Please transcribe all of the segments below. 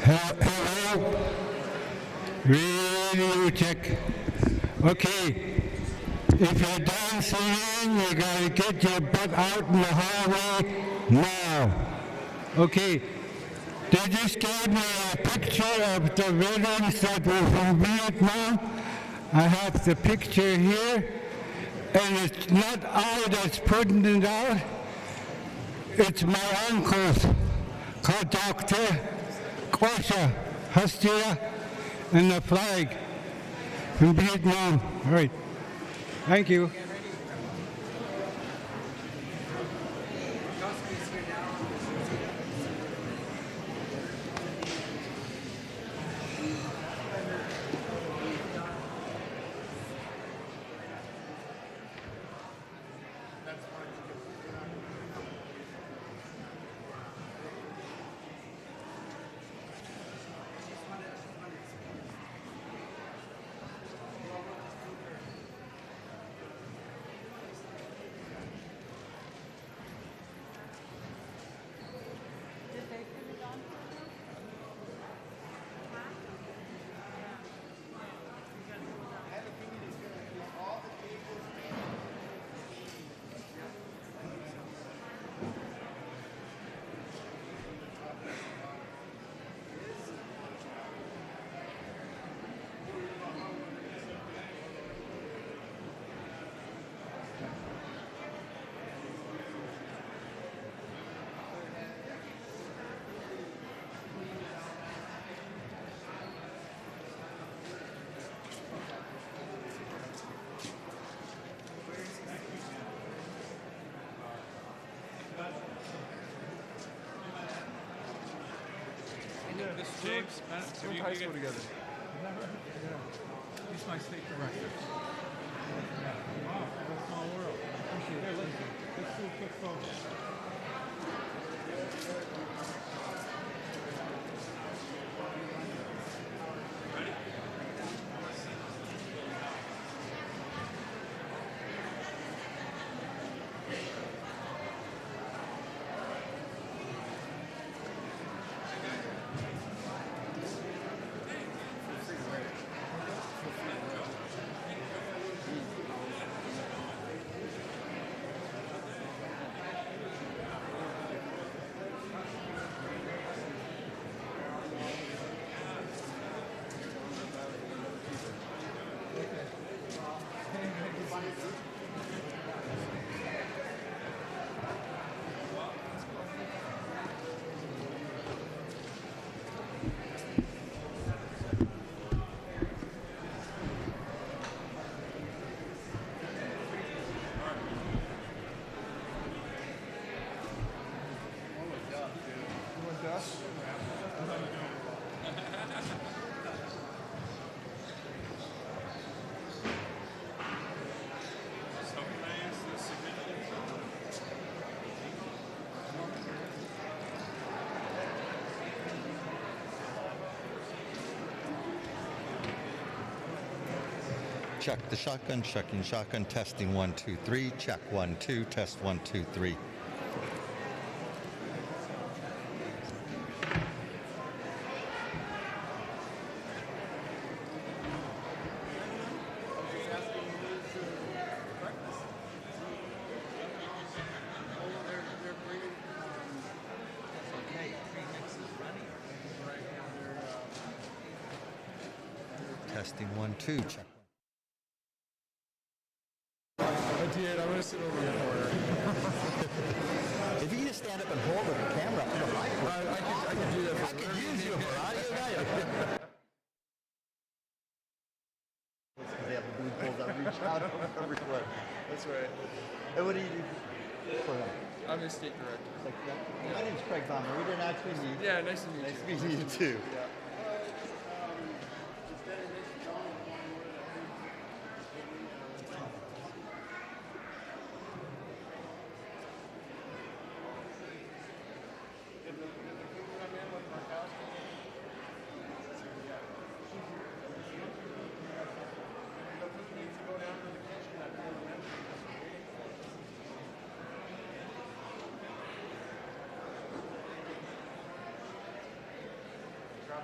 Hello? Radio check. Okay. If you're done singing, you gotta get your butt out in the hallway now. Okay. They just gave me a picture of the veterans that were from Vietnam. I have the picture here, and it's not I that's putting it out. It's my uncles, called Dr. Kwasha Hustia, and the flag from Vietnam. All right. Thank you. James, we went to high school together. He's my state director. Wow, what a small world. Appreciate it. Let's do a quick photo. Check the shotgun, checking shotgun, testing 1, 2, 3, check 1, 2, test 1, 2, 3. Testing 1, 2, check. I did. I'm going to sit over in the corner. If you just stand up and hold the camera up to the mic, I could do that. I could use you for audio guy. They have the blue poles that reach out everywhere. That's right. And what do you do for them? I'm the state director. Like that? My name's Craig Bomber. We didn't actually meet. Yeah, nice to meet you. Nice to meet you too. Yeah. Yeah.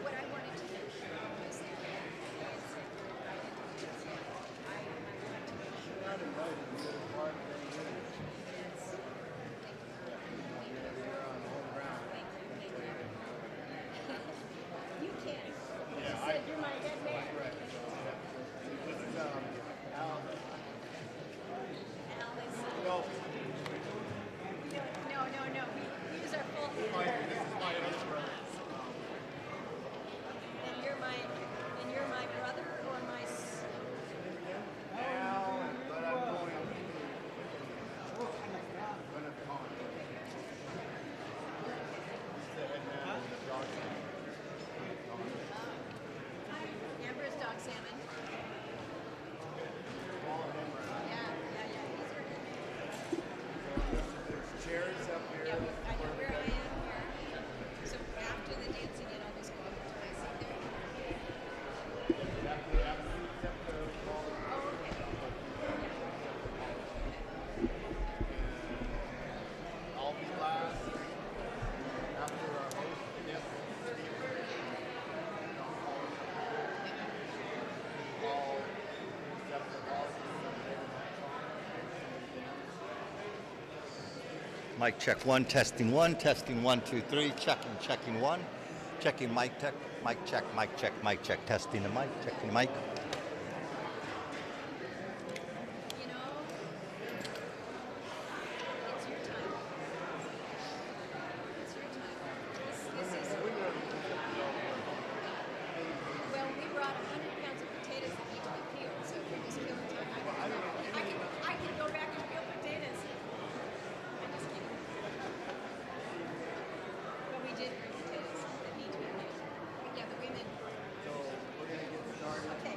What I wanted to do was you can. Yeah, you're my head man. This is Al is. No. We use our full name. This is my other brother. And you're my brother or my Al, but I'm going Amber's dog salmon. Yeah. There's chairs up here. Yeah, I know where I am here. So after the dancing, I'll just go up to my seat there. Oh, okay. I'll be last after our host. Yep. Mic check one, testing 1, 2, 3, checking 1, checking mic check, mic check, testing the mic, checking the mic. You know, it's your time. It's your time. This is. Well, we brought 100 pounds of potatoes that need to be peeled, so if we're just peeling time, I can go back and peel potatoes. I'm just kidding. But we did bring potatoes that need to be peeled. Yeah, the women. So we're gonna get started. Okay.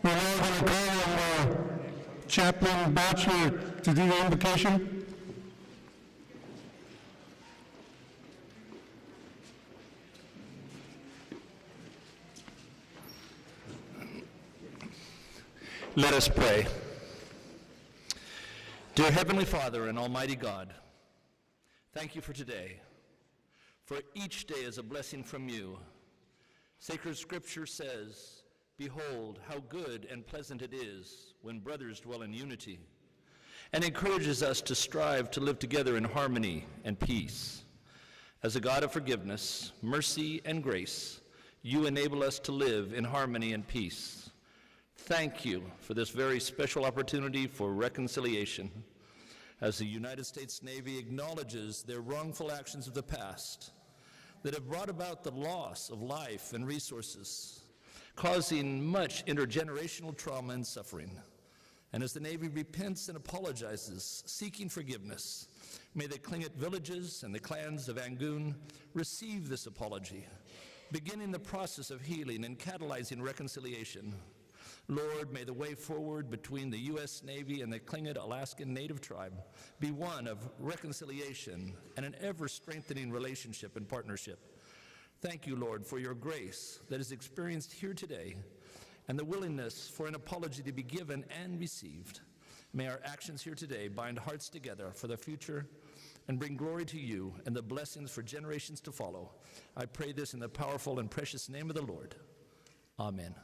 We're now going to call on Chaplain Bachelor to do the invocation. Let us pray. Dear Heavenly Father and Almighty God, thank you for today, for each day is a blessing from you. Sacred Scripture says, "Behold, how good and pleasant it is when brothers dwell in unity," and encourages us to strive to live together in harmony and peace. As a God of forgiveness, mercy, and grace, you enable us to live in harmony and peace. Thank you for this very special opportunity for reconciliation. As the United States Navy acknowledges their wrongful actions of the past that have brought about the loss of life and resources, causing much intergenerational trauma and suffering. And as the Navy repents and apologizes, seeking forgiveness, may the Tlingit villages and the clans of Angoon receive this apology, beginning the process of healing and catalyzing reconciliation. Lord, may the way forward between the U.S. Navy and the Tlingit Alaskan Native Tribe be one of reconciliation and an ever-strengthening relationship and partnership. Thank you, Lord, for your grace that is experienced here today and the willingness for an apology to be given and received. May our actions here today bind hearts together for the future and bring glory to you and the blessings for generations to follow. I pray this in the powerful and precious name of the Lord. Amen.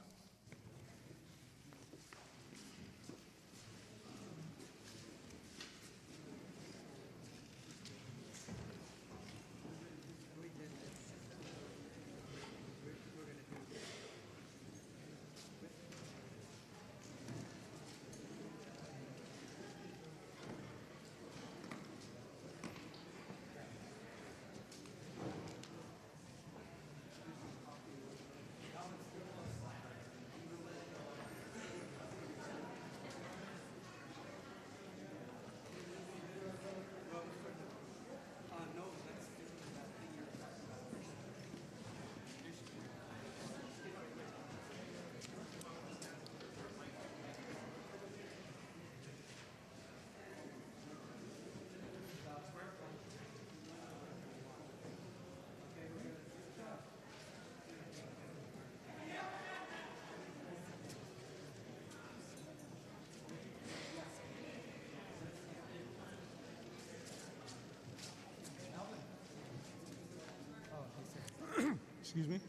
Excuse me?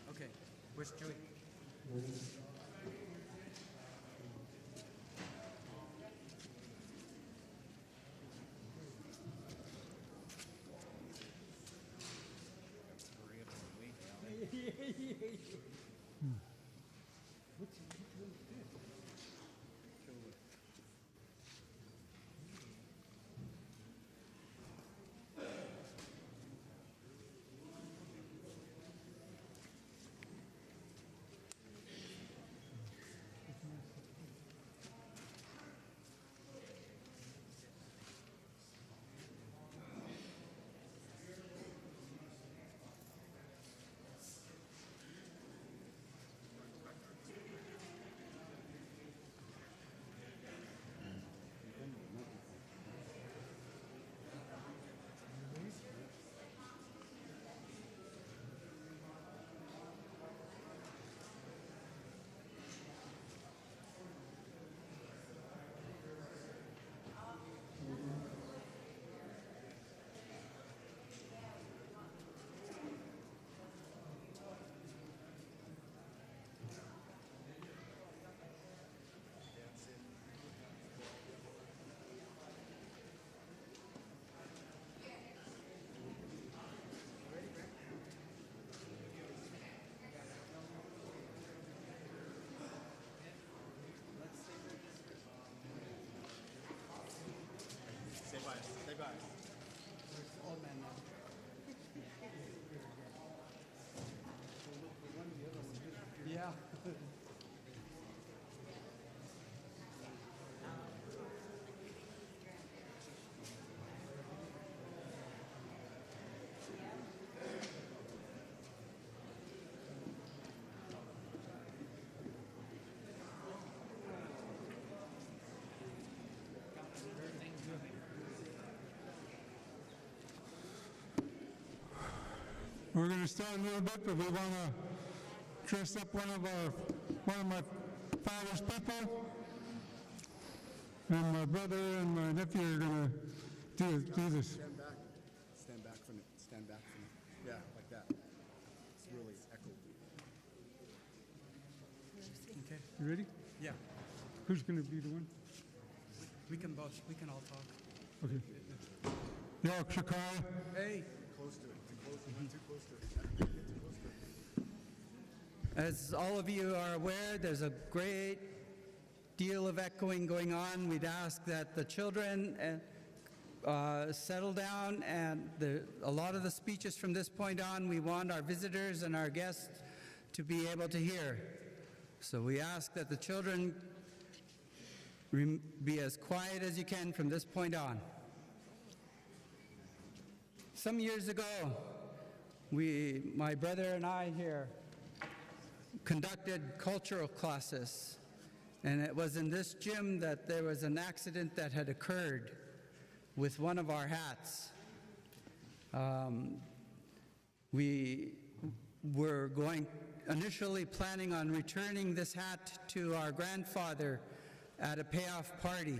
Okay, where's Joey? We're going to start in a little bit, but we want to dress up one of my father's people. And my brother and my nephew are going to do this. Stand back. Stand back from it. Stand back from it. Yeah, like that. It's really echoed. Okay. You ready? Yeah. Who's going to be the one? We can all talk. Okay. York Shakai. Hey. Close to it. Too close. Not too close to it. Get too close to it. As all of you are aware, there's a great deal of echoing going on. We'd ask that the children settle down, and a lot of the speeches from this point on, we want our visitors and our guests to be able to hear. So we ask that the children be as quiet as you can from this point on. Some years ago, my brother and I here conducted cultural classes, and it was in this gym that there was an accident that had occurred with one of our hats. We were initially planning on returning this hat to our grandfather at a payoff party,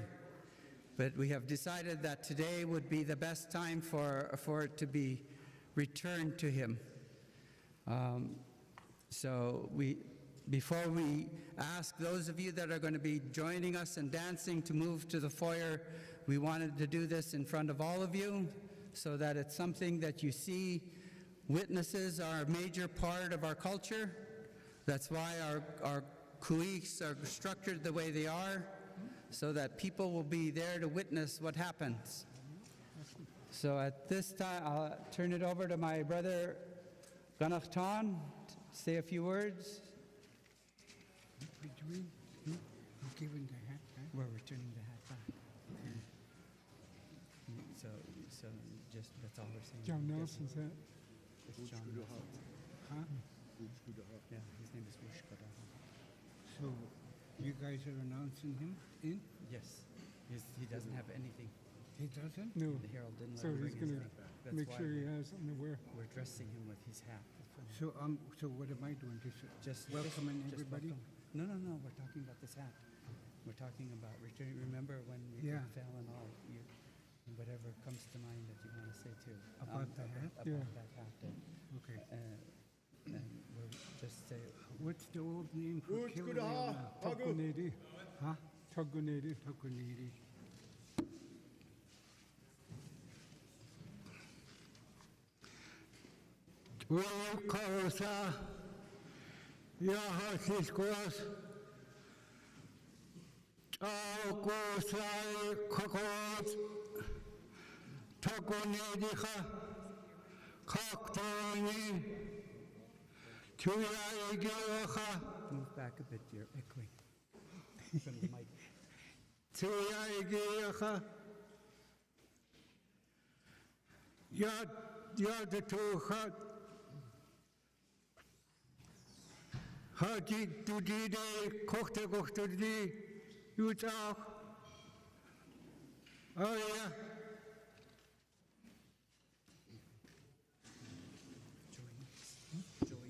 but we have decided that today would be the best time for it to be returned to him. So before we ask those of you that are going to be joining us and dancing to move to the foyer, we wanted to do this in front of all of you so that it's something that you see. Witnesses are a major part of our culture. That's why our kuis are structured the way they are, so that people will be there to witness what happens. So at this time, I'll turn it over to my brother Ganachtan to say a few words. Between giving the hat back. We're returning the hat back. So just that's all we're saying. John Nelson's hat. It's John Nelson. Huh? Yeah, his name is Wushkadaha. So you guys are announcing him in? Yes, he doesn't have anything. He doesn't? No. The Herald didn't let So him he's bring going his to hat. That's make why sure he has something to wear. we're dressing him with his hat. So what am I doing? Just welcoming everybody? welcome. No. We're talking about this hat. We're talking about returning. Remember when we Yeah. fell and all? Whatever comes to mind that you want to say too. About the hat? About Yeah. that hat. Okay. And we'll just say. What's the old name for Good, killing good, him? Tugunedi. Huh? Tugunedi. Kosa, Yahasis Kwas, Kosai Kokos, Tugunediha, Koktoni, Tuyaigioha, Move back a bit, you're echoing. From the mic. Tuyaigioha, Yad the two hut. Haji Tudide, Kochte Kochtudi, Utah. Oh, yeah. Joy.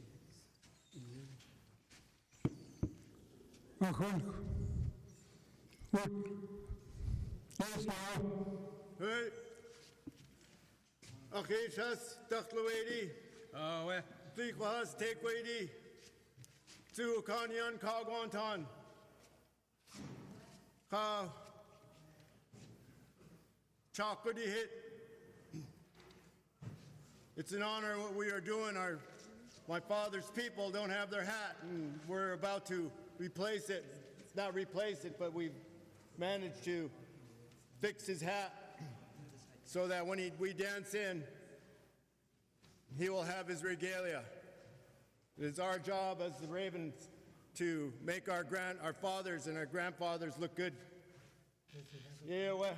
What? Yes, now. Hey. Achishas, Dakhluedi. Oh, Thikwahas, Tekwedi. Tu Kanyan Kagwantan. Ka Chakudi hit. It's an honor what we are doing. My father's people don't have their hat, and we're about to replace it. Not replace it, but we've managed to fix his hat so that when we dance in, he will have his regalia. It is our job as the Ravens to make our fathers and our grandfathers look good. Yeah, well.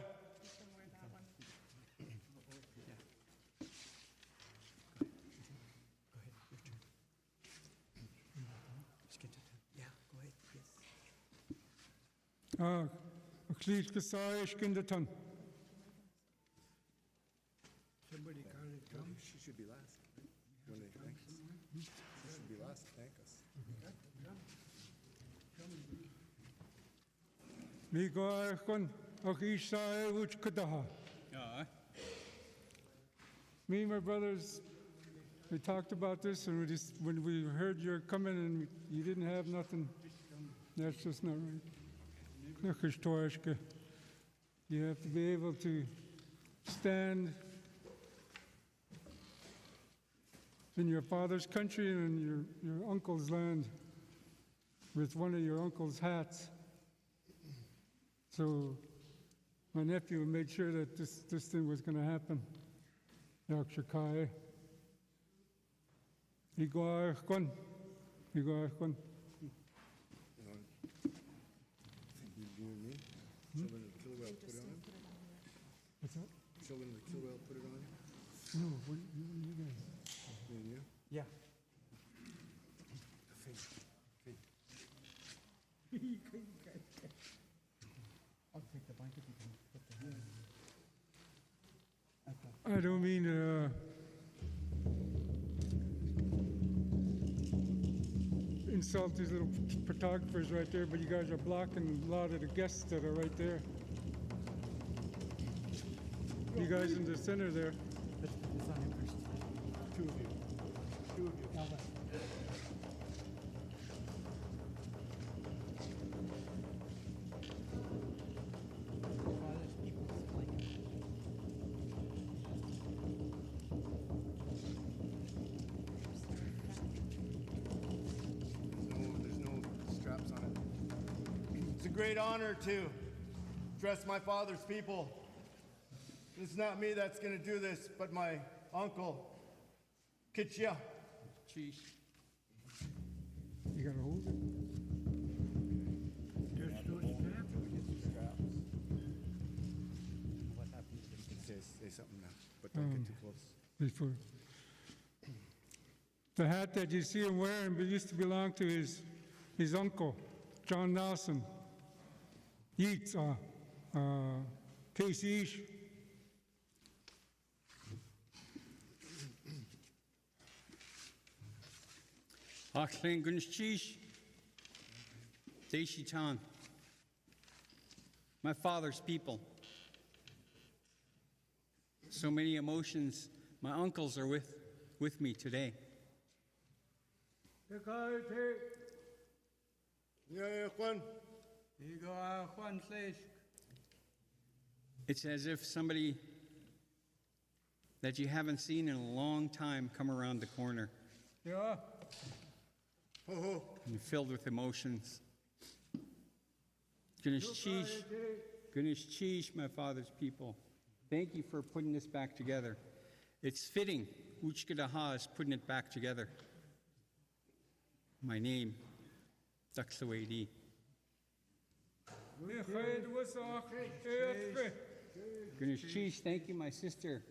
Kliet gesaisch kindertan. Somebody got it. She should be last. When they us, thank us. Mi go kon och isha uch kadaha. Me and my brothers, we talked about this, and when we heard you're coming and you didn't have nothing, that's just not right. You have to be able to stand in your father's country and your uncle's land with one of your uncle's hats. So my nephew made sure that this thing was going to happen. Yakshakai. Igor Kon. Igor Kon. You and me? Children of the killer whale, put it on him? What's that? Children of the killer whale, put it on him? No, what you guys? Me and you? Yeah. I'll take the blanket, you can put the hand. I don't mean to insult these little photographers right there, but you guys are blocking a lot of the guests that are right there. You guys in the center there. It's on him first. Two of you. Two of you. Now what? Father's people's blanket. There's no straps on it. It's a great honor to address my father's people. It's not me that's going to do this, but my uncle, Kitchia. Cheese. You gotta hold it. What happens if you Say something now, but don't get too close. Before. The hat that you see him wearing used to belong to his uncle, John Nelson. Yeats, Casey Ish. Achlen Gunshchish, Deshitan, my father's people. So many emotions. My uncles are with me today. Yeah, Kwan. It's as if somebody that you haven't seen in a long time come around the corner. Yeah. Ho ho. And filled with emotions. Ganesh Cheesh, my father's people. Thank you for putting this back together. It's fitting. Uchkadaha is putting it back together. My name, Daksawedi. Ganesh Cheesh, thank you, my sister,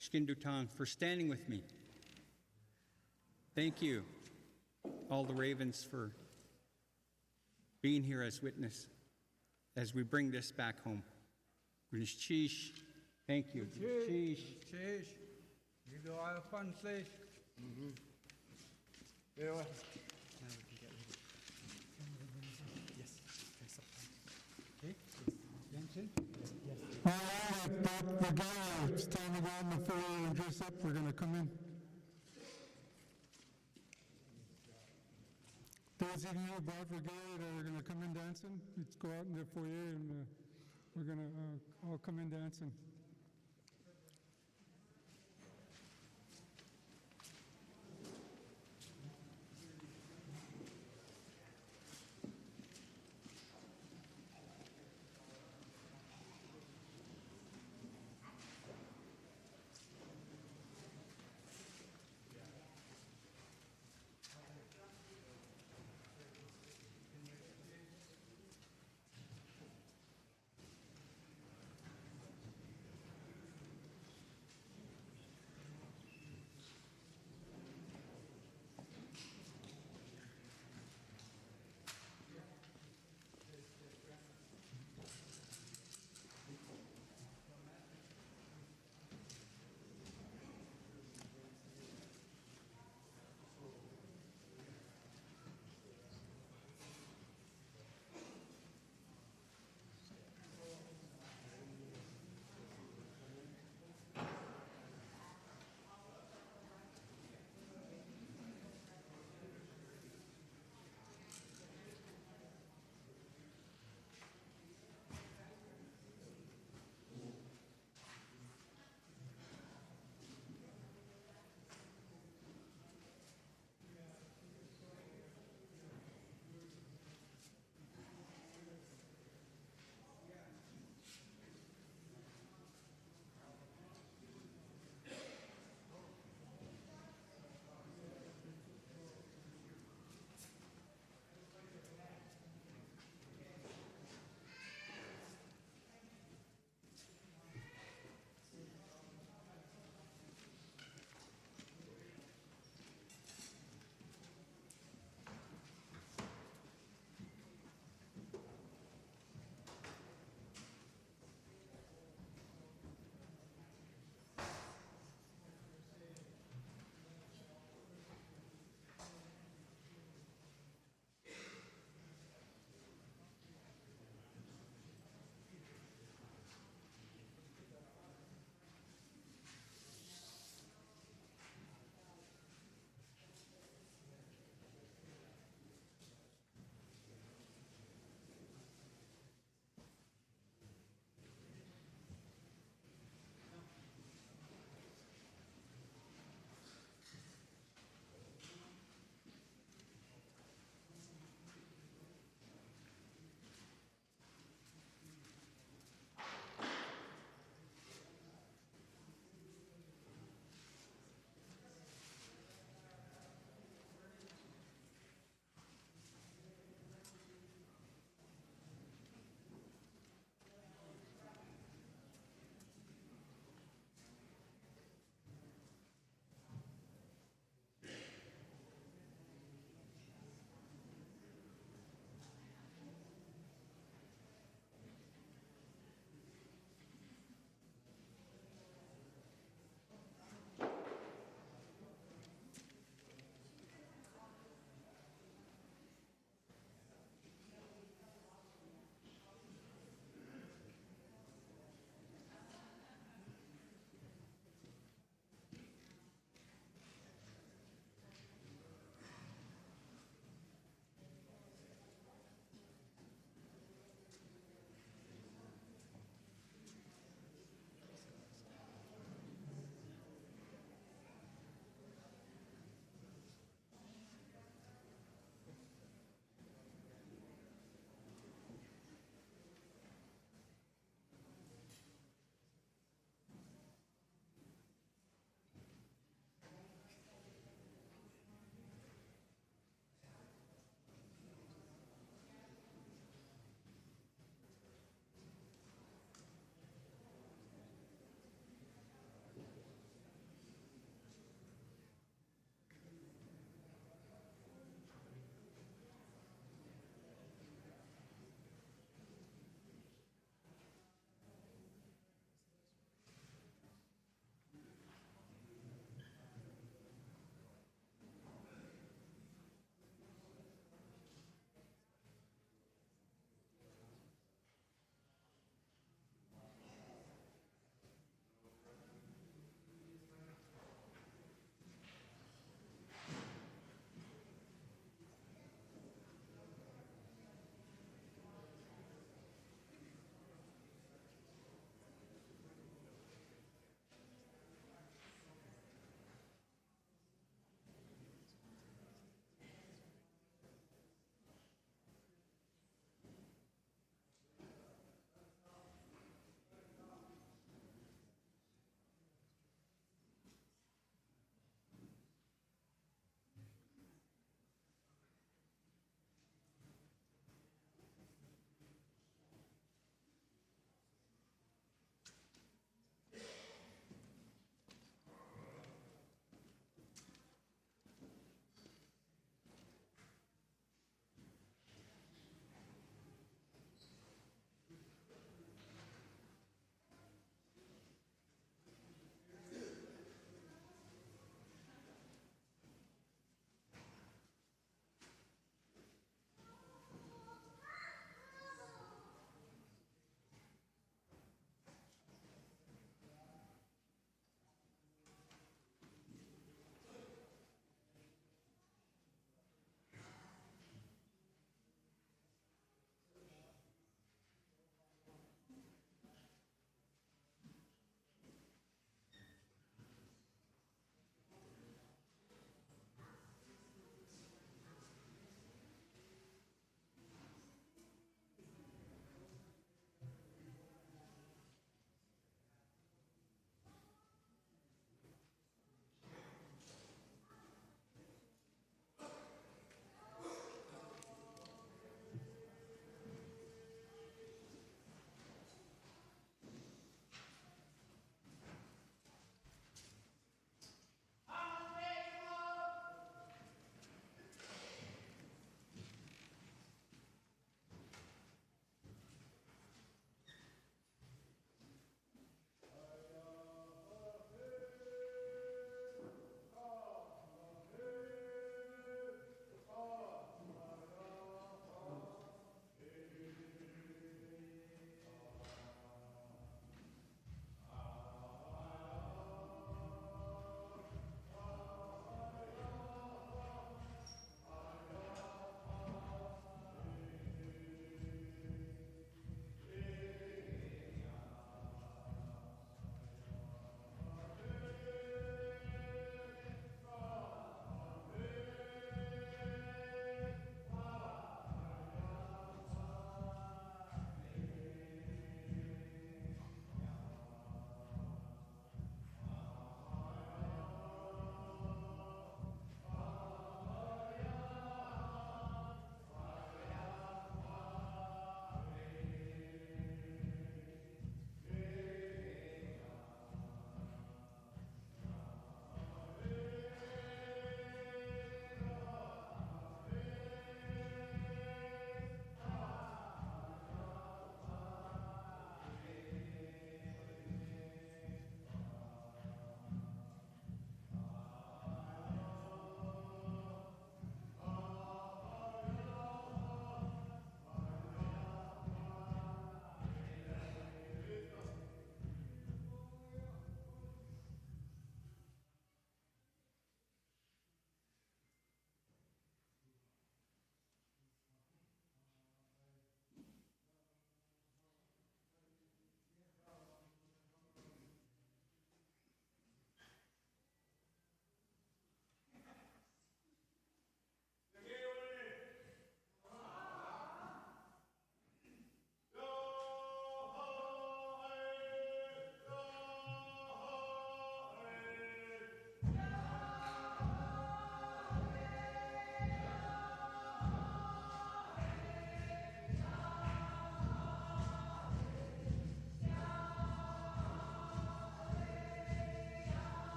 Shkindutan, for standing with me. Thank you, all the Ravens, for being here as witness as we bring this back home. Ganesh Cheesh, thank you. Cheesh. Yeah. All right, the guy, it's time to go in the foyer and dress up. We're going to come in. Those of you about brigade that are going to come in dancing, let's go out in the foyer and we're going to all come in dancing.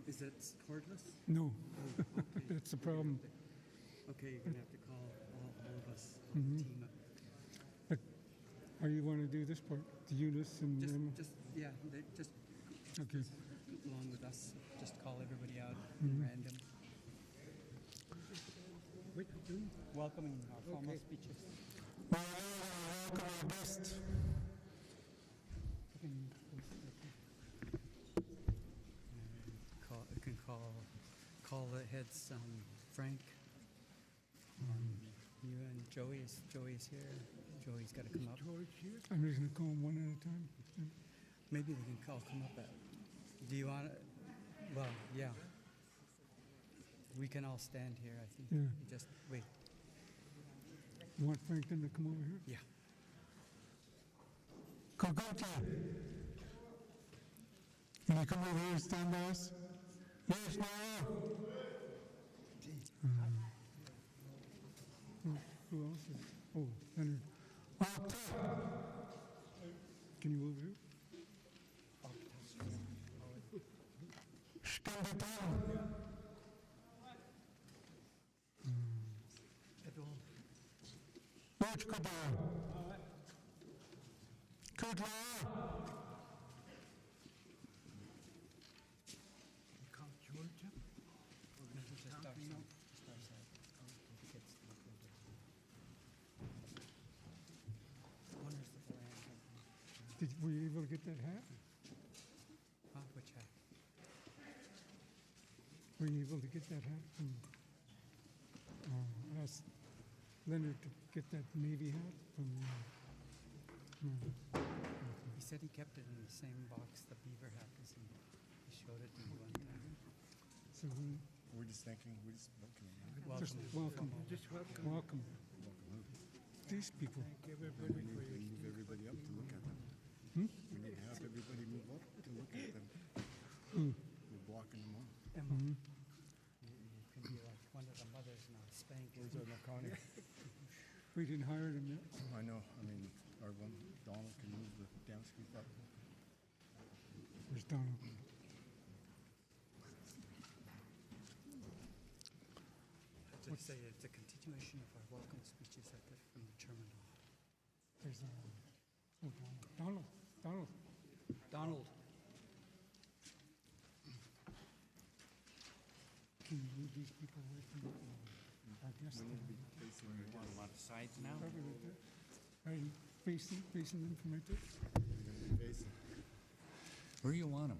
Is it cordless? No, that's the problem. Okay, you're gonna have to call all of us, team up. But how you want to do this part? The Eunice and them? Just, yeah, just Okay. along with us, just call everybody out random. Welcoming our formal speeches. Well, welcome our best. You can call the heads, Frank. You and Joey's here. Joey's got to come up. I'm just going to call them one at a time. Maybe they can come up at. Do you want to? Well, yeah. We can all stand here, I think. Yeah. Just wait. You want Franklin to come over here? Yeah. Koguti, can you come over here and stand by us? Yes, no. Who else is? Oh, Leonard. Can you move here? Were you able to get that hat? Which hat? Were you able to get that hat from, ask Leonard to get that Navy hat from, He said he kept it in the same box the beaver hat was in. He showed it to me one time. so we, We're just thinking, we're just welcoming. just welcome, welcome. These people. We need to move everybody up to look at them. We need to have everybody move up to look at them. We're blocking them off. Emma, you can be like one of the mothers now, spanking. Where's our Makani? We didn't hire them yet. I know, I mean, our one, Donald can move the dance group up. Where's Donald? Let's say it's a continuation of our welcome speeches from the terminal. There's Donald. Donald. Can you move these people away from our guest? A lot of sides now. Are you facing them from right there? Where do you want them?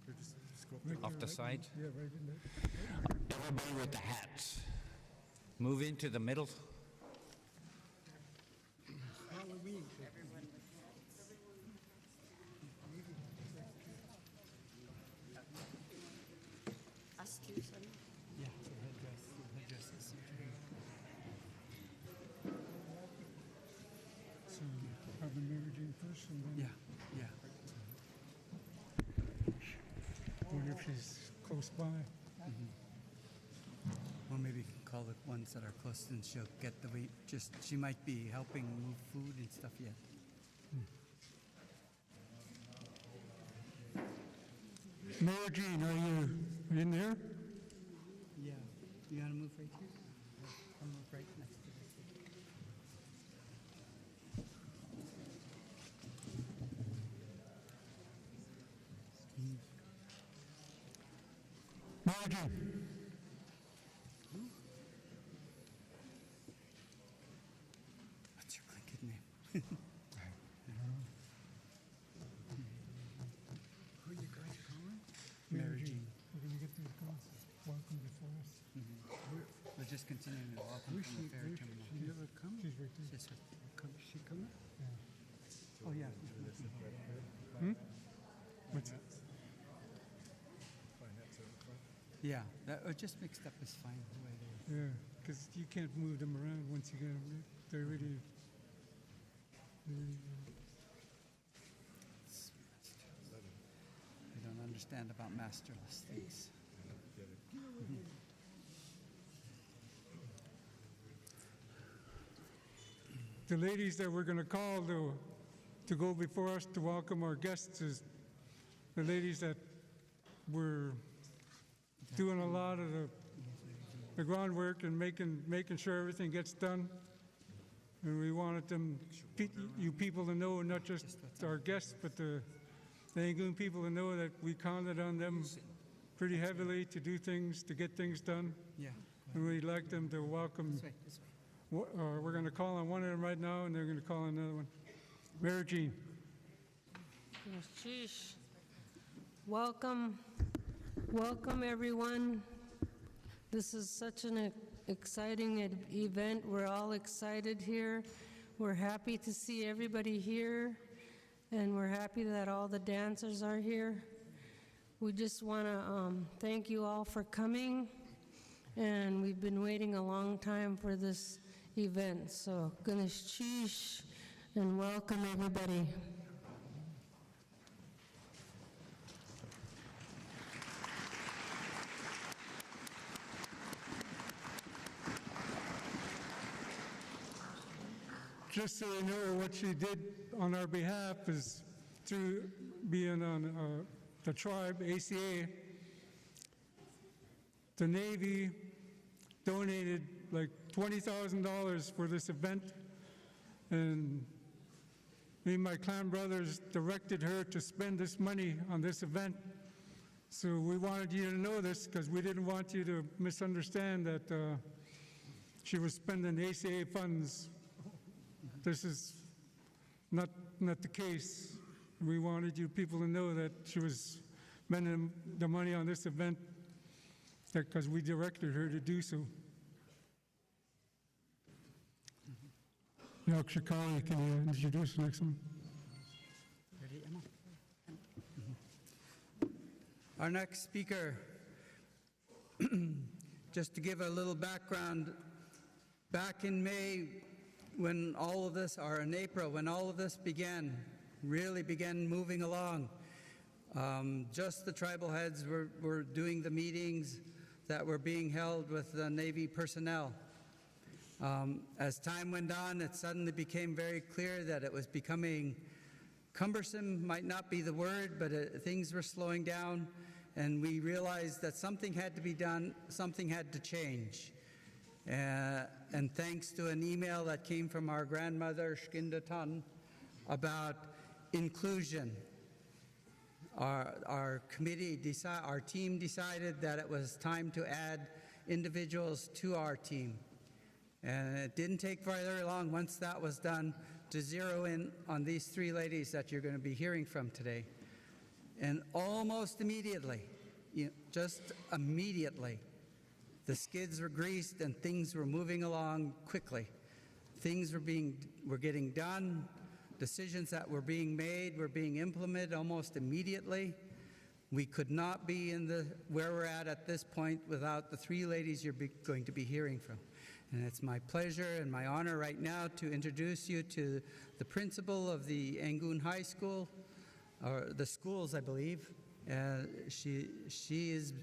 Just go up Right Off there, the right side? in- Yeah, right in there. Everybody with the hats. Move into the middle. Yeah, the headdresses. first, and then Yeah, yeah. wonder if she's close by. Or maybe you can call the ones that are close and she'll get the weight. Just, she might be helping move food and stuff yet. Mary Jean, are you in there? Yeah. You want to move right here? I'll move right next to this. Mary Jean. What's your blanket name? Who you guys calling? Mary Jean. We're going to get these guys. Welcome before us. We're just continuing to welcome Where's from she? the ferry terminal. She never come? She's right there. Yes, sir. She coming? Oh, yeah. What's that? Yeah, that just mixed up is fine the way they Yeah, because you can't move them around once you get them there. They're really. I don't understand about masterless things. The ladies that we're going to call to go before us to welcome our guests is the ladies that were doing a lot of the groundwork and making sure everything gets done. And we wanted you people to know, not just our guests, but the Angoon people to know that we counted on them pretty heavily to do things, to get things done. Yeah. And we'd like them to welcome. This way, this way. We're going to call on one of them right now, and they're going to call on another one. Mary Jean. Sheesh. Welcome, welcome everyone. This is such an exciting event. We're all excited here. We're happy to see everybody here, and we're happy that all the dancers are here. We just want to thank you all for coming, and we've been waiting a long time for this event. So, Ganesh Sheesh, and welcome everybody. Just so you know, what she did on our behalf is through being on the tribe, ACA, the Navy donated like $20,000 for this event, and me and my clan brothers directed her to spend this money on this event. So we wanted you to know this because we didn't want you to misunderstand that she was spending ACA funds. This is not the case. We wanted you people to know that she was spending the money on this event because we directed her to do so. Yalk Shikali, can you introduce the next one? Ready, Emma? Our next speaker, just to give a little background, back in May, when all of this, or in April, when all of this really began moving along, just the tribal heads were doing the meetings that were being held with the Navy personnel. As time went on, it suddenly became very clear that it was becoming cumbersome, might not be the word, but things were slowing down, and we realized that something had to be done, something had to change. And thanks to an email that came from our grandmother, Shkinda Tun, about inclusion, our team decided that it was time to add individuals to our team. And it didn't take very long once that was done to zero in on these three ladies that you're going to be hearing from today. And almost immediately, just immediately, the skids were greased and things were moving along quickly. Things were getting done. Decisions that were being made were being implemented almost immediately. We could not be where we're at this point without the three ladies you're going to be hearing from. And it's my pleasure and my honor right now to introduce you to the principal of the Angoon High School, or the schools, I believe. She is,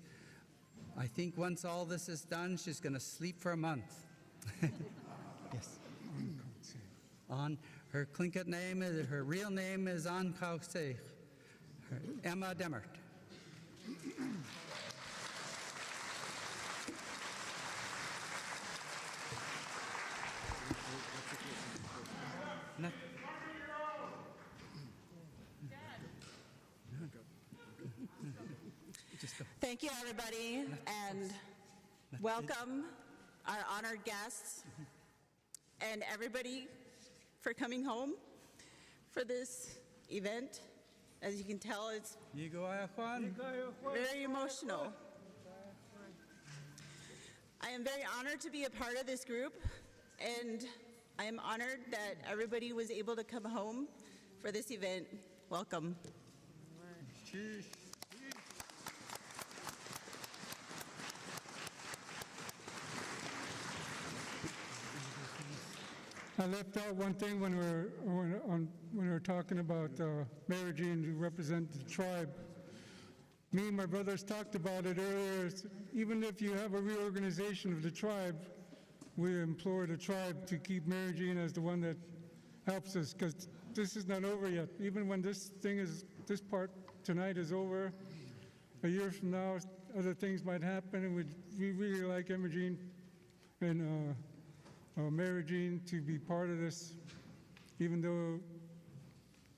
I think once all this is done, she's going to sleep for a month. Yes. On her Tlingit name, her real name is An Kausei, Emma Demert. Thank you, everybody, and welcome our honored guests and everybody for coming home for this event. As you can tell, it's very emotional. I am very honored to be a part of this group, and I am honored that everybody was able to come home for this event. Welcome. I left out one thing when we were talking about Mary Jean, who represents the tribe. Me and my brothers talked about it earlier. Even if you have a reorganization of the tribe, we implore the tribe to keep Mary Jean as the one that helps us, because this is not over yet. Even when this part tonight is over, a year from now, other things might happen, and we really like Emma Jean and Mary Jean to be part of this, even though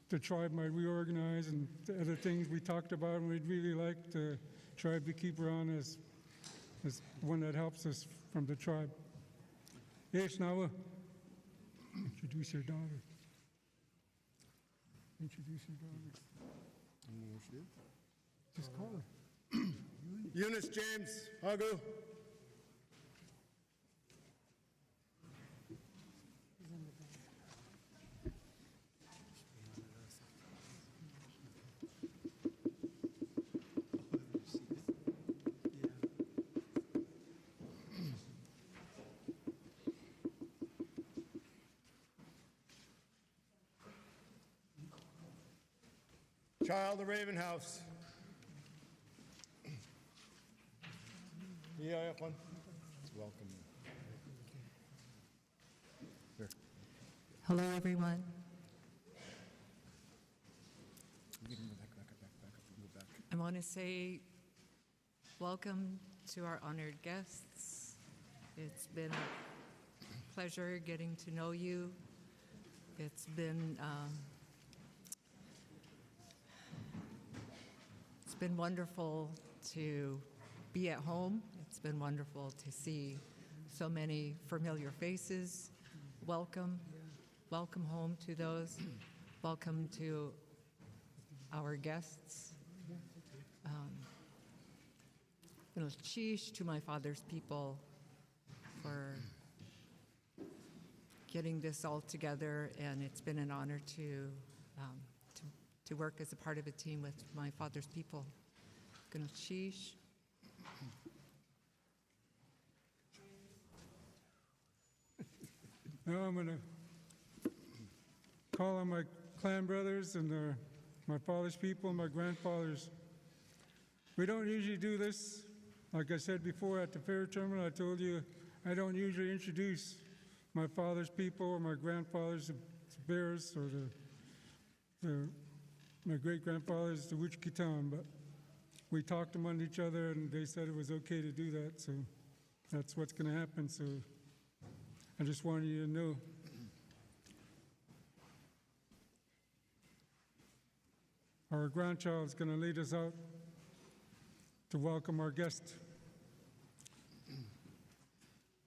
the tribe might reorganize and the other things we talked about, and we'd really like the tribe to keep her on as one that helps us from the tribe. Yes, now introduce your daughter. Introduce your daughter. Just call her. Eunice James Hagu. Child of Raven House. Yeah, one. Welcome. Here. Hello, everyone. I want to say welcome to our honored guests. It's been a pleasure getting to know you. It's been wonderful to be at home. It's been wonderful to see so many familiar faces. Welcome. Welcome home to those. Welcome to our guests. Sheesh to my father's people for getting this all together, and it's been an honor to work as a part of a team with my father's people. Sheesh. Now I'm going to call on my clan brothers and my father's people, my grandfathers. We don't usually do this. Like I said before at the fair terminal, I told you I don't usually introduce my father's people or my grandfathers, the bears, or my great-grandfathers, the Wichita, but we talked among each other and they said it was okay to do that, so that's what's going to happen. So I just wanted you to know. Our grandchild is going to lead us out to welcome our guest.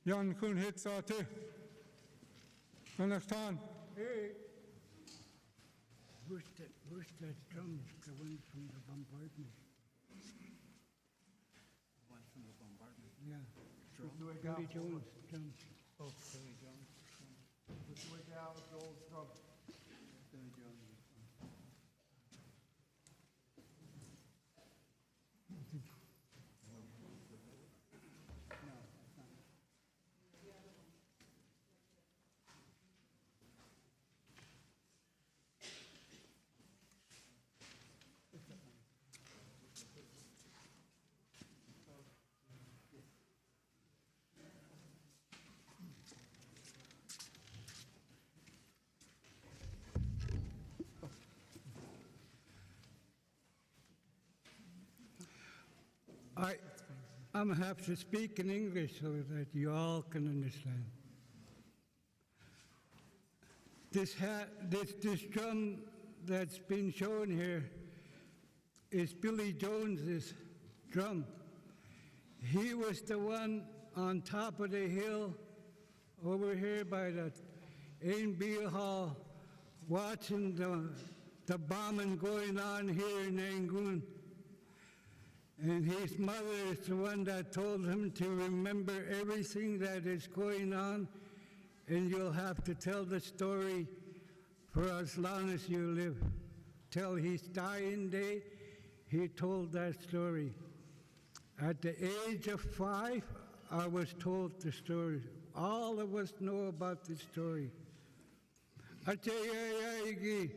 Yan Kun Hit Sate. Understand? Hey. Where's that drum, the one from the bombardment? One from the bombardment. Yeah. Drum? Billy Jones drum. Oh, Billy Jones. This way down with the old drum. Billy Jones. I'm have to speak in English so that you all can understand. This drum that's been shown here is Billy Jones's drum. He was the one on top of the hill over here by the Beer Hall watching the bombing going on here in Angoon. And his mother is the one that told him to remember everything that is going on, and you'll have to tell the story for as long as you live. Till his dying day, he told that story. At the age of 5, I was told the story. All of us know about the story. Achayayaigi,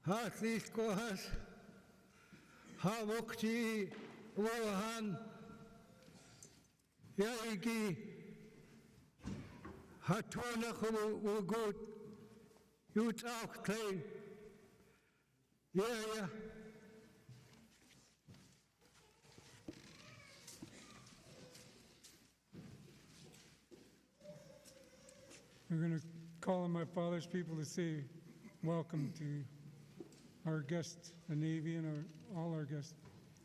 Hathis Kohas, Havokchi, Wohan, Yaigi, Hatona Wogut, Utah Clay, yeah. We're going to call on my father's people to say welcome to our guests, the Navy, and all our guests.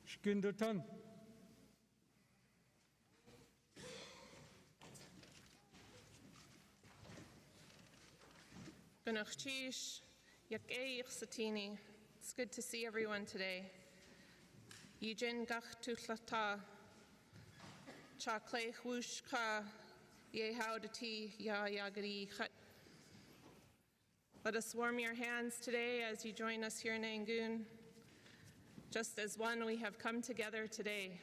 Shkindatan. It's good to see everyone today. Yijin gach tuchlata, cha clay whushka, ye howdati ya yagari chat. Let us warm your hands today as you join us here in Angoon. Just as one, we have come together today.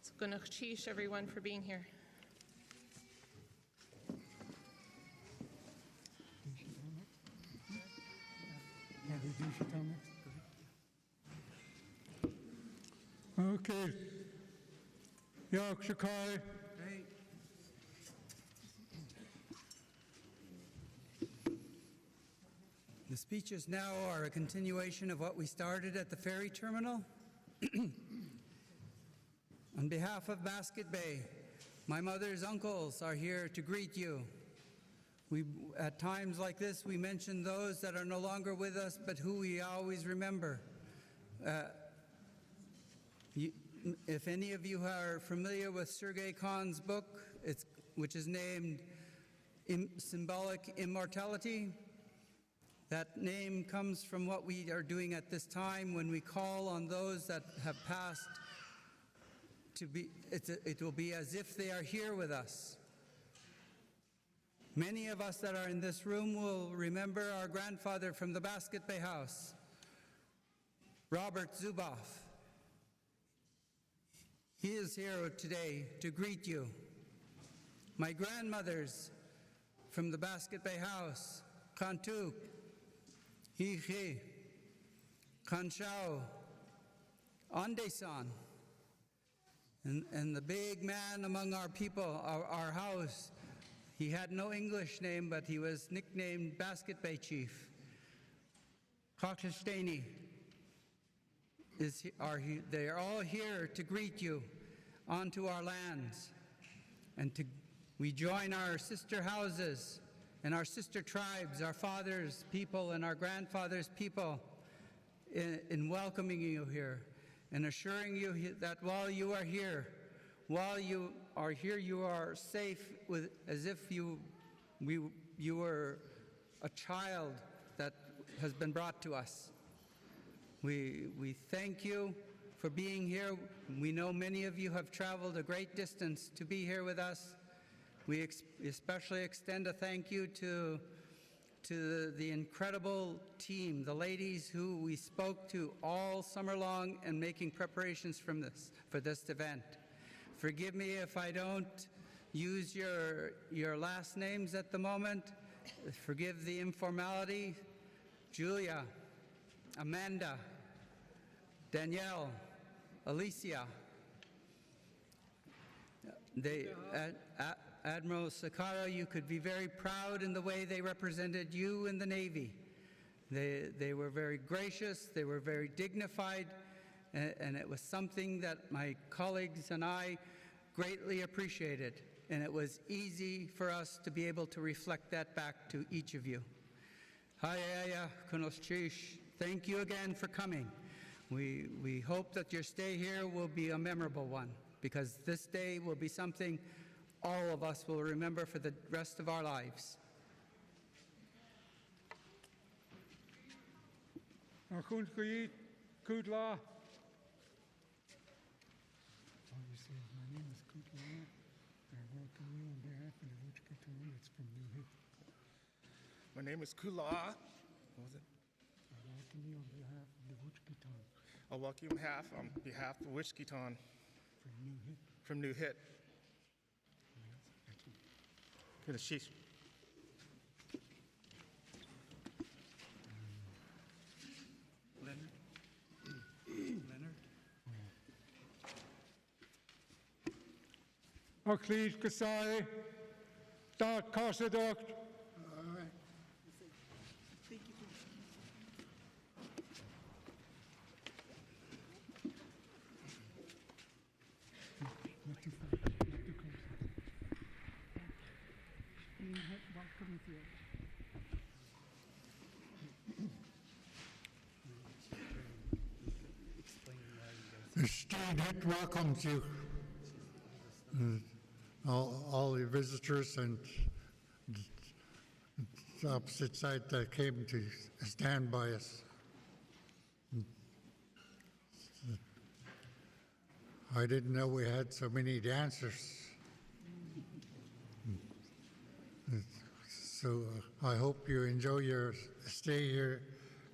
So gunachchish everyone for being here. Okay. Yak Shakai. The speeches now are a continuation of what we started at the ferry terminal. On behalf of Basket Bay, my mother's uncles are here to greet you. At times like this, we mention those that are no longer with us, but who we always remember. If any of you are familiar with Sergei Kwan's book, which is named Symbolic Immortality, that name comes from what we are doing at this time when we call on those that have passed to be, it will be as if they are here with us. Many of us that are in this room will remember our grandfather from the Basket Bay House, Robert Zuboff. He is here today to greet you. My grandmothers from the Basket Bay House, Kantuk, Hihi, Kanshao, Andesan, and the big man among our people, our house. He had no English name, but he was nicknamed Basket Bay Chief. Kakistani they are all here to greet you onto our lands. And we join our sister houses and our sister tribes, our fathers' people and our grandfathers' people in welcoming you here and assuring you that while you are here, you are safe as if you were a child that has been brought to us. We thank you for being here. We know many of you have traveled a great distance to be here with us. We especially extend a thank you to the incredible team, the ladies who we spoke to all summer long and making preparations for this event. Forgive me if I don't use your last names at the moment. Forgive the informality. Julia, Amanda, Danielle, Alicia. Admiral Sakara, you could be very proud in the way they represented you in the Navy. They were very gracious, they were very dignified, and it was something that my colleagues and I greatly appreciated, and it was easy for us to be able to reflect that back to each of you. Hayaya Kunoschish, thank you again for coming. We hope that your stay here will be a memorable one, because this day will be something all of us will remember for the rest of our lives. Angoon Kudla. You say, my name is Kutla. I welcome you on behalf of the Wichita. It's from New Hip. My name is Kula. What was it? I welcome you on behalf of the Wichita. I'll welcome you on behalf of Wichita From New Hip. from New Hit. Good, sheesh. Leonard? Akhlij Kasai. Dot Kasadok. Not too far. Not too close. New Hip, welcome with you. The state welcomes you, all the visitors and the opposite side that came to stand by us. I didn't know we had so many dancers. So I hope you enjoy your stay here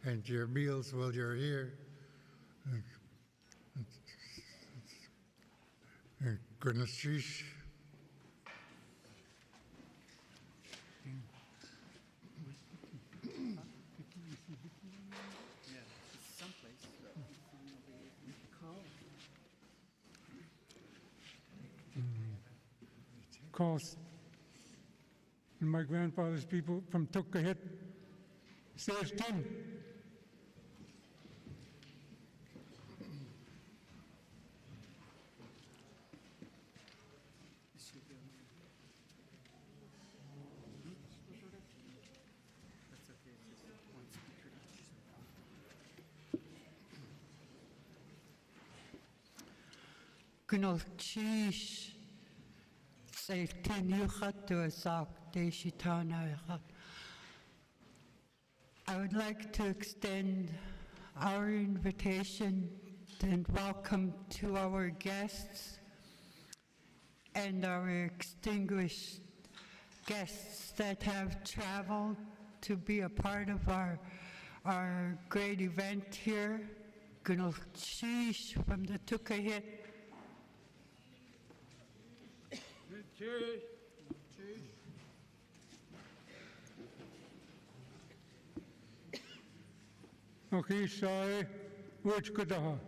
and your meals while you're here. Goodness, sheesh. Course. And my grandfather's people from Tukahit says Tim. Gnol Chish, say Tenuchat to a sock, Deshitana. I would like to extend our invitation and welcome to our guests and our extinguished guests that have traveled to be a part of our great event here. Gnol Chish from the Tukahit. Cheers. Okay, sorry. Which could have?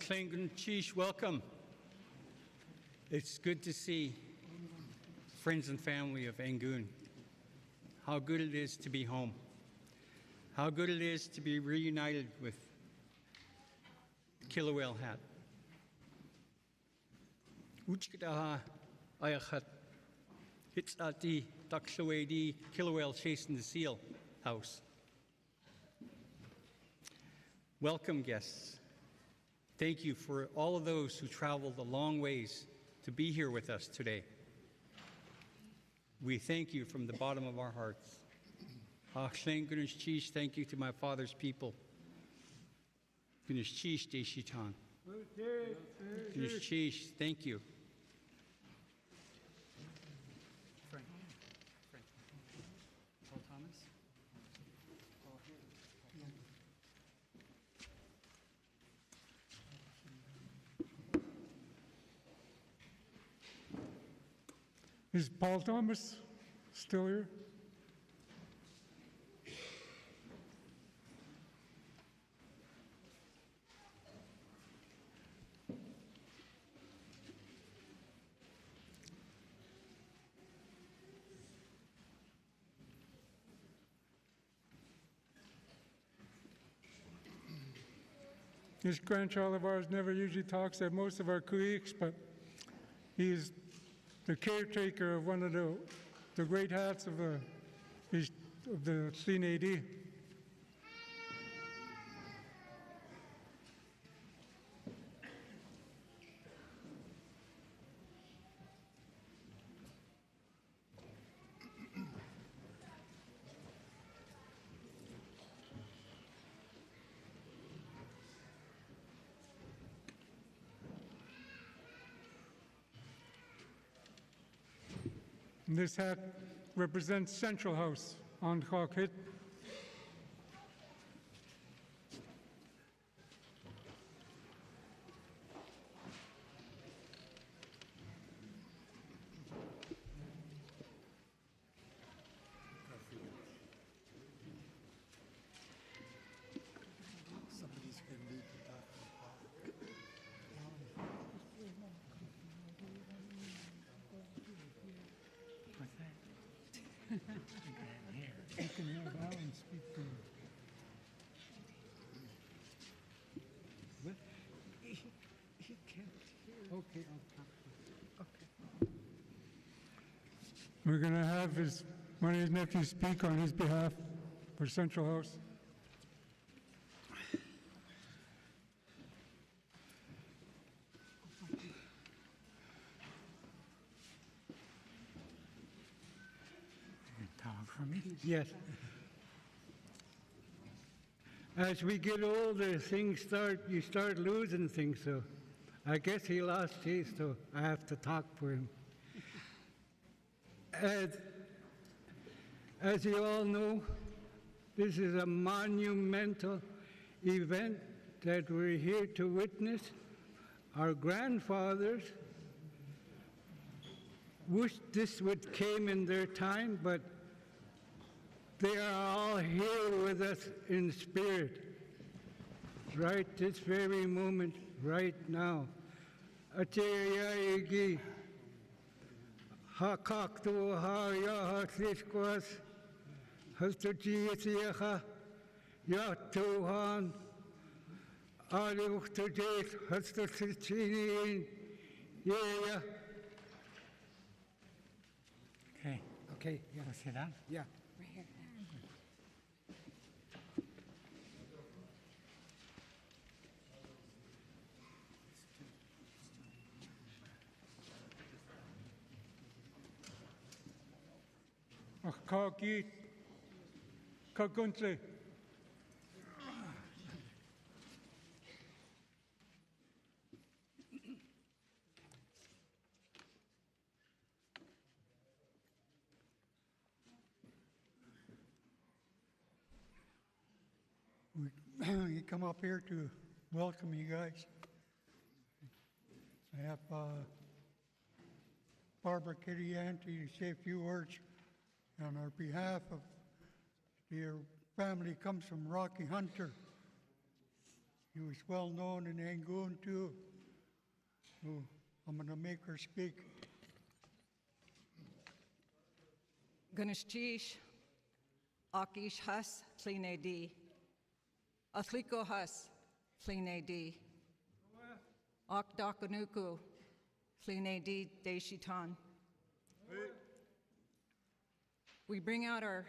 Klingon Chish, welcome. It's good to see friends and family of Angoon. How good it is to be home. How good it is to be reunited with Kilauea Hat. Uchkadaha Ayachat Hitsati Dakshawedi Kilauea Chasing the Seal House. Welcome, guests. Thank you for all of those who traveled a long ways to be here with us today. We thank you from the bottom of our hearts. Thank you to my father's people. Thank you. Frank. Paul Thomas? Is Paul Thomas still here? This grandchild of ours never usually talks at most of our kuiks, but he's the caretaker of one of the great hats of the Clean AD. And this hat represents Central House on Hawkhead. Somebody's going to need to talk to You can have Alan speak to him. What? He can't hear. Okay, I'll talk to him. Okay. We're going to have one of his nephews speak on his behalf for Central House. Talk for me? Yes. As we get older, you start losing things, so I guess he lost his, so I have to talk for him. As you all know, this is a monumental event that we're here to witness. Our grandfathers wished this would came in their time, but they are all here with us in spirit, right this very moment, right now. Achayayagi, hakaktu ha ya haslishkwas, hastuchiyasiyaha, ya tuhan, ali uchtujit, hastuchiniin, yeah. Okay, you want to sit down? Yeah. Right here. Kaki, kaguntle. We come up here to welcome you guys. I have Barbara Kitty Auntie to say a few words on our behalf. Of your family comes from Rocky Hunter. He was well known in Angoon too. So I'm going to make her speak. Ganishtish, Akish Has, Tlinedi. Athliko Has, Tlinedi. Akdakanuku, Tlinedi Deshitan. We bring out our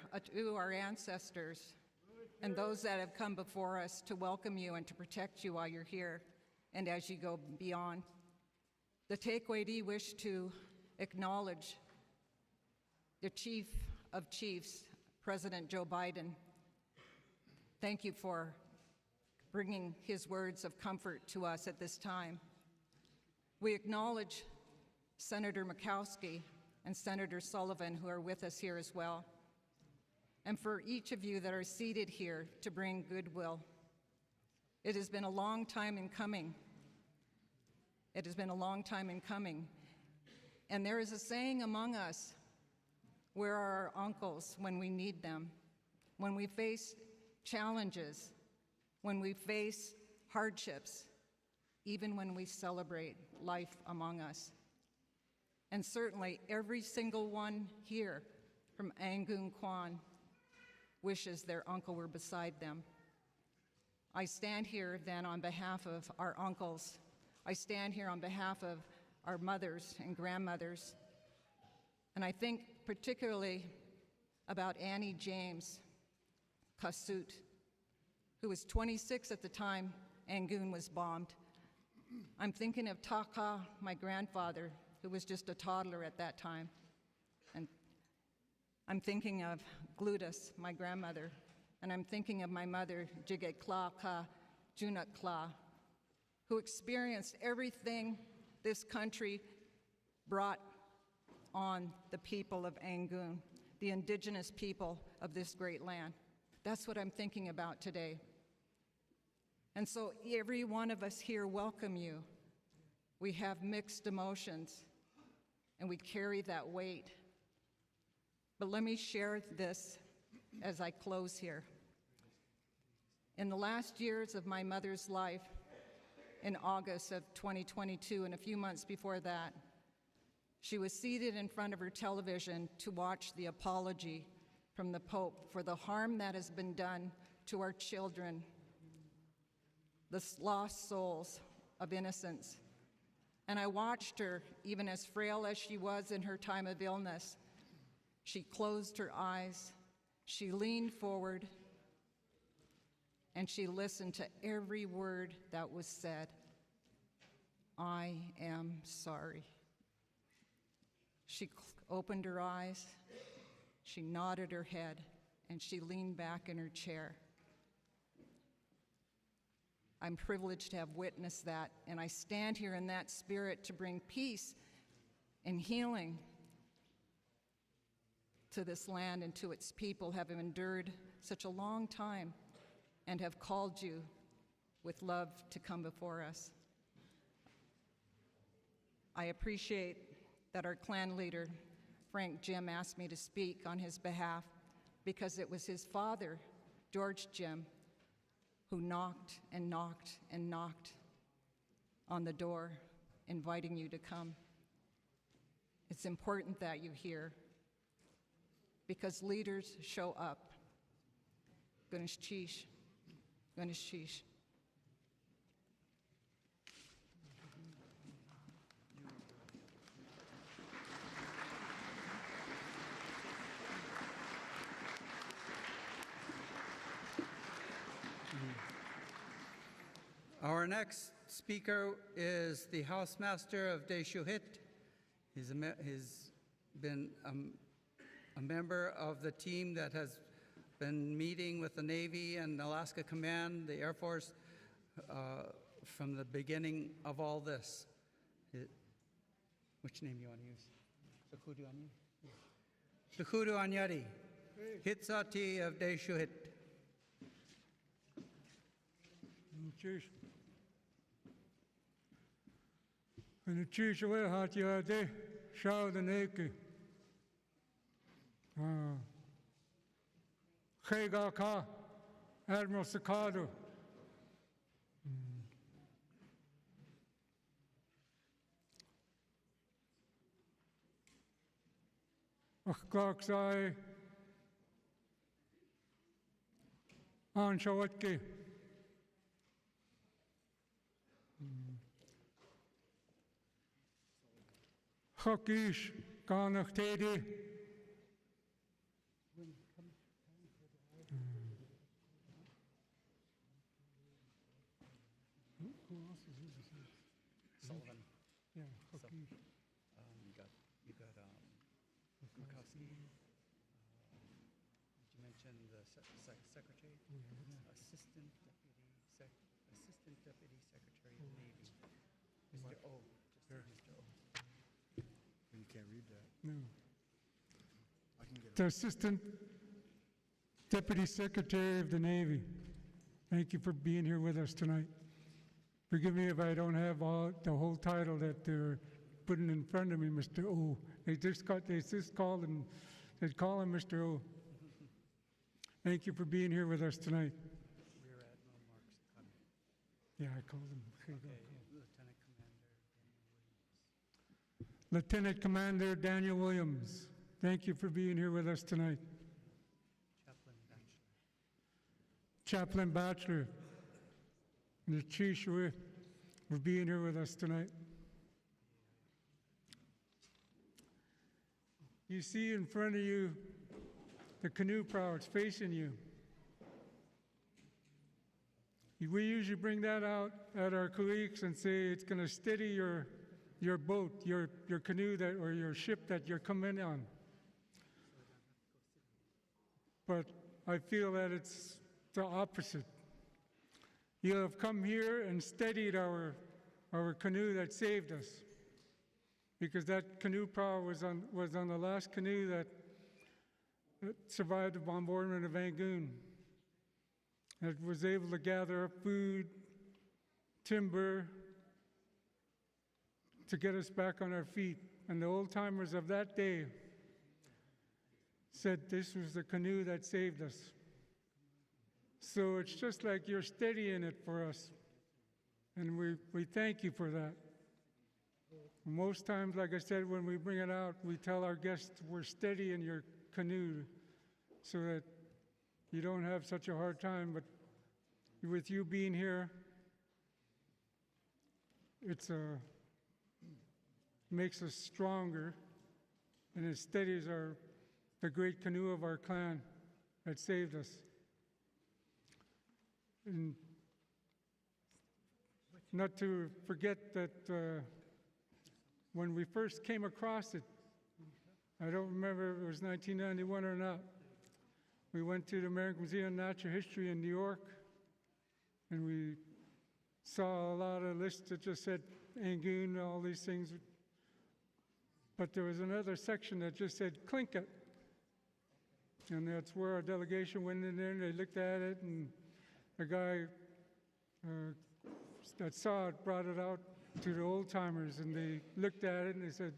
ancestors and those that have come before us to welcome you and to protect you while you're here and as you go beyond. The Tekwedi wish to acknowledge the Chief of Chiefs, President Joe Biden. Thank you for bringing his words of comfort to us at this time. We acknowledge Senator Murkowski and Senator Sullivan, who are with us here as well, and for each of you that are seated here to bring goodwill. It has been a long time in coming. It has been a long time in coming. And there is a saying among us, where are our uncles when we need them? When we face challenges, when we face hardships, even when we celebrate life among us. And certainly every single one here from Angoon, Kwan wishes their uncle were beside them. I stand here then on behalf of our uncles. I stand here on behalf of our mothers and grandmothers. And I think particularly about Annie James Kasut, who was 26 at the time Angoon was bombed. I'm thinking of Taka, my grandfather, who was just a toddler at that time. And I'm thinking of Glutus, my grandmother. And I'm thinking of my mother, Jiget Kla Ka Junat Kla, who experienced everything this country brought on the people of Angoon, the indigenous people of this great land. That's what I'm thinking about today. And so every one of us here welcome you. We have mixed emotions, and we carry that weight. But let me share this as I close here. In the last years of my mother's life, in August of 2022, and a few months before that, she was seated in front of her television to watch the apology from the Pope for the harm that has been done to our children, the lost souls of innocence. And I watched her, even as frail as she was in her time of illness. She closed her eyes, she leaned forward, and she listened to every word that was said. I am sorry. She opened her eyes, she nodded her head, and she leaned back in her chair. I'm privileged to have witnessed that, and I stand here in that spirit to bring peace and healing to this land and to its people, having endured such a long time and have called you with love to come before us. I appreciate that our clan leader, Frank Jim, asked me to speak on his behalf because it was his father, George Jim, who knocked and knocked and knocked on the door, inviting you to come. It's important that you hear, because leaders show up. Ganesh Chish, Ganesh Chish. Our next speaker is the housemaster of Deshuhit. He's been a member of the team that has been meeting with the Navy and Alaska Command, the Air Force, from the beginning of all this. Which name do you want to use? Sakudu Anyari. Hitsati of Deshuhit. Cheers. And the cheers away, Hatiade, Shao the Naki. Khegaka, Admiral Sakado. Akhlaksai, Anshawatki. Hakish, Kanachtedi. Sullivan. Yeah, So, Hakish. you got Murkowski. Did you mention the secretary? Assistant Deputy Secretary of the Navy. Mr. O. Just Mr. O. You can't read that. No. I can get The Assistant Deputy Secretary of the Navy. Thank you for being here with us tonight. Forgive me if I don't have the whole title that they're putting in front of me, Mr. O. They just called him, they call him Mr. O. Thank you for being here with us tonight. Rear Admiral Mark Sakano. Yeah, I called him. Okay, Lieutenant Commander Daniel Williams. Thank you for being here with us tonight. Chaplain Batchelor. Chaplain Batchelor. and the Chief for being here with us tonight. You see in front of you the canoe prow, it's facing you. We usually bring that out at our kuiks and say it's going to steady your boat, your canoe that, or your ship that you're coming on. But I feel that it's the opposite. You have come here and steadied our canoe that saved us, because that canoe prow was on the last canoe that survived the bombardment of Angoon. It was able to gather up food, timber, to get us back on our feet. And the old-timers of that day said this was the canoe that saved us. So it's just like you're steadying it for us. And we thank you for that. Most times, like I said, when we bring it out, we tell our guests we're steadying your canoe so that you don't have such a hard time. But with you being here, it's makes us stronger, and it steadies the great canoe of our clan that saved us. And not to forget that when we first came across it, I don't remember if it was 1991 or not, we went to the American Museum of Natural History in New York, and we saw a lot of lists that just said Angoon, all these things. But there was another section that just said Tlingit. And that's where our delegation went in there, and they looked at it, and the guy that saw it brought it out to the old-timers, and they looked at it, and they said,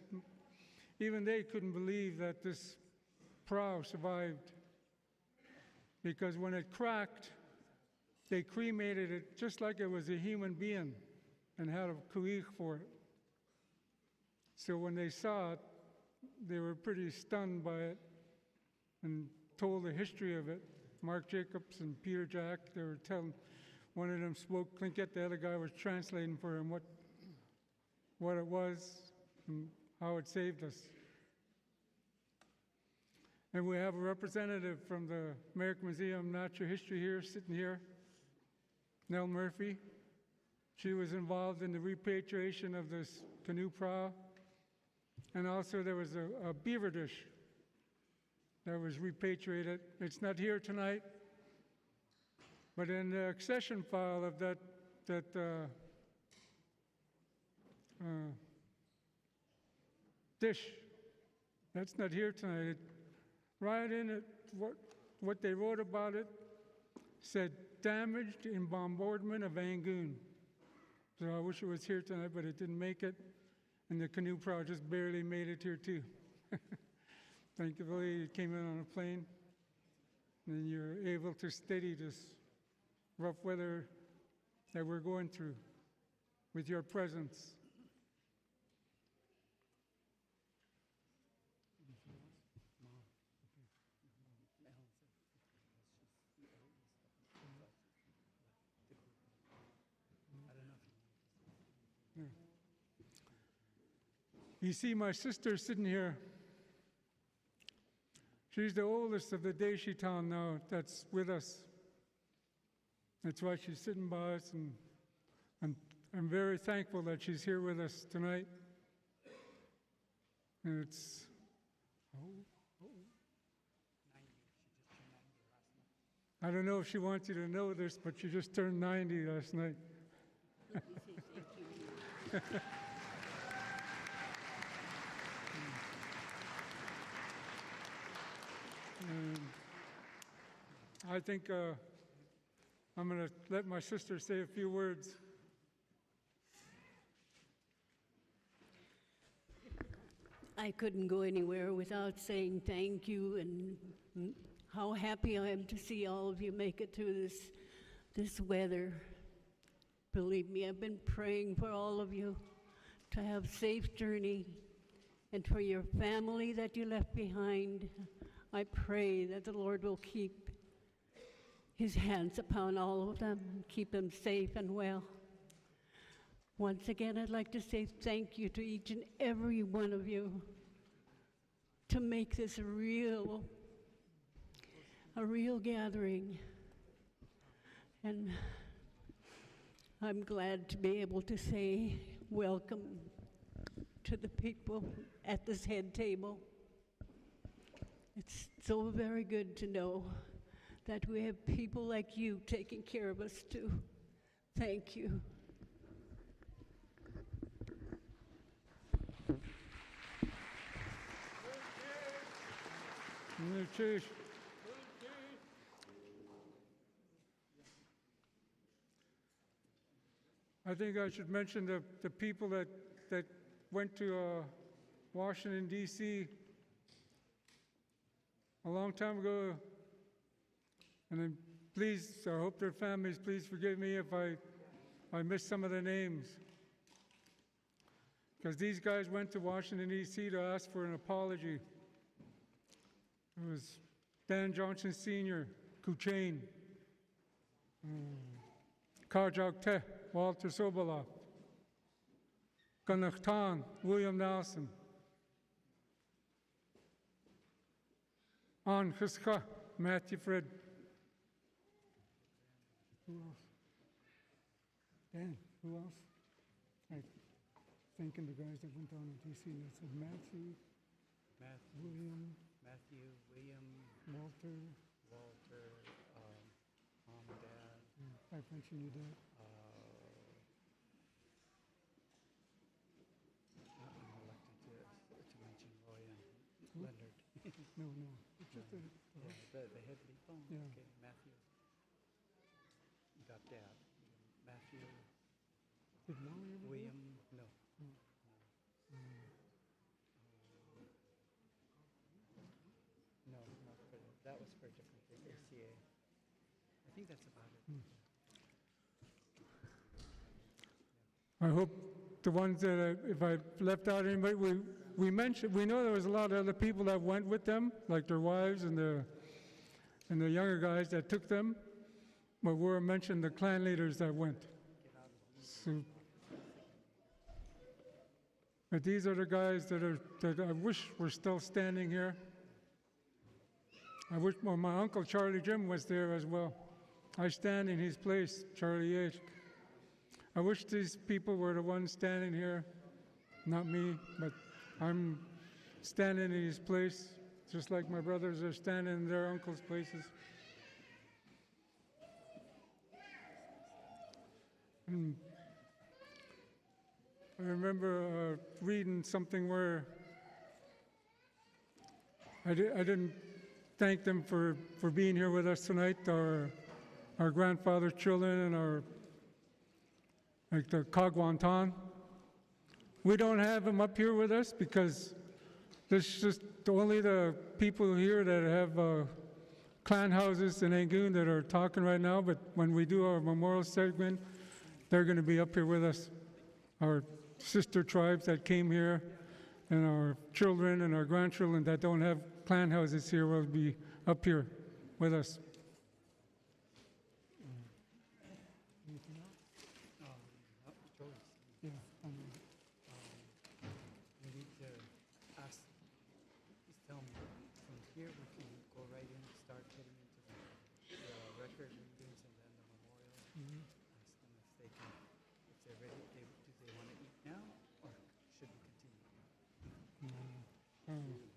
even they couldn't believe that this prow survived. Because when it cracked, they cremated it just like it was a human being and had a kuik for it. So when they saw it, they were pretty stunned by it and told the history of it. Mark Jacobs and Peter Jack, they were telling, one of them spoke Tlingit, the other guy was translating for him what it was and how it saved us. And we have a representative from the American Museum of Natural History here, sitting here, Nell Murphy. She was involved in the repatriation of this canoe prow. And also there was a beaver dish that was repatriated. It's not here tonight, but in the accession file of that dish, that's not here tonight. Right in it, what they wrote about it said, damaged in bombardment of Angoon. So I wish it was here tonight, but it didn't make it. And the canoe prow just barely made it here too. Thankfully, it came in on a plane, and you're able to steady this rough weather that we're going through with your presence. You see my sister sitting here. She's the oldest of the Deshi town now that's with us. That's why she's sitting by us, and I'm very thankful that she's here with us tonight. And it's, I don't know if she wants you to know this, but she just turned 90 last night. I think I'm going to let my sister say a few words. I couldn't go anywhere without saying thank you and how happy I am to see all of you make it through this weather. Believe me, I've been praying for all of you to have a safe journey, and for your family that you left behind. I pray that the Lord will keep his hands upon all of them, and keep them safe and well. Once again, I'd like to say thank you to each and every one of you to make this a real gathering. And I'm glad to be able to say welcome to the people at this head table. It's so very good to know that we have people like you taking care of us too. Thank you. I think I should mention the people that went to Washington, D.C. a long time ago. And then please, I hope their families, please forgive me if I missed some of the names. Because these guys went to Washington, D.C. to ask for an apology. It was Dan Johnson Sr., Kuchain, Kajak Te, Walter Sobola, Ganachtan, William Nelson, An Chiska, Matthew Fred. Who else? Dan, who else? I'm thinking the guys that went down to D.C. That said Matthew, William, Walter, Mom and Dad. I mentioned your dad. I'm reluctant to mention Roy and Leonard. No. It's just the head lead. Oh, yeah. Okay, Matthew. You got Dad. Matthew. Did Molly ever William. No. No, not for that was for a different thing. ACA. I think that's about it. I hope the ones that if I left out anybody, we mentioned, we know there was a lot of other people that went with them, like their wives and the younger guys that took them, but we mentioned the clan leaders that went. So, but these are the guys that I wish were still standing here. I wish, well, my uncle Charlie Jim was there as well. I stand in his place, Charlie H. I wish these people were the ones standing here, not me, but I'm standing in his place, just like my brothers are standing in their uncles' places. And I remember reading something where I didn't thank them for being here with us tonight, our grandfather's children and our, like the Kagwantan. We don't have them up here with us because there's just only the people here that have clan houses in Angoon that are talking right now, but when we do our memorial segment, they're going to be up here with us. Our sister tribes that came here and our children and our grandchildren that don't have clan houses here will be up here with us. Yeah, we need to ask, please tell me, from here we can go right in, start getting into the record readings and then the memorial. Ask them if they can, if they're ready, do they want to eat now or should we continue?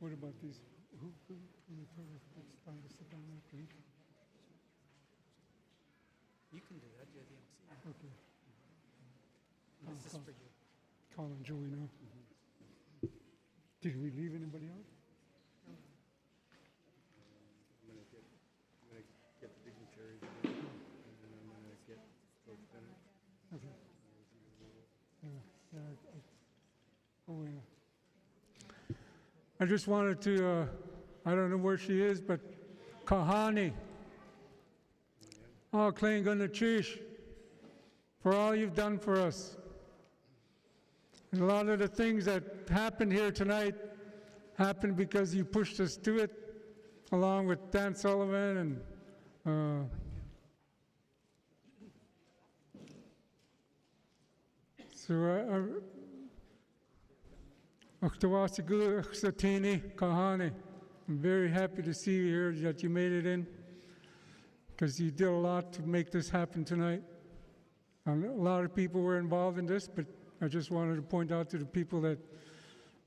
What about these? Who it's time to sit down after each? You can do that, you're the MC. Okay. This is for you. Colin and Julie now. Did we leave anybody out? I'm gonna get the dignitaries, and then I'm gonna get Coach Bennett. Okay. Oh, yeah. I just wanted to, I don't know where she is, but Kahani. Oh, Klingon Chish, for all you've done for us. And a lot of the things that happened here tonight happened because you pushed us to it, along with Dan Sullivan and So I'm very happy to see you here, that you made it in, because you did a lot to make this happen tonight. A lot of people were involved in this, but I just wanted to point out to the people that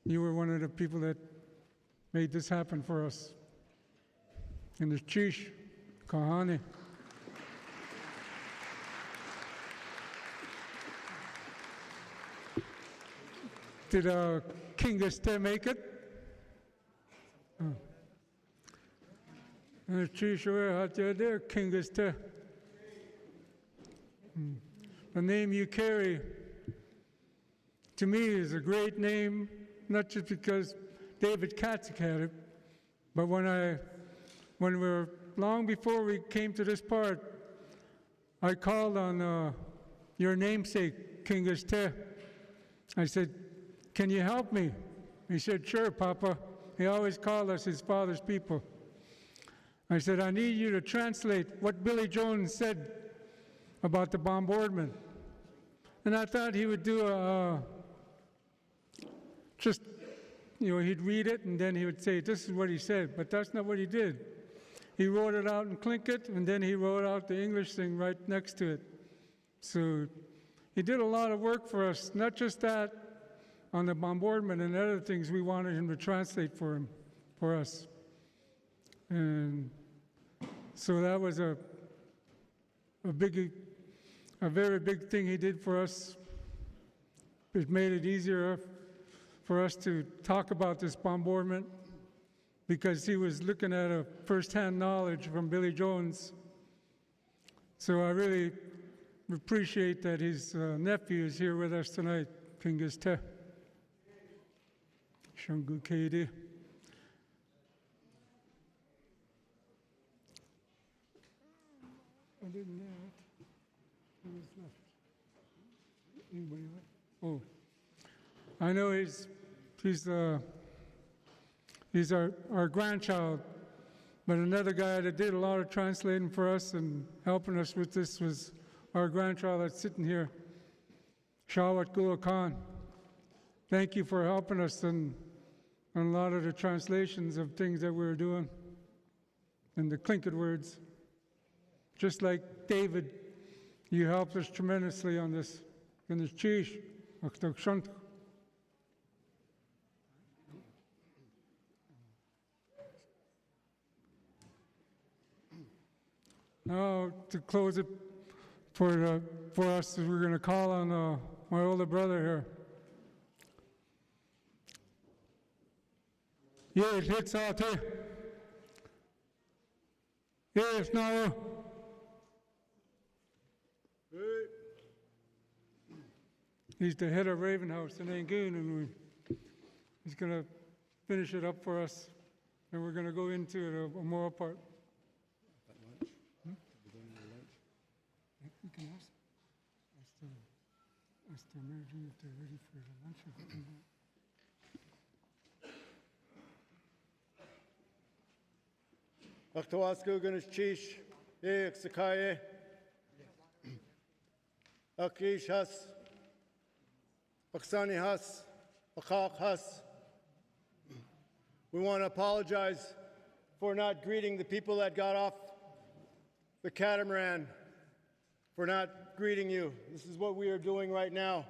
you were one of the people that made this happen for us. And the Chish, Kahane. Did Kingaste make it? Oh. And the Chish, where there, Kingaste. The name you carry, to me, is a great name, not just because David Katzek had it, but when we were, long before we came to this part, I called on your namesake, Kingaste. I said, "Can you help me?" He said, "Sure, Papa." He always called us his father's people. I said, "I need you to translate what Billy Jones said about the bombardment." And I thought he would do he'd read it and then he would say, "This is what he said," but that's not what he did. He wrote it out in Tlingit, and then he wrote out the English thing right next to it. So he did a lot of work for us, not just that, on the bombardment and other things we wanted him to translate for us. And so that was a very big thing he did for us. It made it easier for us to talk about this bombardment because he was looking at a first-hand knowledge from Billy Jones. So I really appreciate that his nephew is here with us tonight, Pingaste. Shangu Kaidi. Other than that, who is left? Anybody left? Oh, I know he's our grandchild, but another guy that did a lot of translating for us and helping us with this was our grandchild that's sitting here, Shawat Gula Khan. Thank you for helping us on a lot of the translations of things that we were doing and the Tlingit words. Just like David, you helped us tremendously on this. In this Chish, now, to close it for us, we're going to call on my older brother here. Yes, it's out here. Yes, now. He's the head of Raven House in Angoon, and he's going to finish it up for us, and we're going to go into a more part. You can ask the manager if they're ready for the lunch. Aktawasku Ganesh Chish, Sakaye, Akish Has, Aksani Has, Akak Has. We want to apologize for not greeting the people that got off the catamaran, for not greeting you. This is what we are doing right now.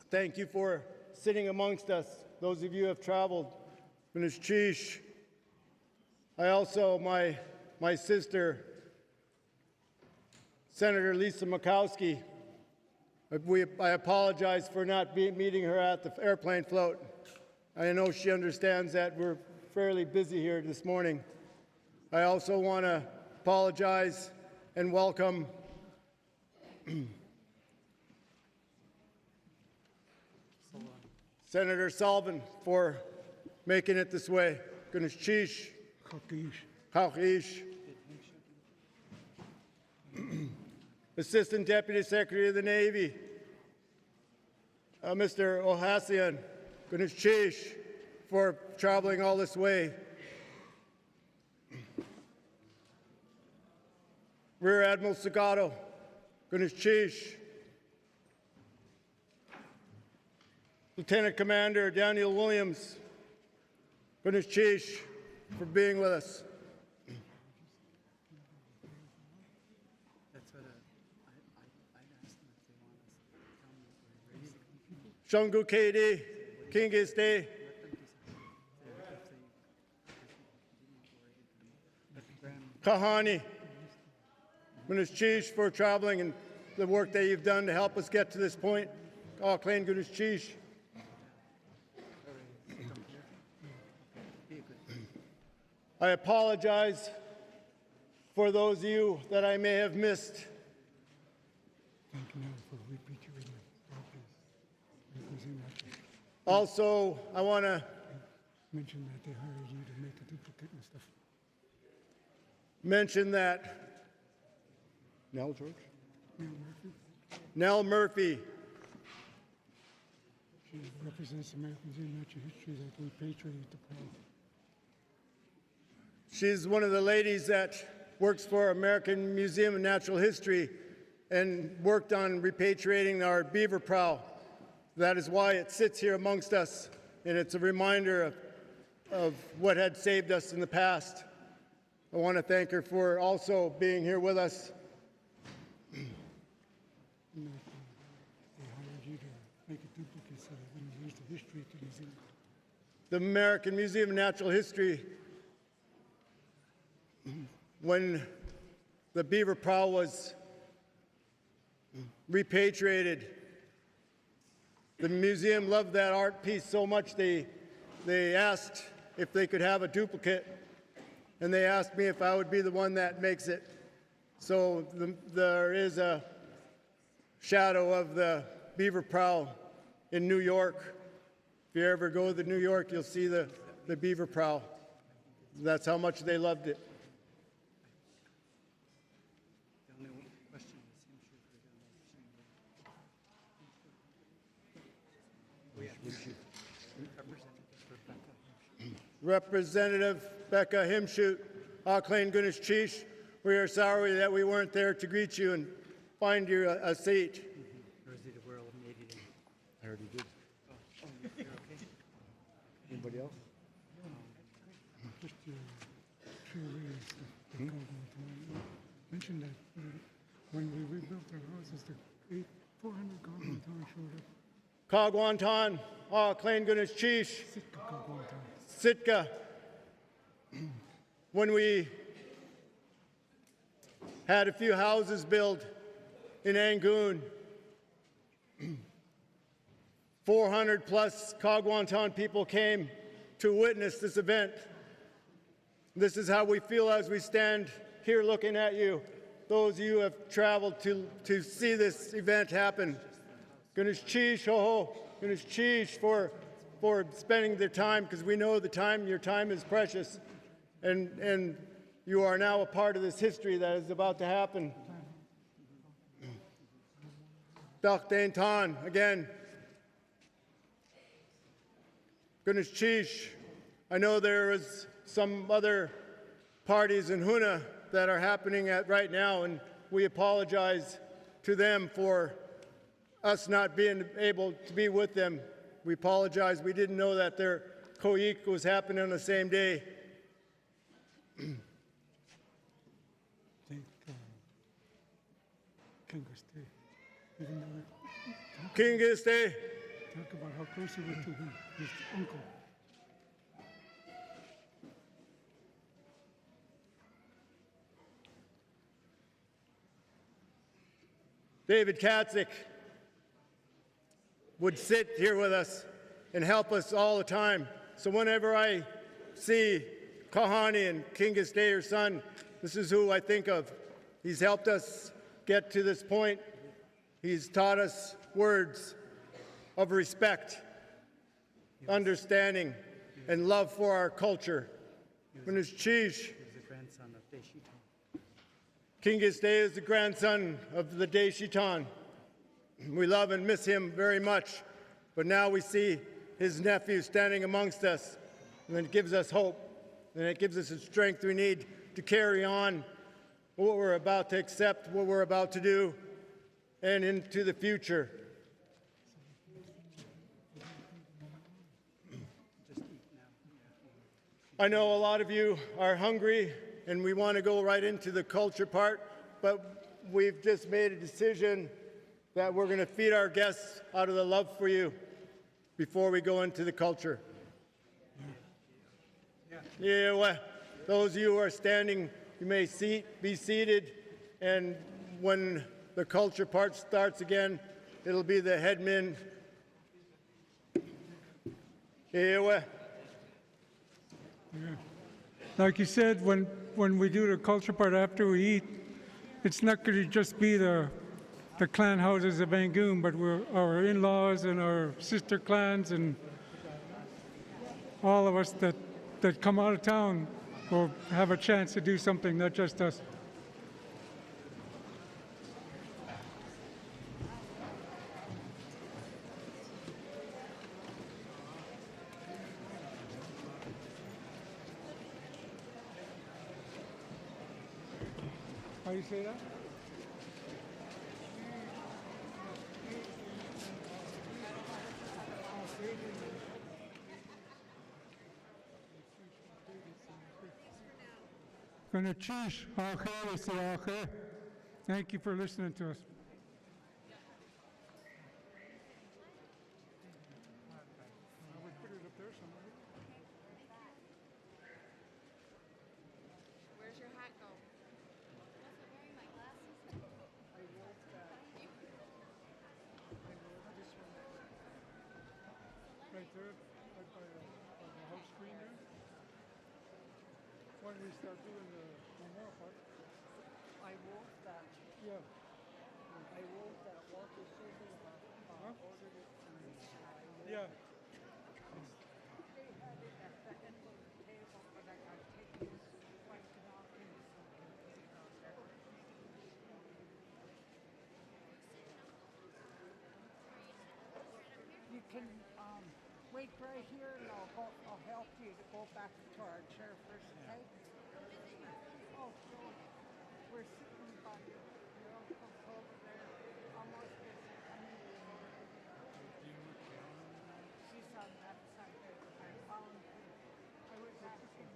Thank you for sitting amongst us, those of you who have traveled. Ganesh Chish. I also, my sister, Senator Lisa Murkowski, I apologize for not meeting her at the airplane float. I know she understands that we're fairly busy here this morning. I also want to apologize and welcome Senator Sullivan for making it this way. Ganesh Chish. Kaukish. Assistant Deputy Secretary of the Navy, Mr. Ohasian, Ganesh Chish, for traveling all this way. Rear Admiral Sagato, Ganesh Chish. Lieutenant Commander Daniel Williams, Gunischish, for being with us. Shungu KD, Kingis Day. Kahani, Gunischish, for traveling and the work that you've done to help us get to this point. Auckland Gunischish. I apologize for those of you that I may have missed. Also, I want to mention that they hired you to make a duplicate and stuff. Mention that Nell George? Nell Murphy. She represents Americans in natural history that repatriated the Kwan. She's one of the ladies that works for American Museum of Natural History and worked on repatriating our beaver prow. That is why it sits here amongst us, and it's a reminder of what had saved us in the past. I want to thank her for also being here with us. They hired you to make a duplicate so they're going to use the history to museum. The American Museum of Natural History, when the beaver prow was repatriated, the museum loved that art piece so much they asked if they could have a duplicate, and they asked me if I would be the one that makes it. So there is a shadow of the beaver prow in New York. If you ever go to New York, you'll see the beaver prow. That's how much they loved it. Representative Becca Himshoot, Auckland Gunischish, we are sorry that we weren't there to greet you and find you a seat. I already did. Anybody else? Just your tree rings. Mention that when we rebuilt our houses, the 400 Kagwantan showed up. Kagwantan, Auckland Gunischish, Sitka. When we had a few houses built in Angoon, 400 plus Kagwantan people came to witness this event. This is how we feel as we stand here looking at you. Those of you who have traveled to see this event happen. Gunischish, ho ho, Gunischish for spending their time, because we know your time is precious. And you are now a part of this history that is about to happen. Dakdain Tan, again. Gunischish. I know there is some other parties in Huna that are happening right now, and we apologize to them for us not being able to be with them. We apologize. We didn't know that their koik was happening on the same day. Kingis Day. Talk about how close you were to him, his uncle. David Katzik would sit here with us and help us all the time. So whenever I see Kahani and Kingis Day, her son, this is who I think of. He's helped us get to this point. He's taught us words of respect, understanding, and love for our culture. Gunischish. Kingis Day is the grandson of the Deshitan. We love and miss him very much, but now we see his nephew standing amongst us, and it gives us hope, and it gives us the strength we need to carry on what we're about to accept, what we're about to do, and into the future. I know a lot of you are hungry and we want to go right into the culture part, but we've just made a decision that we're going to feed our guests out of the love for you before we go into the culture. Yeah, well, those of you who are standing, you may be seated, and when the culture part starts again, it'll be the headmen. Yeah, well. Yeah. Like you said, when we do the culture part after we eat, it's not going to just be the clan houses of Angoon, but our in-laws and our sister clans and all of us that come out of town will have a chance to do something, not just us. How do you say that? Gonna cheers. Thank you for listening to us. Where's your hat go? Right there, right by the house screen there. When we start doing the memorial part. I wrote that. Yeah. I wrote that Walter Silver ordered it to me. Yeah. They had it at the end of the table, but I got to take this blanket off and so I can put it on there. You can wait right here and I'll help you to go back to our chair first, okay? Oh, so we're sitting by your uncle's over there, almost as she's on that side there. I found her. I was asking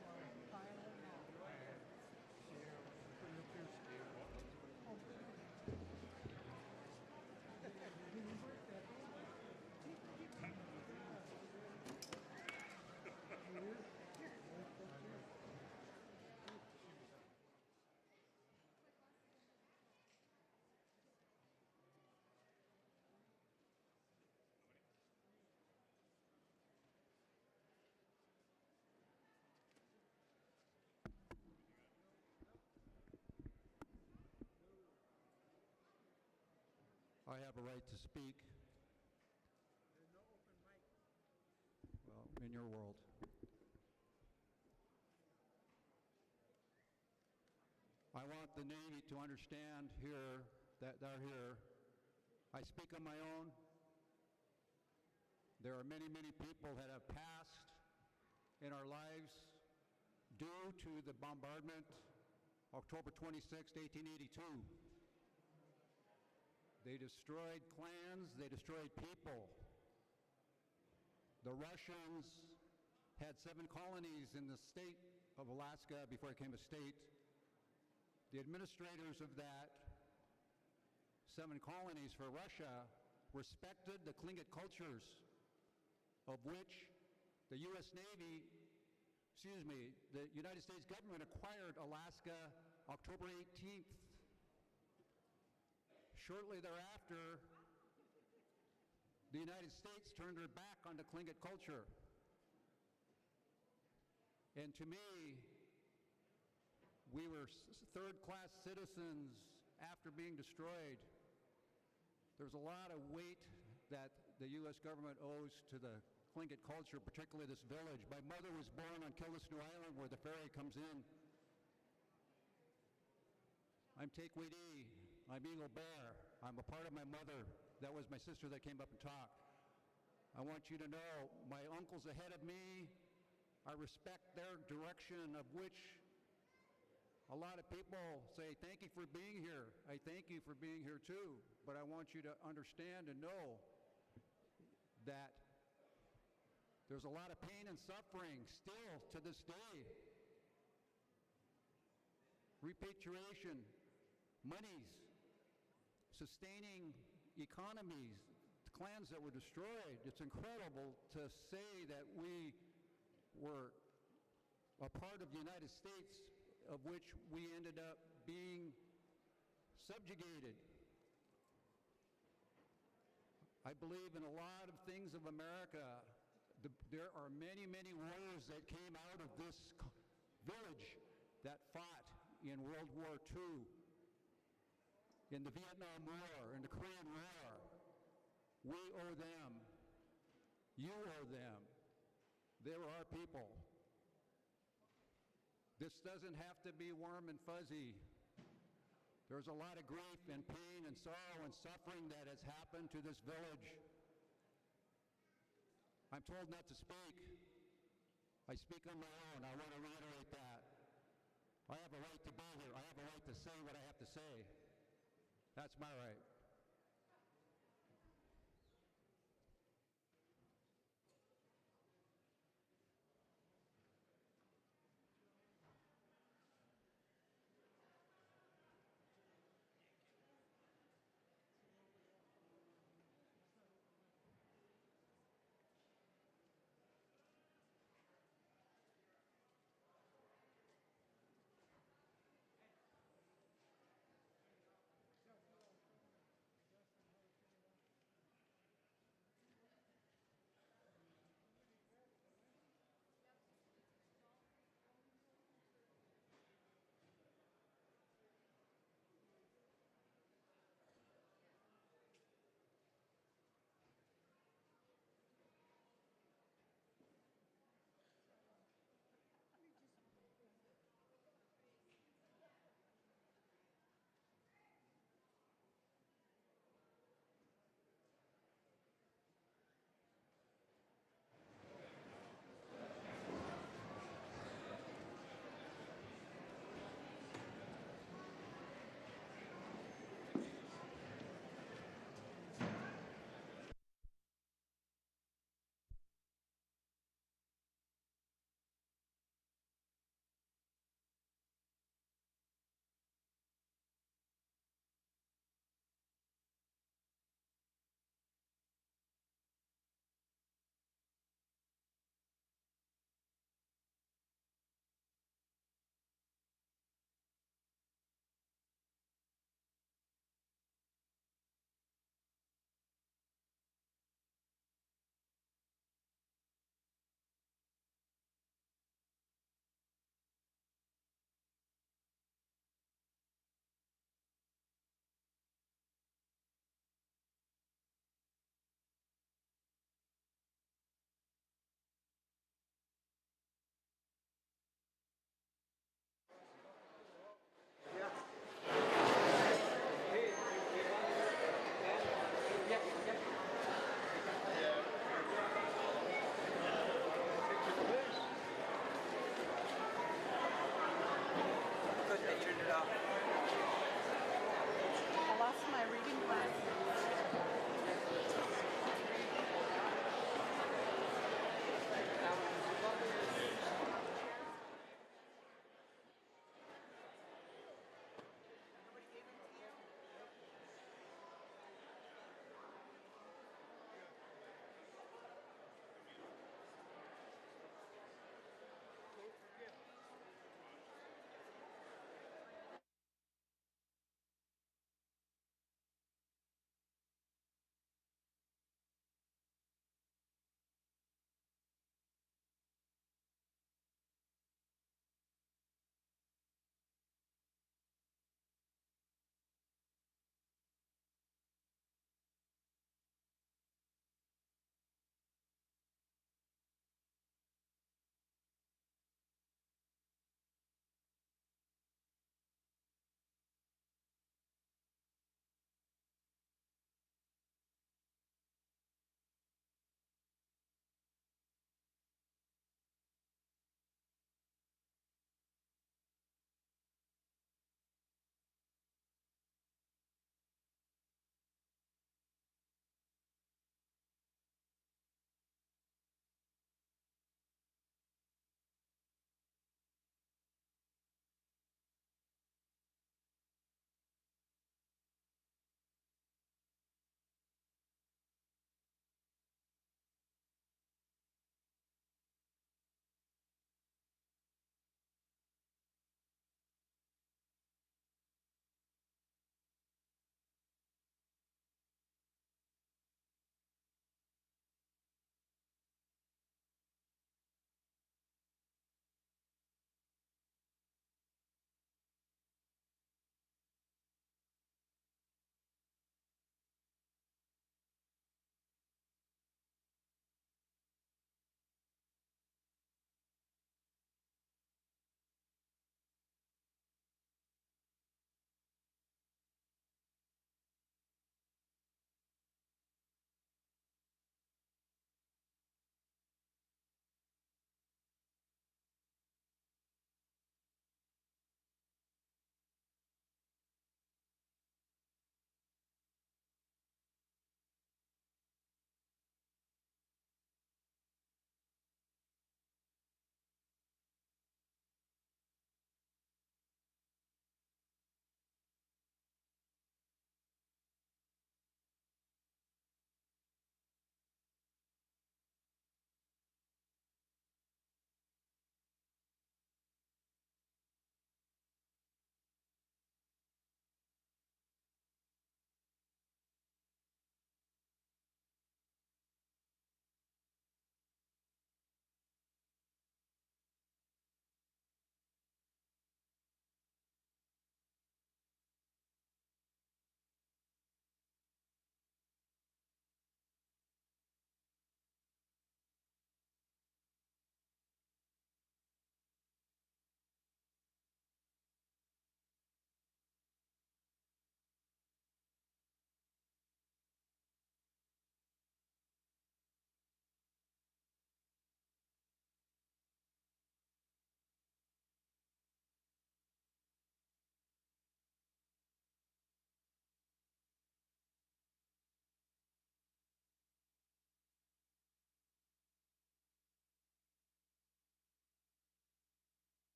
for a violin. I have a right to speak. Well, in your world. I want the Navy to understand here that they're here. I speak on my own. There are many, many people that have passed in our lives due to the bombardment, October 26, 1882. They destroyed clans, they destroyed people. The Russians had 7 colonies in the state of Alaska before it became a state. The administrators of that 7 colonies for Russia respected the Tlingit cultures, of which the U.S. Navy, the United States government acquired Alaska October 18th. Shortly thereafter, the United States turned their back on the Tlingit culture. And to me, we were third-class citizens after being destroyed. There's a lot of weight that the U.S. government owes to the Tlingit culture, particularly this village. My mother was born on Killisnoo Island, where the ferry comes in. I'm Tekwidi. I'm Eagle Bear. I'm a part of my mother. That was my sister that came up and talked. I want you to know my uncles ahead of me, I respect their direction, of which a lot of people say, thank you for being here. I thank you for being here too. But I want you to understand and know that There's a lot of pain and suffering still to this day. Repatriation, monies, sustaining economies, clans that were destroyed. It's incredible to say that we were a part of the United States of which we ended up being subjugated. I believe in a lot of things of America. There are many, many warriors that came out of this village that fought in World War II, in the Vietnam War, in the Korean War. We owe them. You owe them. They were our people. This doesn't have to be warm and fuzzy. There's a lot of grief and pain and sorrow and suffering that has happened to this village. I'm told not to speak. I speak on my own. I want to reiterate that. I have a right to be here. I have a right to say what I have to say. That's my right.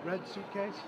red suitcase?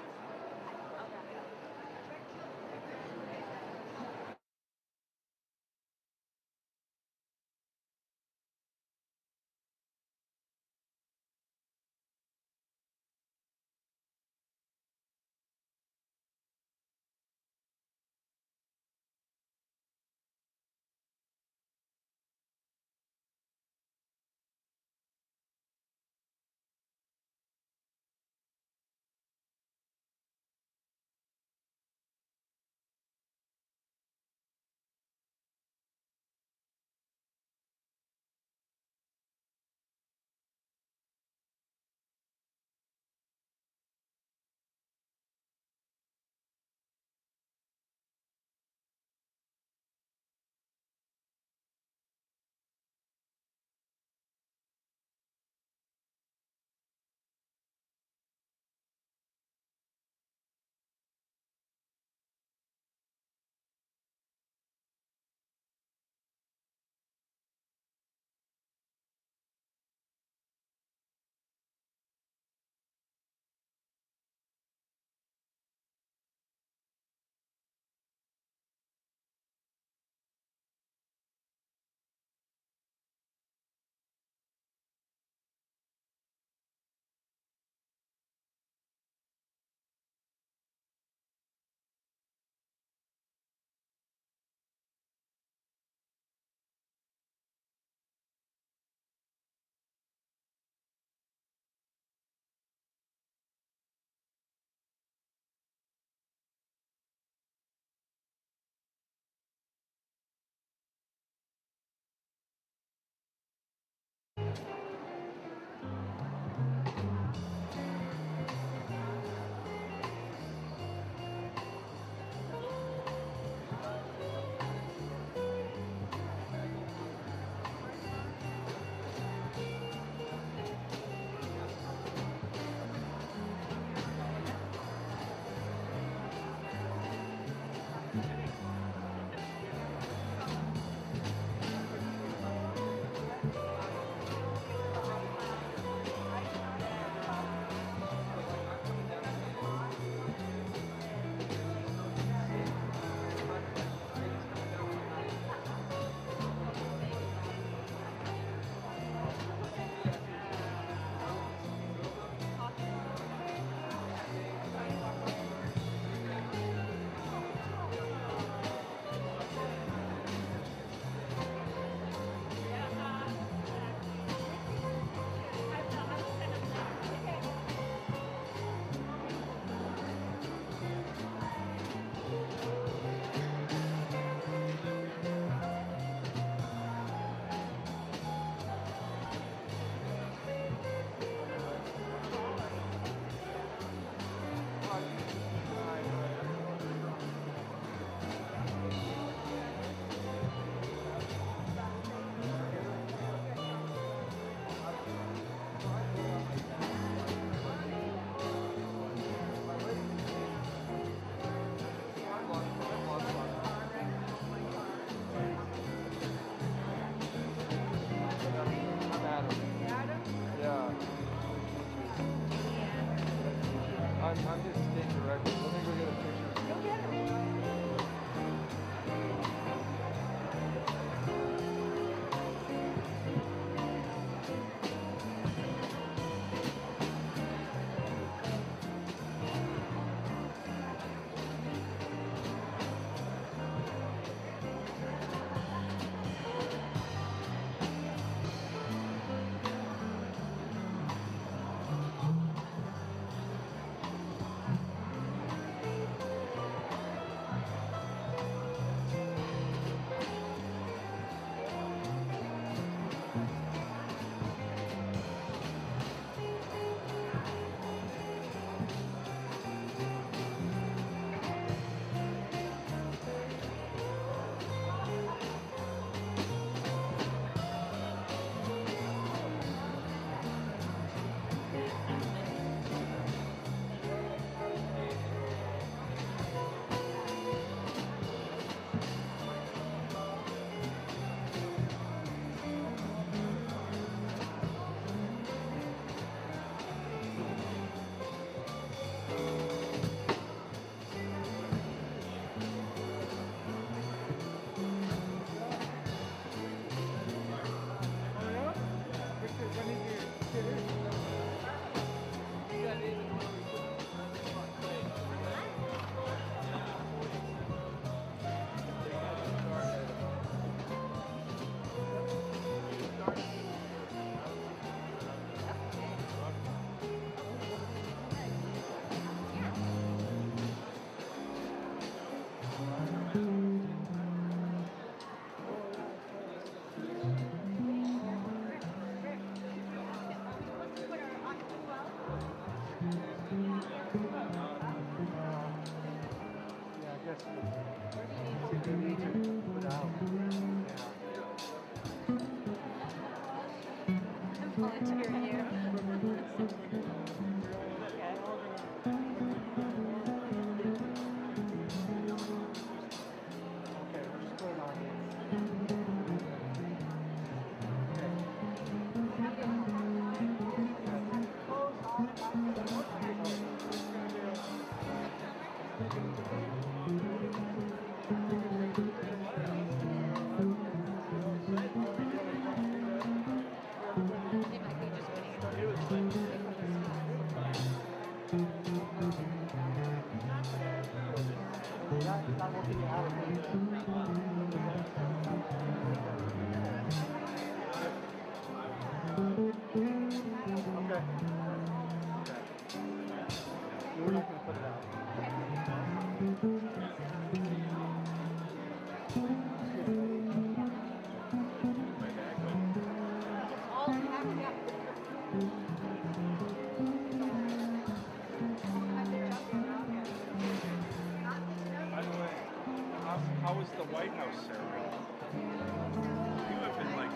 How was the White House ceremony? You have been like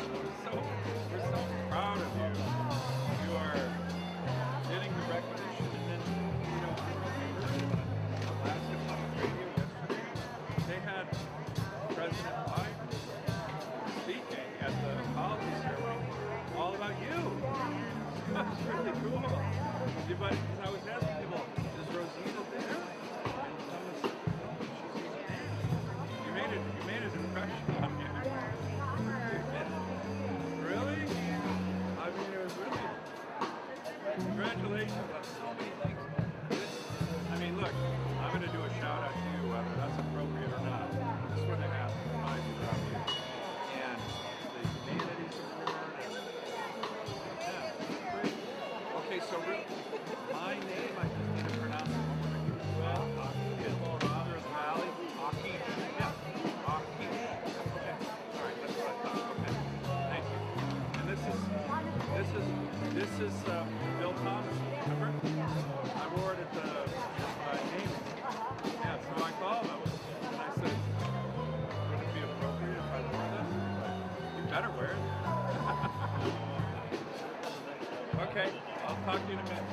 we're so proud of you. You are getting the recognition, and then, you know, I don't know if you heard about Alaska Public Radio yesterday. They had President Biden speaking at the holiday ceremony all about you. That's really cool. But I was asking people, is Rosita there? You made an impression on me. Really? I mean, it was really. Congratulations on so many things. I mean, look, I'm going to do a shout out to you, whether that's appropriate or not. This would have happened if I was around you. And the humanities award. Yeah, great. Okay, so my name, I just need to pronounce it one more time. Well, Father of the Valley, Aki. Yeah. Okay. All right, that's what I thought. Okay. Thank you. And this is Bill Thomas. Remember? I wore it at the game. Yeah. So I called him and I said, "Would it be appropriate if I wore this?" You better wear it. Okay. I'll talk to you in a minute.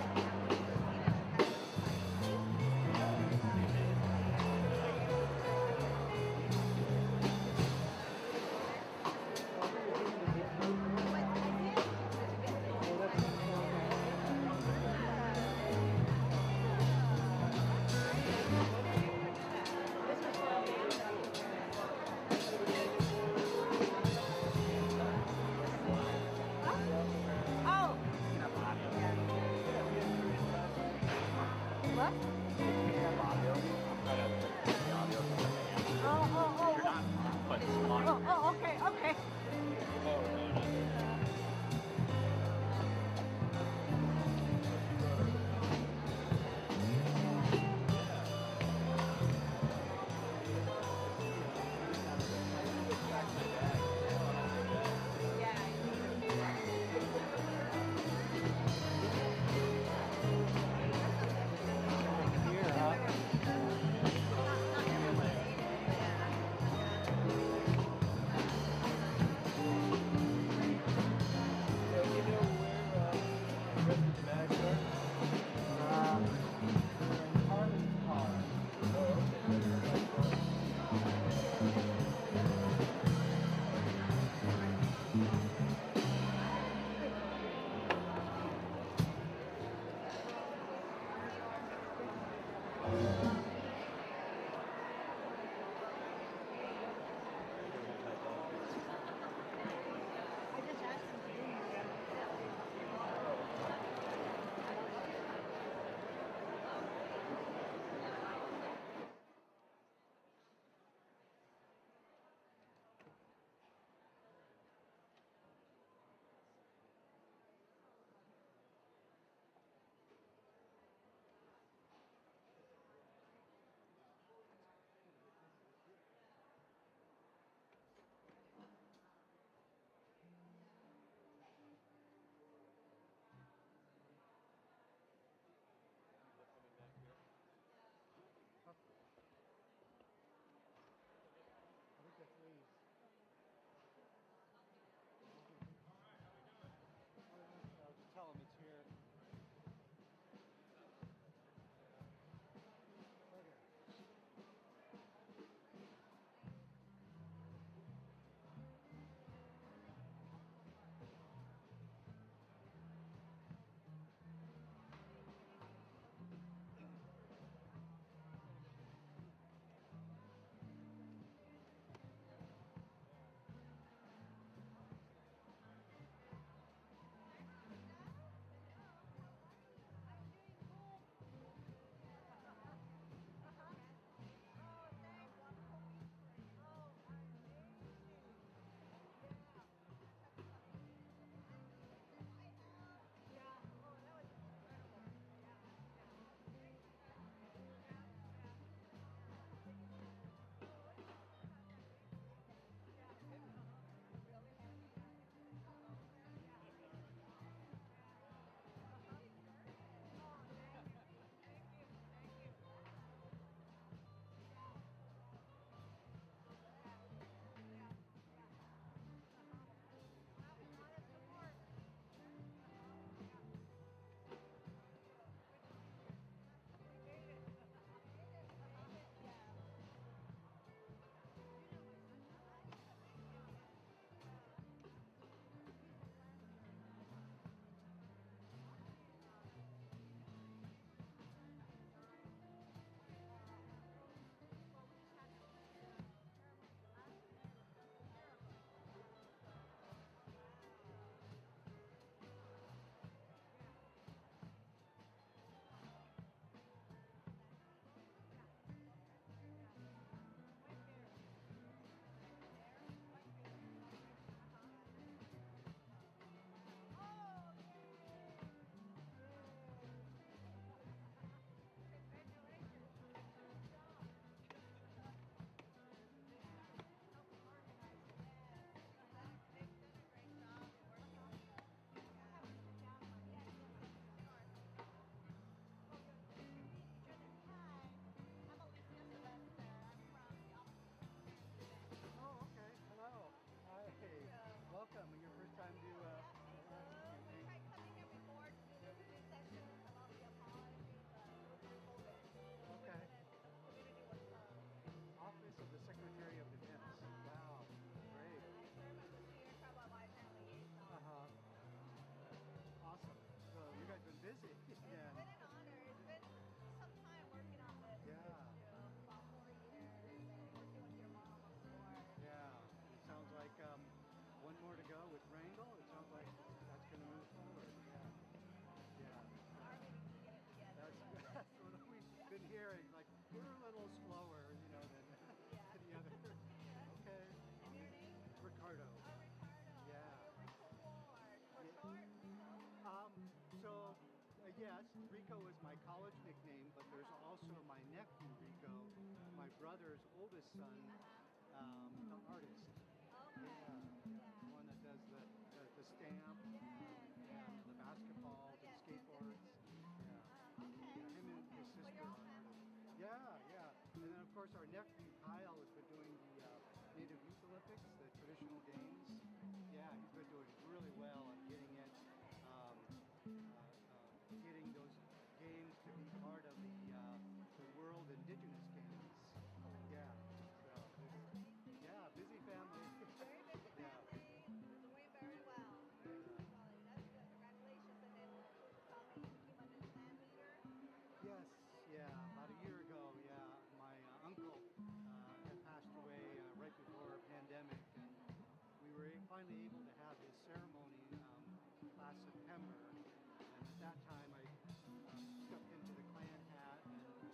Rico is my college nickname, but there's also my nephew Rico, my brother's oldest son, the artist. Yeah, the one that does the stamp, the basketball, the skateboards. Yeah. Him and his sister are artists. Yeah. And then of course our nephew Kyle has been doing the Native Youth Olympics, the traditional games. Yeah, he's been doing really well at getting it, getting those games to be part of the World Indigenous Games. Yeah. So yeah, busy family. Very busy family. Doing very well. Very doing well. That's good. Congratulations. And then you became a clan leader? Yes, yeah, about a year ago, yeah, my uncle had passed away right before pandemic, and we were finally able to have his ceremony last September. And at that time, I stepped into the clan hat and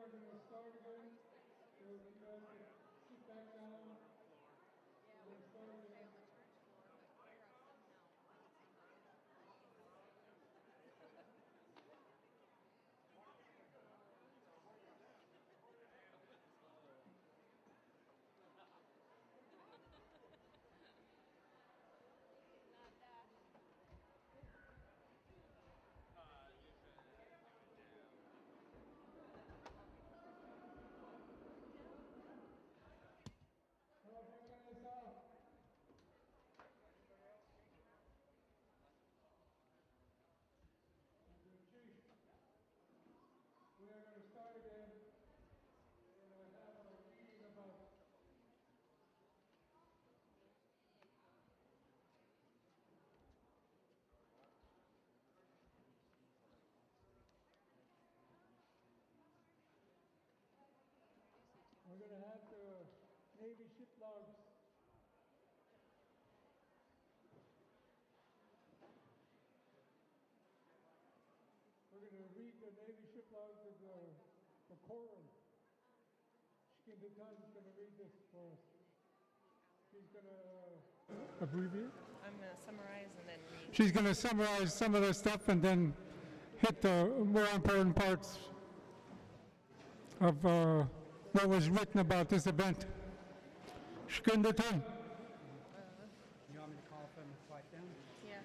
are going to start again. So if you guys can sit back down, we're going to start again. We are going to start again. We're going to have a reading about we're going to have the Navy ship logs. We're going to read the Navy ship logs of the Kwan. Skinderton is going to read this for us. She's going to abbreviate. I'm going to summarize and then read. She's going to summarize some of the stuff and then hit the more important parts of what was written about this event. Skinderton. You want me to call for them to quiet down? Yeah.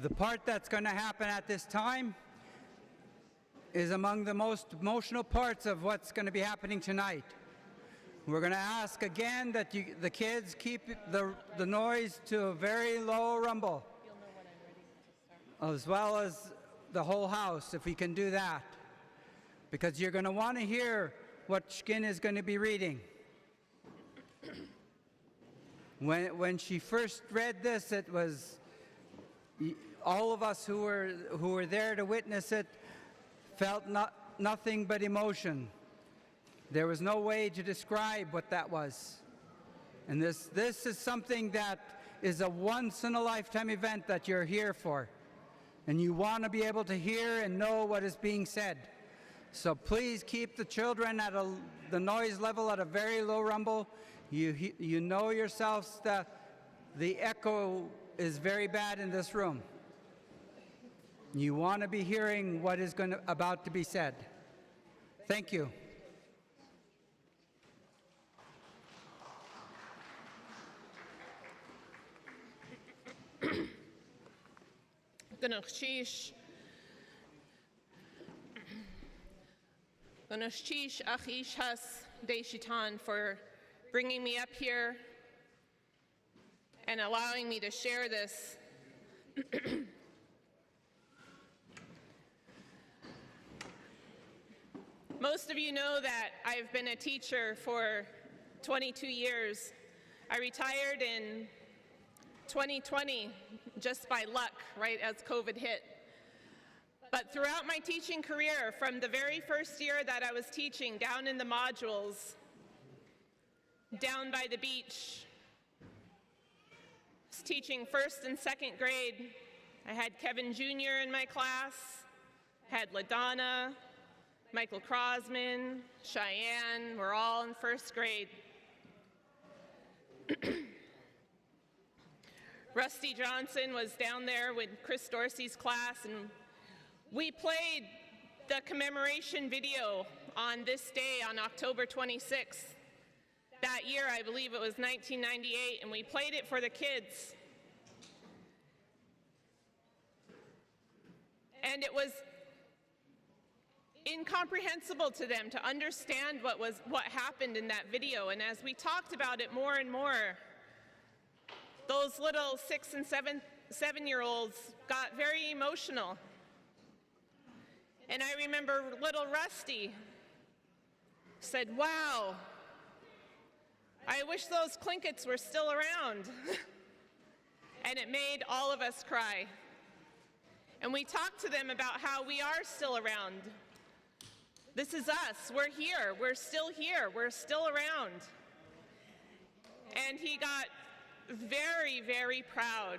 The part that's going to happen at this time is among the most emotional parts of what's going to be happening tonight. We're going to ask again that the kids keep the noise to a very low rumble, as well as the whole house, if we can do that, because you're going to want to hear what Shkin is going to be reading. When she first read this, it was all of us who were there to witness it felt nothing but emotion. There was no way to describe what that was. And this is something that is a once-in-a-lifetime event that you're here for. And you want to be able to hear and know what is being said. So please keep the children at the noise level at a very low rumble. You know yourselves that the echo is very bad in this room. You want to be hearing what is about to be said. Thank you. Ganachchish Achish Has Deshitan for bringing me up here and allowing me to share this. Most of you know that I've been a teacher for 22 years. I retired in 2020 just by luck, right as COVID hit. But throughout my teaching career, from the very first year that I was teaching down in the modules, down by the beach, I was teaching first and second grade. I had Kevin Jr. in my class, had LaDonna, Michael Crosman, Cheyenne, we're all in first grade. Rusty Johnson was down there with Chris Dorsey's class, and we played the commemoration video on this day, on October 26th. That year, I believe it was 1998, and we played it for the kids. And it was incomprehensible to them to understand what happened in that video. And as we talked about it more and more, those little 6- and 7-year-olds got very emotional. And I remember little Rusty said, "Wow, I wish those Clinkets were still around." And it made all of us cry. And we talked to them about how we are still around. This is us. We're here. We're still here. We're still around. And he got very, very proud.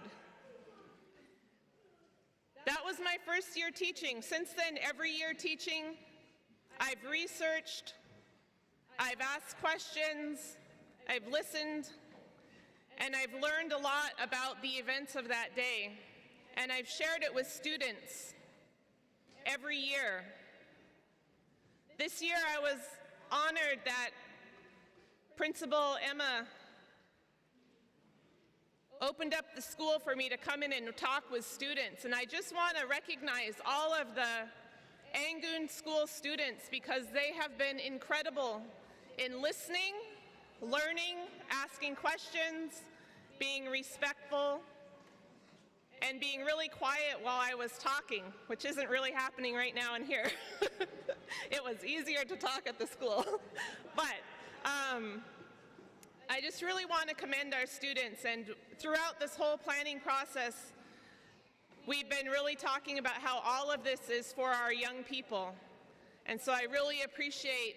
That was my first year teaching. Since then, every year teaching, I've researched, I've asked questions, I've listened, and I've learned a lot about the events of that day. And I've shared it with students every year. This year I was honored that Principal Emma opened up the school for me to come in and talk with students. And I just want to recognize all of the Angoon school students because they have been incredible in listening, learning, asking questions, being respectful, and being really quiet while I was talking, which isn't really happening right now in here. It was easier to talk at the school. But I just really want to commend our students, and throughout this whole planning process, we've been really talking about how all of this is for our young people. And so I really appreciate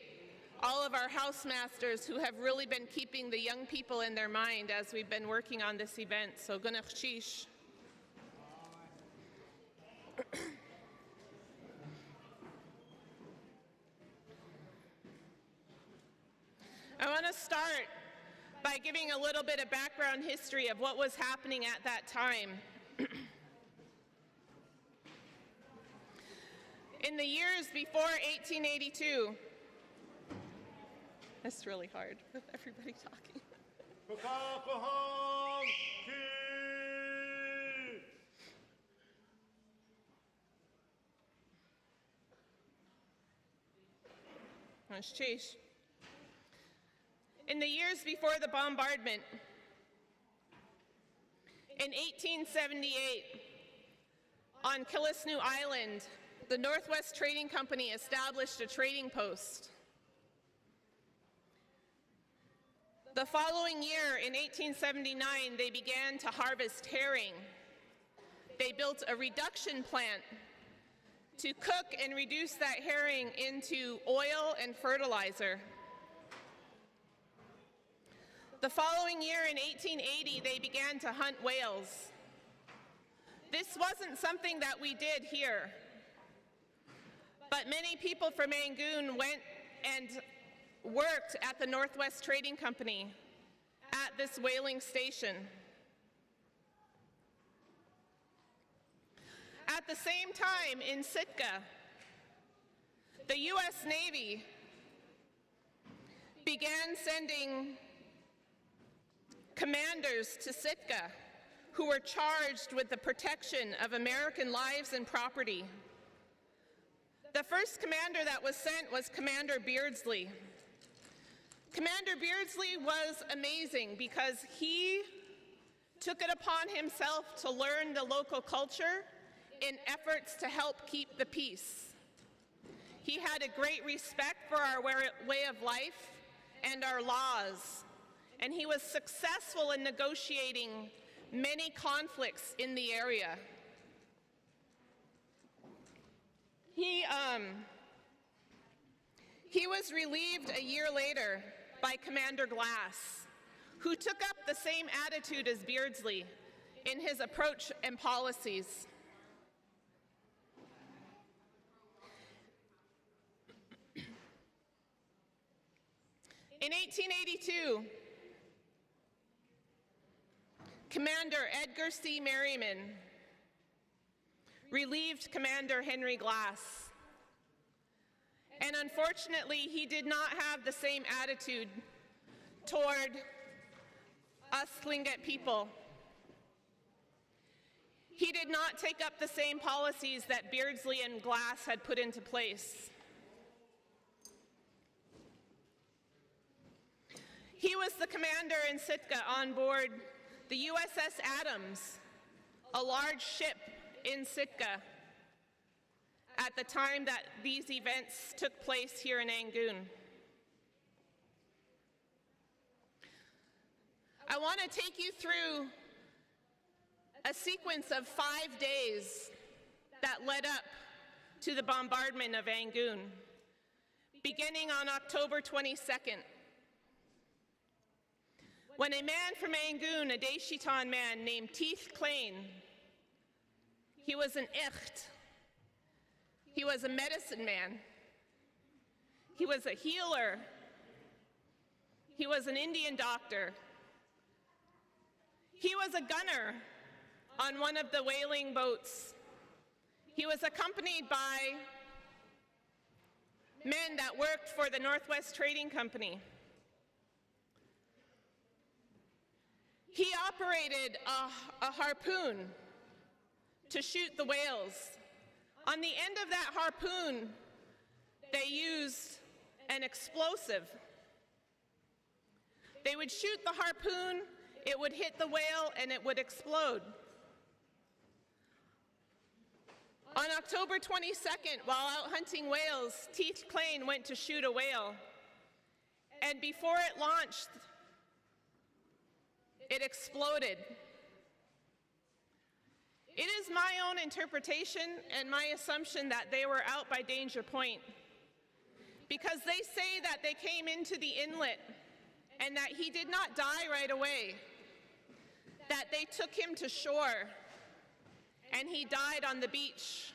all of our housemasters who have really been keeping the young people in their mind as we've been working on this event. So Gunachchish. I want to start by giving a little bit of background history of what was happening at that time. In the years before 1882, it's really hard with everybody talking. In the years before the bombardment, in 1878, on Killisnoo Island, the Northwest Trading Company established a trading post. The following year, in 1879, they began to harvest herring. They built a reduction plant to cook and reduce that herring into oil and fertilizer. The following year, in 1880, they began to hunt whales. This wasn't something that we did here, but many people from Angoon went and worked at the Northwest Trading Company at this whaling station. At the same time, in Sitka, the U.S. Navy began sending commanders to Sitka who were charged with the protection of American lives and property. The first commander that was sent was Commander Beardsley. Commander Beardsley was amazing because he took it upon himself to learn the local culture in efforts to help keep the peace. He had a great respect for our way of life and our laws, and he was successful in negotiating many conflicts in the area. He was relieved a year later by Commander Glass, who took up the same attitude as Beardsley in his approach and policies. In 1882, Commander Edgar C. Merriman relieved Commander Henry Glass. And unfortunately, he did not have the same attitude toward us Tlingit people. He did not take up the same policies that Beardsley and Glass had put into place. He was the commander in Sitka on board the USS Adams, a large ship in Sitka, at the time that these events took place here in Angoon. I want to take you through a sequence of 5 days that led up to the bombardment of Angoon, beginning on October 22nd. When a man from Angoon, a Deshiton man named Teeth Klain, He was an Echt. He was a medicine man. He was a healer. He was an Indian doctor. He was a gunner on one of the whaling boats. He was accompanied by men that worked for the Northwest Trading Company. He operated a harpoon to shoot the whales. On the end of that harpoon, they used an explosive. They would shoot the harpoon, it would hit the whale, and it would explode. On October 22nd, while out hunting whales, Teeth Klein went to shoot a whale. And before it launched, it exploded. It is my own interpretation and my assumption that they were out by Danger Point, because they say that they came into the inlet and that he did not die right away, that they took him to shore and he died on the beach.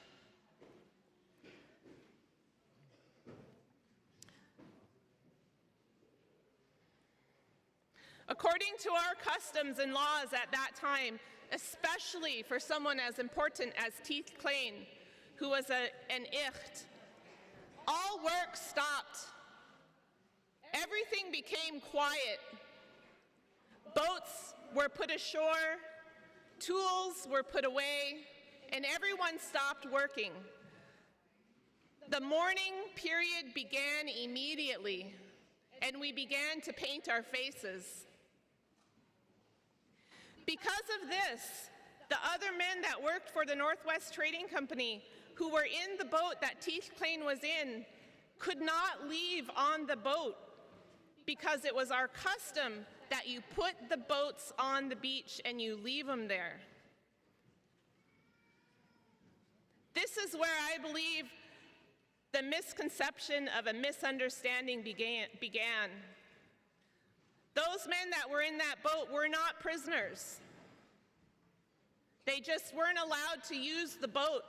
According to our customs and laws at that time, especially for someone as important as Teeth Klein, who was an Echt, all work stopped. Everything became quiet. Boats were put ashore, tools were put away, and everyone stopped working. The mourning period began immediately, and we began to paint our faces. Because of this, the other men that worked for the Northwest Trading Company, who were in the boat that Teeth Klein was in, could not leave on the boat, because it was our custom that you put the boats on the beach and you leave them there. This is where I believe the misconception of a misunderstanding began. Those men that were in that boat were not prisoners. They just weren't allowed to use the boat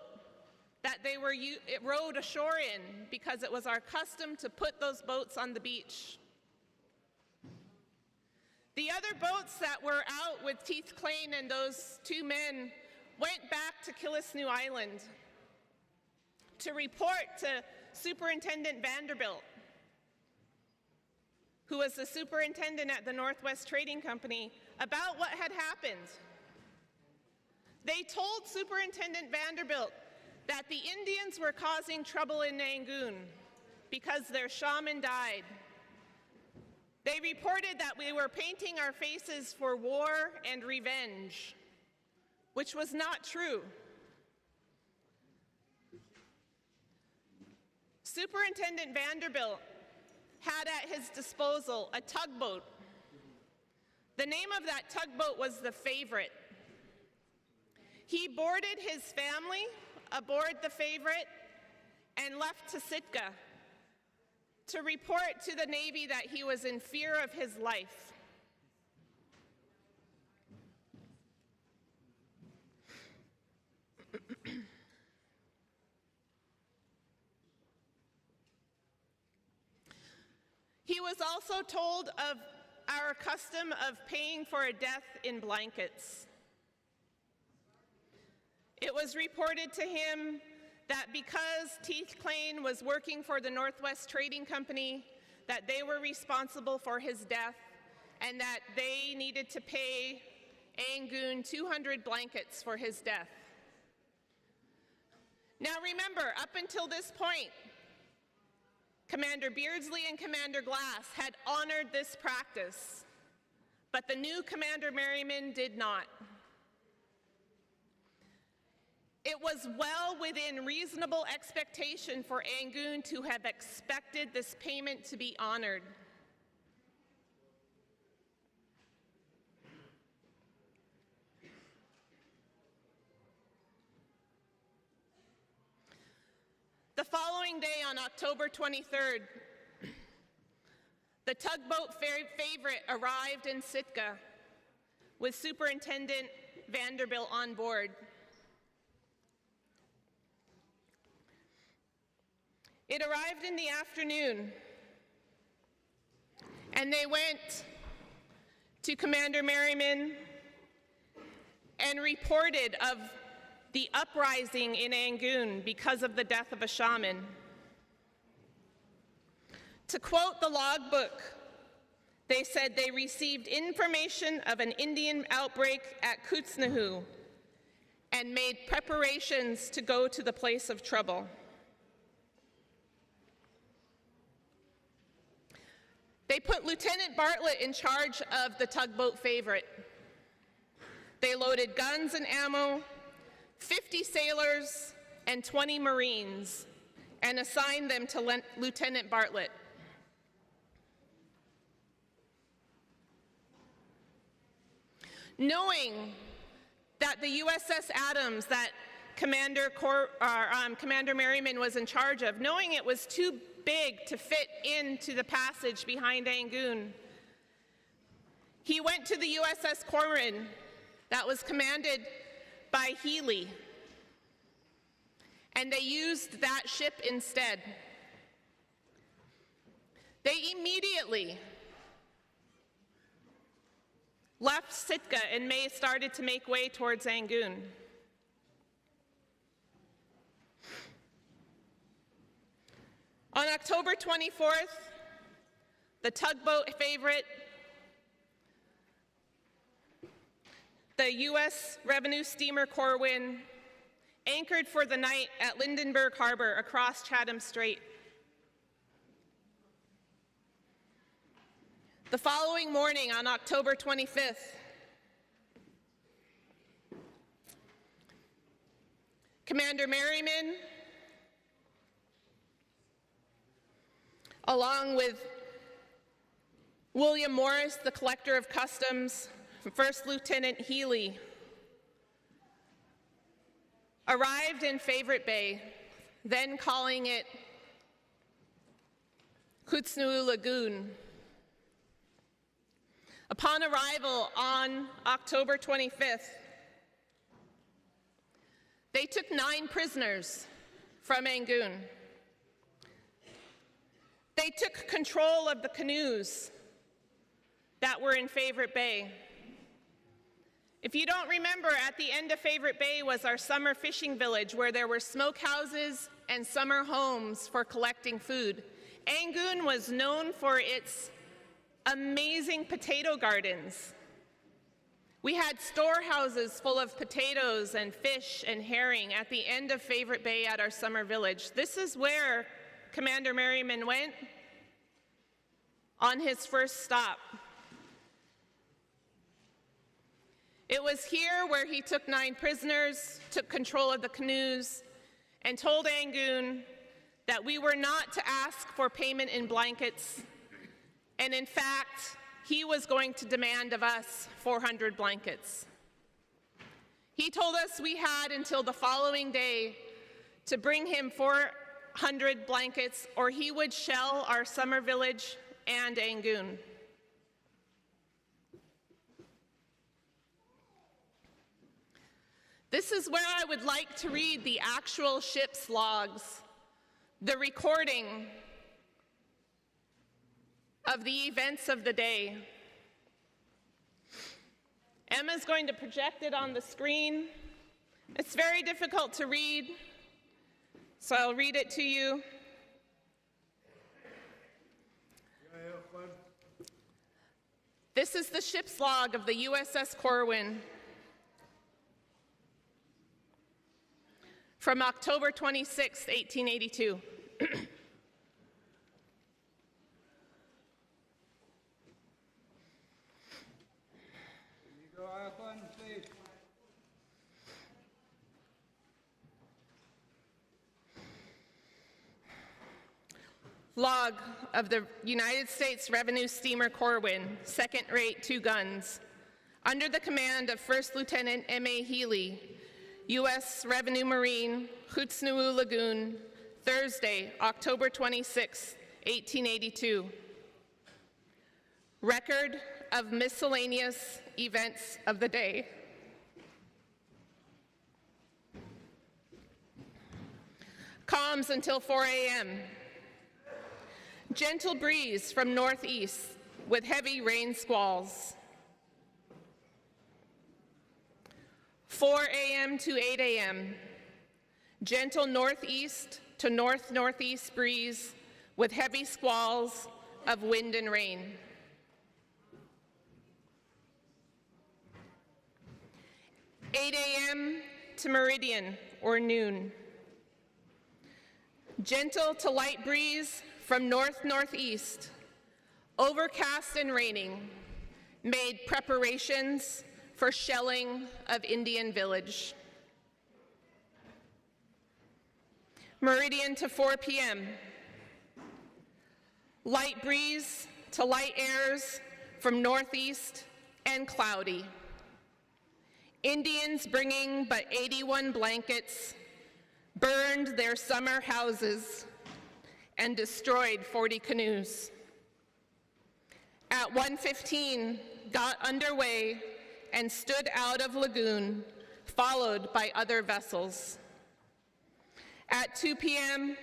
that they were rowed ashore in, because it was our custom to put those boats on the beach. The other boats that were out with Teeth Klein and those two men went back to Killisnoo Island to report to Superintendent Vanderbilt, who was the superintendent at the Northwest Trading Company, about what had happened. They told Superintendent Vanderbilt that the Indians were causing trouble in Angoon because their shaman died. They reported that we were painting our faces for war and revenge, which was not true. Superintendent Vanderbilt had at his disposal a tugboat. The name of that tugboat was the Favorite. He boarded his family aboard the Favorite and left to Sitka to report to the Navy that he was in fear of his life. He was also told of our custom of paying for a death in blankets. It was reported to him that because Teeth Klein was working for the Northwest Trading Company, that they were responsible for his death and that they needed to pay Angoon 200 blankets for his death. Now remember, up until this point, Commander Beardsley and Commander Glass had honored this practice, but the new Commander Merriman did not. It was well within reasonable expectation for Angoon to have expected this payment to be honored. The following day, on October 23rd, the tugboat Favorite arrived in Sitka with Superintendent Vanderbilt on board. It arrived in the afternoon, and they went to Commander Merriman and reported of the uprising in Angoon because of the death of a shaman. To quote the logbook, they said they received information of an Indian outbreak at Kutsnahu and made preparations to go to the place of trouble. They put Lieutenant Bartlett in charge of the tugboat Favorite. They loaded guns and ammo, 50 sailors, and 20 Marines, and assigned them to Lieutenant Bartlett. Knowing that the USS Adams that Commander Merriman was in charge of, knowing it was too big to fit into the passage behind Angoon, he went to the USS Kwan that was commanded by Healy, and they used that ship instead. They immediately left Sitka and started to make way towards Angoon. On October 24th, the tugboat Favorite, the U.S. Revenue steamer Corwin, anchored for the night at Lindenberg Harbor across Chatham Strait. The following morning, on October 25th, Commander Merriman, along with William Morris, the Collector of Customs, First Lieutenant Healy, arrived in Favorite Bay, then calling it Kutsnahu Lagoon. Upon arrival on October 25th, they took 9 prisoners from Angoon. They took control of the canoes that were in Favorite Bay. If you don't remember, at the end of Favorite Bay was our summer fishing village where there were smokehouses and summer homes for collecting food. Angoon was known for its amazing potato gardens. We had storehouses full of potatoes and fish and herring at the end of Favorite Bay at our summer village. This is where Commander Merriman went on his first stop. It was here where he took 9 prisoners, took control of the canoes, and told Angoon that we were not to ask for payment in blankets, and in fact, he was going to demand of us 400 blankets. He told us we had until the following day to bring him 400 blankets, or he would shell our summer village and Angoon. This is where I would like to read the actual ship's logs, the recording of the events of the day. Emma's going to project it on the screen. It's very difficult to read, so I'll read it to you. This is the ship's log of the USS Corwin from October 26, 1882. Log of the United States Revenue Steamer Corwin, second rate, 2 guns, under the command of First Lieutenant M.A. Healy, U.S. Revenue Marine, Kutsnahu Lagoon, Thursday, October 26, 1882. Record of miscellaneous events of the day. Comms until 4 a.m. gentle breeze from northeast with heavy rain squalls. 4 a.m. to 8 a.m., gentle northeast to north-northeast breeze with heavy squalls of wind and rain. 8 a.m. to meridian or noon. Gentle to light breeze from north-northeast, overcast and raining, made preparations for shelling of Indian Village. Meridian to 4 p.m. Light breeze to light airs from northeast and cloudy. Indians bringing but 81 blankets burned their summer houses and destroyed 40 canoes. At 1:15, got underway and stood out of lagoon, followed by other vessels. At 2 p.m.,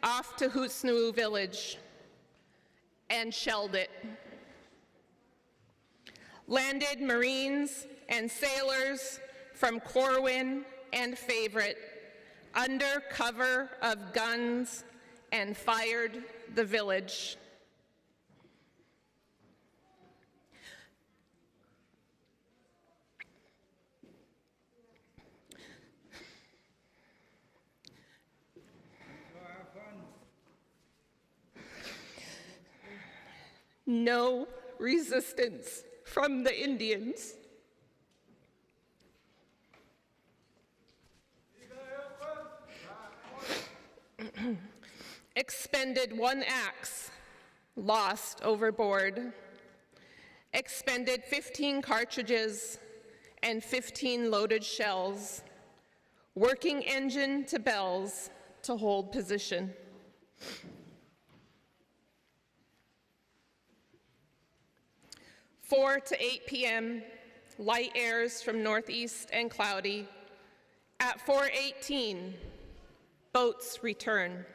off to Hootsnoo Village and shelled it. Landed Marines and sailors from Corwin and Favorite under cover of guns and fired the village. No resistance from the Indians. Expended 1 axe, lost overboard. Expended 15 cartridges and 15 loaded shells. Working engine to bells to hold position. (4 to 8 p.m., light airs from northeast and cloudy. At 4:18, boats return.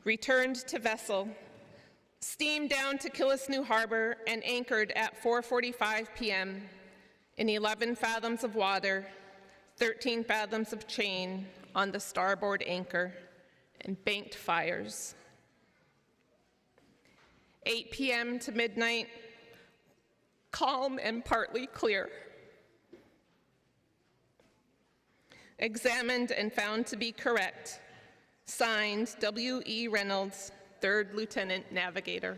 Returned to vessel, steamed down to Killisnoo Harbor and anchored at 4:45 p.m. in 11 fathoms of water, 13 fathoms of chain on the starboard anchor, and banked fires. 8 p.m. to midnight, calm and partly clear. Examined and found to be correct. Signed, W.E. Reynolds, 3rd Lieutenant Navigator.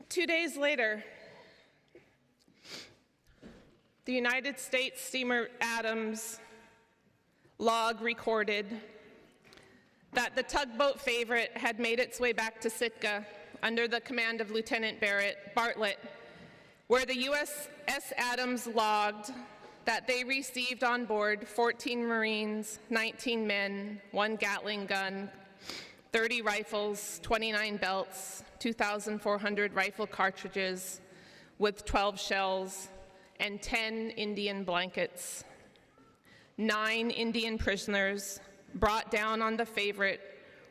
Two days later, the United States steamer Adams log recorded that the tugboat Favorite had made its way back to Sitka under the command of Lieutenant Bartlett, where the USS Adams logged that they received on board 14 Marines, 19 men, 1 Gatling gun, 30 rifles, 29 belts, 2,400 rifle cartridges with 12 shells, and 10 Indian blankets. 9 Indian prisoners brought down on the Favorite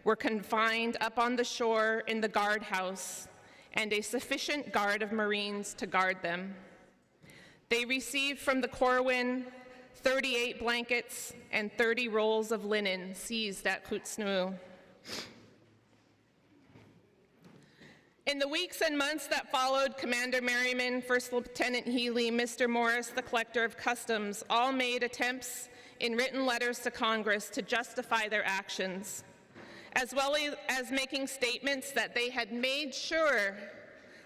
were confined up on the shore in the guardhouse, and a sufficient guard of Marines to guard them. They received from the Corwin 38 blankets and 30 rolls of linen seized at Hootsnoo. In the weeks and months that followed, Commander Merriman, First Lieutenant Healy, Mr. Morris, the Collector of Customs, all made attempts in written letters to Congress to justify their actions, as well as making statements that they had made sure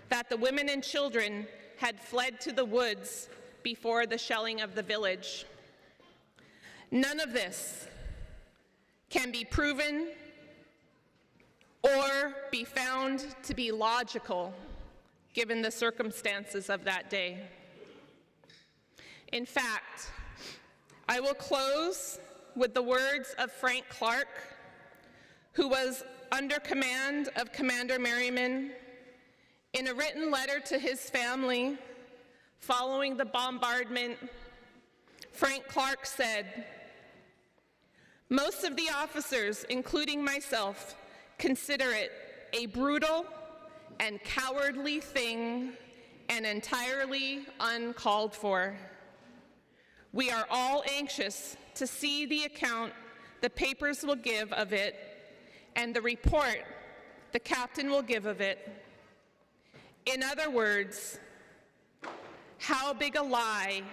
that the women and children had fled to the woods before the shelling of the village. None of this can be proven or be found to be logical given the circumstances of that day. In fact, I will close with the words of Frank Clark, who was under command of Commander Merriman. In a written letter to his family following the bombardment, Frank Clark said, "Most of the officers, including myself, consider it a brutal and cowardly thing and entirely uncalled for. We are all anxious to see the account the papers will give of it and the report the captain will give of it. In other words, how big a lie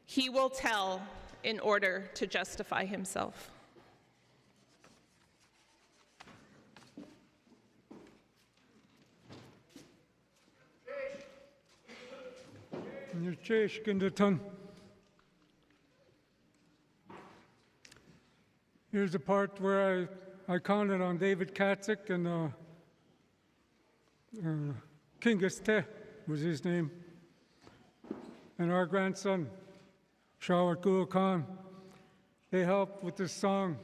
he will tell in order to justify himself." Here's the part where I counted on David Katzik and Kingiste was his name, and our grandson, Shawat Gul Khan. They helped with this song.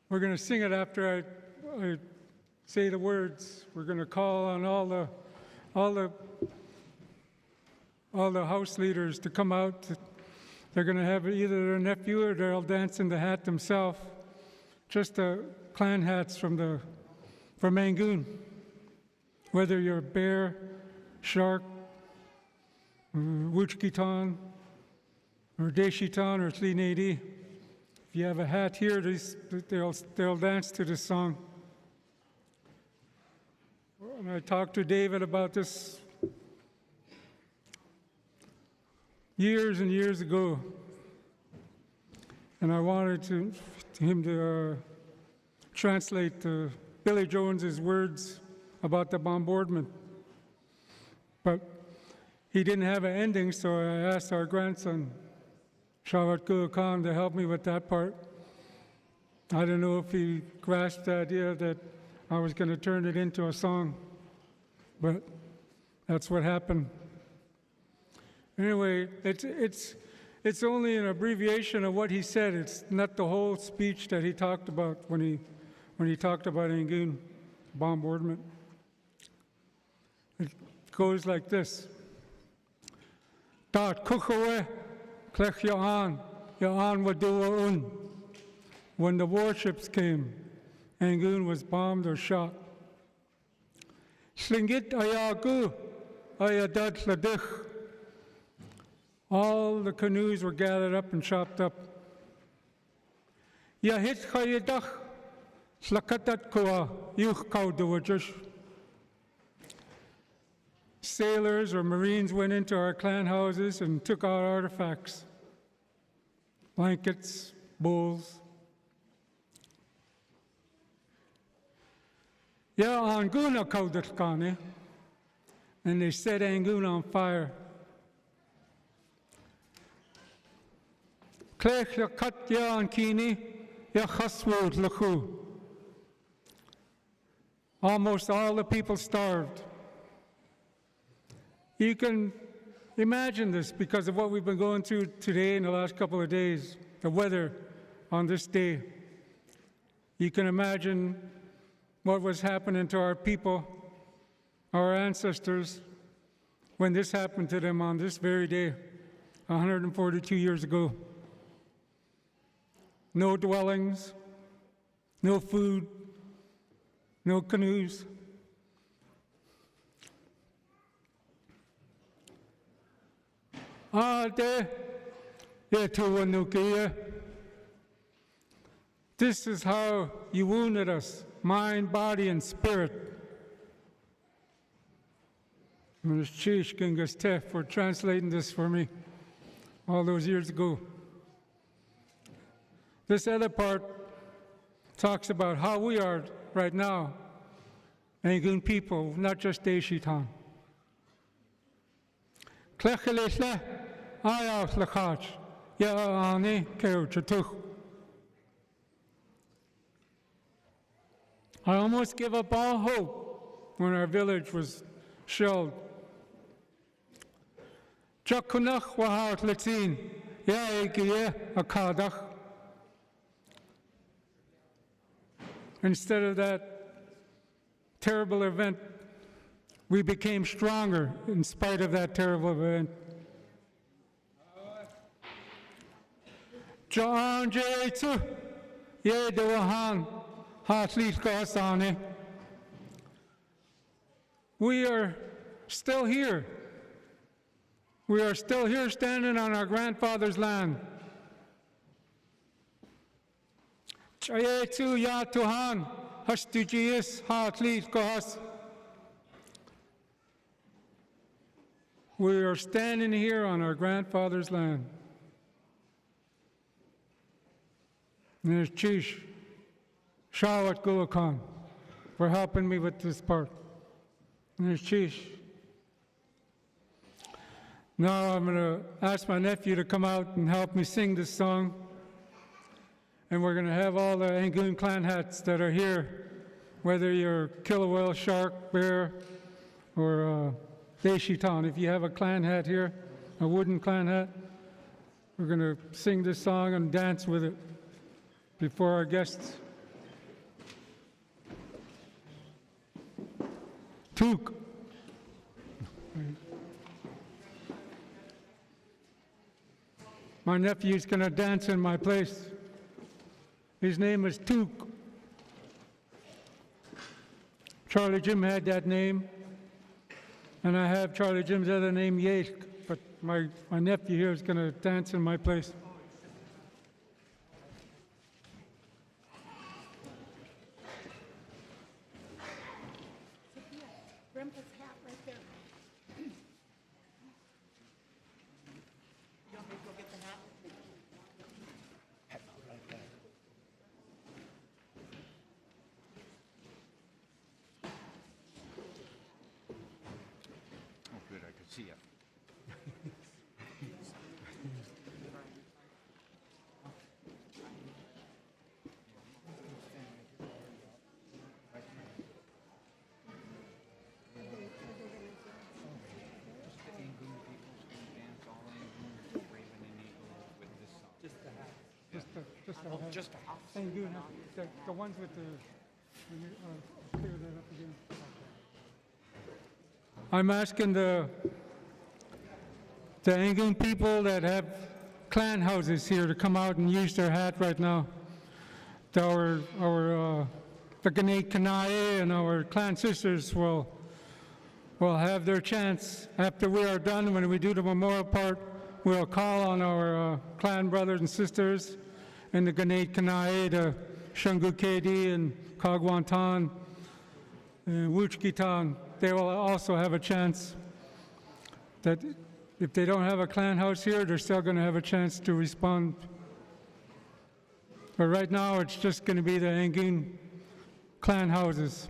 We're going to sing it after I say the words. We're going to call on all the house leaders to come out. They're going to have either their nephew or they'll dance in the hat themselves. Just the clan hats from Angoon. Whether you're bear, shark, Wuchkitan, or Deshitan, or Tlinedi. If you have a hat here, they'll dance to this song. And I talked to David about this years and years ago, and I wanted him to translate Billy Jones's words about the bombardment. But he didn't have an ending, so I asked our grandson, Shawat Gul Khan, to help me with that part. I don't know if he grasped the idea that I was going to turn it into a song, but that's what happened. Anyway, it's only an abbreviation of what he said. It's not the whole speech that he talked about when he talked about Angoon bombardment. It goes like this. Dat kuchawe klech ya'an wadua un. When the warships came, Angoon was bombed or shot. Slingit ayagu ayadad ladich. All the canoes were gathered up and chopped up. Yahit chayidach slakatat kua yuch kaudawajish. Sailors or Marines went into our clan houses and took out artifacts, blankets, bowls. Ya Angoon kaudatkane, and they set Angoon on fire. Klech ya kat ya ankini ya chaswood lachu. Almost all the people starved. You can imagine this because of what we've been going through today in the last couple of days, the weather on this day. You can imagine what was happening to our people, our ancestors, when this happened to them on this very day, 142 years ago. No dwellings, no food, no canoes. This is how you wounded us, mind, body, and spirit. Chish Gingastef for translating this for me all those years ago. This other part talks about how we are right now, Angoon people, not just Deshitan. I almost give up all hope when our village was shelled. Jakunach wahat letzin, ya ekiye akadach. Instead of that terrible event, we became stronger in spite of that terrible event. John Jaitu, ye dewahan, hatlit kasane. We are still here. We are still here standing on our grandfather's land. Jaitu ya Tuhan, hastujis hatlit kas. We are standing here on our grandfather's land. And there's Chish, Shawat Gulakan, for helping me with this part. And there's Chish. Now I'm going to ask my nephew to come out and help me sing this song. And we're going to have all the Angoon clan hats that are here, whether you're killer whale, shark, bear, or Deshitan. If you have a clan hat here, a wooden clan hat, we're going to sing this song and dance with it before our guests. Tuk. My nephew's going to dance in my place. His name is Tuk. Charlie Jim had that name, and I have Charlie Jim's other name, Yelk, but my nephew here is going to dance in my place. Grandpa's hat right there. You want me to go get the hat? Oh, good, I could see it. Just the house. Angoon, the ones with the, clear that up again. I'm asking the Angoon people that have clan houses here to come out and use their hat right now. The Gane Kanae and our clan sisters will have their chance after we are done. When we do the memorial part, we'll call on our clan brothers and sisters and the Gane Kanae, the Shungu Kedi and Kagwantan and Wuchkitan. They will also have a chance that if they don't have a clan house here, they're still going to have a chance to respond. But right now, it's just going to be the Angoon clan houses.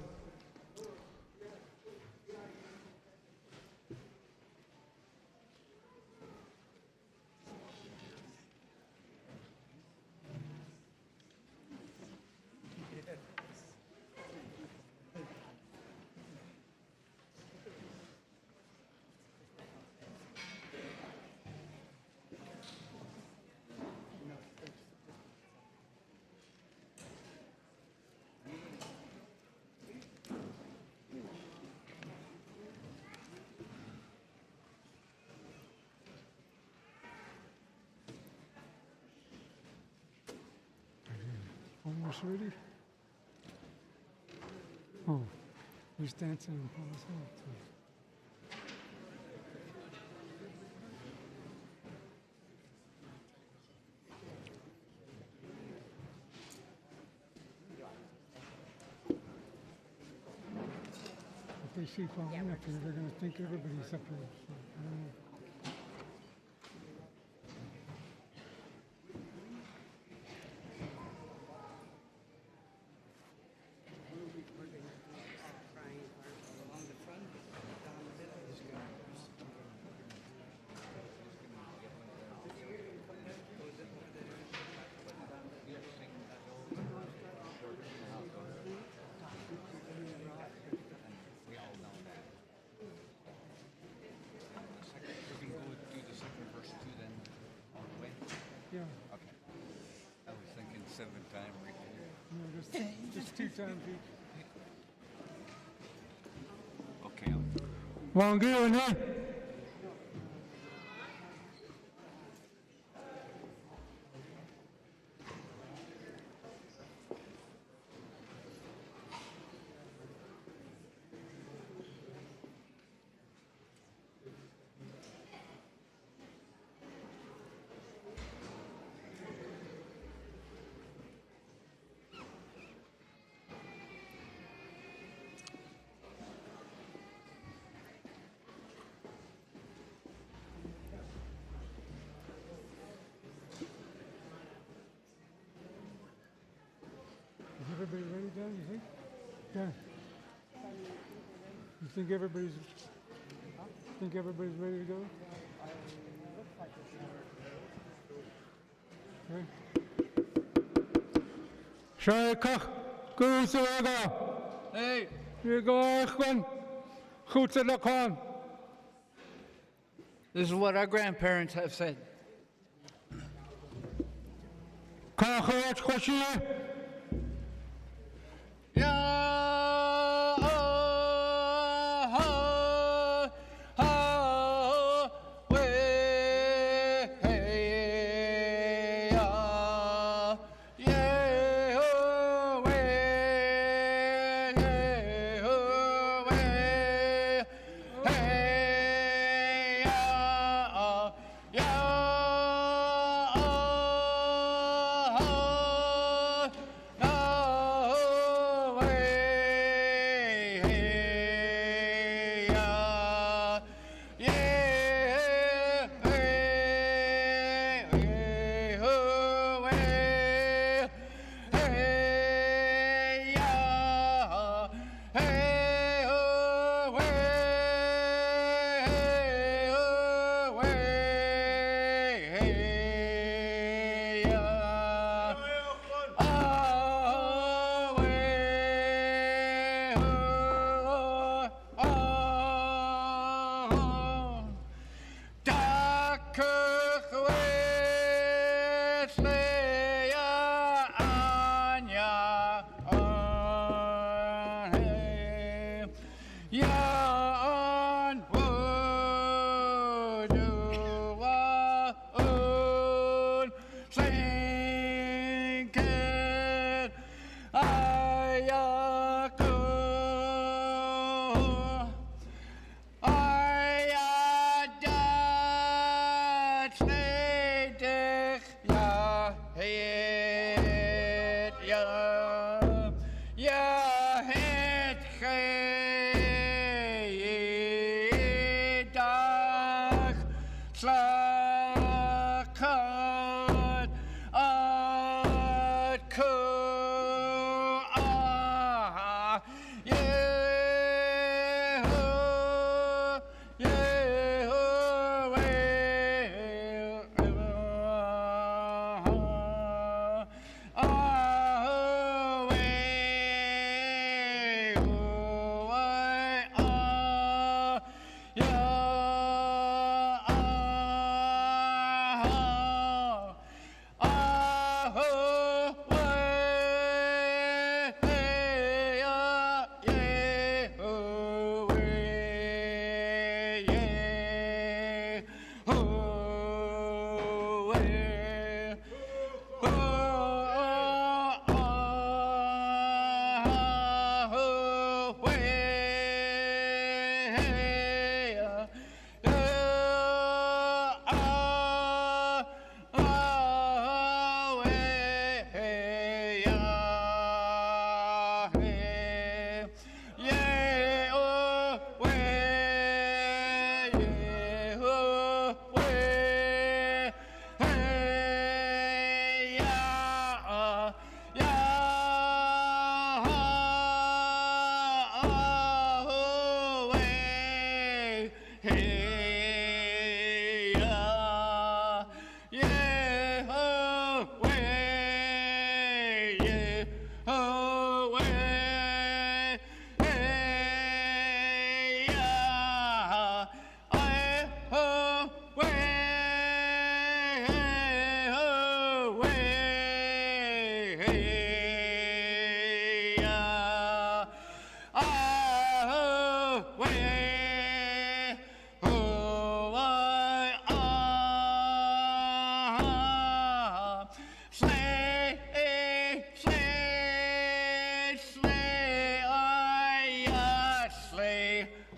Almost ready? Oh, he's dancing in Paul's hat. If they see Paul up here, they're going to think everybody's up here. So, I don't know. 2 times each. Okay. Wangu ne? Is everybody ready, Dan, you think? Dan? You think everybody's ready to go? Okay. Shaka, Kusaga. Hey. You go, Kwan. Kwan. This is what our grandparents have said.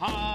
Yeah.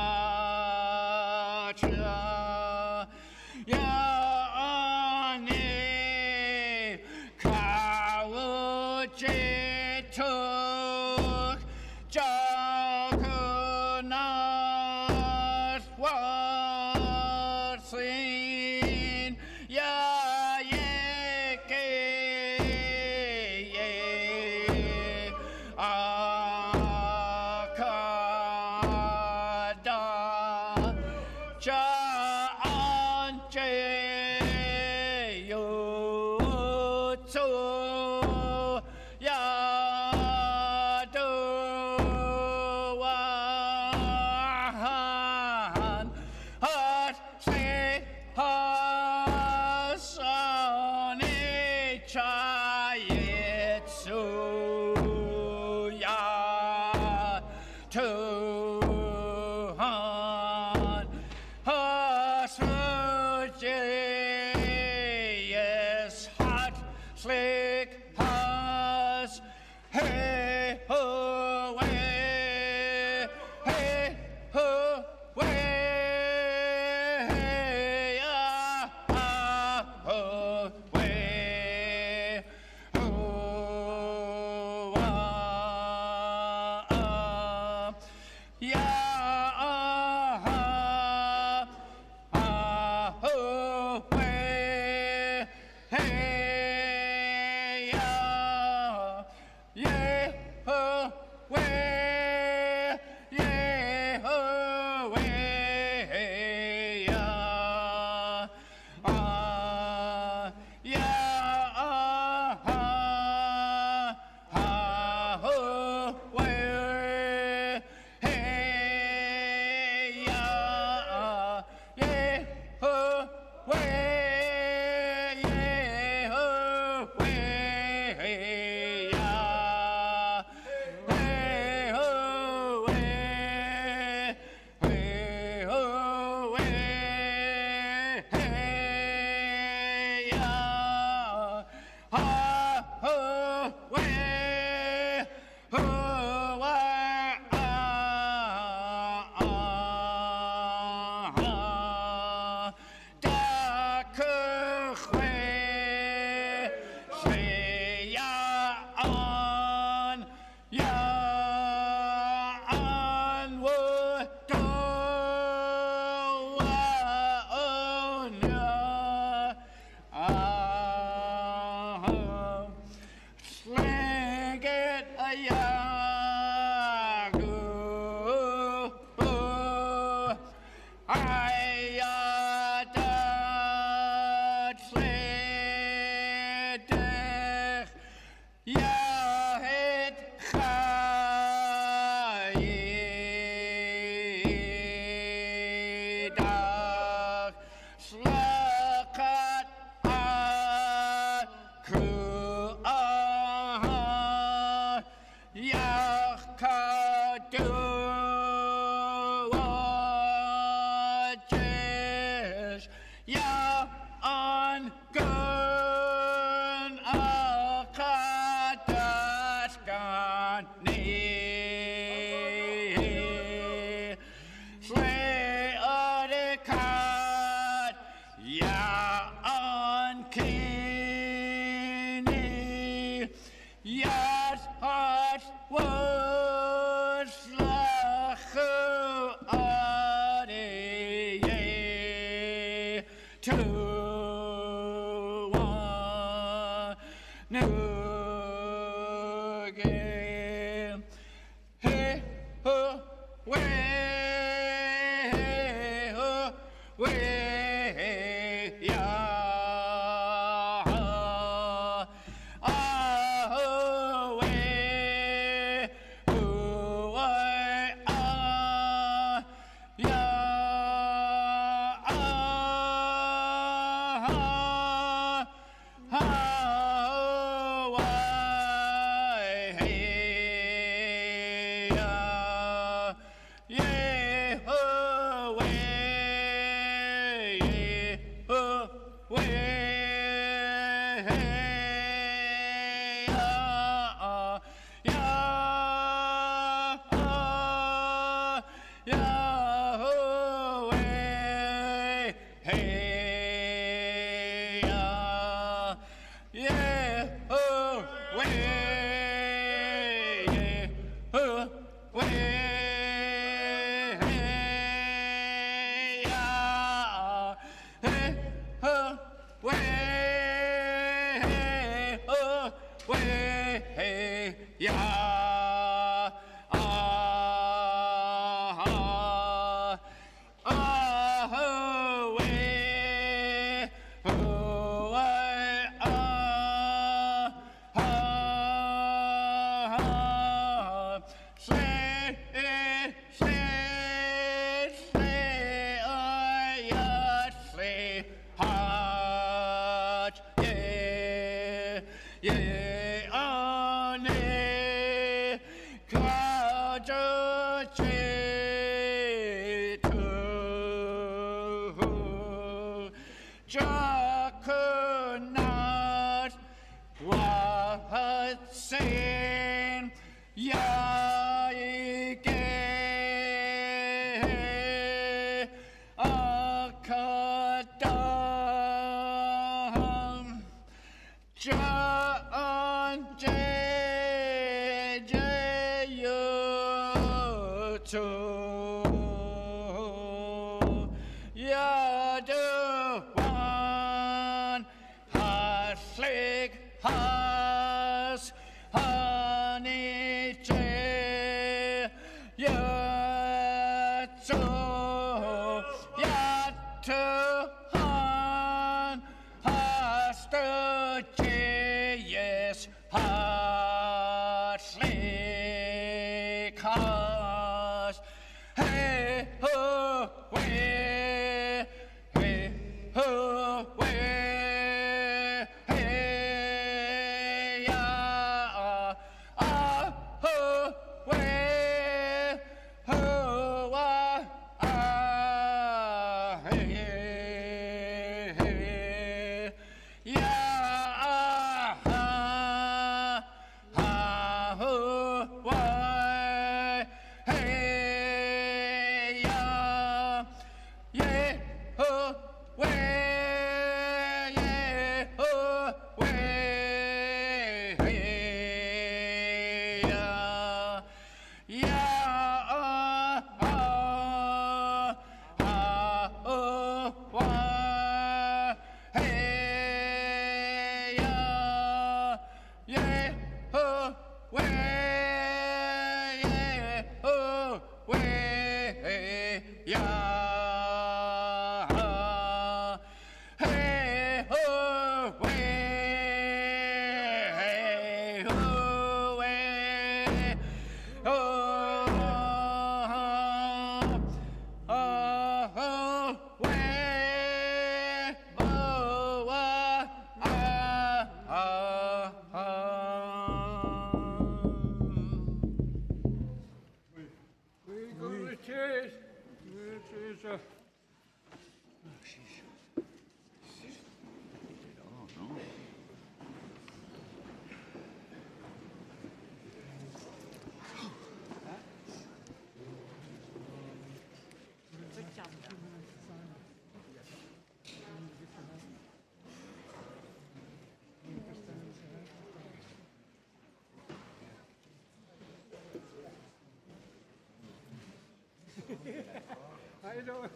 I don't know.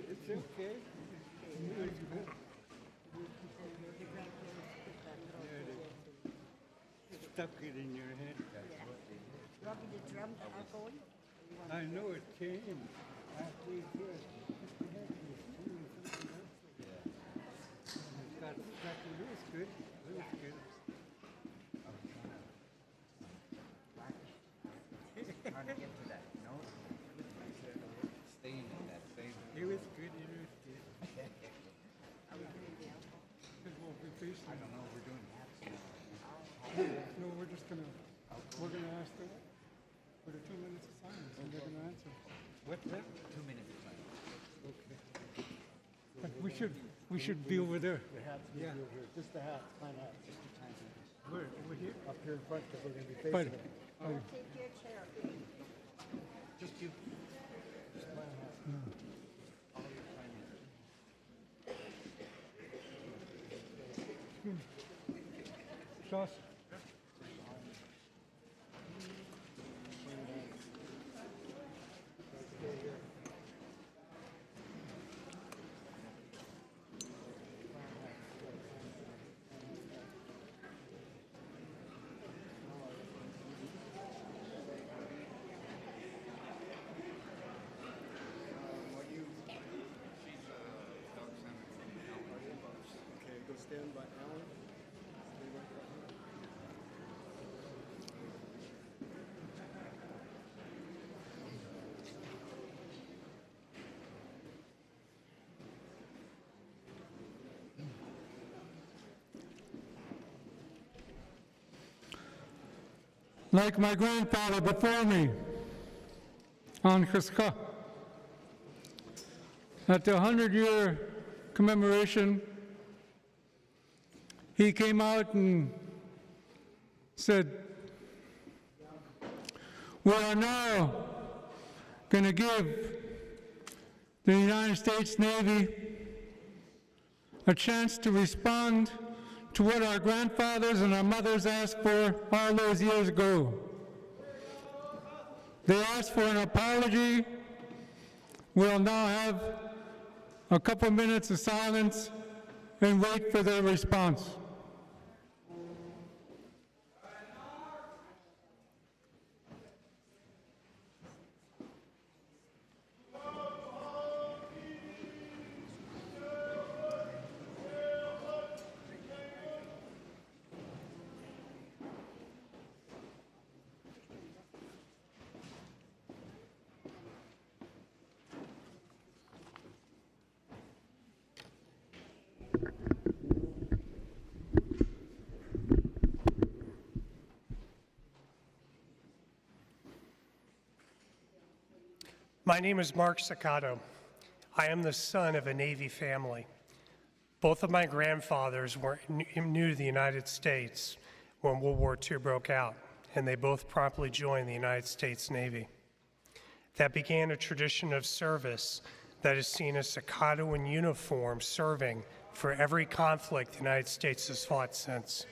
It's okay. Stuck it in your head. Robbie, the drums are going? I know it came halfway through it. It got stuck. It was good. It was good. Hard to get to that, you know? Staying in that same. It was good. It was good. We'll be patient. I don't know. We're doing laps now. No, we're just gonna ask them for the 2 minutes of silence, and they're gonna answer. What's that? 2 minutes of silence. Okay. But we should be over there. The hats will be over here. Just the hats, pine hats. Just the tiny hats. Where? Over here? Up here in front, because we're going to be facing But, it. Take your chair. Just you. Just pine hats. All your pine hats. Sauce. Okay, go stand by Alan. Stay right like my grandfather before me, on Khiska. At the 100-year commemoration, he came out and said, "We are now going to give the United States Navy a chance to respond to what our grandfathers and our mothers asked for all those years ago. They asked for an apology. We'll now have a couple minutes of silence and wait for their response." My name is Mark Sakato. I am the son of a Navy family. Both of my grandfathers were new to the United States when World War II broke out, and they both promptly joined the United States Navy. That began a tradition of service that has seen a Sakato in uniform serving for every conflict the United States has fought since.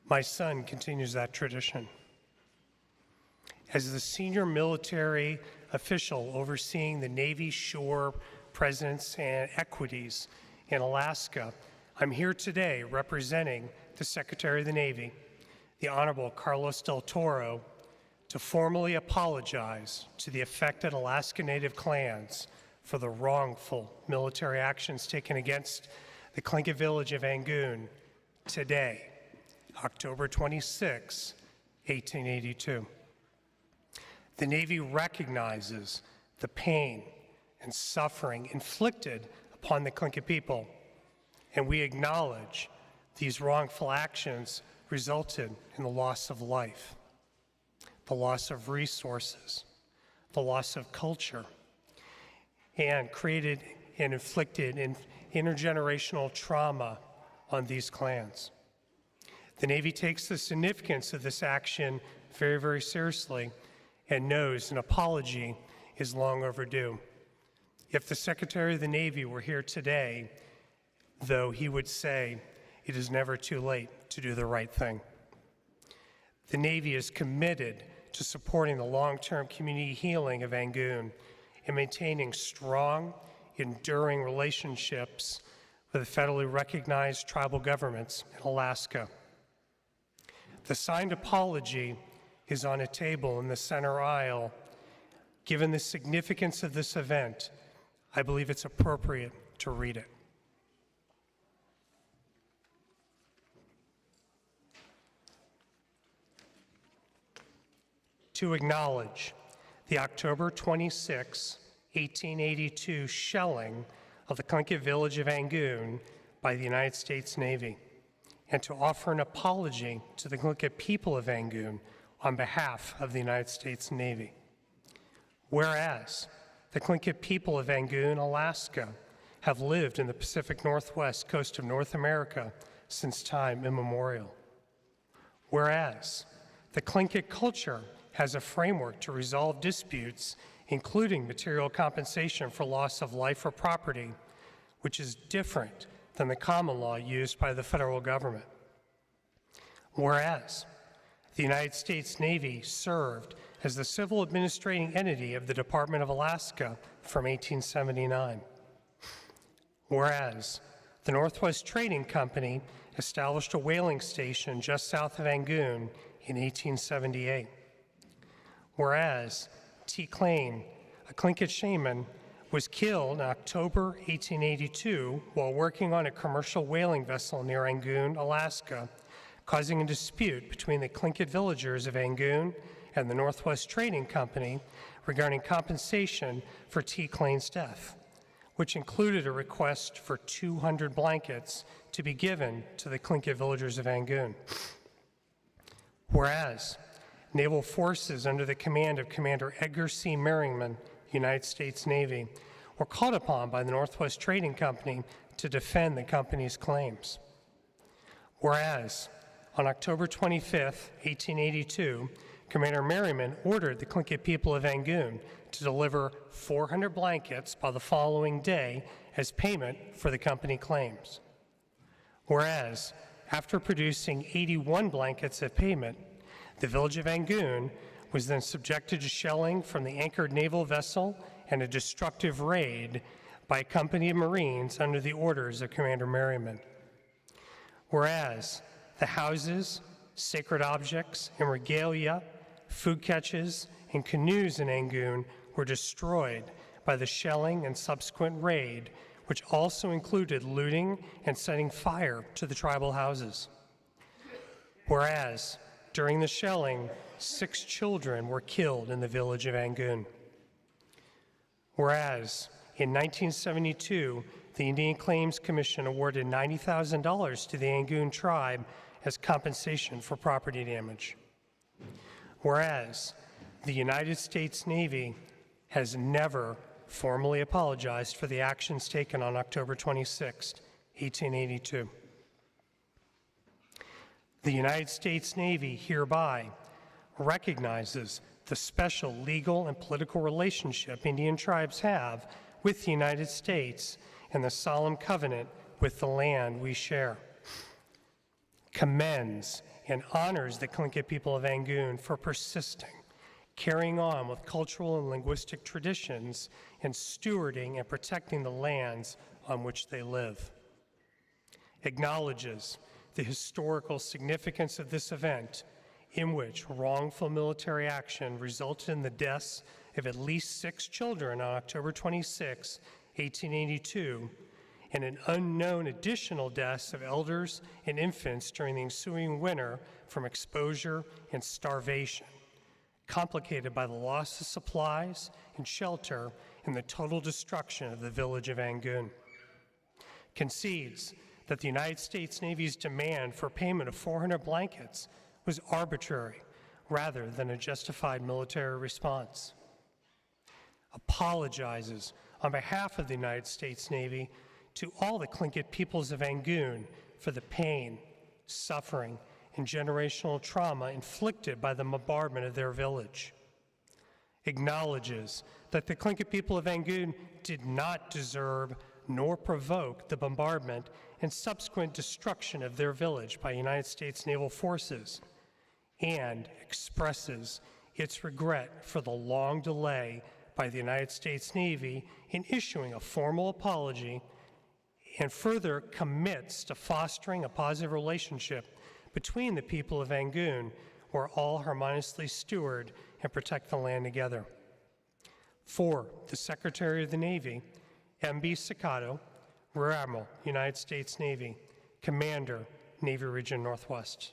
My son continues that tradition. As the senior military official overseeing the Navy shore presence and equities in Alaska, I'm here today representing the Secretary of the Navy, the Honorable Carlos Del Toro, to formally apologize to the affected Alaska Native clans for the wrongful military actions taken against the Tlingit village of Angoon today, October 26, 1882. The Navy recognizes the pain and suffering inflicted upon the Tlingit people, and we acknowledge these wrongful actions resulted in the loss of life, the loss of resources, the loss of culture, and created and inflicted intergenerational trauma on these clans. The Navy takes the significance of this action very, very seriously and knows an apology is long overdue. If the Secretary of the Navy were here today, though, he would say it is never too late to do the right thing. The Navy is committed to supporting the long-term community healing of Angoon and maintaining strong, enduring relationships with the federally recognized tribal governments in Alaska. The signed apology is on a table in the center aisle. Given the significance of this event, I believe it's appropriate to read it. To acknowledge the October 26, 1882 shelling of the Tlingit village of Angoon by the United States Navy, and to offer an apology to the Tlingit people of Angoon on behalf of the United States Navy. Whereas the Tlingit people of Angoon, Alaska, have lived in the Pacific Northwest coast of North America since time immemorial. Whereas the Tlingit culture has a framework to resolve disputes, including material compensation for loss of life or property, which is different than the common law used by the federal government. Whereas the United States Navy served as the civil administrating entity of the Department of Alaska from 1879. Whereas the Northwest Trading Company established a whaling station just south of Angoon in 1878. Whereas T. Klain, a Tlingit shaman, was killed in October 1882 while working on a commercial whaling vessel near Angoon, Alaska, causing a dispute between the Tlingit villagers of Angoon and the Northwest Trading Company regarding compensation for T. Klain's death, which included a request for 200 blankets to be given to the Tlingit villagers of Angoon. Whereas, naval forces under the command of Commander Edgar C. Merriman, United States Navy, were called upon by the Northwest Trading Company to defend the company's claims. Whereas, on October 25, 1882, Commander Merriman ordered the Tlingit people of Angoon to deliver 400 blankets by the following day as payment for the company claims. Whereas, after producing 81 blankets of payment, the village of Angoon was then subjected to shelling from the anchored naval vessel and a destructive raid by a company of Marines under the orders of Commander Merriman. Whereas, the houses, sacred objects, and regalia, food catches, and canoes in Angoon were destroyed by the shelling and subsequent raid, which also included looting and setting fire to the tribal houses. Whereas, during the shelling, 6 children were killed in the village of Angoon. Whereas, in 1972, the Indian Claims Commission awarded $90,000 to the Angoon tribe as compensation for property damage. Whereas, the United States Navy has never formally apologized for the actions taken on October 26, 1882. The United States Navy hereby recognizes the special legal and political relationship Indian tribes have with the United States and the solemn covenant with the land we share, commends and honors the Tlingit people of Angoon for persisting, carrying on with cultural and linguistic traditions, and stewarding and protecting the lands on which they live. Acknowledges the historical significance of this event, in which wrongful military action resulted in the deaths of at least 6 children on October 26, 1882, and an unknown additional deaths of elders and infants during the ensuing winter from exposure and starvation, complicated by the loss of supplies and shelter and the total destruction of the village of Angoon. Concedes that the United States Navy's demand for payment of 400 blankets was arbitrary rather than a justified military response. Apologizes on behalf of the United States Navy to all the Tlingit peoples of Angoon for the pain, suffering, and generational trauma inflicted by the bombardment of their village. Acknowledges that the Tlingit people of Angoon did not deserve nor provoke the bombardment and subsequent destruction of their village by United States naval forces, and expresses its regret for the long delay by the United States Navy in issuing a formal apology, and further commits to fostering a positive relationship between the people of Angoon, where all harmoniously steward and protect the land together. 4, the Secretary of the Navy, M.B. Sakato, Rear Admiral, United States Navy, Commander, Navy Region Northwest.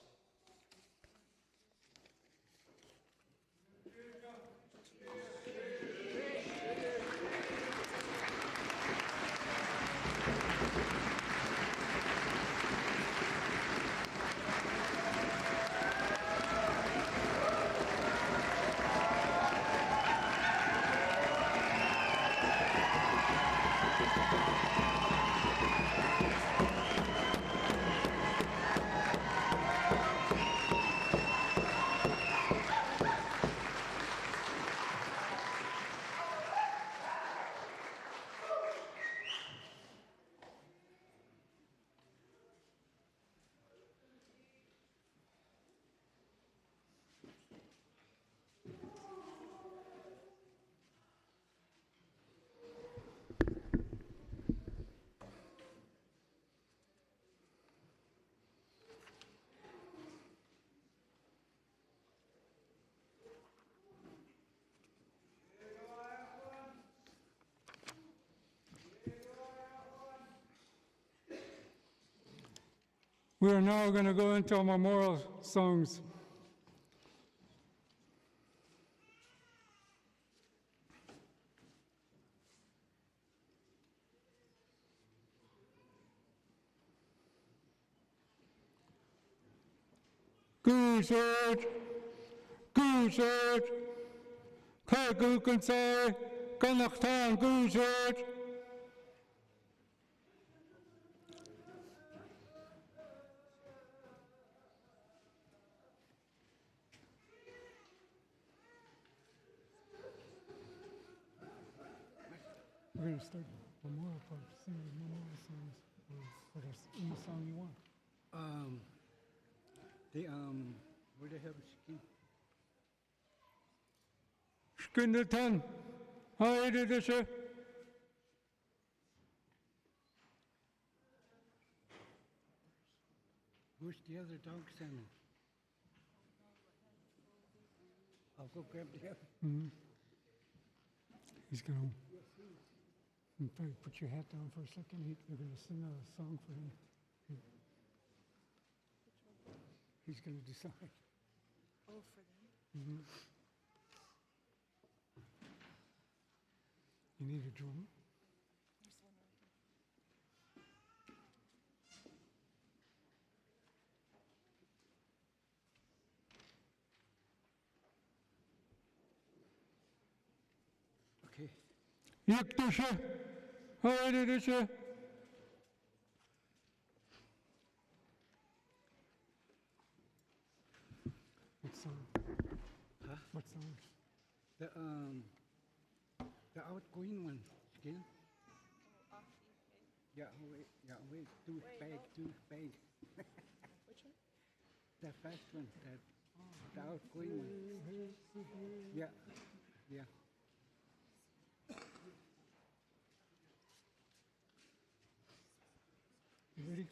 We are now going to go into our memorial songs. Guzert, Guzert, Kagukansai, Ganachtan, Guzert. We're going to start the memorial part, singing the memorial songs for any song you want. Where the hell is she? Skindleton, how did it say? Where's the other dog standing? I'll go grab the other. Mm-hmm. He's going to probably put your hat down for a second. They're going to sing a song for him. He's going to decide. Oh, for them? Mm-hmm. You need a drum? There's one right here. Okay. Yakdusha, how did it say? What song? Huh? What song? The outgoing one. Again? Yeah, wait, douchebag. Which one? The first one, the outgoing one. Yeah. You ready?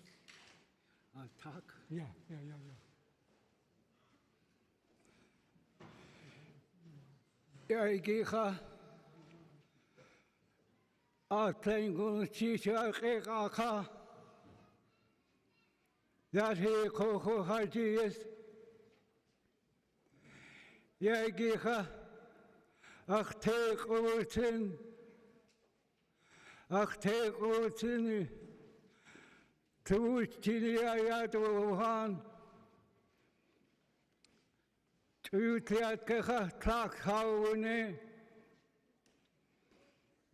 Talk. Yeah. Gicha. Atlengun Chichaka. That he Koko Hajias. Gicha. Ach, take Ultin. Tuchiliayatuhan. Tuutiatkeha Tlakhaune.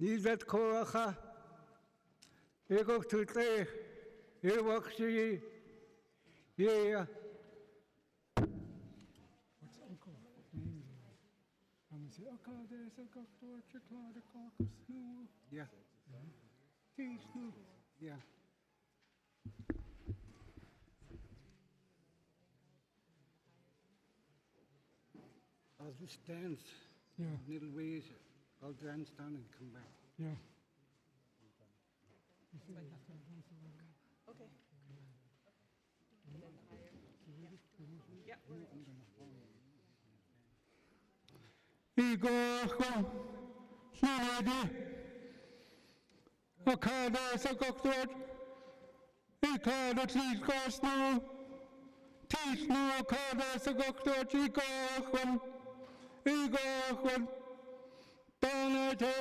Nizat Koracha. Ego Tutle. Ewaxi. Yeah. What's Uncle's name? I'm going to say, okay, there's a doctor, Chiklada, Caucus, Snow. Yeah. Hey, Snow. Yeah. I'll just dance. Yeah. Little ways. I'll dance down and come back. Yeah. Okay. Igor, Snowdy, Akada, Sakoktot, Ikada, Tlika, Snow, Tisno, Akada, Sakoktot, Igor, Donate.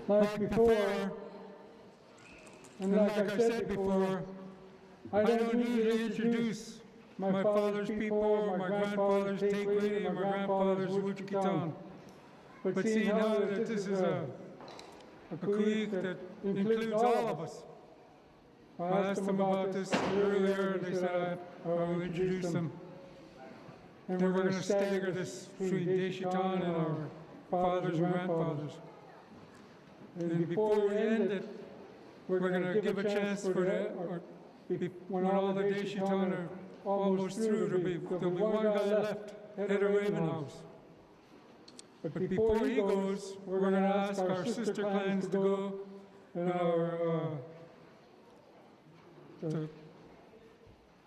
like before, and like I said before, I don't usually introduce my father's people or my grandfather's Tequiti or my grandfather's Wichikitan. But seeing now that this is a creek that includes all of us, I asked them about this earlier, and they said I will introduce them. And we're going to stagger this between Deshitan and our fathers and grandfathers. And before we end it, we're going to give a chance for that, or when all the Deshitan are almost through, there'll be one guy left at a Raven House. But before he goes, we're going to ask our sister clans to go, and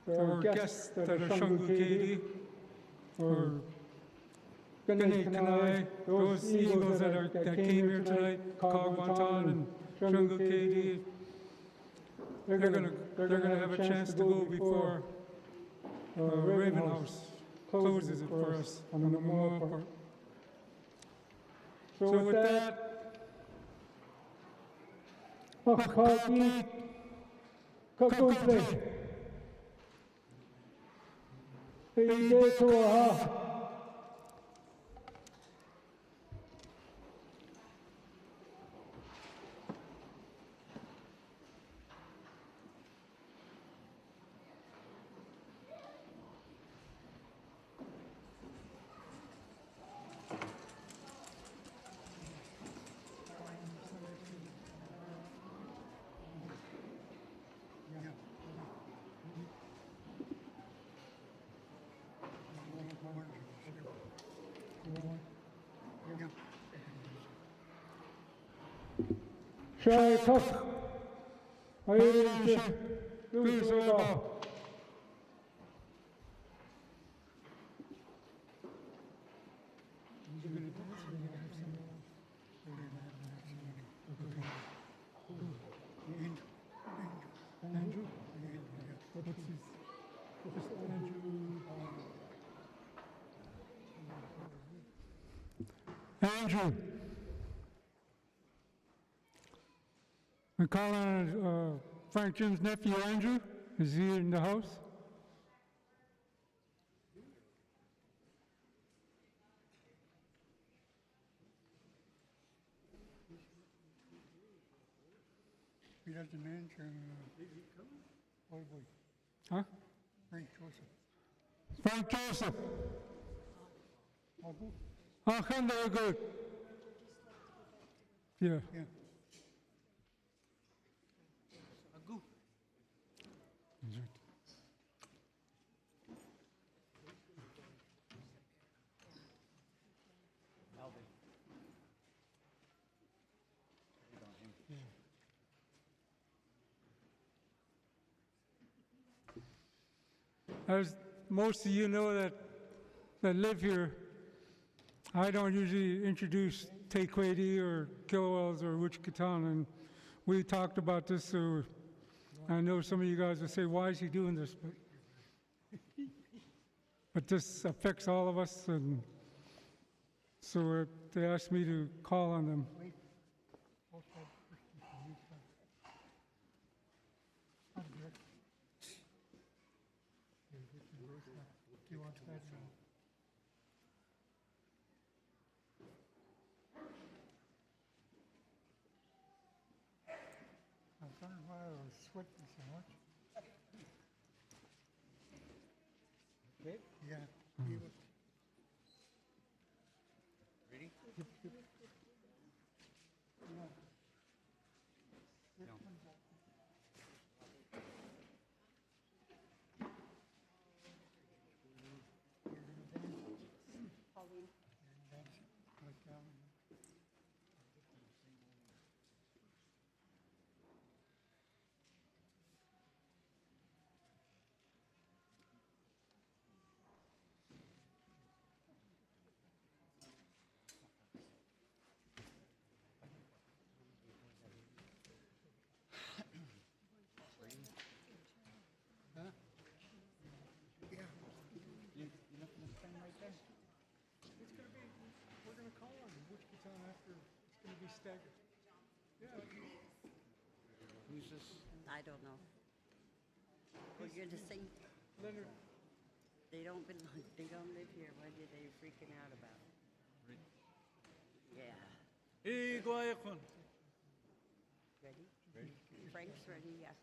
our guests that are Shungu Katie, or Gane Kanai, those eagles that came here tonight, Kagwantan and Shungu Katie, they're gonna have a chance to go before Raven House closes it for us on the Momoa part. So with that, Kakaki, Kakute, Ide Tuaha. Shai Kok, Ayurish, Lusoba. Andrew. We're calling Frank Jim's nephew, Andrew. Is he in the house? He doesn't answer. What boy? Huh? Frank Joseph. Frank Joseph. Very good. Yeah. Yeah. As most of you know that live here, I don't usually introduce Tequiti or Kilwells or Wichikatan, and we talked about this, so I know some of you guys will say, why is he doing this? But this affects all of us, and so they asked me to call on them. I don't know why I was sweating so much. Okay? Yeah. Ready? Yep. We're going to call on Wichita after it's going to be staggered. Who's this? I don't know. We're going to sing. Leonard. They don't belong. They don't live here. What are they freaking out about? Yeah. Hey, quiet one. Ready? Ready? Frank's ready. Yeah.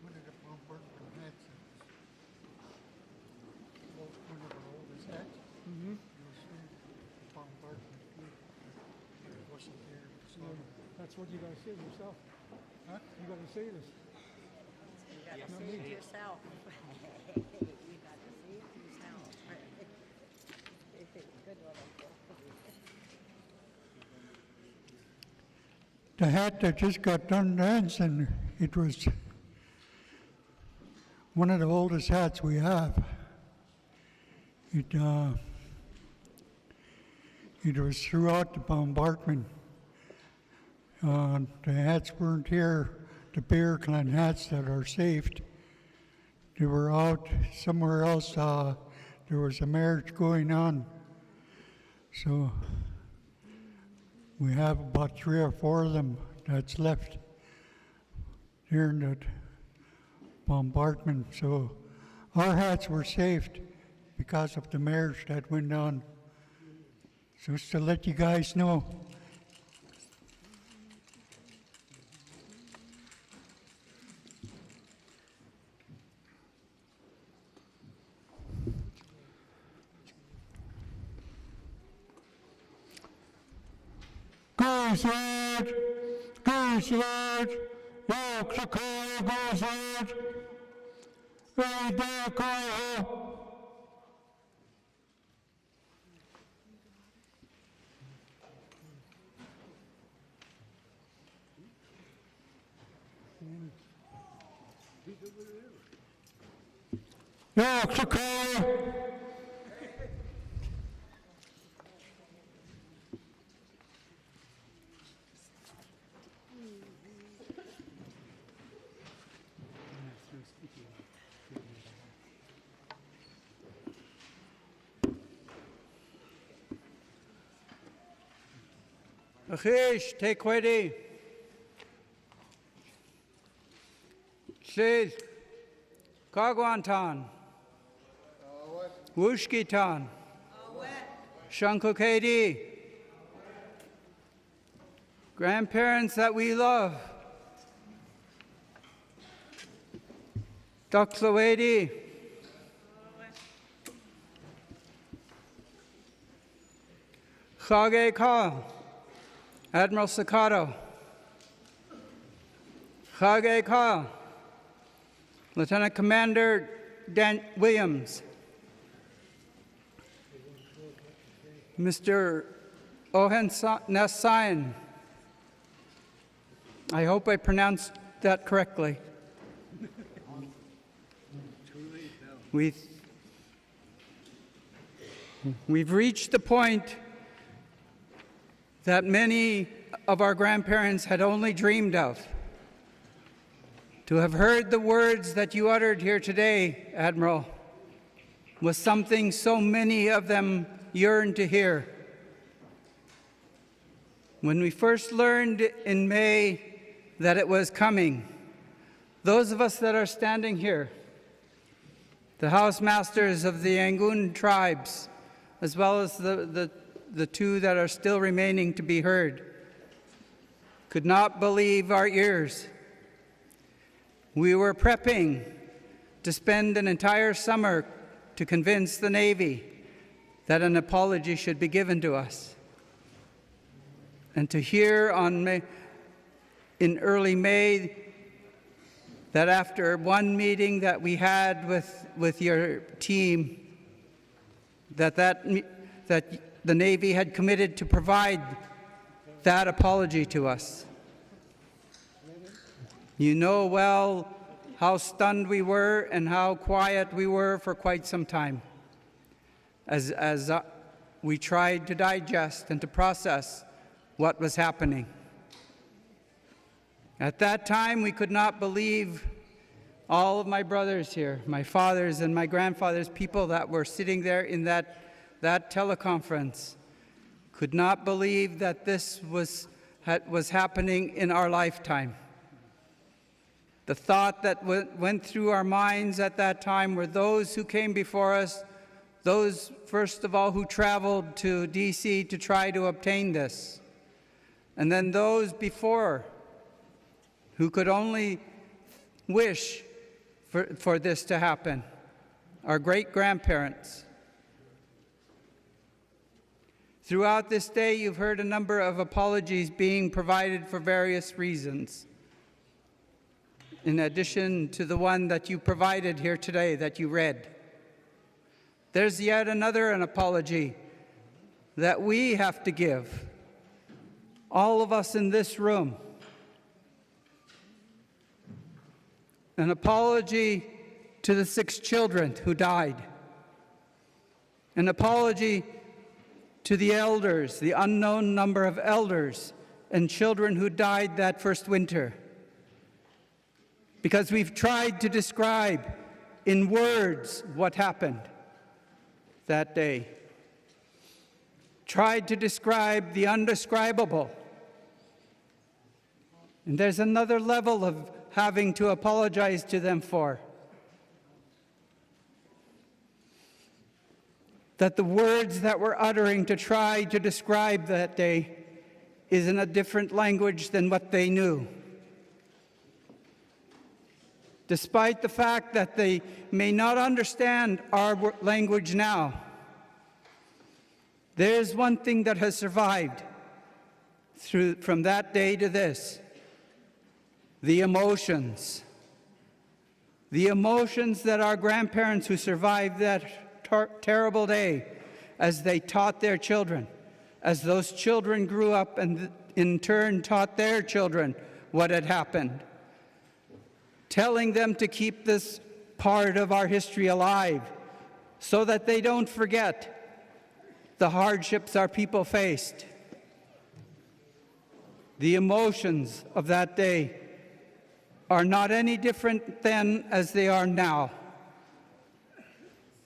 One of the Bombardment hats. One of the oldest hats. Mm-hmm. You'll see the Bombardment fleet. But it wasn't there. So That's what you got to say to yourself. Huh? You got to say this. You got to Not see me. it yourself. You got to see it yourself. Good one, Uncle. the hat that just got done dancing, it was one of the oldest hats we have. It was throughout the bombardment. The hats weren't here, the Bear Clan hats that are saved. They were out somewhere else. There was a marriage going on. So we have about 3 or 4 of them that's left here in that bombardment. So our hats were saved because of the marriage that went on. So just to let you guys know. goes out, goes out, York the call goes out, right there call. York the call. Achish, take ready. Sid, Kagwantan, Wushkitan, Shankukedi, grandparents that we love, Duxlawedi, Chage Ka, Admiral Sakato, Chage Ka, Lieutenant Commander Dan Williams, Mr. Ohen Nessayan, I hope I pronounced that correctly. We've reached the point that many of our grandparents had only dreamed of. To have heard the words that you uttered here today, Admiral, was something so many of them yearned to hear. When we first learned in May that it was coming, those of us that are standing here, the house masters of the Angoon tribes, as well as the two that are still remaining to be heard, could not believe our ears. We were prepping to spend an entire summer to convince the Navy that an apology should be given to us. And to hear in early May that after one meeting that we had with your team, that the Navy had committed to provide that apology to us. You know well how stunned we were and how quiet we were for quite some time as we tried to digest and to process what was happening. At that time, we could not believe all of my brothers here, my father's and my grandfather's, people that were sitting there in that teleconference, could not believe that this was happening in our lifetime. The thought that went through our minds at that time were those who came before us, those, first of all, who traveled to D.C. to try to obtain this, and then those before who could only wish for this to happen, our great-grandparents. Throughout this day, you've heard a number of apologies being provided for various reasons, in addition to the one that you provided here today that you read. There's yet another apology that we have to give, all of us in this room. An apology to the 6 children who died. An apology to the elders, the unknown number of elders and children who died that first winter. Because we've tried to describe in words what happened that day. Tried to describe the undescribable. And there's another level of having to apologize to them for. That the words that we're uttering to try to describe that day is in a different language than what they knew. Despite the fact that they may not understand our language now, there's one thing that has survived from that day to this, the emotions that our grandparents who survived that terrible day, as they taught their children, as those children grew up and in turn taught their children what had happened, telling them to keep this part of our history alive so that they don't forget the hardships our people faced. The emotions of that day are not any different then as they are now.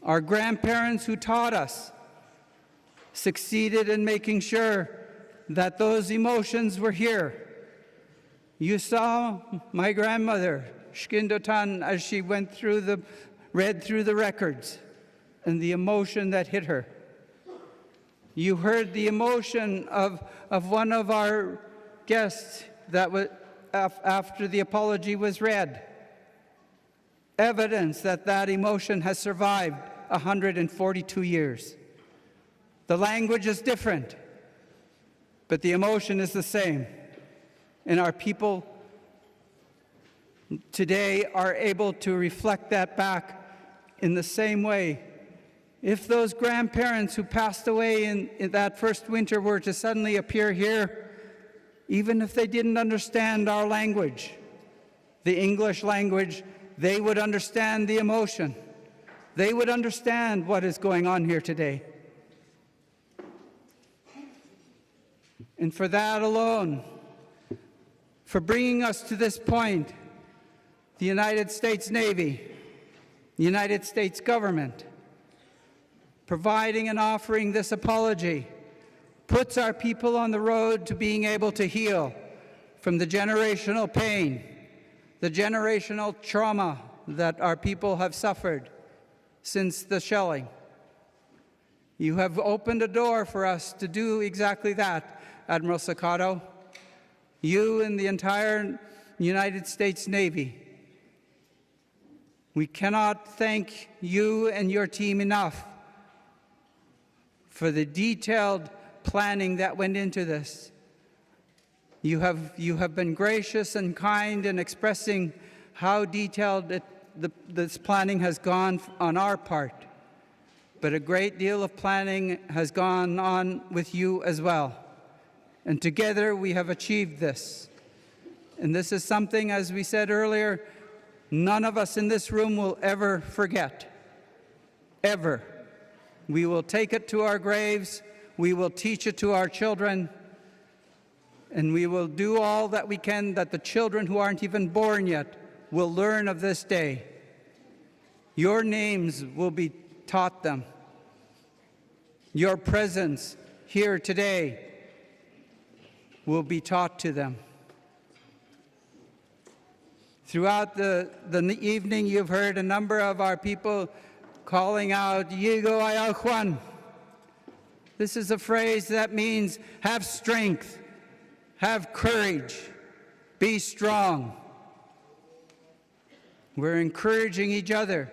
Our grandparents who taught us succeeded in making sure that those emotions were here. You saw my grandmother, Shkindotan, as she read through the records and the emotion that hit her. You heard the emotion of one of our guests that was after the apology was read. Evidence that that emotion has survived 142 years. The language is different, but the emotion is the same. And our people today are able to reflect that back in the same way. If those grandparents who passed away in that first winter were to suddenly appear here, even if they didn't understand our language, the English language, they would understand the emotion. They would understand what is going on here today. And for that alone, for bringing us to this point, the United States Navy, the United States government, providing and offering this apology, puts our people on the road to being able to heal from the generational pain, the generational trauma that our people have suffered since the shelling. You have opened a door for us to do exactly that, Admiral Sakato. You and the entire United States Navy. We cannot thank you and your team enough for the detailed planning that went into this. You have been gracious and kind in expressing how detailed this planning has gone on our part, but a great deal of planning has gone on with you as well. And together we have achieved this. And this is something, as we said earlier, none of us in this room will ever forget. Ever. We will take it to our graves. We will teach it to our children, and we will do all that we can that the children who aren't even born yet will learn of this day. Your names will be taught them. Your presence here today will be taught to them. Throughout the evening, you've heard a number of our people calling out, Yigo Ayal Kwan. This is a phrase that means have strength, have courage, be strong. We're encouraging each other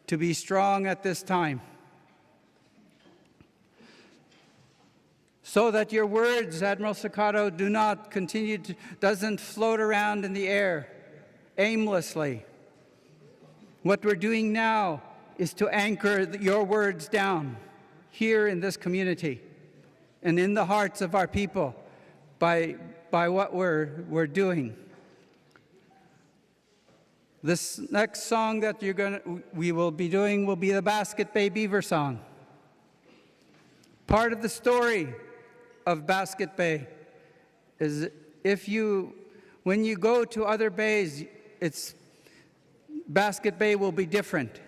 to be strong at this time. So that your words, Admiral Sakato, doesn't float around in the air aimlessly. What we're doing now is to anchor your words down here in this community and in the hearts of our people by what we're doing. This next song that we will be doing will be the Basket Bay Beaver song. Part of the story of Basket Bay is when you go to other bays, Basket Bay will be different.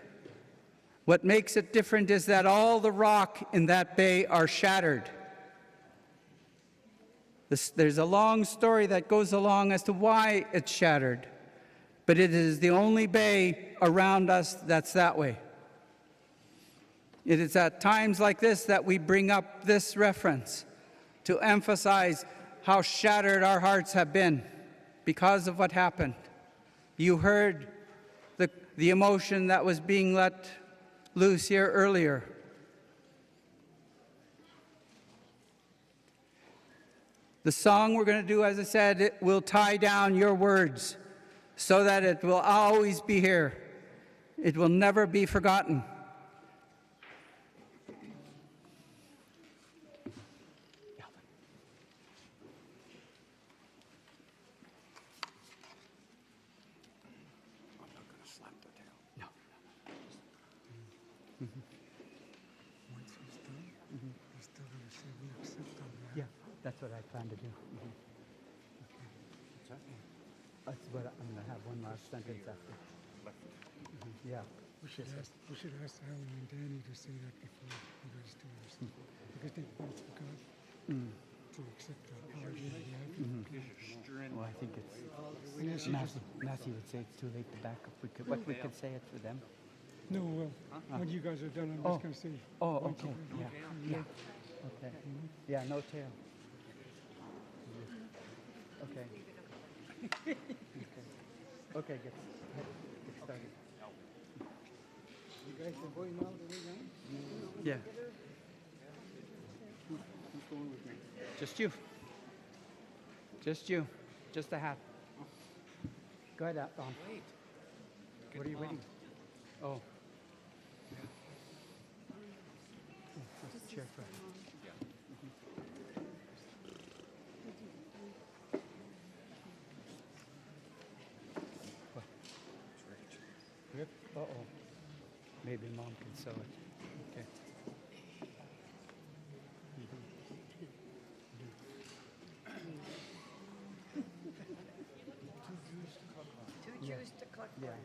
What makes it different is that all the rock in that bay are shattered. There's a long story that goes along as to why it's shattered, but it is the only bay around us that's that way. It is at times like this that we bring up this reference to emphasize how shattered our hearts have been because of what happened. You heard the emotion that was being let loose here earlier. The song we're going to do, as I said, it will tie down your words so that it will always be here. It will never be forgotten. Yeah, that's what I plan to do. That's what I'm going to have one last sentence after. Yeah. We should ask Alan and Danny to say that before you guys do this. Because they both forgot to accept the apology. Well, I think it's Matthew would say it's too late to back up. We could say it for them. No, well, when you guys are done, I'm just going to say. Oh, okay. Yeah. Okay. Yeah, no tail. Okay. Okay, get started. You guys are going all the way down? Yeah. Who's going with me? Just you. Just you. Just the hat. Go ahead, Don. Wait. What are you waiting? Oh. Just chair for Rip? Uh-oh. Maybe Mom can sew it. Okay. Two Jews to cluck. Yeah.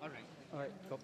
All right. All right, go.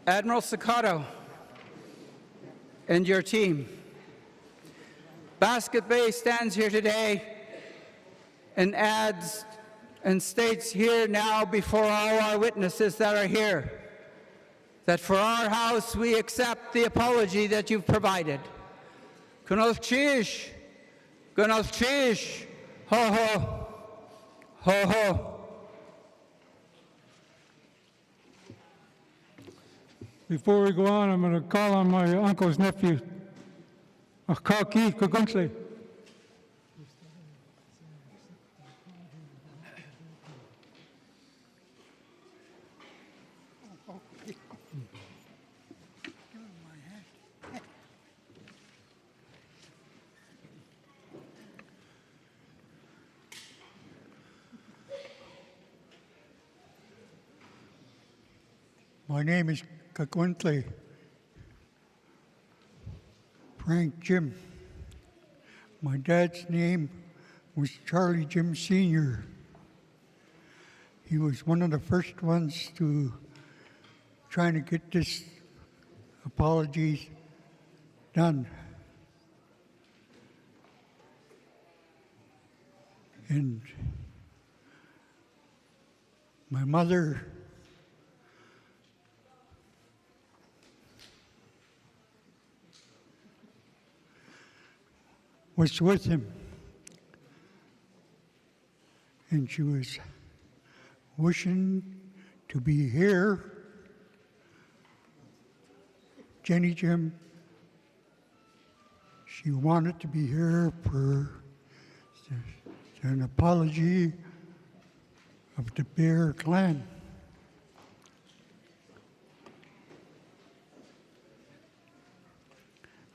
Admiral Sakato and your team. Basket Bay stands here today and adds and states here now before all our witnesses that are here that for our house we accept the apology that you've provided. Kunof Chish, ho ho, ho ho. Before we go on, I'm going to call on my uncle's nephew, Akaki Kaguntle. My name is Kakwintley, Frank Jim. My dad's name was Charlie Jim Sr. He was one of the first ones to trying to get this apology done. And my mother was with him, and she was wishing to be here. Jenny Jim, she wanted to be here for an apology of the Bear clan.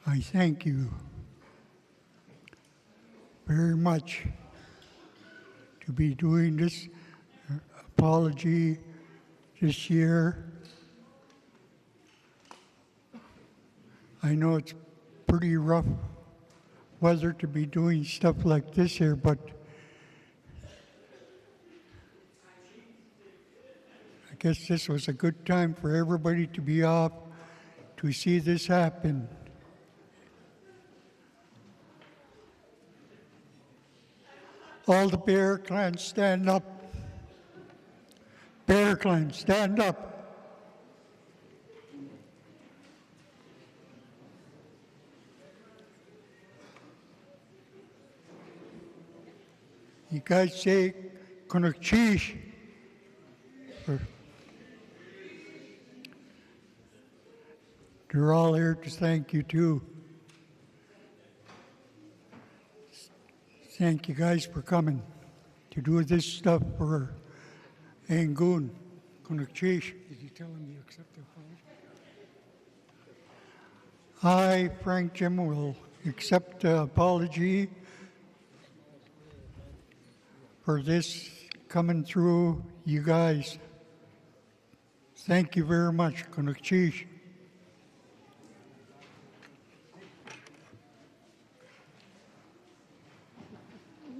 I thank you very much to be doing this apology this year. I know it's pretty rough weather to be doing stuff like this here, but I guess this was a good time for everybody to be off to see this happen. All the Bear Clan, stand up. Bear Clan, stand up. You guys say Kunakchish. They're all here to thank you too. Thank you guys for coming to do this stuff for Angoon, Kunakchish. Did you tell him you accept the apology? I, Frank Jim, will accept the apology for this coming through you guys. Thank you very much, Kunakchish.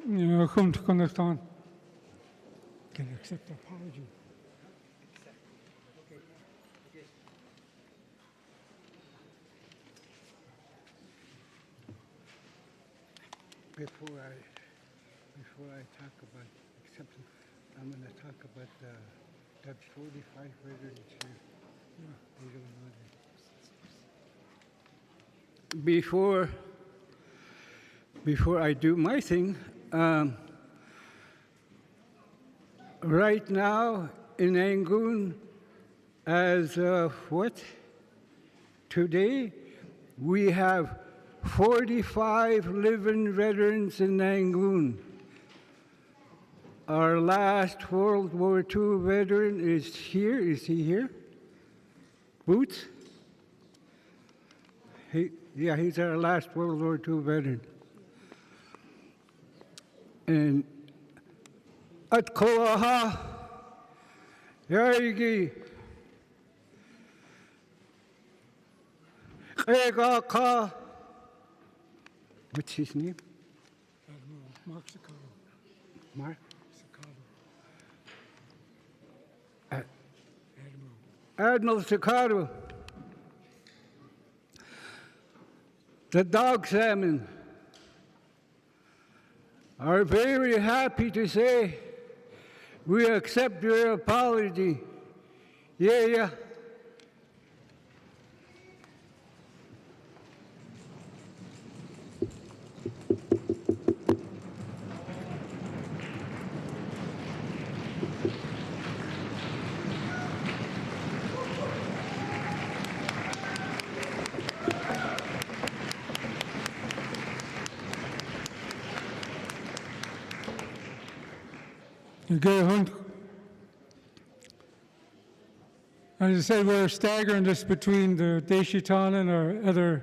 Can you accept the apology? Before I talk about acceptance, I'm going to talk about that 45 veterans here. They don't know that. Before I do my thing, right now in Angoon, as today, we have 45 living veterans in Angoon. Our last World War II veteran is here. Is he here? Boots? He's our last World War II veteran. And at Koaha, Yarigi, Egaka, what's his name? Admiral Mark Sakato. Mark? Sakato. Admiral Sakato. the dog salmon are very happy to say we accept your apology. Yeah. Good hunt. As I said, we're staggering this between the Deshitan and our other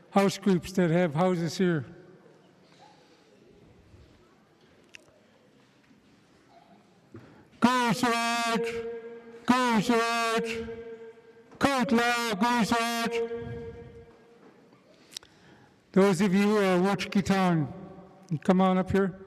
house groups that have houses here. Gooseratch, Gooseratch, Kotla, Gooseratch. Those of you who are Wuchkitan, come on up here.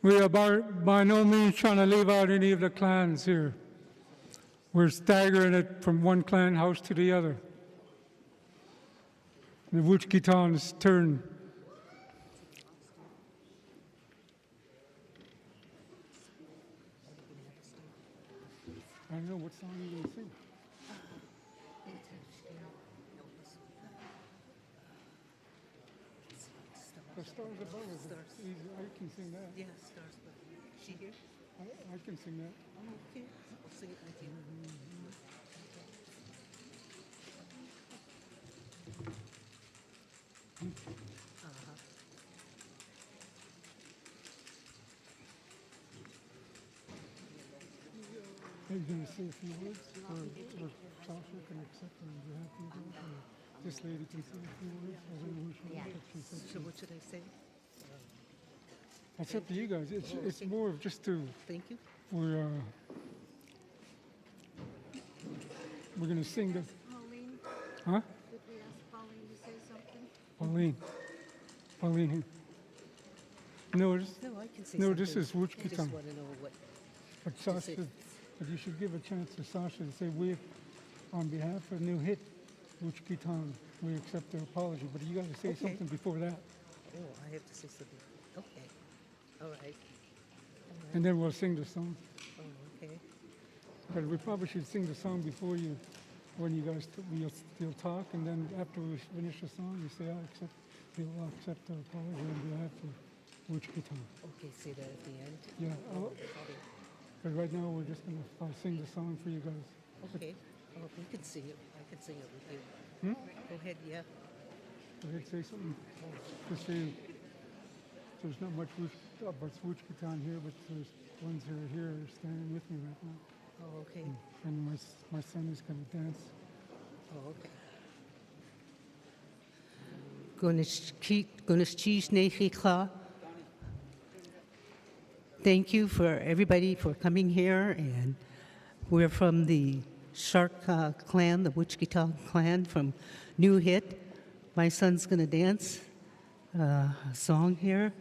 We are by no means trying to leave out any of the clans here. We're staggering it from one clan house to the other. The Wuchkitan's turn. I don't know, what song are you going to sing? The Stars Above is easy. I can sing that. Yeah, Stars Above. She here? I can sing that. Oh, okay. I'll sing it with you. Are you going to say a few words? Or Sasha can accept on behalf of you guys? Or this lady can say a few words? I don't know who she is. So what should I say? It's up to you guys. It's more of just to... Thank you. We're going to sing the... Pauline? Huh? Did we ask Pauline to say something? Pauline here. No, this, No, I can say no, something. this is I Wuchkitan. just want to know what... But Sasha, but you should give a chance to Sasha to say, we, on behalf of New Hit, Wuchkitan, we accept their apology. But you got to say Okay. something before that. Oh, I have to say something. Okay. All right. And then we'll sing the song. Oh, okay. But we probably should sing the song before you, when you guys, you'll talk, and then after we finish the song, you say, you'll accept the apology on behalf of Wuchkitan. Okay, say that at the end. Yeah. Okay. But right now, we're just going to sing the song for you guys. Okay. Oh, you can sing it. I can sing it with you. Go ahead, yeah. Go ahead, say something. Just say, there's not much about Wuchkitan here, but there's ones who are here are standing with me right now. Oh, okay. And my son is going to dance. Oh, okay. Thank you for everybody for coming here, and we're from the Shark clan, the Wuchkitan clan from New Hit. My son's going to dance a song here,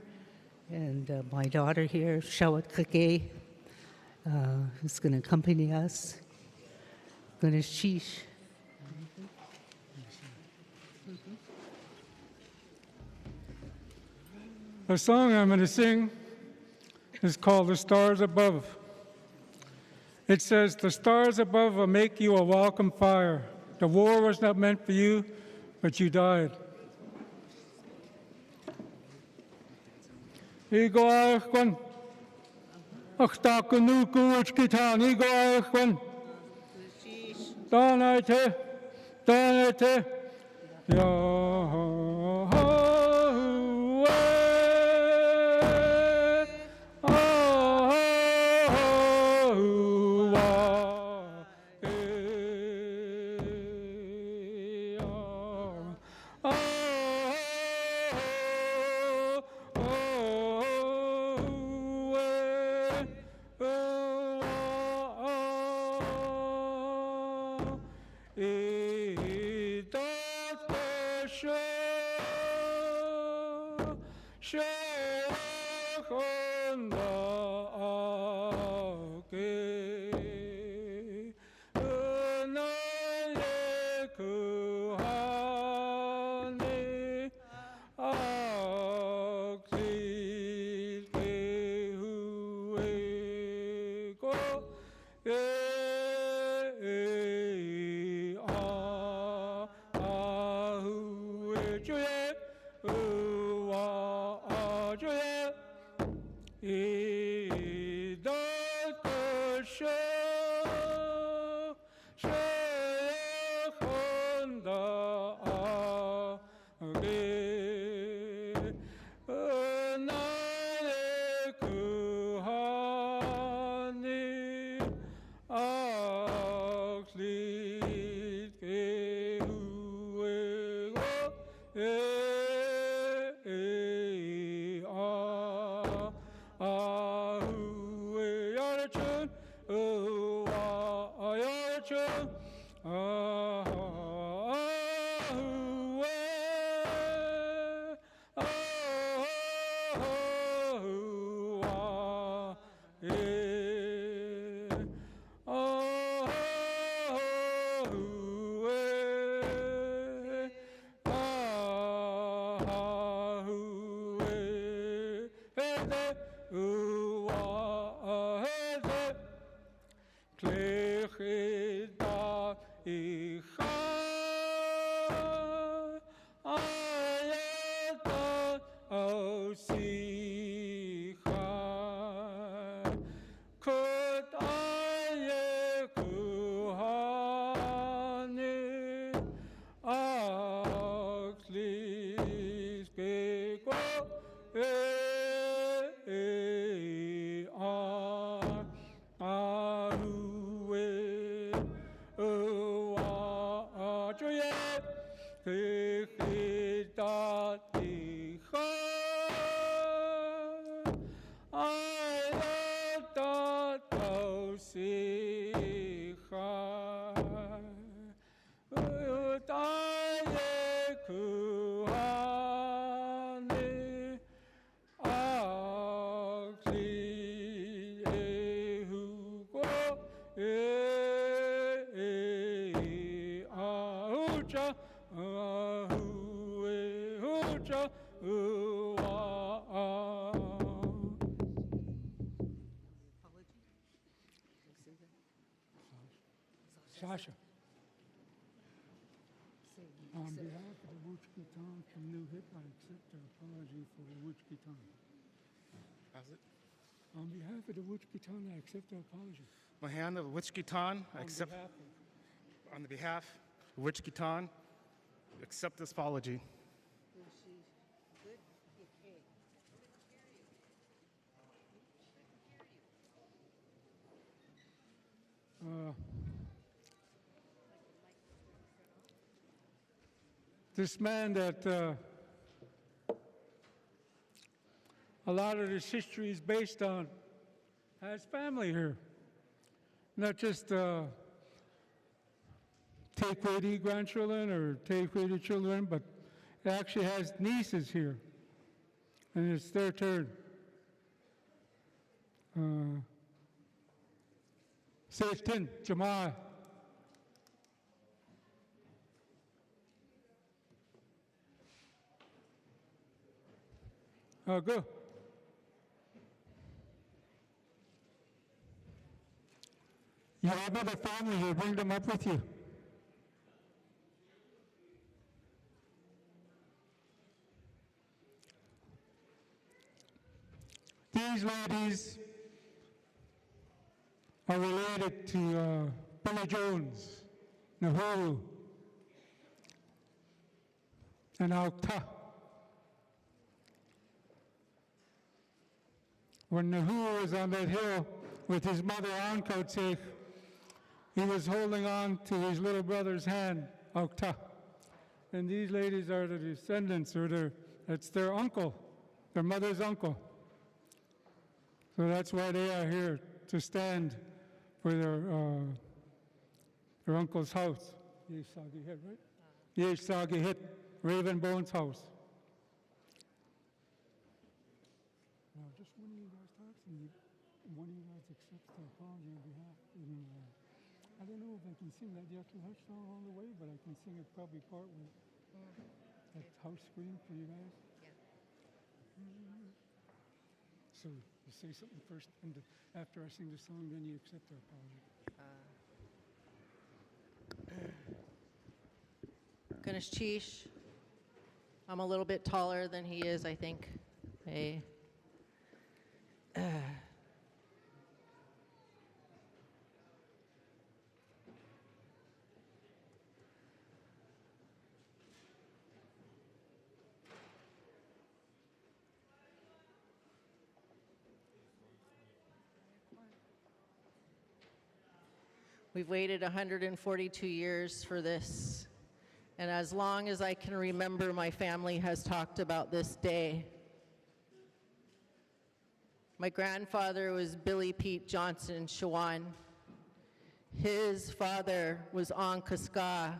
and my daughter here, Shawat Kake, who's going to accompany us. Going to sheesh. The song I'm going to sing is called The Stars Above. It says, the stars above will make you a welcome fire. The war was not meant for you, but you died. Igo Aichwan. Achtakunuku Wuchkitan. Igo Aichwan. Danite. Danite. Sasha. On behalf of the Wichkitan from New Hip, I accept their apology for the Wichkitan. How's it? On behalf of the Wichkitan, I accept their apology. My hand of Wichkitan, I accept. On the behalf of Wichkitan, accept this apology. This man that a lot of this history is based on has family here. Not just Tequati grandchildren or Tequati children, but it actually has nieces here. And it's their turn. Satan, Jamal. Go. You have other family here. Bring them up with you. These ladies are related to Billy Jones, Nahuru, and Aukta. When Nahuru was on that hill with his mother Ankotse, he was holding on to his little brother's hand, Aukta. And these ladies are the descendants, or that's their uncle, their mother's uncle. So that's why they are here, to stand for their uncle's house. Yeshagihit, right? Yeshagihit, Raven Bone's house. one of you guys accepts the apology on behalf. And, I don't know if I can sing that Yucky Hush song all the way, but I can sing it probably part way. That house scream for you guys. So you say something first, and after I sing the song, then you accept our apology. Ganesh Chish. I'm a little bit taller than he is, I think. Hey. We've waited 142 years for this, and as long as I can remember, my family has talked about this day. My grandfather was Billy Pete Johnson Shawan. His father was Ankaska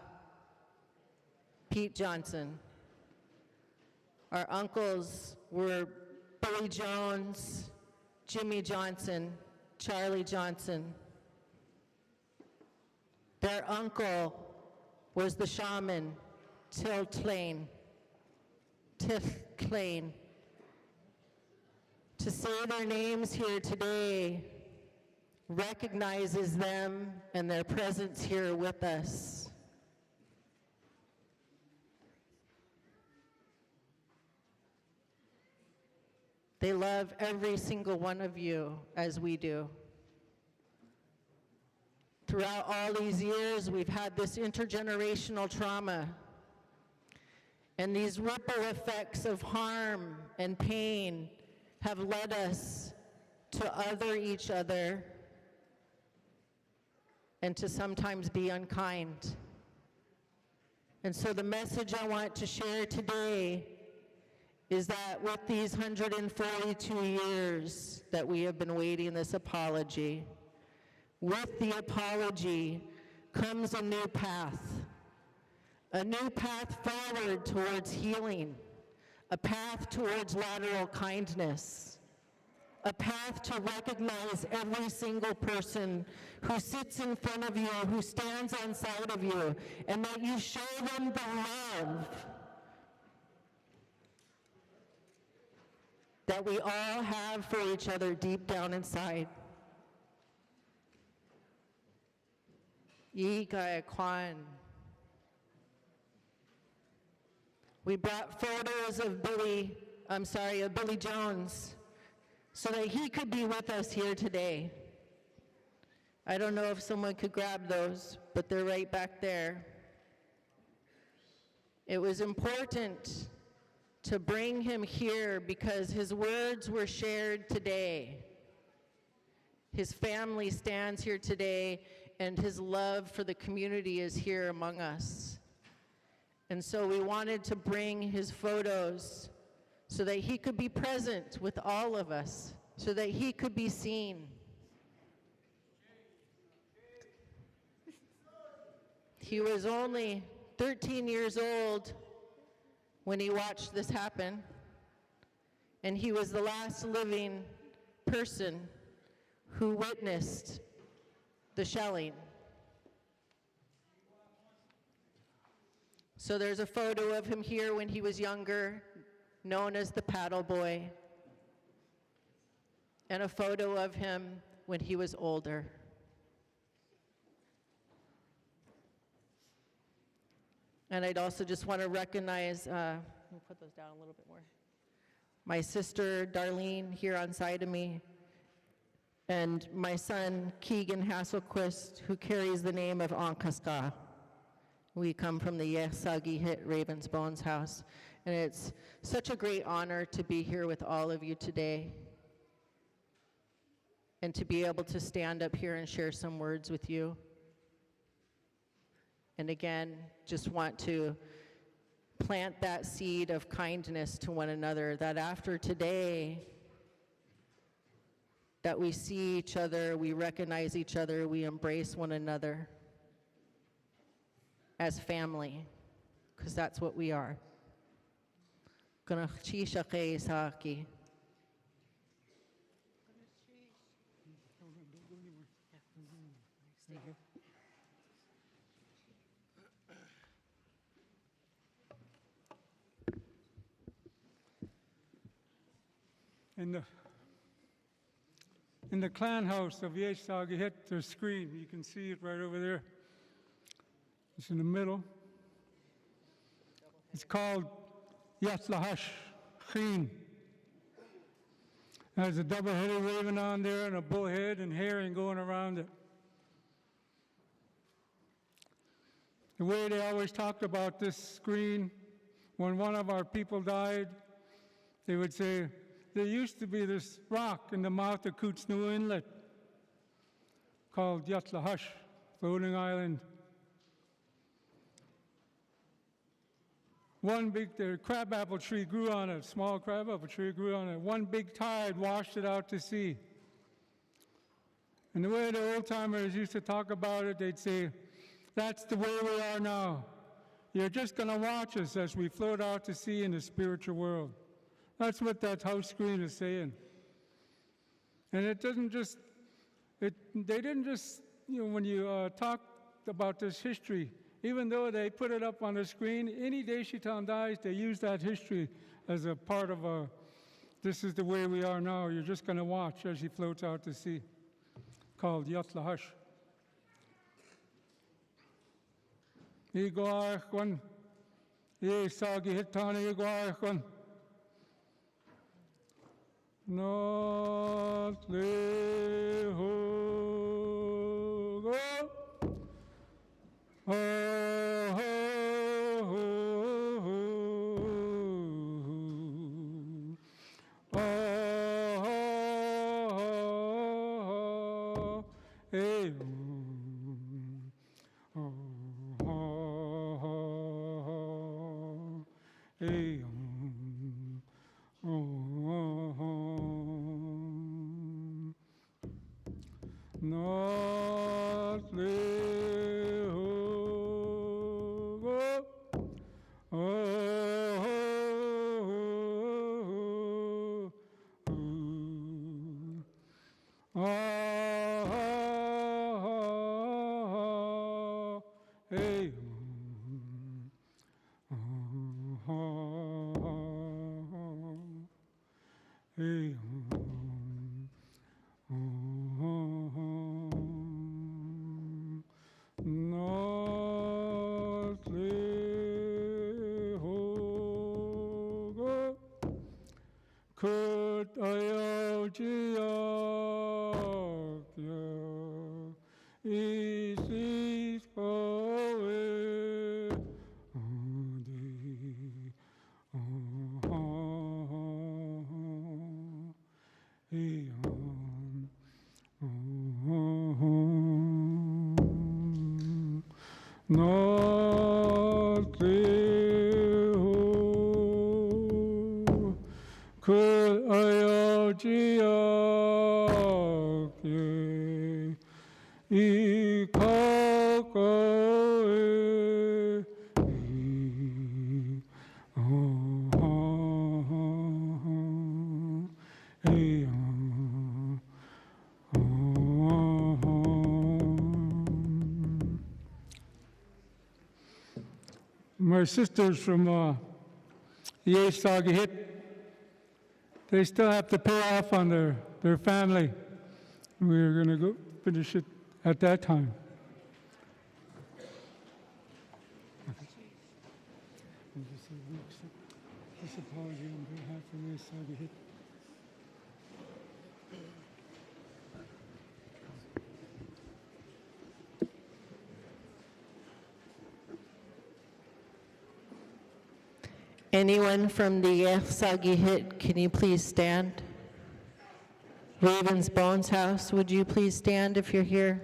Pete Johnson. Our uncles were Billy Jones, Jimmy Johnson, Charlie Johnson. Their uncle was the shaman, Tiff Klain. To say their names here today recognizes them and their presence here with us. They love every single one of you as we do. Throughout all these years, we've had this intergenerational trauma, and these ripple effects of harm and pain have led us to other each other and to sometimes be unkind. And so the message I want to share today is that with these 142 years that we have been waiting this apology, with the apology comes a new path forward towards healing, a path towards lateral kindness, a path to recognize every single person who sits in front of you, who stands on side of you, and that you show them the love that we all have for each other deep down inside. Kwan. We brought photos of Billy Jones so that he could be with us here today. I don't know if someone could grab those, but they're right back there. It was important to bring him here because his words were shared today. His family stands here today, and his love for the community is here among us. And so we wanted to bring his photos so that he could be present with all of us, so that he could be seen. He was only 13 years old when he watched this happen, and he was the last living person who witnessed the shelling. So there's a photo of him here when he was younger, known as the Paddle Boy, and a photo of him when he was older. And I'd also just want to recognize, let me put those down a little bit more. My sister, Darlene, here on side of me, and my son, Keegan Hasselquist, who carries the name of Ankaska. We come from the Yesagi Hit Raven's Bones house, and it's such a great honor to be here with all of you today and to be able to stand up here and share some words with you. And again, just want to plant that seed of kindness to one another, that after today, that we see each other, we recognize each other, we embrace one another as family, because that's what we are. in the clan house of Yesagihit, there's a screen. You can see it right over there. It's in the middle. It's called Yatlahash Chin. There's a double-headed raven on there and a bullhead and herring going around it. The way they always talked about this screen, when one of our people died, they would say, there used to be this rock in the mouth of Kootsnoo Inlet called Yatlahash, floating island. One big crabapple tree grew on it, small crabapple tree grew on it. One big tide washed it out to sea. And the way the old-timers used to talk about it, they'd say, that's the way we are now. You're just going to watch us as we float out to sea in the spiritual world. That's what that house screen is saying. And it doesn't just, they didn't just, when you talk about this history, even though they put it up on the screen, any day Shitan dies, they use that history as a part of this is the way we are now. You're just going to watch as he floats out to sea, called Yatlahash. Igwarkwan, Sagihitani Igwarkwan. Not leho go. Not could I is away. Not could I my sisters from Yesagihit, they still have to pay off on their family. We're going to go finish it at that time. This apology on behalf of Yesagihit. Anyone from the Yesagihit, can you please stand? Raven's Bones House, would you please stand if you're here?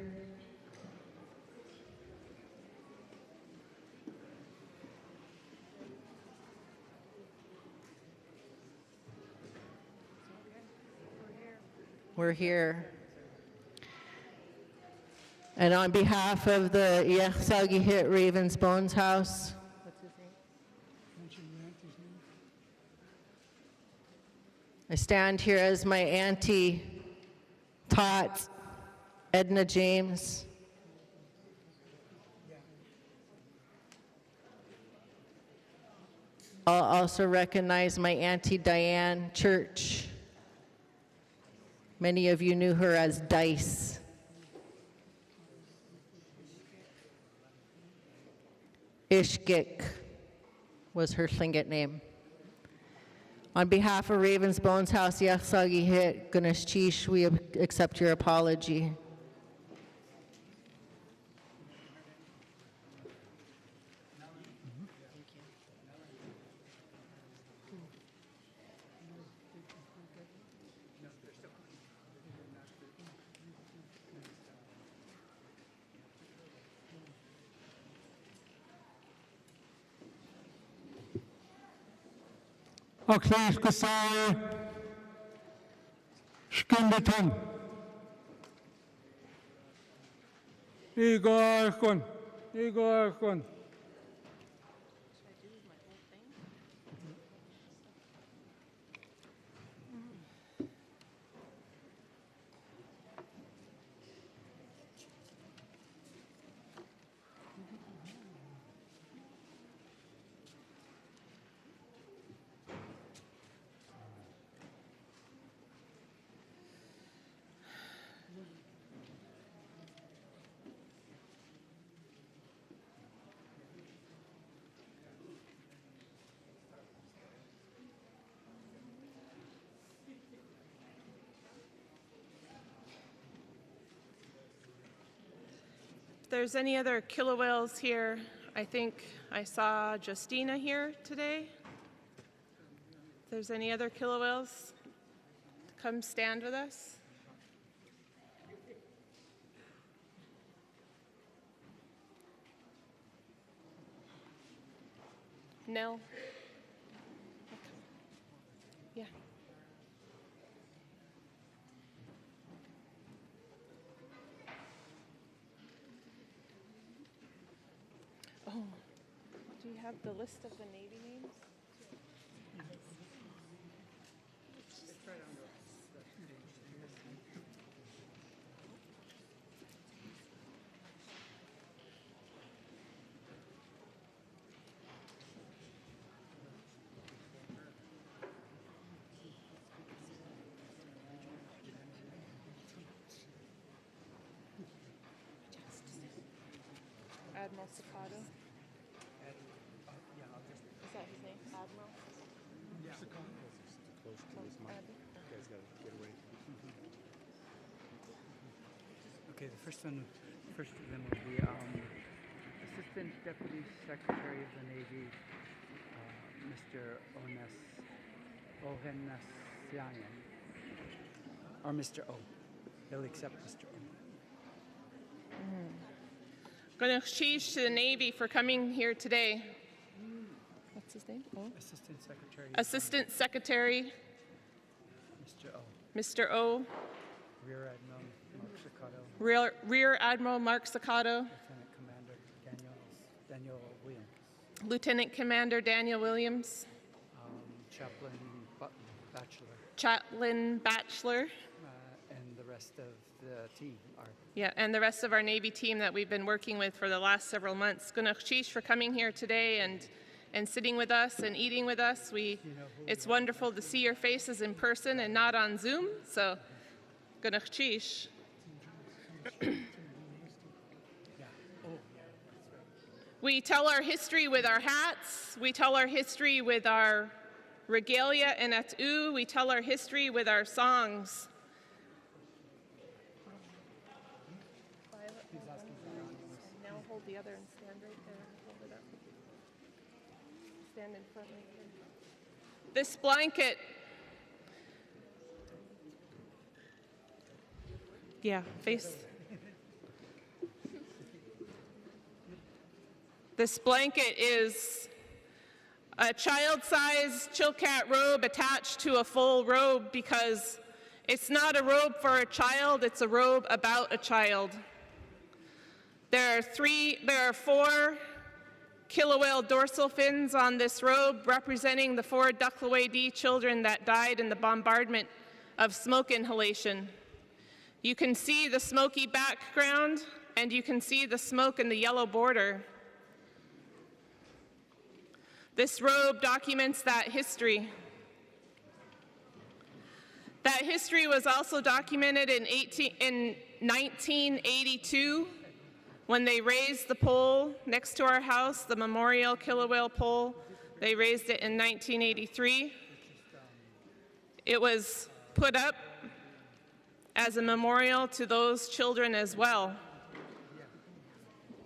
We're here. And on behalf of the Yesagihit Raven's Bones House, I stand here as my auntie, Tot, Edna James. I'll also recognize my auntie, Diane Church. Many of you knew her as Dice. Ishkik was her Tlingit name. On behalf of Ravens Bones House, Yaksagi Hit, Ganesh Chish, we accept your apology. Akhlash Kasai Shkindatan Igor Kun If there's any other killer whales here, I think I saw Justina here today. If there's any other killer whales, come stand with us. No? Yeah. Oh, do you have the list of the Navy names? Admiral Sacato. Is that his name? Admiral? Yeah. Close to his mic. You guys got to get away. Okay, the first of them will be Assistant Deputy Secretary of the Navy, Mr. Ohenasyan, or Mr. O. He'll accept Mr. O. Going to change to the Navy for coming here today. What's his name? Oh. Assistant Secretary. Assistant Secretary. Mr. O. Mr. O. Rear Admiral Mark Sacato. Rear Admiral Mark Sacato. Lieutenant Commander Daniel Williams. Lieutenant Commander Daniel Williams. Chaplain Batchelor. And the rest of the team are. Yeah, and the rest of our Navy team that we've been working with for the last several months. Gunakchish for coming here today and sitting with us and eating with us. It's wonderful to see your faces in person and not on Zoom. So, Gunakchish. We tell our history with our hats. We tell our history with our regalia and atu. We tell our history with our songs. Now hold the other and stand right there. Hold it up. Stand in front right here. This blanket. Yeah, face. This blanket is a child-sized Chilkat robe attached to a full robe because it's not a robe for a child, it's a robe about a child. There are 4 killer whale dorsal fins on this robe representing the 4 Ducklaway children that died in the bombardment of smoke inhalation. You can see the smoky background and you can see the smoke in the yellow border. This robe documents that history. That history was also documented in 1982 when they raised the pole next to our house, the memorial killer whale pole. They raised it in 1983. It was put up as a memorial to those children as well.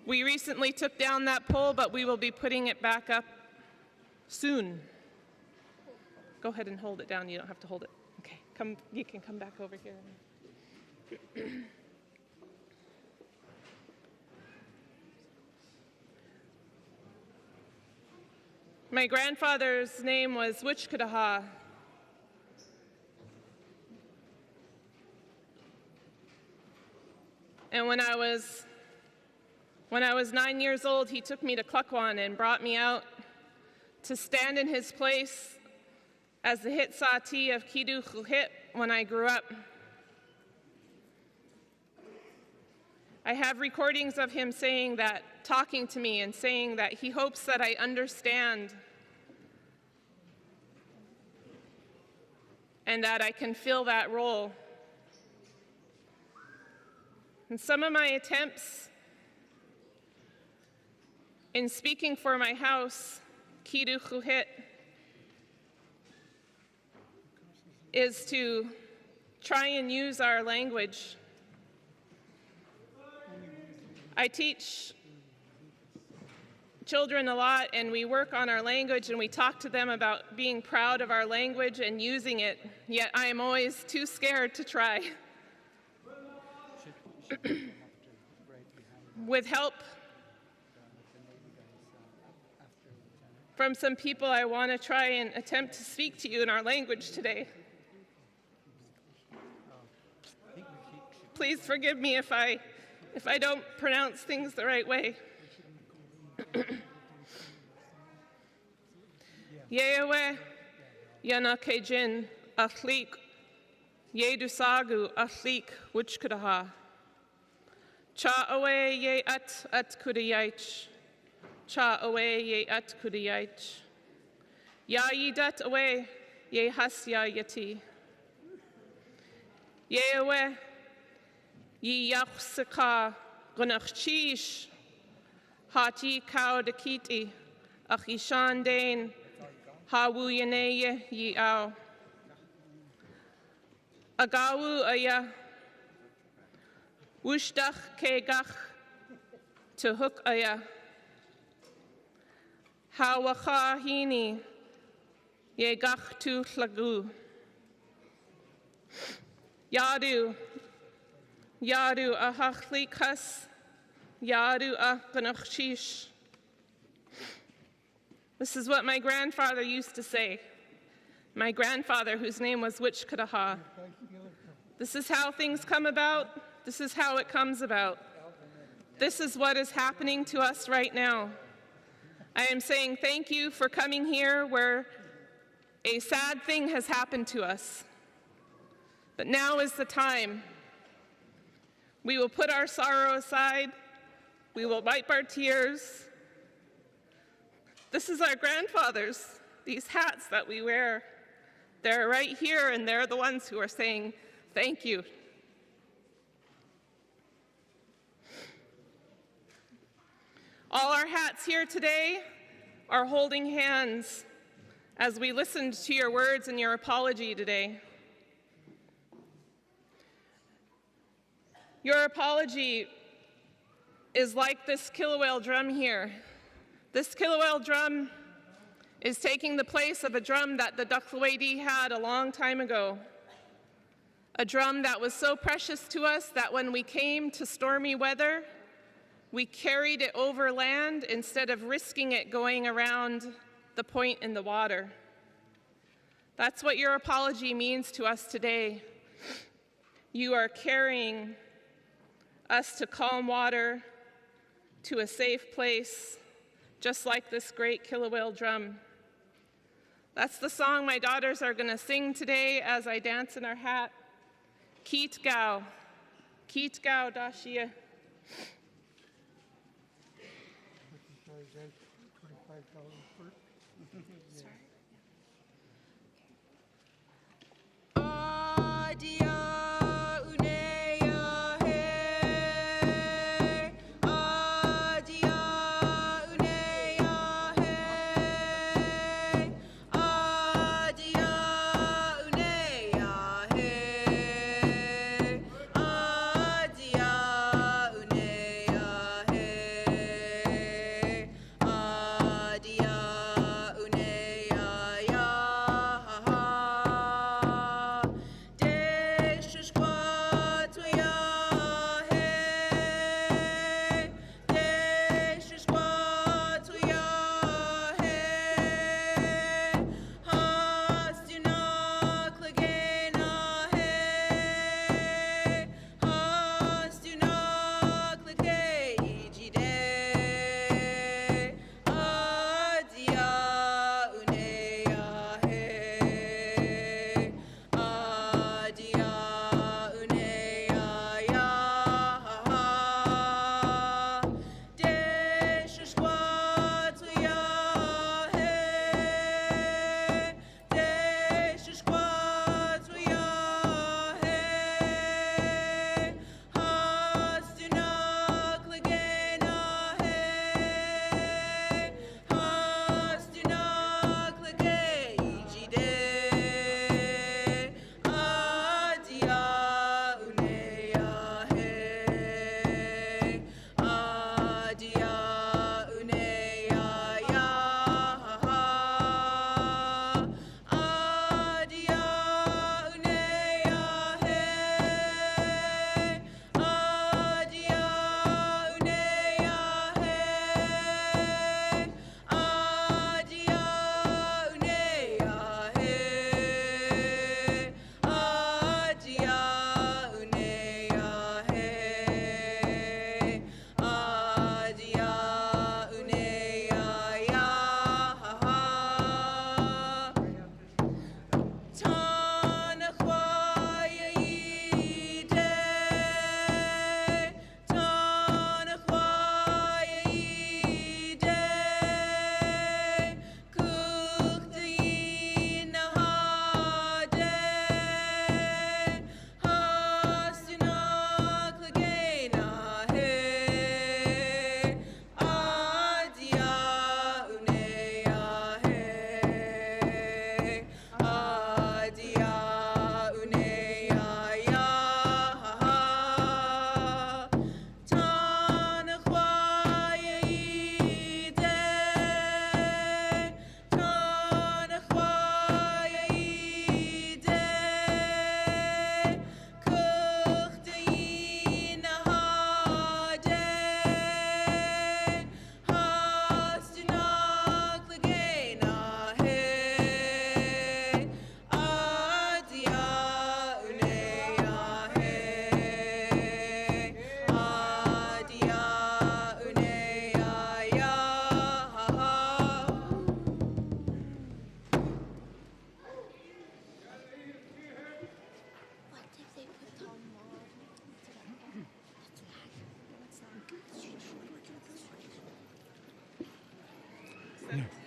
We recently took down that pole, but we will be putting it back up soon. Go ahead and hold it down. You don't have to hold it. Okay, you can come back over here. My grandfather's name was Wichkadaha. And when I was 9 years old, he took me to Kwan and brought me out to stand in his place as the hit sati of Kidu Chuhit when I grew up. I have recordings of him saying that, talking to me and saying that he hopes that I understand and that I can fill that role. And some of my attempts in speaking for my house, Kidu Chuhit, is to try and use our language. I teach children a lot, and we work on our language, and we talk to them about being proud of our language and using it, yet I am always too scared to try. With help from some people, I want to try and attempt to speak to you in our language today. Please forgive me if I don't pronounce things the right way. Yewe yana kejin achlik yedusagu achlik wuchkudaha. Cha away ye at kudayaich. Cha away ye at kudayaich. Ya yidat away ye hasya yati. Yewe ye yachsika gunachchish. Hati kau de kiti achishan dain. Hawu yaneye ye au. Agawu aya. Wushdach kegach to hook aya. Hawacha hini ye gach tu hlagu. Yadu ahachlikas. Yadu akanachshish. This is what my grandfather used to say. My grandfather, whose name was Wichkadaha. This is how things come about. This is how it comes about. This is what is happening to us right now. I am saying thank you for coming here where a sad thing has happened to us. But now is the time. We will put our sorrow aside. We will wipe our tears. This is our grandfathers, these hats that we wear. They're right here, and they're the ones who are saying thank you. All our hats here today are holding hands as we listened to your words and your apology today. Your apology is like this killer whale drum here. This killer whale drum is taking the place of a drum that the Ducklawady had a long time ago. A drum that was so precious to us that when we came to stormy weather, we carried it over land instead of risking it going around the point in the water. That's what your apology means to us today. You are carrying us to calm water, to a safe place, just like this great killer whale drum. That's the song my daughters are going to sing today as I dance in our hat. Keet Gao Dashia. $25 first.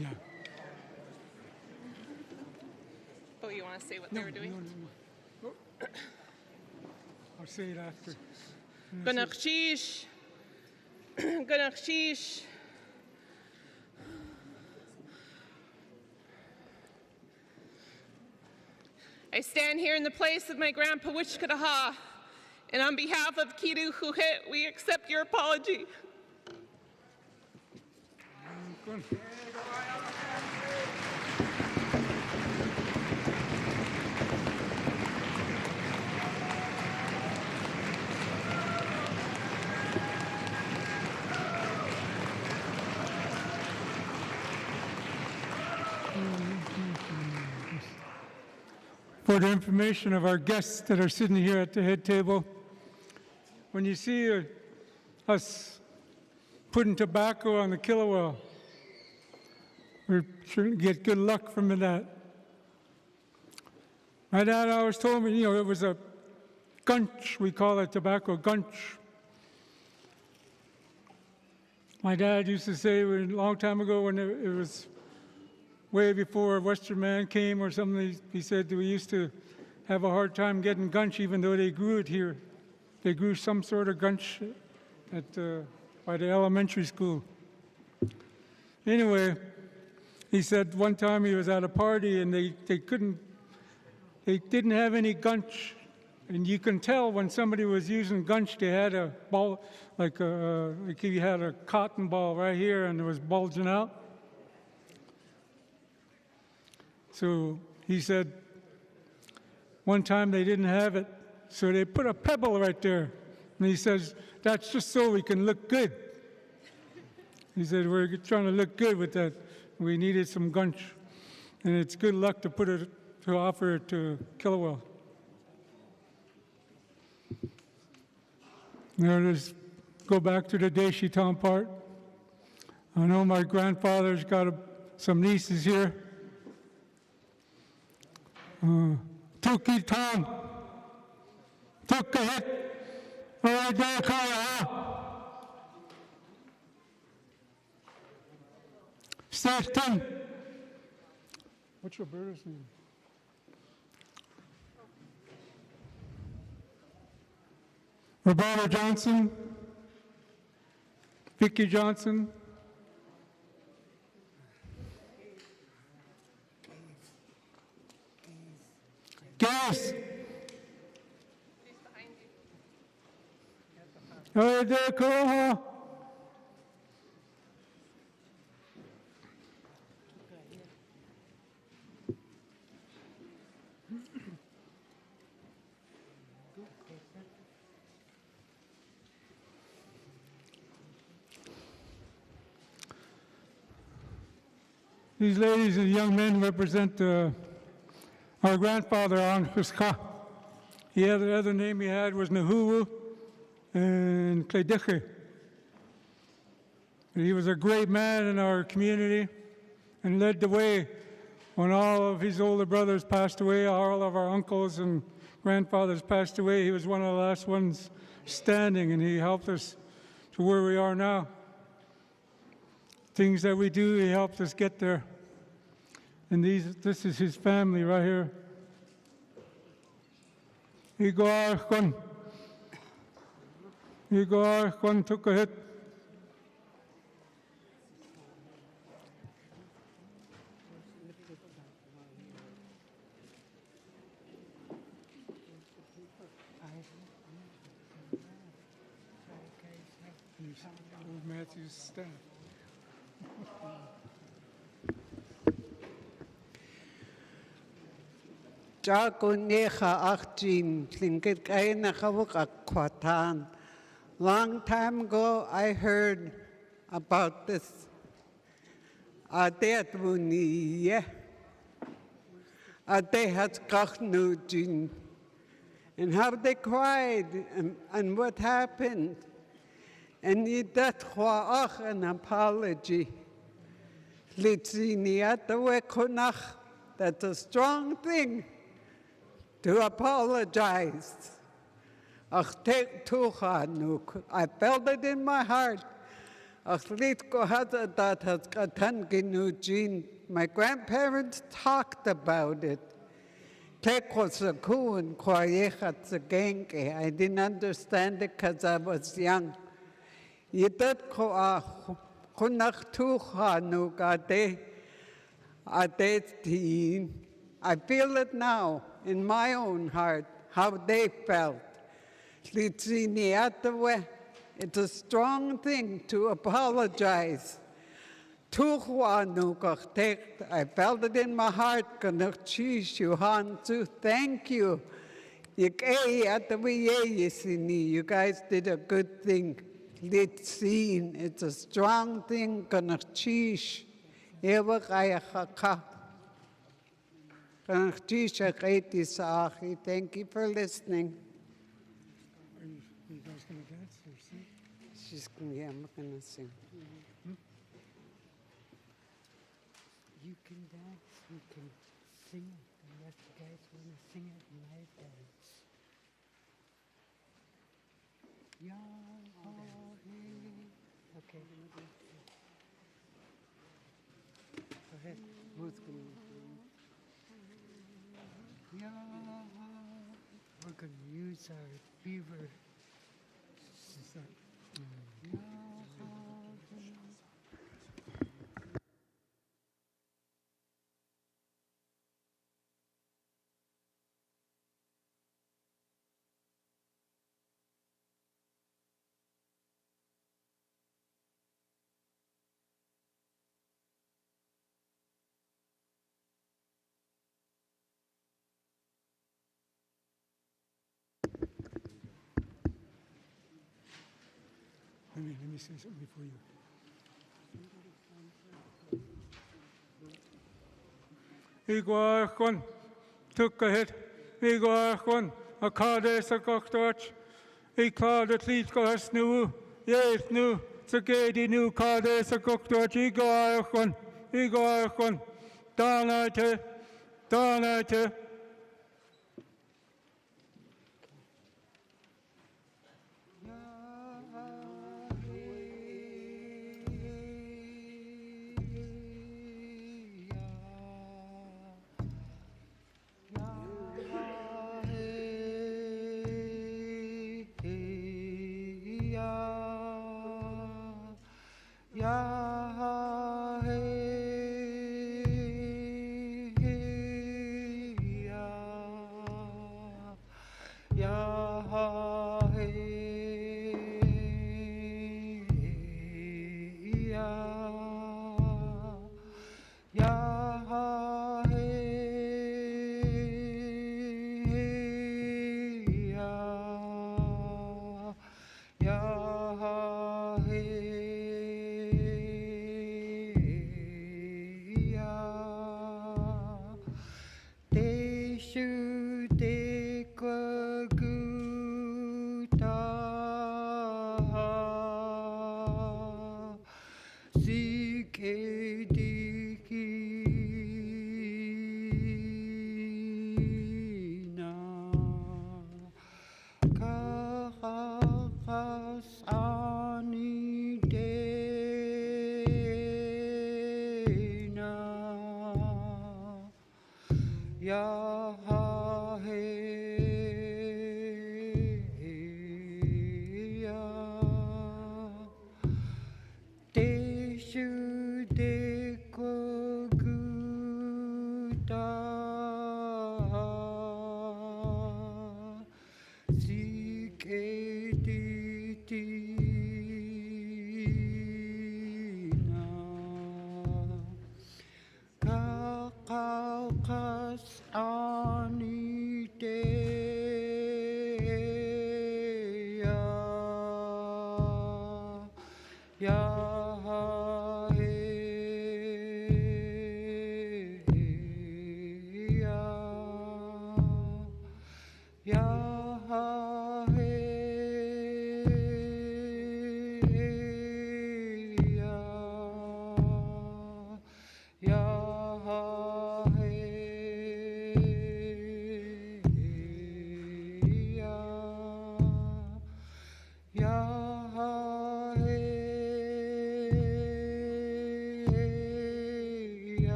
Yeah. Oh, you want to say what they were doing? No. I'll say it after. Ganakshish. Ganakshish. I stand here in the place of my grandpa Wishkataha, and on behalf of Kiru Huhit, we accept your apology. For the information of our guests that are sitting here at the head table, when you see us putting tobacco on the Kilowell, we're sure to get good luck from that. My dad always told me, it was a gunch, we call it tobacco, gunch. My dad used to say a long time ago when it was way before a Western man came or something, he said we used to have a hard time getting gunch even though they grew it here. They grew some sort of gunch by the elementary school. Anyway, he said one time he was at a party and they didn't have any gunch. And you can tell when somebody was using gunch, they had a ball, like you had a cotton ball right here and it was bulging out. So he said one time they didn't have it, so they put a pebble right there. And he says, that's just so we can look good. He said, we're trying to look good with that. We needed some gunch. And it's good luck to offer it to Kilowell. Now let's go back to the Deshitan part. I know my grandfather's got some nieces here. Tukitan, Tukahit, Satan. What's your brother's name? Roberta Johnson, Vicky Johnson. Gas. These ladies and young men represent our grandfather, Anhuska. The other name he had was Nahuwu and Kledeche. He was a great man in our community and led the way when all of his older brothers passed away, all of our uncles and grandfathers passed away. He was one of the last ones standing, and he helped us to where we are now. Things that we do, he helped us get there. And this is his family right here. Igor took a hit. Matthew's staff. Long time ago, I heard about this Adetwuniye, Adehatkachnujin, and how they cried and what happened. And that an apology. That's a strong thing to apologize. I felt it in my heart. My grandparents talked about it. I didn't understand it because I was young. I feel it now in my own heart, how they felt. It's a strong thing to apologize. I felt it in my heart. Thank you. You guys did a good thing. It's a strong thing. Thank you for listening. Are you guys going to dance or sing? Yeah, I'm going to sing. You can dance, you can sing it, unless you guys want to sing it and I dance. Okay. Go ahead. Who's going to We're going to use our beaver. Let me say something before you. Igwachon, took a hit. Igwachon, a cardis a cocktorch. A card at least got new. Yes, new. It's a gady new cardis a cocktorch. Igwachon, Igwachon. Donate, donate.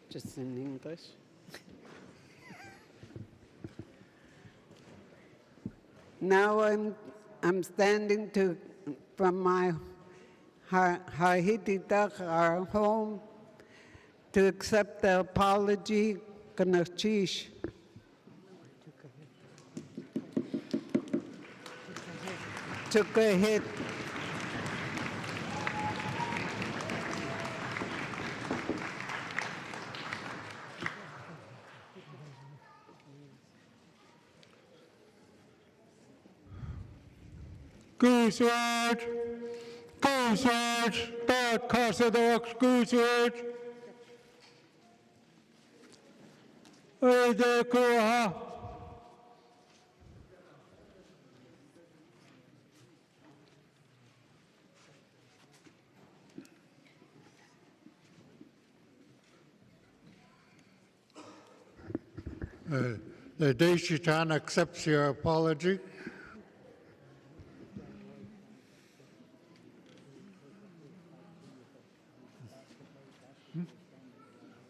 Just in English. Now I'm standing from my Hahititak, our home, to accept the apology, Kanachish. Took a hit. Gooseward, Gooseward, Dot Cassadox, Gooseward. Ede Kuha. The Deshitan accepts your apology.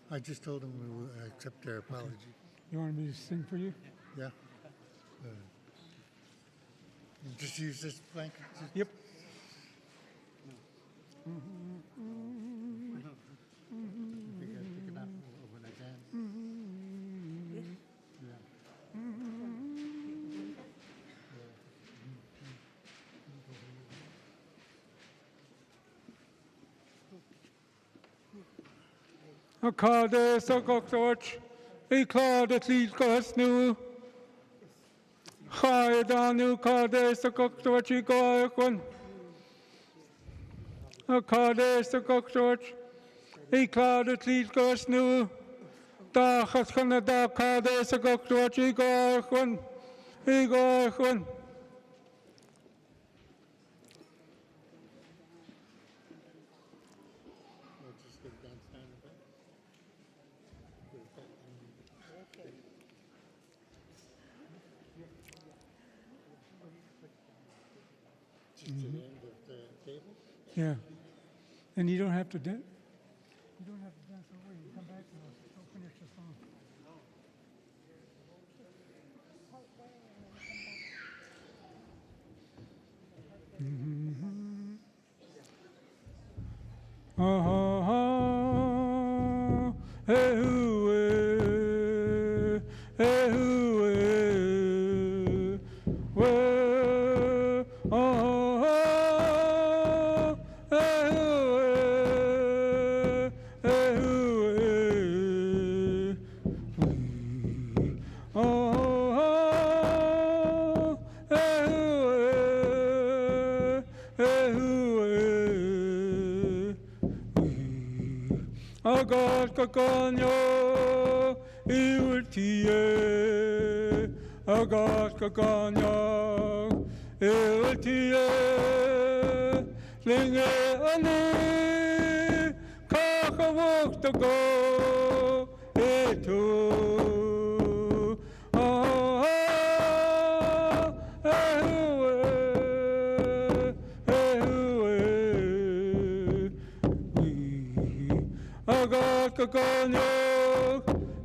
I just told them we will accept their apology. You want me to sing for you? Yeah. Just use this blanket. Yep. Akade Sokoktoch, Eklade Tlilkas Nu, Haidanu Kade Sokoktoch, Egoikon, Akade Sokoktoch, Eklade Tlilkas Nu, Dachas Kanada Kade Sokoktoch, Egoikon, Egoikon. Yeah, and you don't have to dance. You don't have to dance away. You come back and I'll finish the song. Agat kakanya iultie, agat kakanya iultie, linge ani kakavoktago etu. Kakanya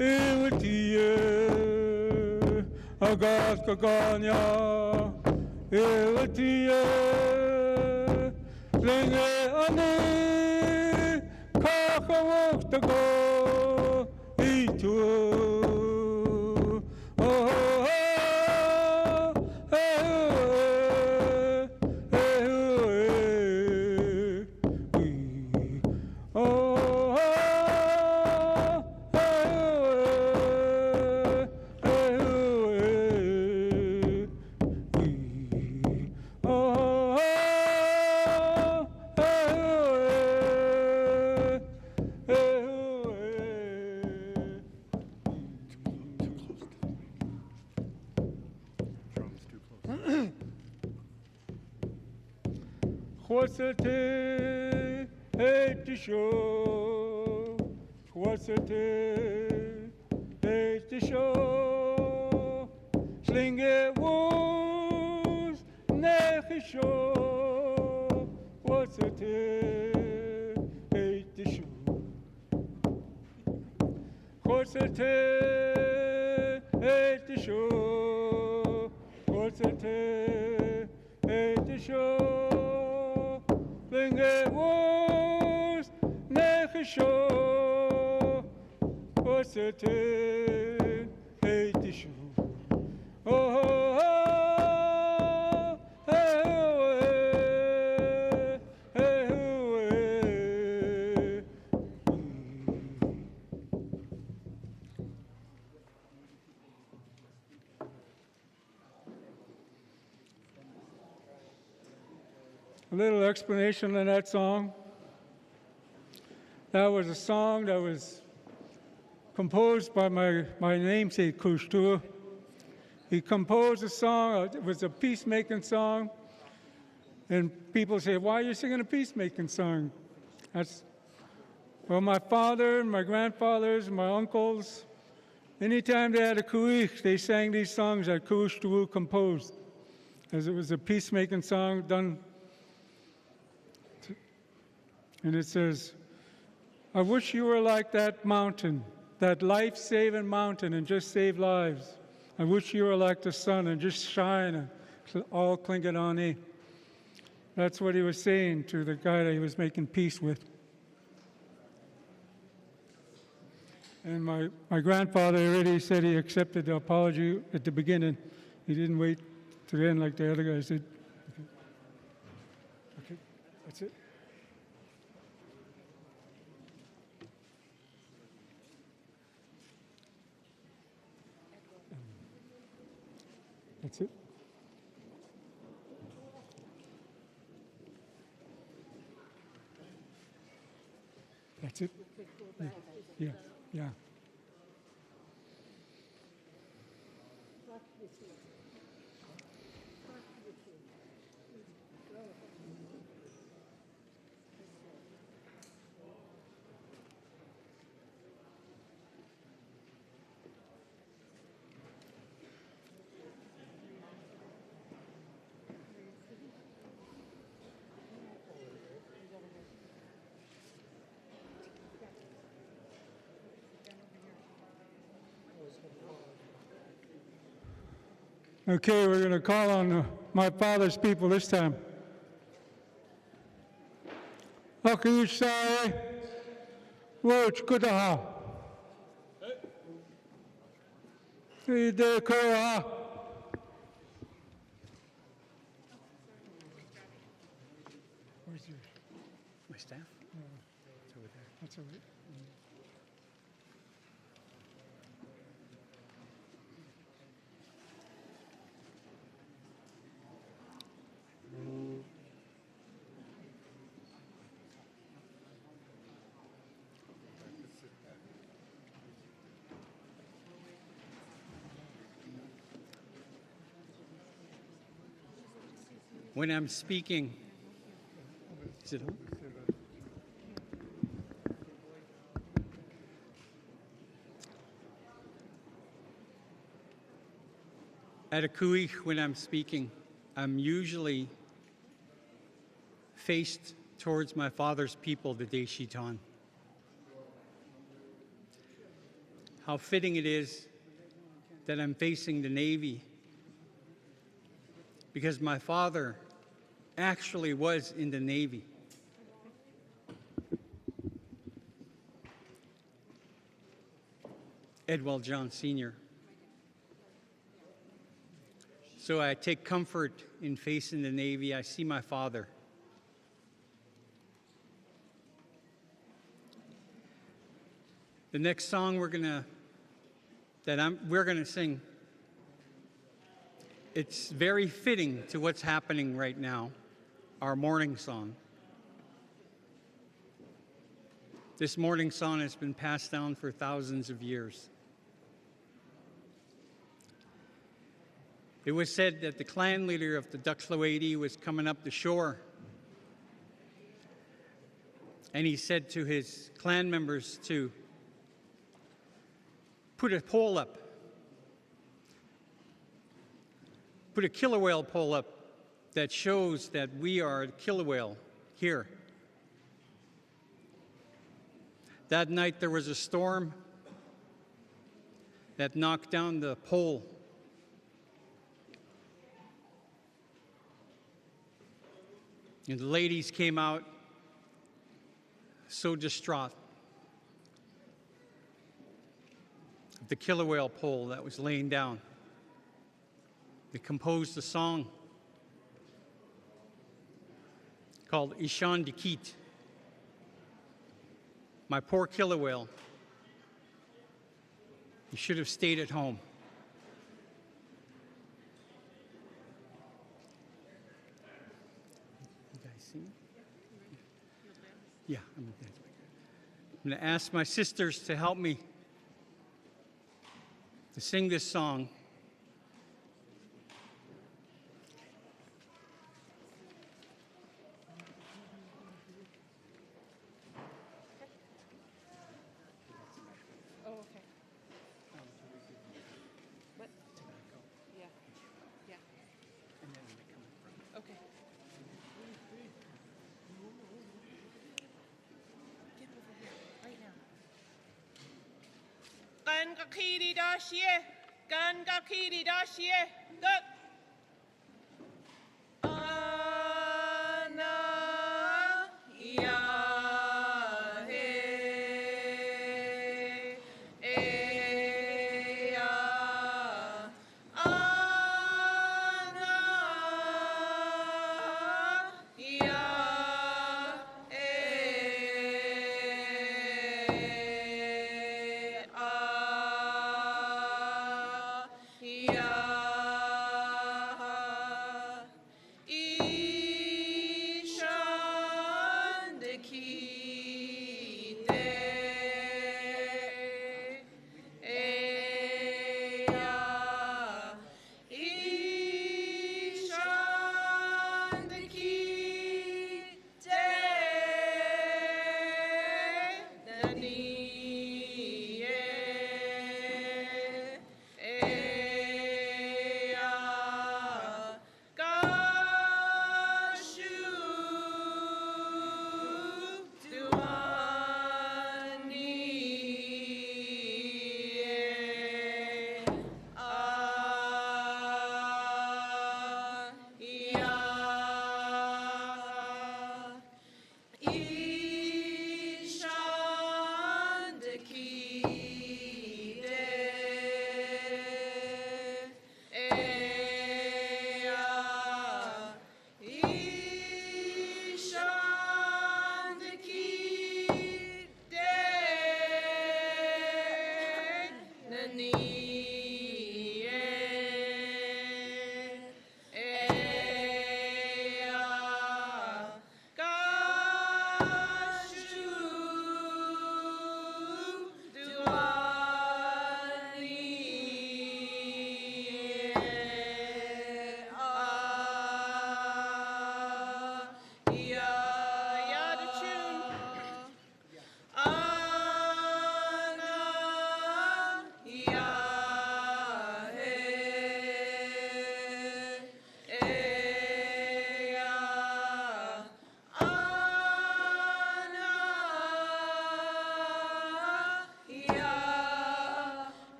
iultie, agat kakanya iultie, linge ani kakavoktago itu. Chwasete etisho, chwasete etisho, schlinge wuz nechisho, Korsete eitishu. Korsete eitishu. Korsete eitishu. Binge was nechisho. Korsete eitishu. Oh, a little explanation on that song. That was a song that was composed by my namesake, Kushtua. He composed a song, it was a peacemaking song, and people say, why are you singing a peacemaking song? Well, my father and my grandfathers and my uncles, anytime they had a kuich, they sang these songs that Kushtua composed, as it was a peacemaking song done. And it says, I wish you were like that mountain, that life-saving mountain, and just save lives. I wish you were like the sun and just shine and all clinking on me. That's what he was saying to the guy that he was making peace with. And my grandfather already said he accepted the apology at the beginning. He didn't wait to the end like the other guys did. Okay, that's it. That's it. That's it. Yeah, yeah. Okay, we're going to call on my father's people this time. Akishai, Woch Kudaha. Idekoha. Where's my staff? It's over there. That's over there. When I'm speaking, is it on? At a kuich, when I'm speaking, I'm usually faced towards my father's people, the Deshitan. How fitting it is that I'm facing the Navy, because my father actually was in the Navy. Edwell John Sr. So I take comfort in facing the Navy. I see my father. The next song we're gonna sing, it's very fitting to what's happening right now, our morning song. This morning song has been passed down for thousands of years. It was said that the clan leader of the Duxloeaty was coming up the shore, and he said to his clan members to put a pole up, put a killer whale pole up that shows that we are a killer whale here. That night there was a storm that knocked down the pole. And the ladies came out so distraught. The killer whale pole that was laying down. They composed a song called Ishan Dikit. My poor killer whale, you should have stayed at home. You guys see me? Yeah, I'm going to ask my sisters to help me to sing this song. Oh, okay. What? Yeah. Yeah. Okay. Get over here right now. Gangakiri dashie, gangakiri dashie, go. Ana ya he ya ana ya ya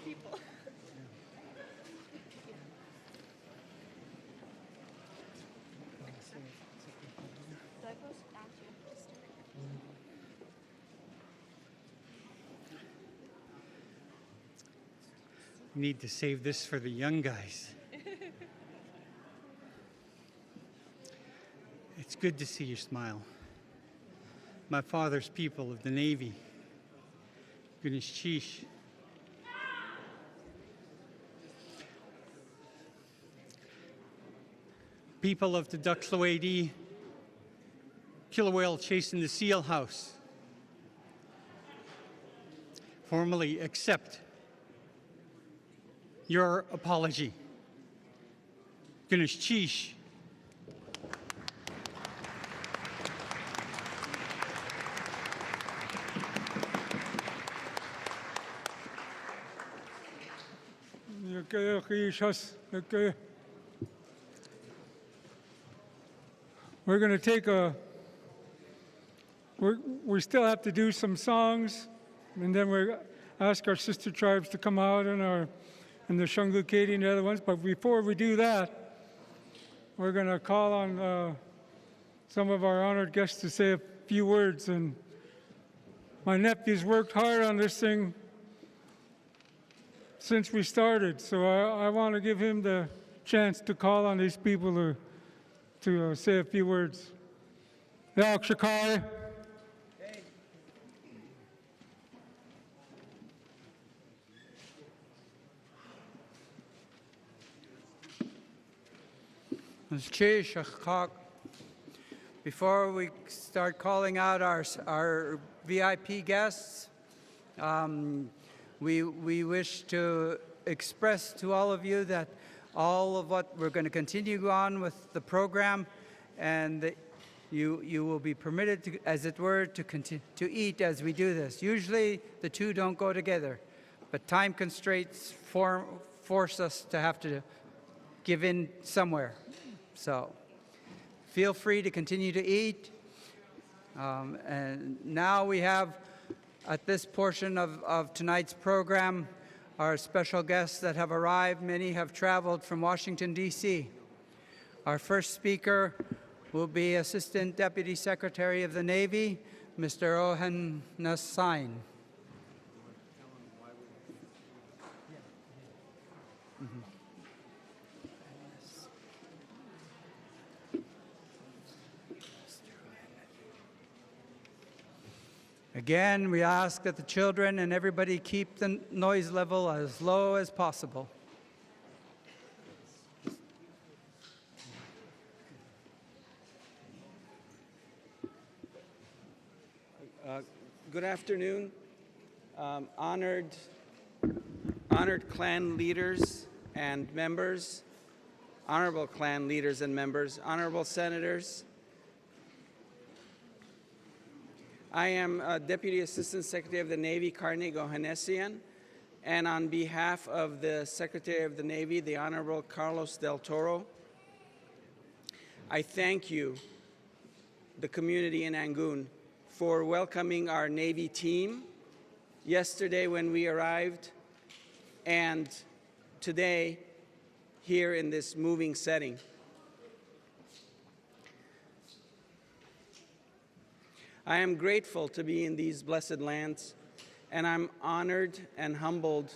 people. Need to save this for the young guys. It's good to see your smile. My father's people of the Navy. Goodness sheesh. People of the Duxloe killer whale chasing the seal house. Formally accept your apology. Goodness sheesh. We're going to take we still have to do some songs, and then we ask our sister tribes to come out and the Shungu Katie and the other ones. But before we do that, we're going to call on some of our honored guests to say a few words. And my nephew's worked hard on this thing since we started, so I want to give him the chance to call on these people to say a few words. Yalk Shakai. Before we start calling out our VIP guests, we wish to express to all of you that all of what we're going to continue on with the program, and that you will be permitted to, as it were, to eat as we do this. Usually the two don't go together, but time constraints force us to have to give in somewhere. So feel free to continue to eat. And now we have, at this portion of tonight's program, our special guests that have arrived. Many have traveled from Washington, D.C. Our first speaker will be Assistant Deputy Secretary of the Navy, Mr. Ohan Nassain. Again, we ask that the children and everybody keep the noise level as low as possible. Good afternoon, honored clan leaders and members, honorable clan leaders and members, honorable senators. I am Deputy Assistant Secretary of the Navy, Carnegie Ohanessian, and on behalf of the Secretary of the Navy, the Honorable Carlos Del Toro, I thank you, the community in Angoon, for welcoming our Navy team yesterday when we arrived, and today here in this moving setting. I am grateful to be in these blessed lands, and I'm honored and humbled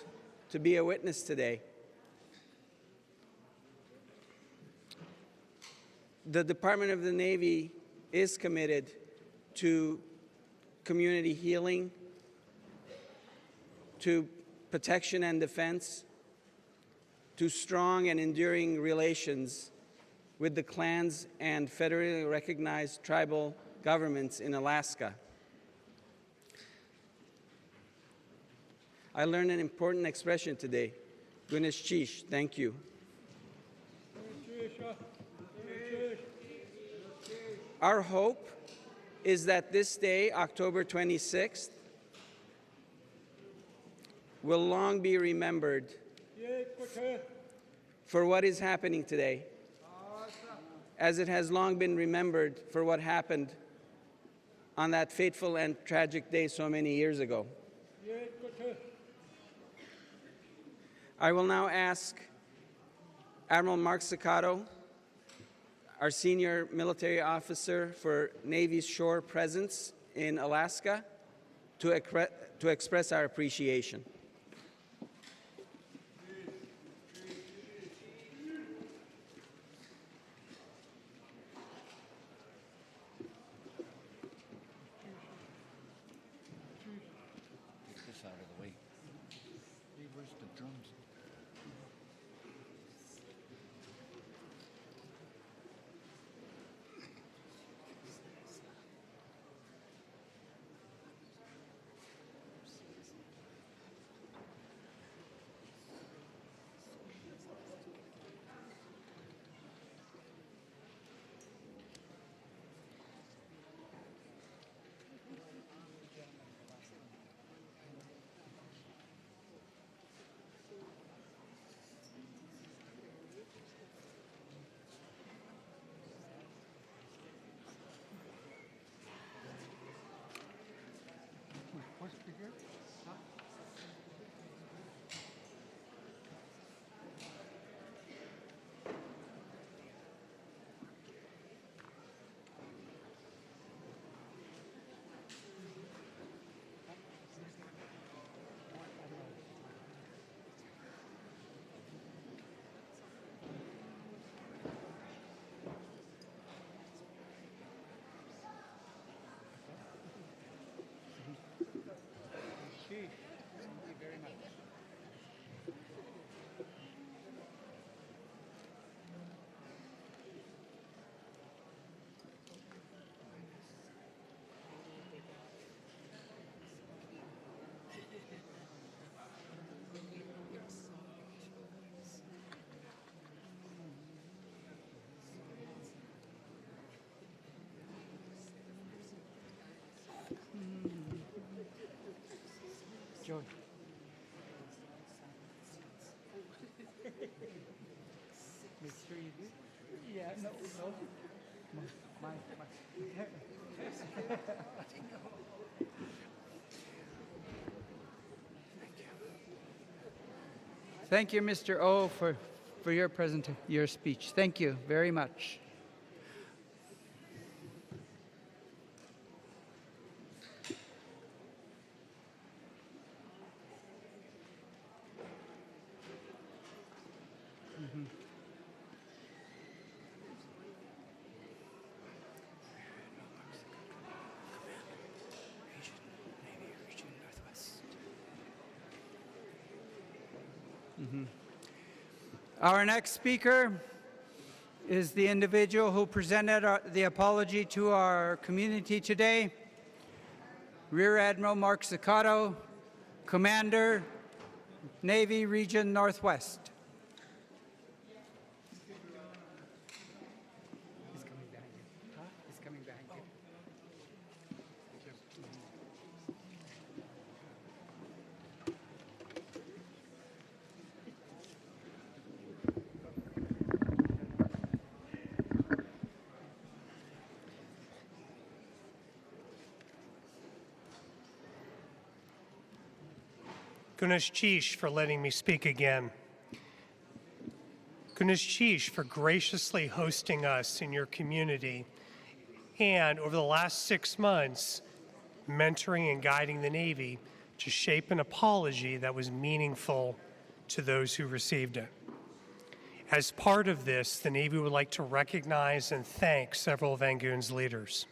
to be a witness today. The Department of the Navy is committed to community healing, to protection and defense, to strong and enduring relations with the clans and federally recognized tribal governments in Alaska. I learned an important expression today. Gunesh Chish, thank you. Our hope is that this day, October 26th, will long be remembered for what is happening today, as it has long been remembered for what happened on that fateful and tragic day so many years ago. I will now ask Admiral Mark Sakato, our senior military officer for Navy's shore presence in Alaska, to express our appreciation. Get this out of the way. Hey, where's the drums? Joy. Make sure you do. Yeah, no. My. Thank you, Mr. O, for your speech. Thank you very much. Our next speaker is the individual who presented the apology to our community today, Rear Admiral Mark Sakato, Commander, Navy Region Northwest. He's coming behind you. Huh? He's coming behind you. Gunesh Chish for letting me speak again. Gunesh Chish for graciously hosting us in your community, and over the last 6 months, mentoring and guiding the Navy to shape an apology that was meaningful to those who received it. As part of this, the Navy would like to recognize and thank several of Angoon's leaders.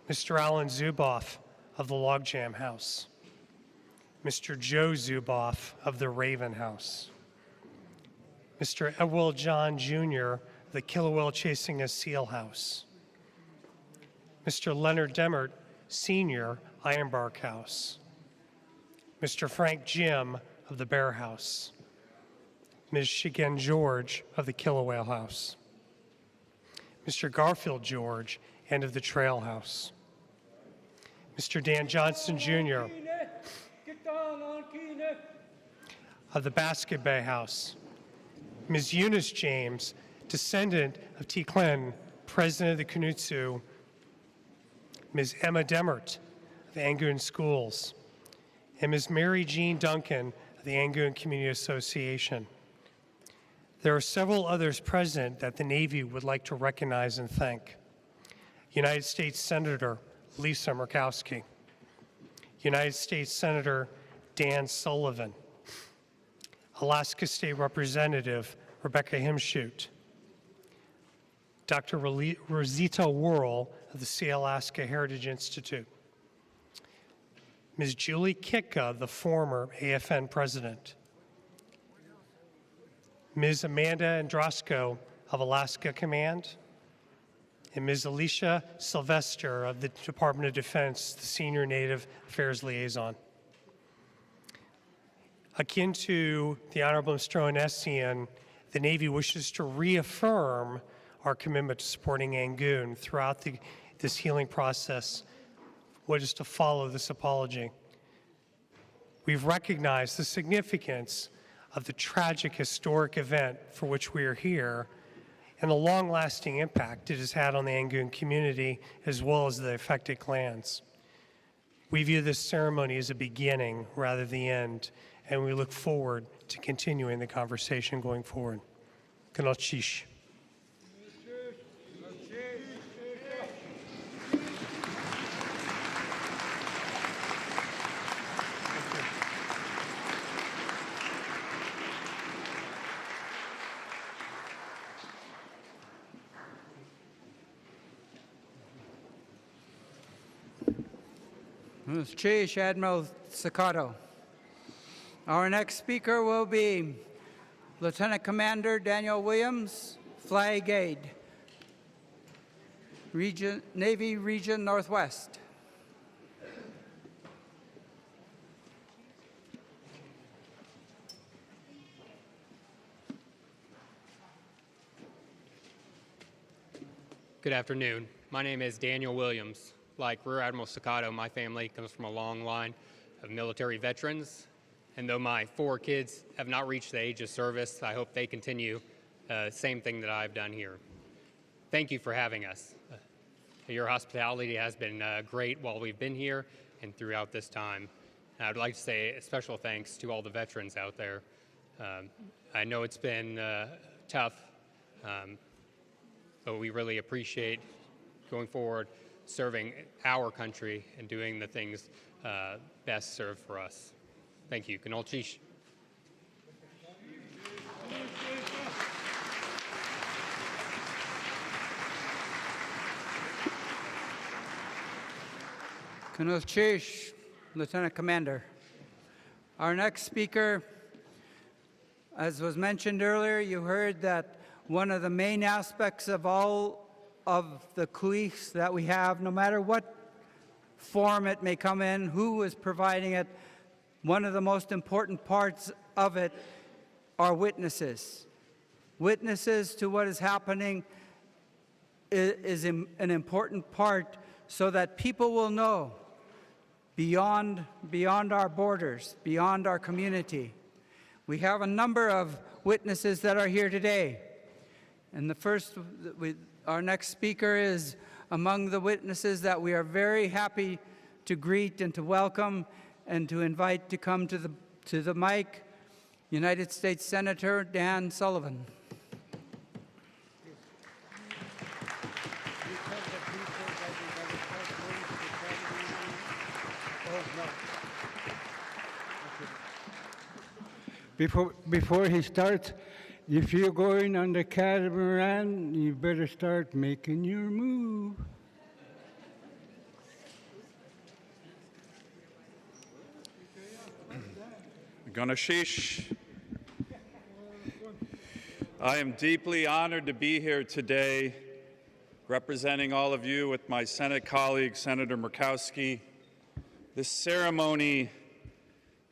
Mr. Alan Zuboff of the Logjam House, Mr. Joe Zuboff of the Raven House, Mr. Edwell John Jr. of the Killawell Chasing a Seal House, Mr. Leonard Demert Sr., Ironbark House, Mr. Frank Jim of the Bear House, Ms. Shigen George of the Killawell House, Mr. Garfield George and of the Trail House, Mr. Dan Johnson Jr. of the Basket Bay House, Ms. Eunice James, descendant of T. Clinton, president of the Kunutsu, Ms. Emma Demert of Angoon Schools, and Ms. Mary Jean Duncan of the Angoon Community Association. There are several others present that the Navy would like to recognize and thank. United States Senator Lisa Murkowski, United States Senator Dan Sullivan, Alaska State Representative Rebecca Himshoot, Dr. Rosita Worrell of the Sealaska Heritage Institute, Ms. Julie Kitka, the former AFN president, Ms. Amanda Androsco of Alaska Command, and Ms. Alicia Sylvester of the Department of Defense, the Senior Native Affairs Liaison. Akin to the Honorable Mr. Onesian, the Navy wishes to reaffirm our commitment to supporting Angoon throughout this healing process, what is to follow this apology. We've recognized the significance of the tragic historic event for which we are here and the long-lasting impact it has had on the Angoon community as well as the affected clans. We view this ceremony as a beginning rather than the end, and we look forward to continuing the conversation going forward. Kanochish. Chief Admiral Sakato. Our next speaker will be Lieutenant Commander Daniel Williams, Flag Aide, Navy Region Northwest. Good afternoon. My name is Daniel Williams. Like Rear Admiral Sakato, my family comes from a long line of military veterans, and though my 4 kids have not reached the age of service, I hope they continue the same thing that I've done here. Thank you for having us. Your hospitality has been great while we've been here and throughout this time. And I'd like to say a special thanks to all the veterans out there. I know it's been tough, but we really appreciate going forward serving our country and doing the things best served for us. Thank you. Kanolchish. Kanolchish, Lieutenant Commander. Our next speaker, as was mentioned earlier, you heard that one of the main aspects of all of the kuis that we have, no matter what form it may come in, who is providing it, one of the most important parts of it are witnesses. Witnesses to what is happening is an important part so that people will know beyond our borders, beyond our community. We have a number of witnesses that are here today. And our next speaker is among the witnesses that we are very happy to greet and to welcome and to invite to come to the mic, United States Senator Dan Sullivan. Before he starts, if you're going on the catamaran, you better start making your move. Ganashish, I am deeply honored to be here today representing all of you with my Senate colleague, Senator Murkowski. This ceremony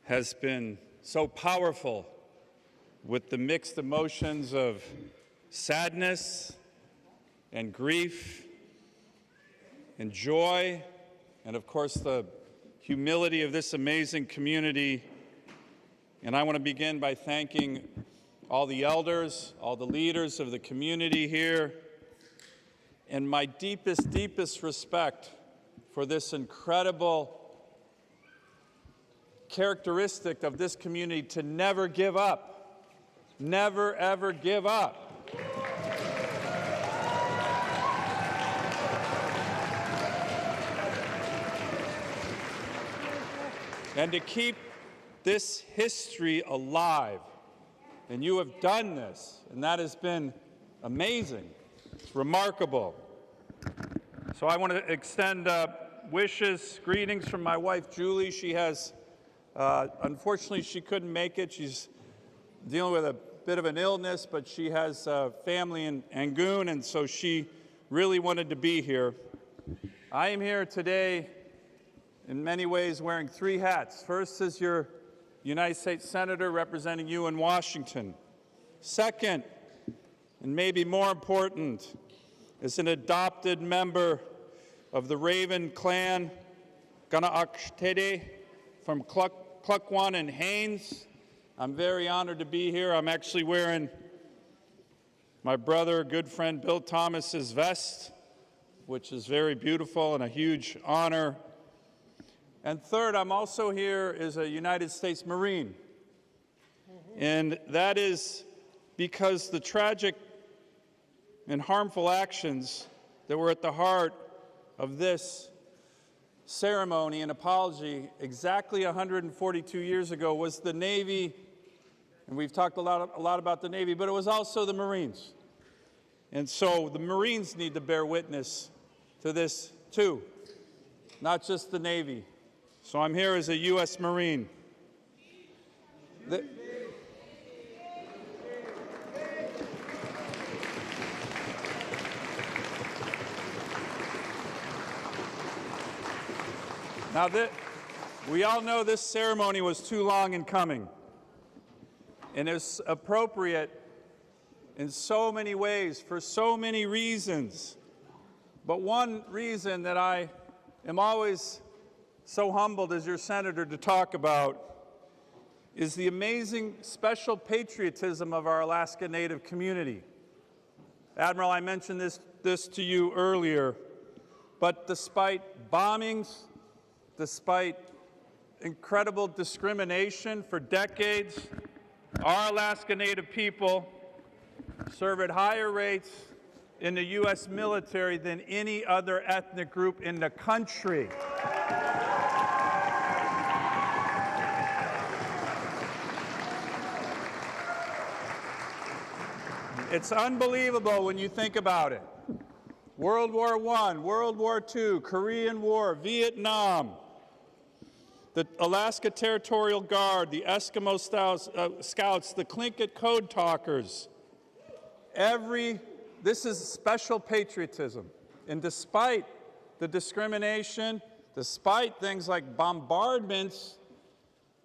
has been so powerful with the mixed emotions of sadness and grief and joy, and of course the humility of this amazing community. And I want to begin by thanking all the elders, all the leaders of the community here, and my deepest, deepest respect for this incredible characteristic of this community to never give up. Never, ever give up. And to keep this history alive. And you have done this, and that has been amazing. It's remarkable. So I want to extend wishes, greetings from my wife, Julie. She has, unfortunately, she couldn't make it. She's dealing with a bit of an illness, but she has family in Angoon, and so she really wanted to be here. I am here today in many ways wearing three hats. First is your United States Senator representing you in Washington. Second, and maybe more important, is an adopted member of the Raven clan, Ganaaktede, from Kwan and Haines. I'm very honored to be here. I'm actually wearing my brother, good friend Bill Thomas's vest, which is very beautiful and a huge honor. And third, I'm also here as a United States Marine. And that is because the tragic and harmful actions that were at the heart of this ceremony and apology exactly 142 years ago was the Navy, and we've talked a lot about the Navy, but it was also the Marines. And so the Marines need to bear witness to this too, not just the Navy. So I'm here as a U.S. Marine. Now, we all know this ceremony was too long in coming, and it's appropriate in so many ways, for so many reasons. But one reason that I am always so humbled as your senator to talk about is the amazing special patriotism of our Alaska Native community. Admiral, I mentioned this to you earlier, but despite bombings, despite incredible discrimination for decades, our Alaska Native people serve at higher rates in the U.S. military than any other ethnic group in the country. It's unbelievable when you think about it. World War I, World War II, Korean War, Vietnam, the Alaska Territorial Guard, the Eskimo Scouts, the Tlingit Code Talkers. This is special patriotism. And despite the discrimination, despite things like bombardments,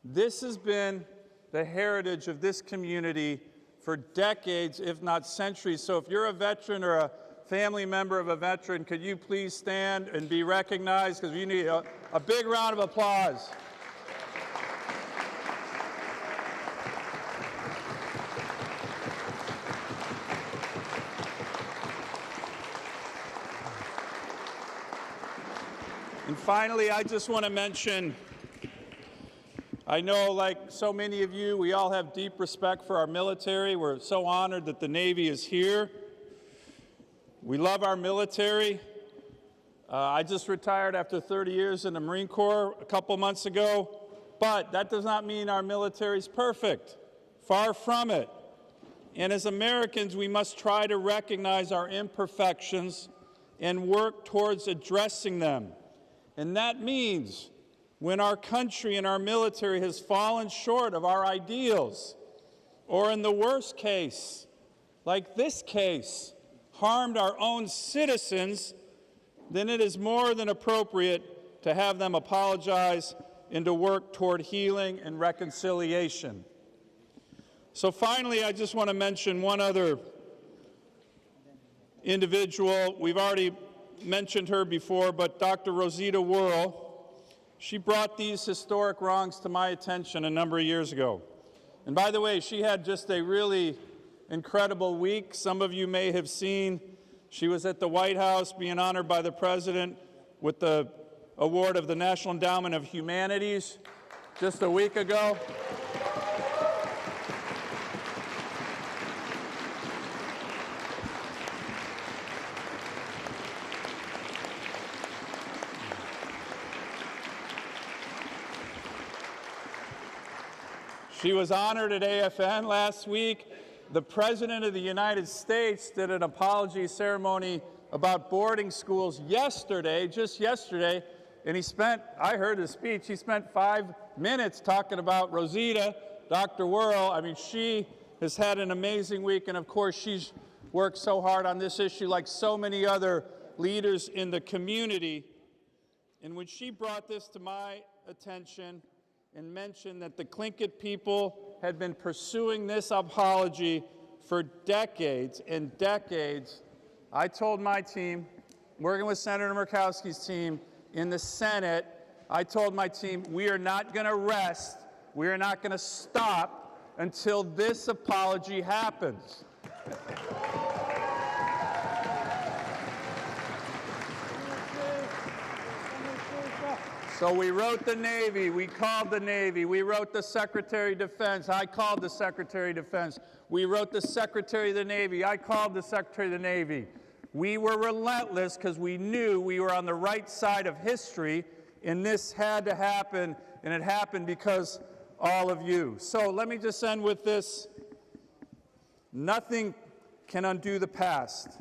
this has been the heritage of this community for decades, if not centuries. So if you're a veteran or a family member of a veteran, could you please stand and be recognized? Because we need a big round of applause. And finally, I just want to mention, I know, like so many of you, we all have deep respect for our military. We're so honored that the Navy is here. We love our military. I just retired after 30 years in the Marine Corps a couple months ago, but that does not mean our military is perfect. Far from it. And as Americans, we must try to recognize our imperfections and work towards addressing them. And that means when our country and our military has fallen short of our ideals, or in the worst case, like this case, harmed our own citizens, then it is more than appropriate to have them apologize and to work toward healing and reconciliation. So finally, I just want to mention one other individual. We've already mentioned her before, but Dr. Rosita Worrell. She brought these historic wrongs to my attention a number of years ago. And by the way, she had just a really incredible week. Some of you may have seen she was at the White House being honored by the President with the award of the National Endowment of Humanities. just a week ago. She was honored at AFN last week. The President of the United States did an apology ceremony about boarding schools yesterday, just yesterday, and he spent, I heard his speech, he spent 5 minutes talking about Rosita, Dr. Worrell. I mean, she has had an amazing week, and of course, she's worked so hard on this issue like so many other leaders in the community. And when she brought this to my attention and mentioned that the Tlingit people had been pursuing this apology for decades and decades, I told my team, working with Senator Murkowski's team in the Senate, I told my team, we are not going to rest, we are not going to stop until this apology happens. So we wrote the Navy, we called the Navy, we wrote the Secretary of Defense, I called the Secretary of Defense, we wrote the Secretary of the Navy, I called the Secretary of the Navy. We were relentless because we knew we were on the right side of history, and this had to happen, and it happened because all of you. So let me just end with this. Nothing can undo the past.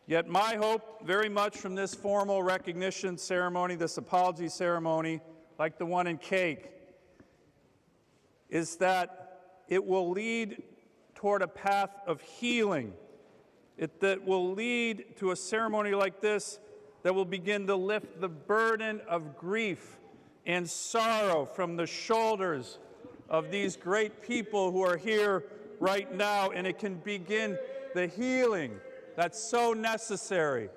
Yet my hope very much from this formal recognition ceremony, this apology ceremony, like the one in Cake, is that it will lead toward a path of healing. That will lead to a ceremony like this that will begin to lift the burden of grief and sorrow from the shoulders of these great people who are here right now, and it can begin the healing that's so necessary.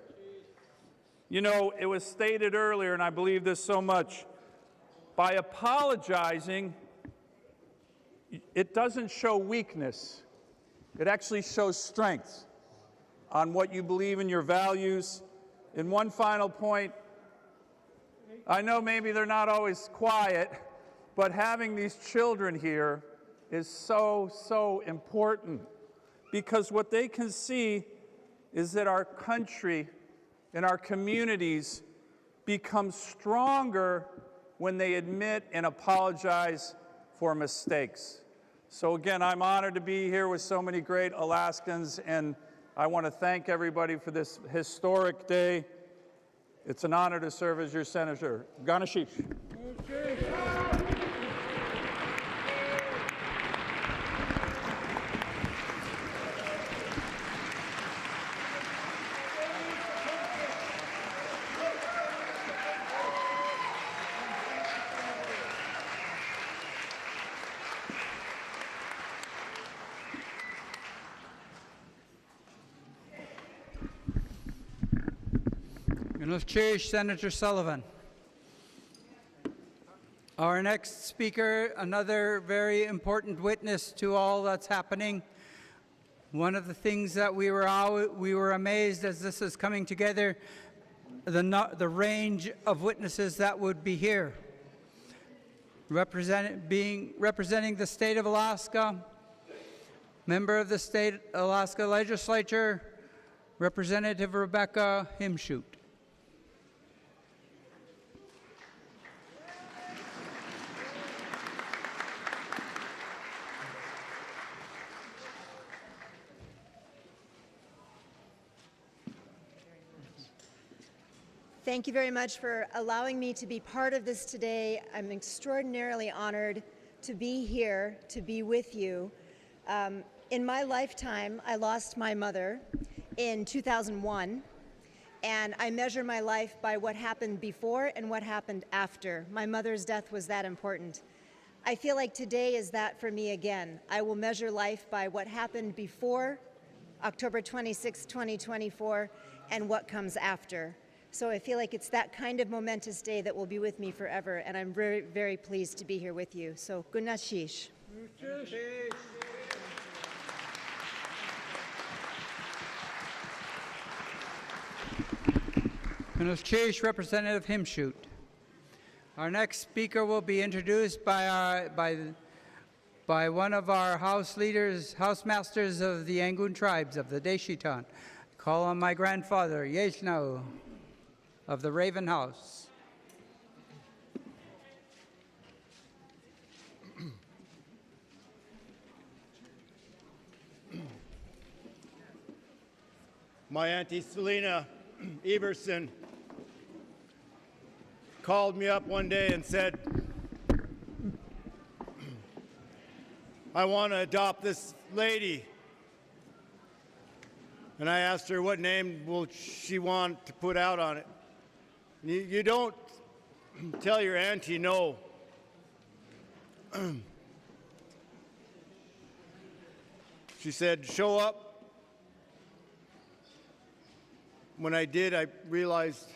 You know, it was stated earlier, and I believe this so much, by apologizing, it doesn't show weakness. It actually shows strength on what you believe in your values. And one final point, I know maybe they're not always quiet, but having these children here is so, so important, because what they can see is that our country and our communities become stronger when they admit and apologize for mistakes. So again, I'm honored to be here with so many great Alaskans, and I want to thank everybody for this historic day. It's an honor to serve as your senator. Ganeshish. Senator Sullivan. Our next speaker, another very important witness to all that's happening. One of the things that we were amazed as this is coming together, the range of witnesses that would be here. Representing the state of Alaska, member of the state Alaska legislature, Representative Rebecca Himshoot. Thank you very much for allowing me to be part of this today. I'm extraordinarily honored to be here, to be with you. In my lifetime, I lost my mother in 2001, and I measure my life by what happened before and what happened after. My mother's death was that important. I feel like today is that for me again. I will measure life by what happened before October 26, 2024, and what comes after. So I feel like it's that kind of momentous day that will be with me forever, and I'm very, very pleased to be here with you. So, Gunashish. Gunashish, Representative Himshoot. Our next speaker will be introduced by one of our house leaders, house masters of the Angoon tribes of the Deshitan. Call on my grandfather, Yeshnau, of the Raven House. My Auntie Selena Everson called me up one day and said, I want to adopt this lady. And I asked her what name will she want to put out on it. You don't tell your auntie no. She said, show up. When I did, I realized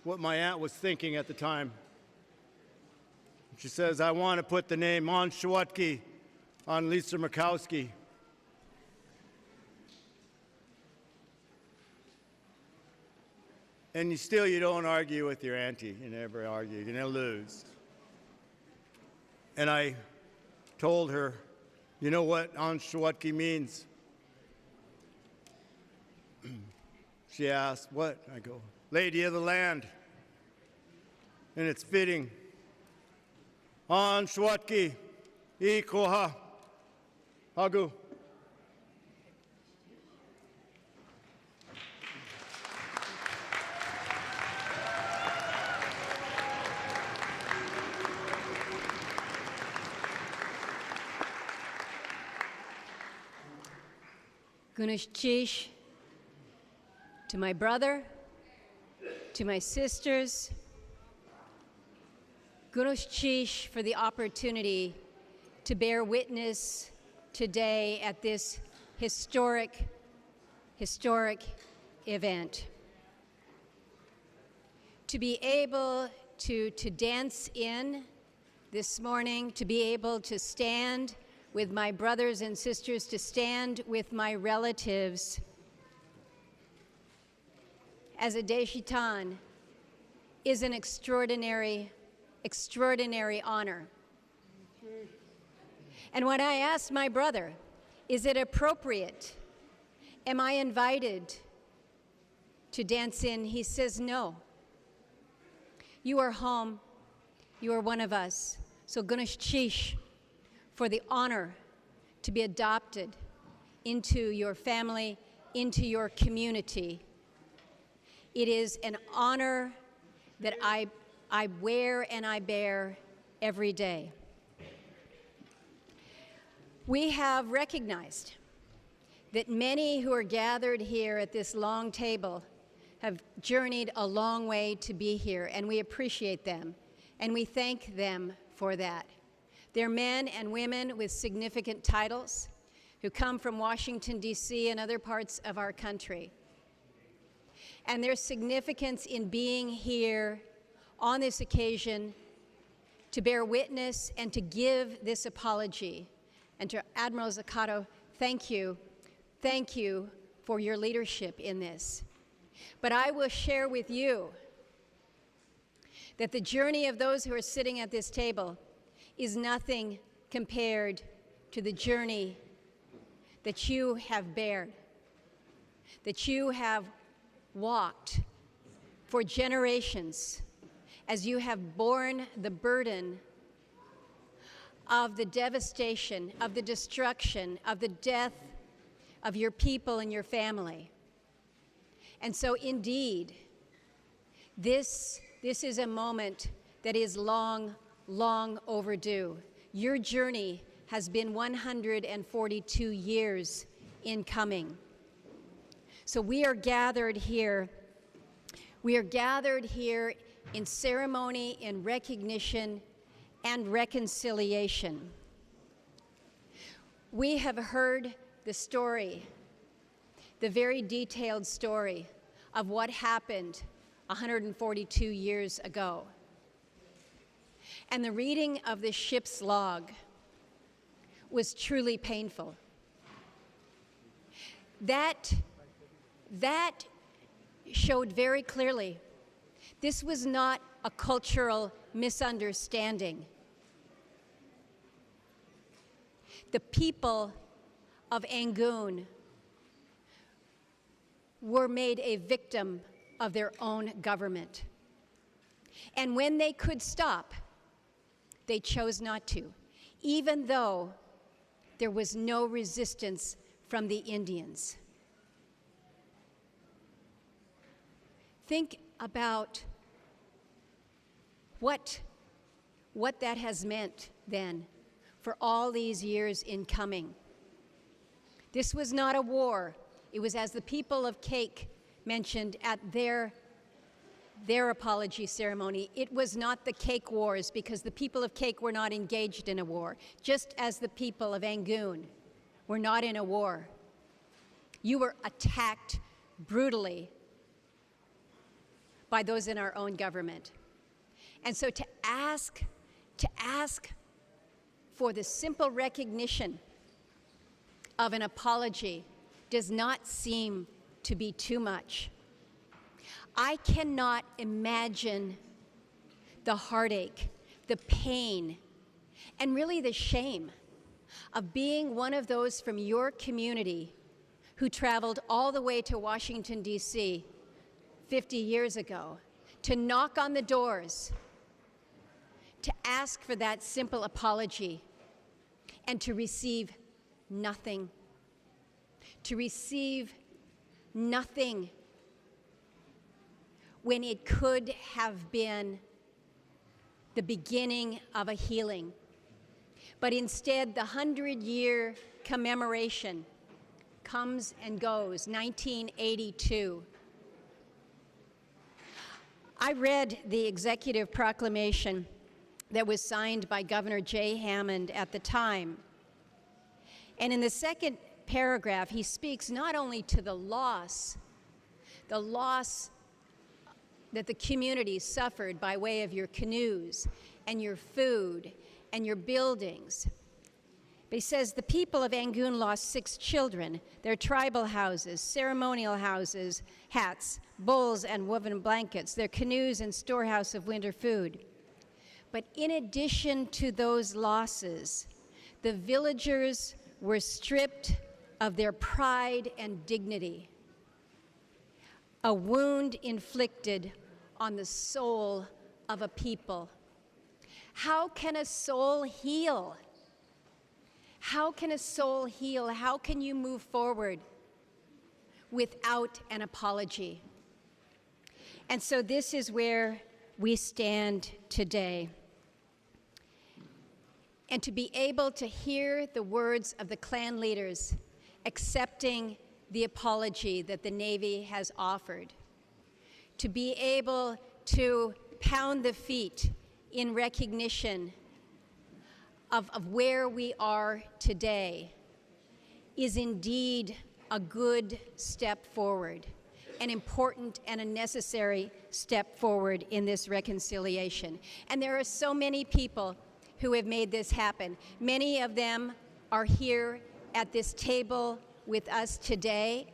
what my aunt was thinking at the time. She says, I want to put the name Onshawatki on Lisa Murkowski. And you don't argue with your auntie. You never argue. You're going to lose. And I told her, you know what Onshawatki means? She asked, what? I go, Lady of the Land. And it's fitting. Onshawatki, Ikoha, Hagu. Gunashchish, to my brother, to my sisters, Gunashchish for the opportunity to bear witness today at this historic event. To be able to dance in this morning, to be able to stand with my brothers and sisters, to stand with my relatives as a Deshitan is an extraordinary honor. And when I asked my brother, is it appropriate? Am I invited to dance in? He says, no. You are home. You are one of us. So Gunashchish for the honor to be adopted into your family, into your community. It is an honor that I wear and I bear every day. We have recognized that many who are gathered here at this long table have journeyed a long way to be here, and we appreciate them, and we thank them for that. They're men and women with significant titles who come from Washington, D.C. and other parts of our country. And their significance in being here on this occasion to bear witness and to give this apology. And to Admiral Zaccato, thank you. Thank you for your leadership in this. But I will share with you that the journey of those who are sitting at this table is nothing compared to the journey that you have bared, that you have walked for generations as you have borne the burden of the devastation, of the destruction, of the death of your people and your family. And so indeed, this is a moment that is long overdue. Your journey has been 142 years in coming. So we are gathered here. We are gathered here in ceremony, in recognition, and reconciliation. We have heard the story, the very detailed story of what happened 142 years ago. And the reading of the ship's log was truly painful. That showed very clearly This was not a cultural misunderstanding. The people of Angoon were made a victim of their own government. And when they could stop, they chose not to, even though there was no resistance from the Indians. Think about what that has meant then for all these years in coming. This was not a war. It was, as the people of Cake mentioned at their apology ceremony, it was not the Cake Wars, because the people of Cake were not engaged in a war, just as the people of Angoon were not in a war. You were attacked brutally by those in our own government. And so to ask for the simple recognition of an apology does not seem to be too much. I cannot imagine the heartache, the pain, and really the shame of being one of those from your community who traveled all the way to Washington, D.C. 50 years ago to knock on the doors, to ask for that simple apology, and to receive nothing. To receive nothing when it could have been the beginning of a healing. But instead, the 100-year commemoration comes and goes, 1982. I read the executive proclamation that was signed by Governor Jay Hammond at the time. And in the second paragraph, he speaks not only to the loss that the community suffered by way of your canoes and your food and your buildings, but he says the people of Angoon lost 6 children, their tribal houses, ceremonial houses, hats, bowls, and woven blankets, their canoes and storehouse of winter food. But in addition to those losses, the villagers were stripped of their pride and dignity, a wound inflicted on the soul of a people. How can a soul heal? How can a soul heal? How can you move forward without an apology? And so this is where we stand today. And to be able to hear the words of the clan leaders accepting the apology that the Navy has offered, to be able to pound the feet in recognition of where we are today, is indeed a good step forward, an important and a necessary step forward in this reconciliation. And there are so many people who have made this happen. Many of them are here at this table with us today,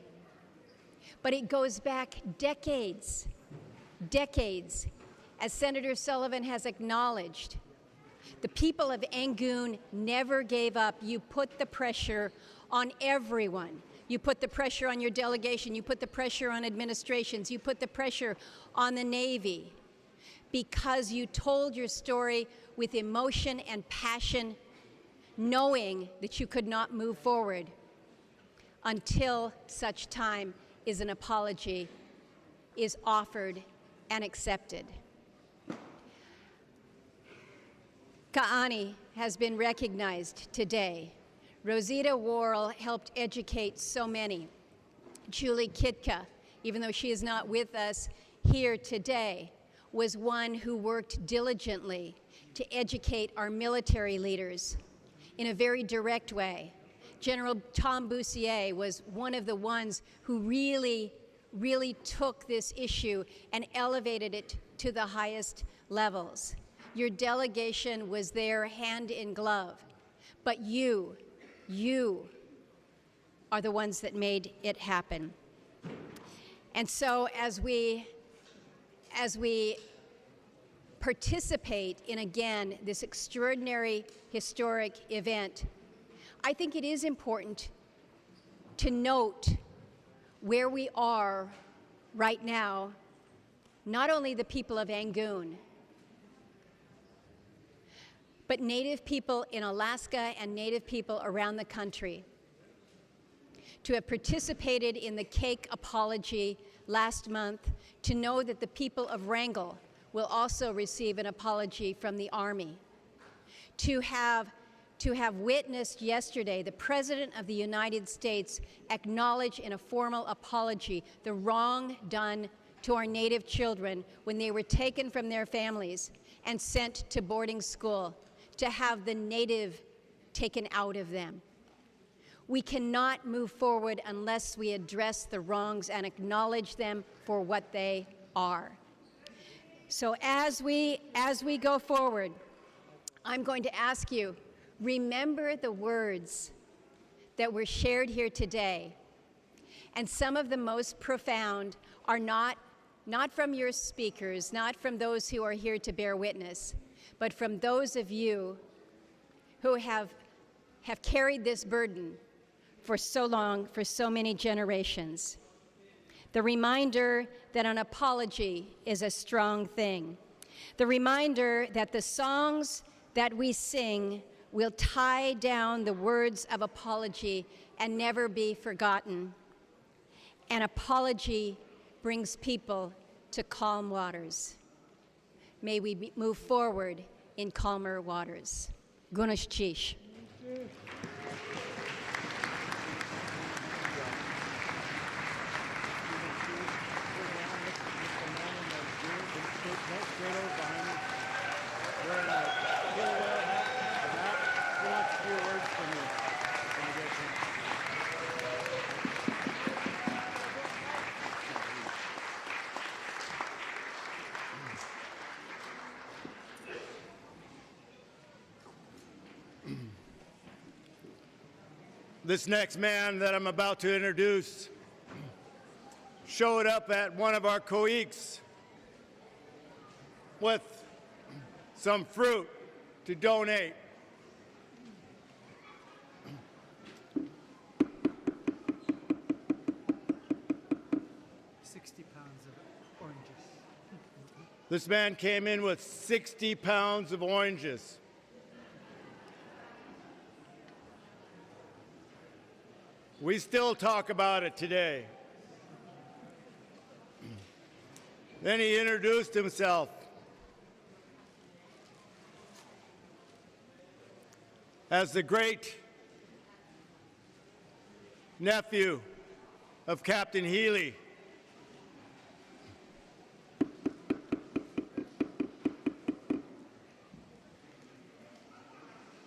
but it goes back decades, as Senator Sullivan has acknowledged. The people of Angoon never gave up. You put the pressure on everyone. You put the pressure on your delegation. You put the pressure on administrations. You put the pressure on the Navy, because you told your story with emotion and passion, knowing that you could not move forward until such time as an apology is offered and accepted. Ka'ani has been recognized today. Rosita Worrell helped educate so many. Julie Kitka, even though she is not with us here today, was one who worked diligently to educate our military leaders in a very direct way. General Tom Boussier was one of the ones who really took this issue and elevated it to the highest levels. Your delegation was there hand in glove, but you are the ones that made it happen. And so as we as we participate in, again, this extraordinary historic event, I think it is important to note where we are right now, not only the people of Angoon, but Native people in Alaska and Native people around the country, to have participated in the cake apology last month, to know that the people of Wrangell will also receive an apology from the Army, to have witnessed yesterday the President of the United States acknowledge in a formal apology the wrong done to our Native children when they were taken from their families and sent to boarding school, to have the Native taken out of them. We cannot move forward unless we address the wrongs and acknowledge them for what they are. So as we go forward, I'm going to ask you, remember the words that were shared here today. And some of the most profound are not from your speakers, not from those who are here to bear witness, but from those of you who have carried this burden for so long, for so many generations. The reminder that an apology is a strong thing. The reminder that the songs that we sing will tie down the words of apology and never be forgotten. An apology brings people to calm waters. May we move forward in calmer waters. Gunash Chish. This next man that I'm about to introduce showed up at one of our koiks with some fruit to donate. This man came in with 60 pounds of oranges. We still talk about it today. Then he introduced himself as the great nephew of Captain Healy.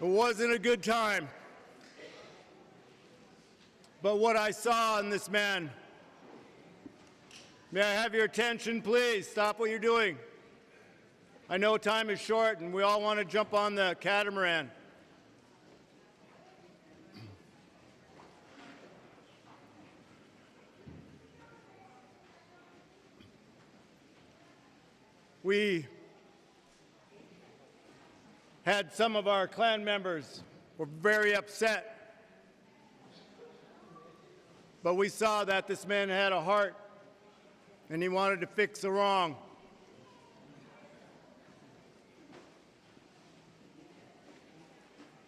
It wasn't a good time. But what I saw in this man, may I have your attention, please? Stop what you're doing. I know time is short and we all want to jump on the catamaran. We had some of our clan members were very upset. But we saw that this man had a heart and he wanted to fix the wrong.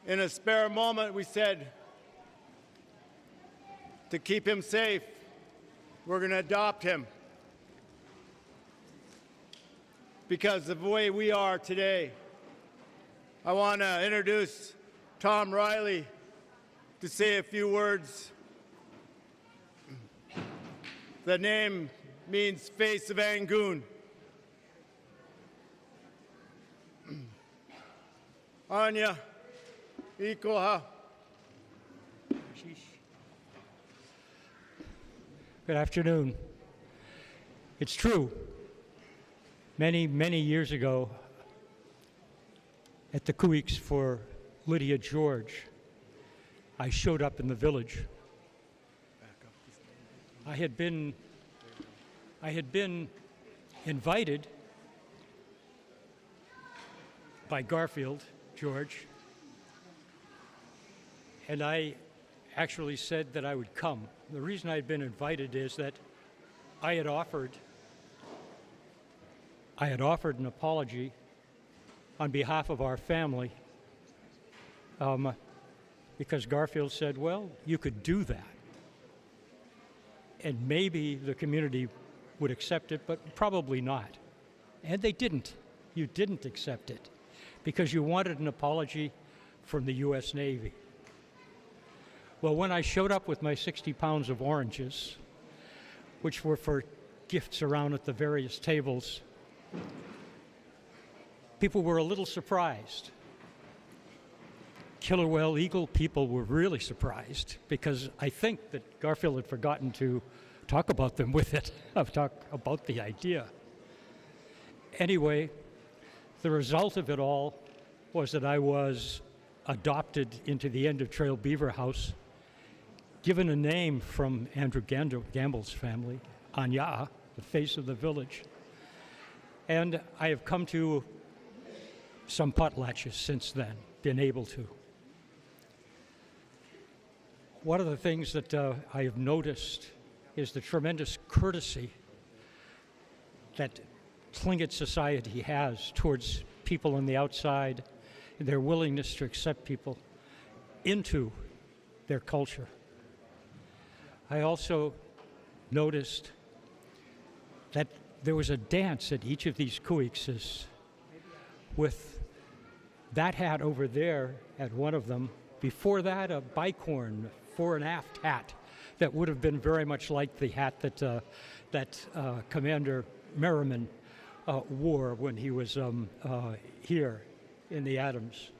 In a spare moment, we said, to keep him safe, we're going to adopt him. Because of the way we are today, I want to introduce Tom Riley to say a few words. The name means face of Angoon. Anya, Ikoha. Good afternoon. It's true. Many, many years ago, at the Kuiks for Lydia George, I showed up in the village. I had been invited by Garfield, George, and I actually said that I would come. The reason I had been invited is that I had offered an apology on behalf of our family because Garfield said, well, you could do that. And maybe the community would accept it, but probably not. And they didn't. You didn't accept it because you wanted an apology from the U.S. Navy. Well, when I showed up with my 60 pounds of oranges, which were for gifts around at the various tables, people were a little surprised. Killer Whale Eagle people were really surprised because I think that Garfield had forgotten to talk about them with it, talk about the idea. Anyway, the result of it all was that I was adopted into the End of Trail Beaver House, given a name from Andrew Gamble's family, Anya, the face of the village. And I have come to some potlatches since then, been able to. One of the things that I have noticed is the tremendous courtesy that Tlingit society has towards people on the outside, and their willingness to accept people into their culture. I also noticed that there was a dance at each of these kuikses with that hat over there at one of them. Before that, a bicorn fore and aft hat that would have been very much like the hat that Commander Merriman wore when he was here in the Adams.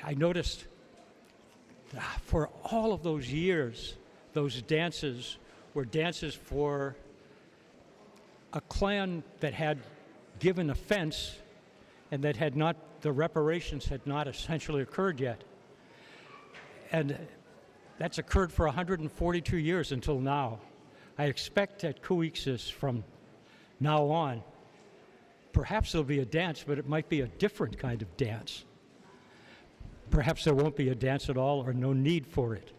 I noticed for all of those years, those dances were dances for a clan that had given offense and that had not, the reparations had not essentially occurred yet. And that's occurred for 142 years until now. I expect at Kuiksis from now on, perhaps there'll be a dance, but it might be a different kind of dance. Perhaps there won't be a dance at all or no need for it.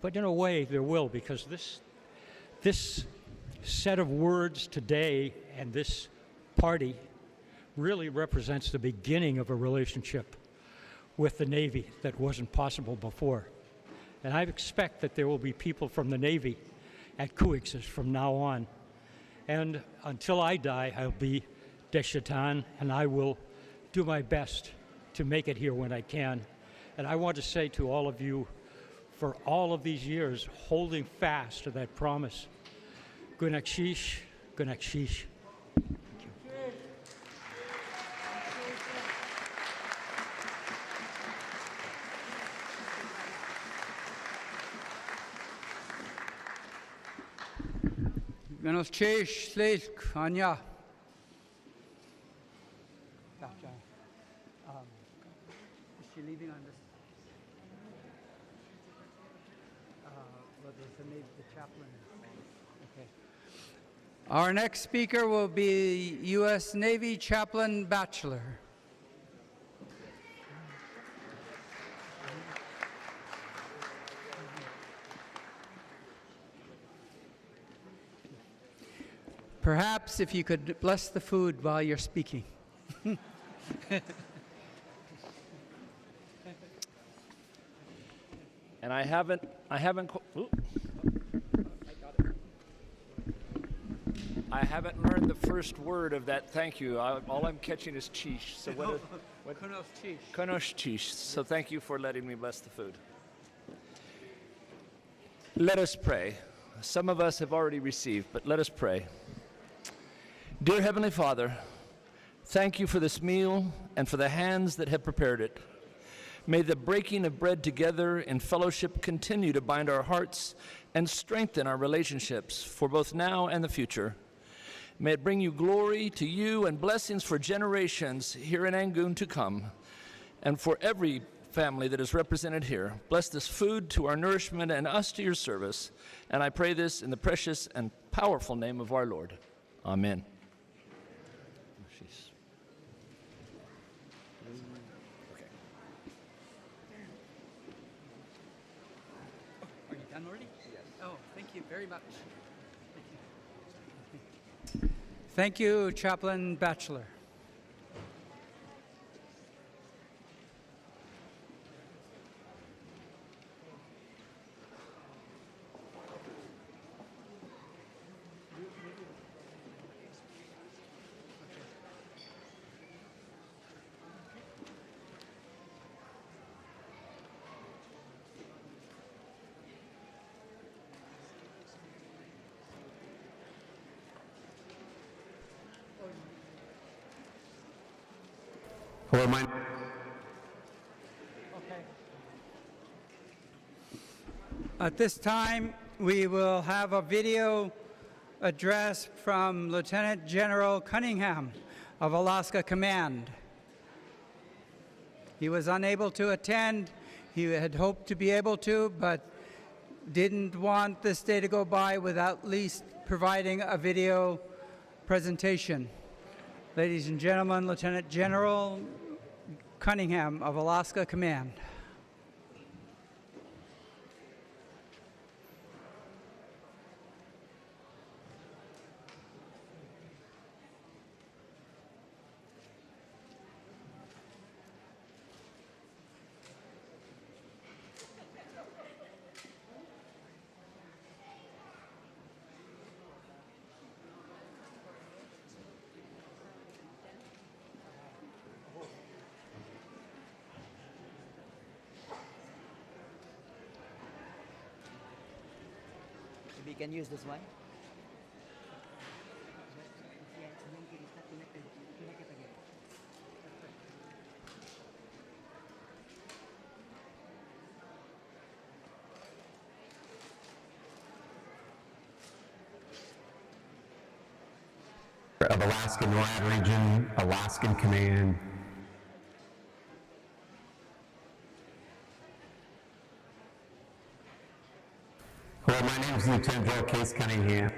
But in a way, there will, because this set of words today and this party really represents the beginning of a relationship with the Navy that wasn't possible before. And I expect that there will be people from the Navy at Kuiksis from now on. And until I die, I'll be Deshatan, and I will do my best to make it here when I can. And I want to say to all of you, for all of these years, holding fast to that promise, Gunakshish, Gunakshish. Ganoshesh Sleik Anya. Is she leaving on this? Well, there's the chaplain. Okay. Our next speaker will be U.S. Navy Chaplain Bachelor. Perhaps if you could bless the food while you're speaking. And I haven't learned the first word of that thank you. All I'm catching is chish. So what Konosh chish. So thank you for letting me bless the food. Let us pray. Some of us have already received, but let us pray. Dear Heavenly Father, thank you for this meal and for the hands that have prepared it. May the breaking of bread together in fellowship continue to bind our hearts and strengthen our relationships for both now and the future. May it bring you glory to you and blessings for generations here in Angoon to come, and for every family that is represented here. Bless this food to our nourishment and us to your service. And I pray this in the precious and powerful name of our Lord. Amen. Are you done already? Yes. Oh, thank you very much. Thank you, Chaplain Batchelor. Hello, my. At this time, we will have a video address from Lieutenant General Cunningham of Alaska Command. He was unable to attend. He had hoped to be able to, but didn't want this day to go by without at least providing a video presentation. Ladies and gentlemen, Lieutenant General Cunningham of Alaska Command. We can use this one. Of Alaska NORAD region, Alaskan Command. Hello, my name is Lieutenant General Case Cunningham.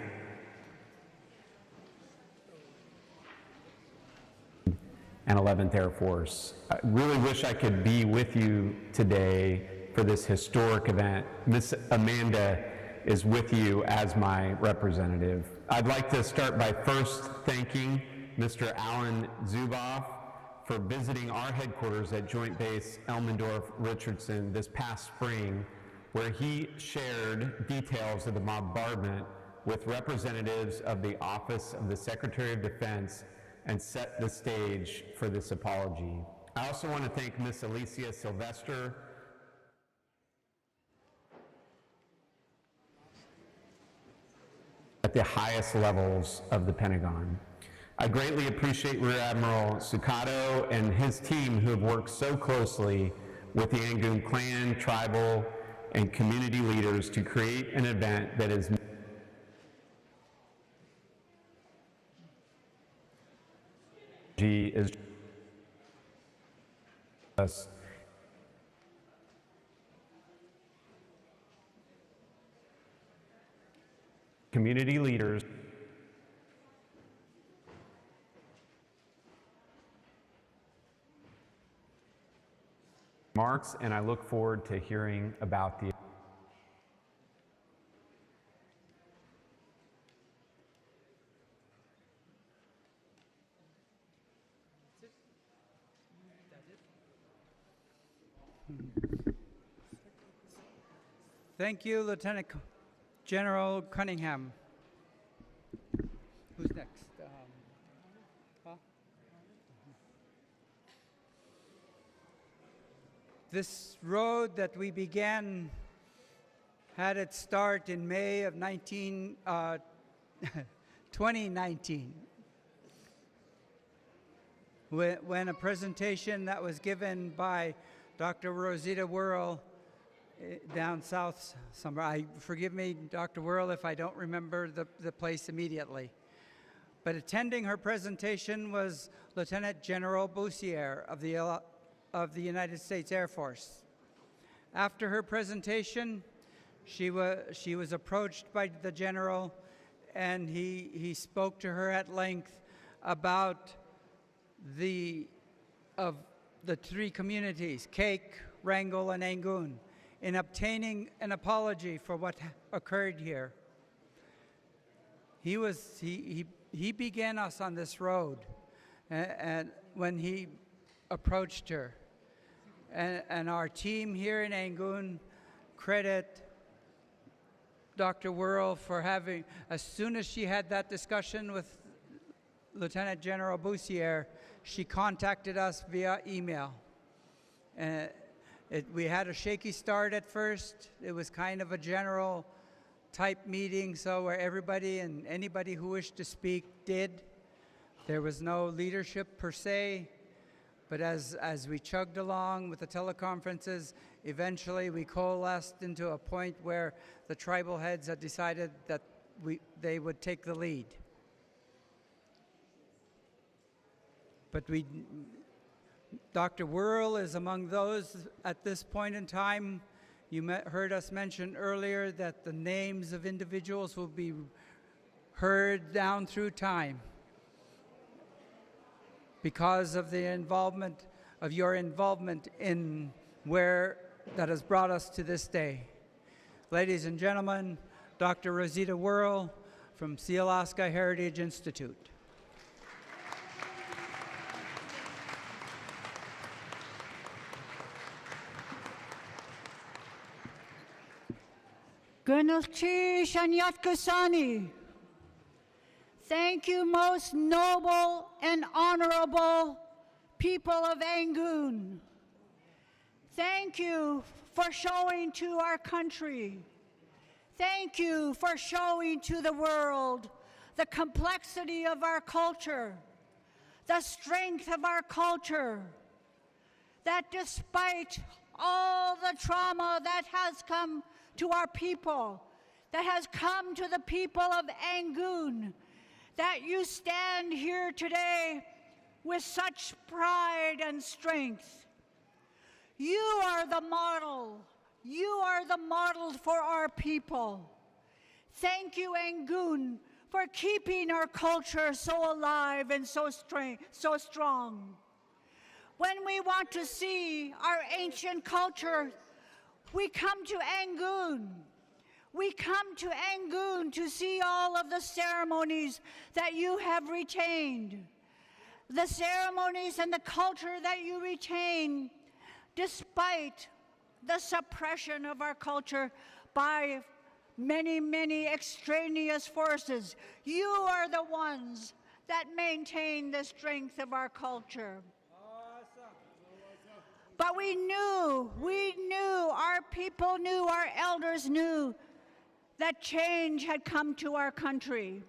And 11th Air Force. I really wish I could be with you today for this historic event. Miss Amanda is with you as my representative. I'd like to start by first thanking Mr. Alan Zuboff for visiting our headquarters at Joint Base Elmendorf-Richardson this past spring, where he shared details of the bombardment with representatives of the Office of the Secretary of Defense and set the stage for this apology. I also want to thank Miss Alicia Sylvester at the highest levels of the Pentagon. I greatly appreciate Rear Admiral Sukato and his team who have worked so closely with the Angoon clan, tribal, and community leaders to create an event that is us. Community leaders remarks, and I look forward to hearing about the Thank you, Lieutenant General Cunningham. Who's next? This road that we began had its start in May of 2019, when a presentation that was given by Dr. Rosita Worrell down south somewhere. Forgive me, Dr. Worrell, if I don't remember the place immediately. But attending her presentation was Lieutenant General Boussier of the of the United States Air Force. After her presentation, she was approached by the general, and he spoke to her at length about the three communities, Cake, Wrangell, and Angoon, in obtaining an apology for what occurred here. He began us on this road, and when he approached her, and our team here in Angoon credit Dr. Worrell for having, as soon as she had that discussion with Lieutenant General Bussiere, she contacted us via email. We had a shaky start at first. It was kind of a general type meeting, so where everybody and anybody who wished to speak did. There was no leadership per se, but as we chugged along with the teleconferences, eventually we coalesced into a point where the tribal heads had decided that they would take the lead. But Dr. Worrell is among those at this point in time. You heard us mention earlier that the names of individuals will be heard down through time because of the involvement of your involvement in where that has brought us to this day. Ladies and gentlemen, Dr. Rosita Worrell from Sealaska Heritage Institute. Gunalchi Shanyatkusani. Thank you, most noble and honorable people of Angoon. Thank you for showing to our country. Thank you for showing to the world the complexity of our culture, the strength of our culture, that despite all the trauma that has come to our people, that has come to the people of Angoon, that you stand here today with such pride and strength. You are the model. You are the model for our people. Thank you, Angoon, for keeping our culture so alive and so strong. When we want to see our ancient culture, we come to Angoon. We come to Angoon to see all of the ceremonies that you have retained. The ceremonies and the culture that you retain, despite the suppression of our culture by many, many extraneous forces. You are the ones that maintain the strength of our culture. But we knew, our people knew, our elders knew that change had come to our country,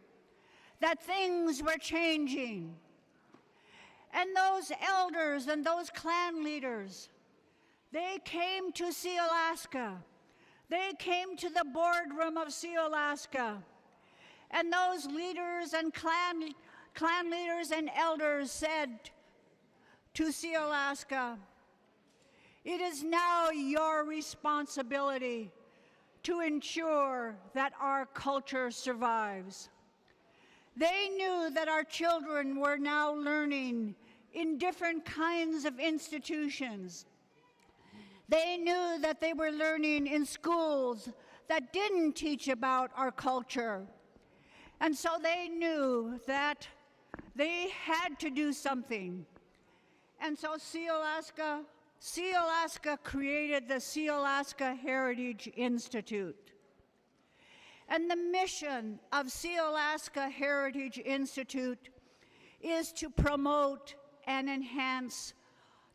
that things were changing. And those elders and those clan leaders, they came to Sealaska. They came to the boardroom of Sealaska. And those leaders and clan leaders and elders said to Sealaska, it is now your responsibility to ensure that our culture survives. They knew that our children were now learning in different kinds of institutions. They knew that they were learning in schools that didn't teach about our culture. And so they knew that they had to do something. And so Sealaska created the Sealaska Heritage Institute. And the mission of Sealaska Heritage Institute is to promote and enhance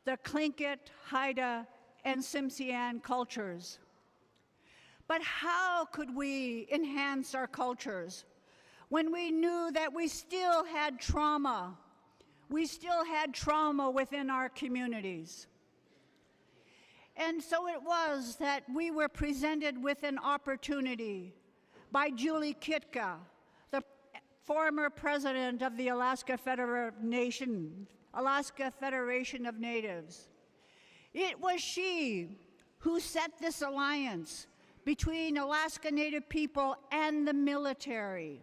the Tlingit, Haida, and Tsimshian cultures. But how could we enhance our cultures when we knew that we still had trauma? We still had trauma within our communities. And so it was that we were presented with an opportunity by Julie Kitka, the former president of the Alaska Federation of Natives. It was she who set this alliance between Alaska Native people and the military.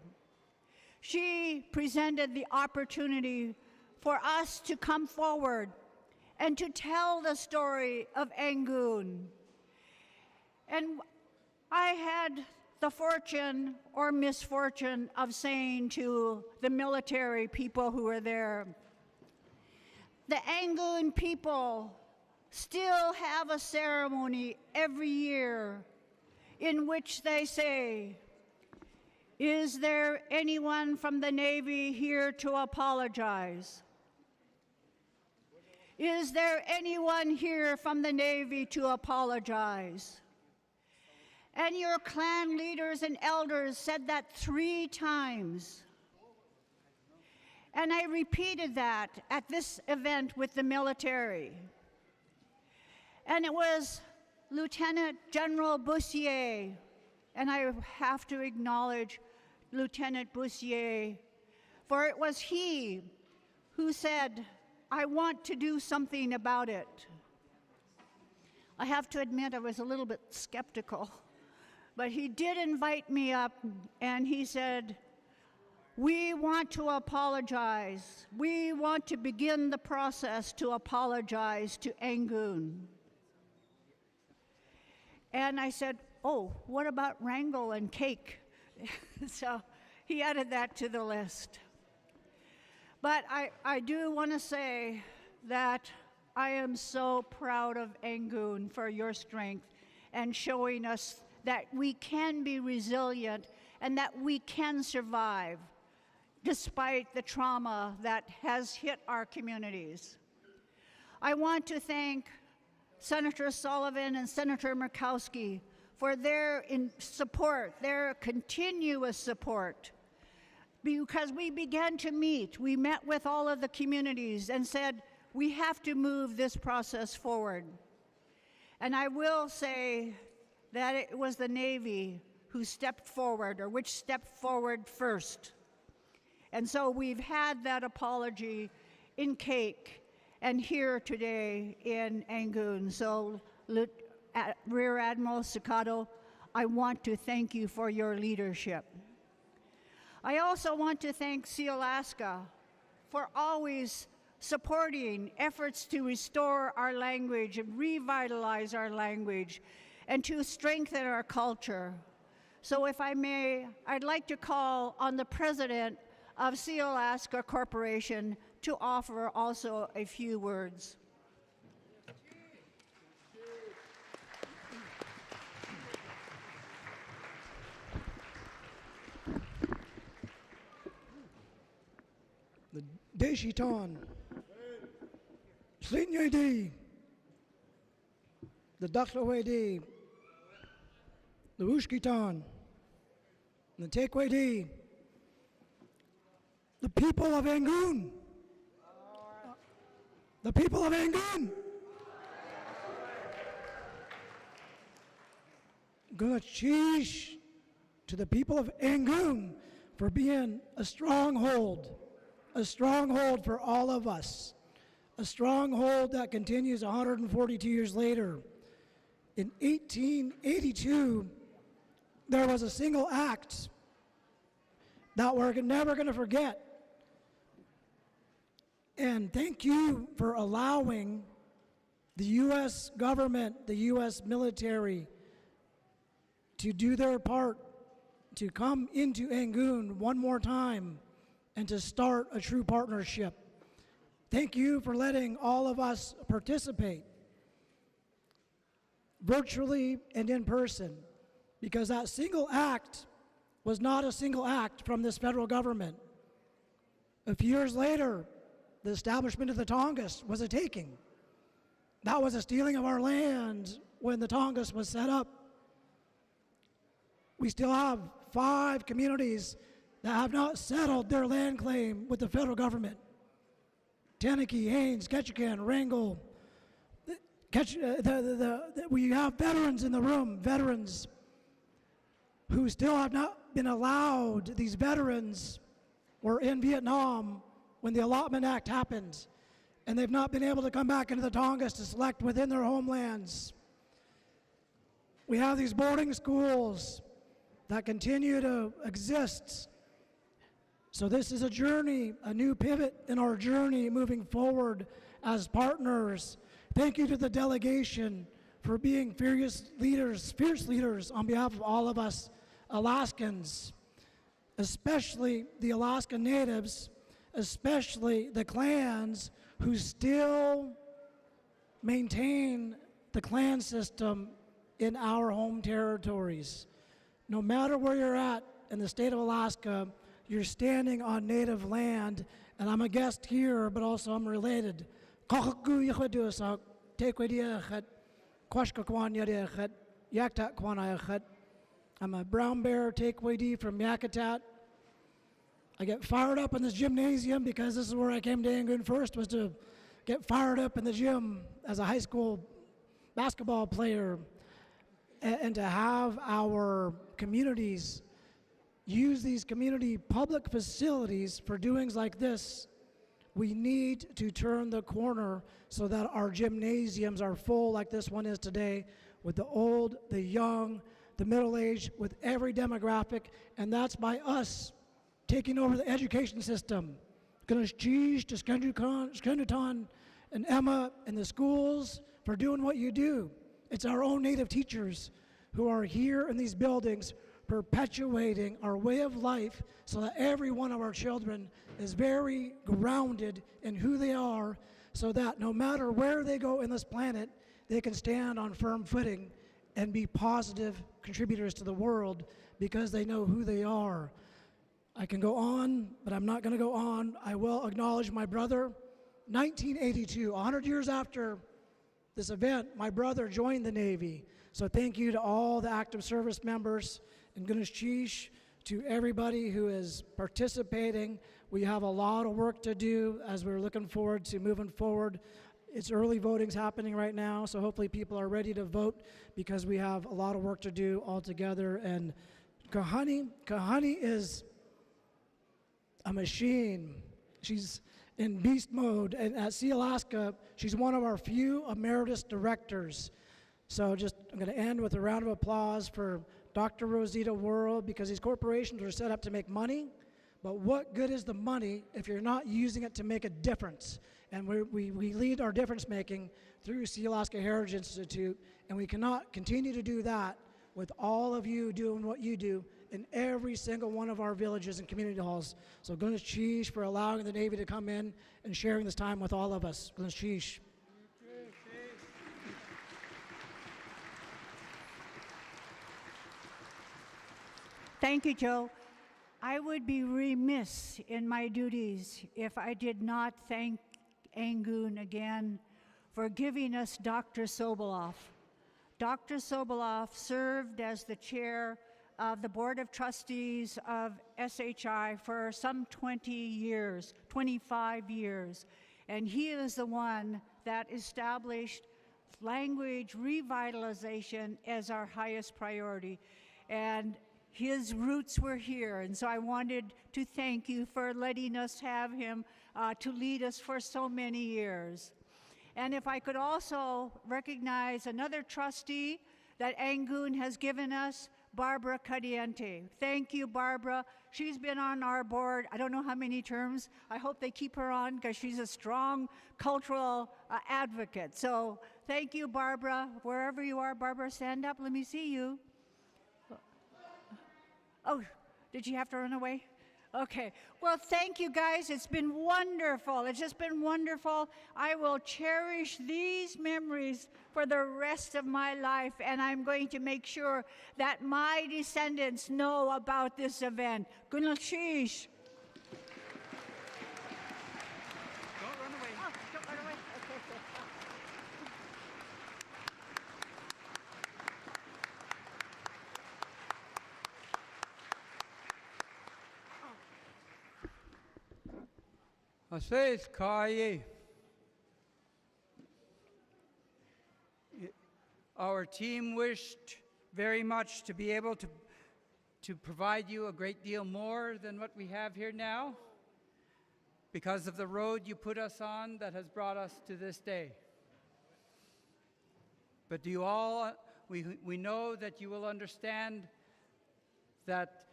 She presented the opportunity for us to come forward and to tell the story of Angoon. And I had the fortune or misfortune of saying to the military people who were there, the Angoon people still have a ceremony every year in which they say, "Is there anyone from the Navy here to apologize? Is there anyone here from the Navy to apologize?" And your clan leaders and elders said that 3 times. And I repeated that at this event with the military. And it was Lieutenant General Bussier, and I have to acknowledge Lieutenant Bussier, for it was he who said, "I want to do something about it." I have to admit I was a little bit skeptical, but he did invite me up and he said, "We want to apologize. We want to begin the process to apologize to Angoon." And I said, "Oh, what about wrangle and cake?" So he added that to the list. But I do want to say that I am so proud of Angoon for your strength and showing us that we can be resilient and that we can survive despite the trauma that has hit our communities. I want to thank Senator Sullivan and Senator Murkowski for their support, their continuous support. Because we began to meet, we met with all of the communities and said, we have to move this process forward. And I will say that it was the Navy who stepped forward, or which stepped forward first. And so we've had that apology in cake and here today in Angoon. So Rear Admiral Sakato, I want to thank you for your leadership. I also want to thank Sealaska for always supporting efforts to restore our language and revitalize our language and to strengthen our culture. So if I may, I'd like to call on the president of Sealaska Corporation to offer also a few words. The Deshiton, Slinyadi, the Daklawedi, the Ushkitan, the Tekwedi, the people of Angoon, the people of Angoon. Gulachish to the people of Angoon for being a stronghold for all of us, a stronghold that continues 142 years later. In 1882, there was a single act that we're never going to forget. And thank you for allowing the U.S. government, the U.S. military, to do their part to come into Angoon one more time and to start a true partnership. Thank you for letting all of us participate, virtually and in person, because that single act was not a single act from this federal government. A few years later, the establishment of the Tongass was a taking. That was a stealing of our land when the Tongass was set up. We still have 5 communities that have not settled their land claim with the federal government. Teneke, Haines, Ketchikan, Wrangell. We have veterans in the room, veterans who still have not been allowed. These veterans were in Vietnam when the Allotment Act happened, and they've not been able to come back into the Tongass to select within their homelands. We have these boarding schools that continue to exist. So this is a journey, a new pivot in our journey moving forward as partners. Thank you to the delegation for being fierce leaders on behalf of all of us Alaskans, especially the Alaska Natives, especially the clans who still maintain the clan system in our home territories. No matter where you're at in the state of Alaska, you're standing on Native land, and I'm a guest here, but also I'm related. I'm a brown bear Tequidi from Yakutat. I get fired up in this gymnasium because this is where I came to Angoon first, was to get fired up in the gym as a high school basketball player, and to have our communities use these community public facilities for doings like this. We need to turn the corner so that our gymnasiums are full like this one is today, with the old, the young, the middle-aged, with every demographic, and that's by us taking over the education system. And Emma and the schools for doing what you do. It's our own Native teachers who are here in these buildings perpetuating our way of life so that every one of our children is very grounded in who they are, so that no matter where they go in this planet, they can stand on firm footing and be positive contributors to the world because they know who they are. I can go on, but I'm not going to go on. I will acknowledge my brother. 1982, 100 years after this event, my brother joined the Navy. So thank you to all the active service members in Gunash, to everybody who is participating. We have a lot of work to do as we're looking forward to moving forward. It's early voting's happening right now, so hopefully people are ready to vote because we have a lot of work to do all together. And Kahani is a machine. She's in beast mode, and at Sealaska, she's one of our few emeritus directors. So I'm going to end with a round of applause for Dr. Rosita Worrell, because these corporations are set up to make money, but what good is the money if you're not using it to make a difference? And we lead our difference making through Sealaska Heritage Institute, and we cannot continue to do that with all of you doing what you do in every single one of our villages and community halls. So Gunash Chish for allowing the Navy to come in and sharing this time with all of us. Gunash Chish. Thank you, Joe. I would be remiss in my duties if I did not thank Angoon again for giving us Dr. Sobolov. Dr. Sobolov served as the chair of the Board of Trustees of SHI for some 20 years, 25 years. And he is the one that established language revitalization as our highest priority. And his roots were here, and so I wanted to thank you for letting us have him to lead us for so many years. And if I could also recognize another trustee that Angoon has given us, Barbara Cadiente. Thank you, Barbara. She's been on our board, I don't know how many terms. I hope they keep her on because she's a strong cultural advocate. So thank you, Barbara. Wherever you are, Barbara, stand up. Let me see you. Oh, did you have to run away? Okay. Well, thank you, guys. It's been wonderful. It's just been wonderful. I will cherish these memories for the rest of my life, and I'm going to make sure that my descendants know about this event. Gunash. Don't run away. Oh, don't run away. Okay. Says Kaye. Our team wished very much to be able to provide you a great deal more than what we have here now. because of the road you put us on that has brought us to this day. But do you all, we know that you will understand that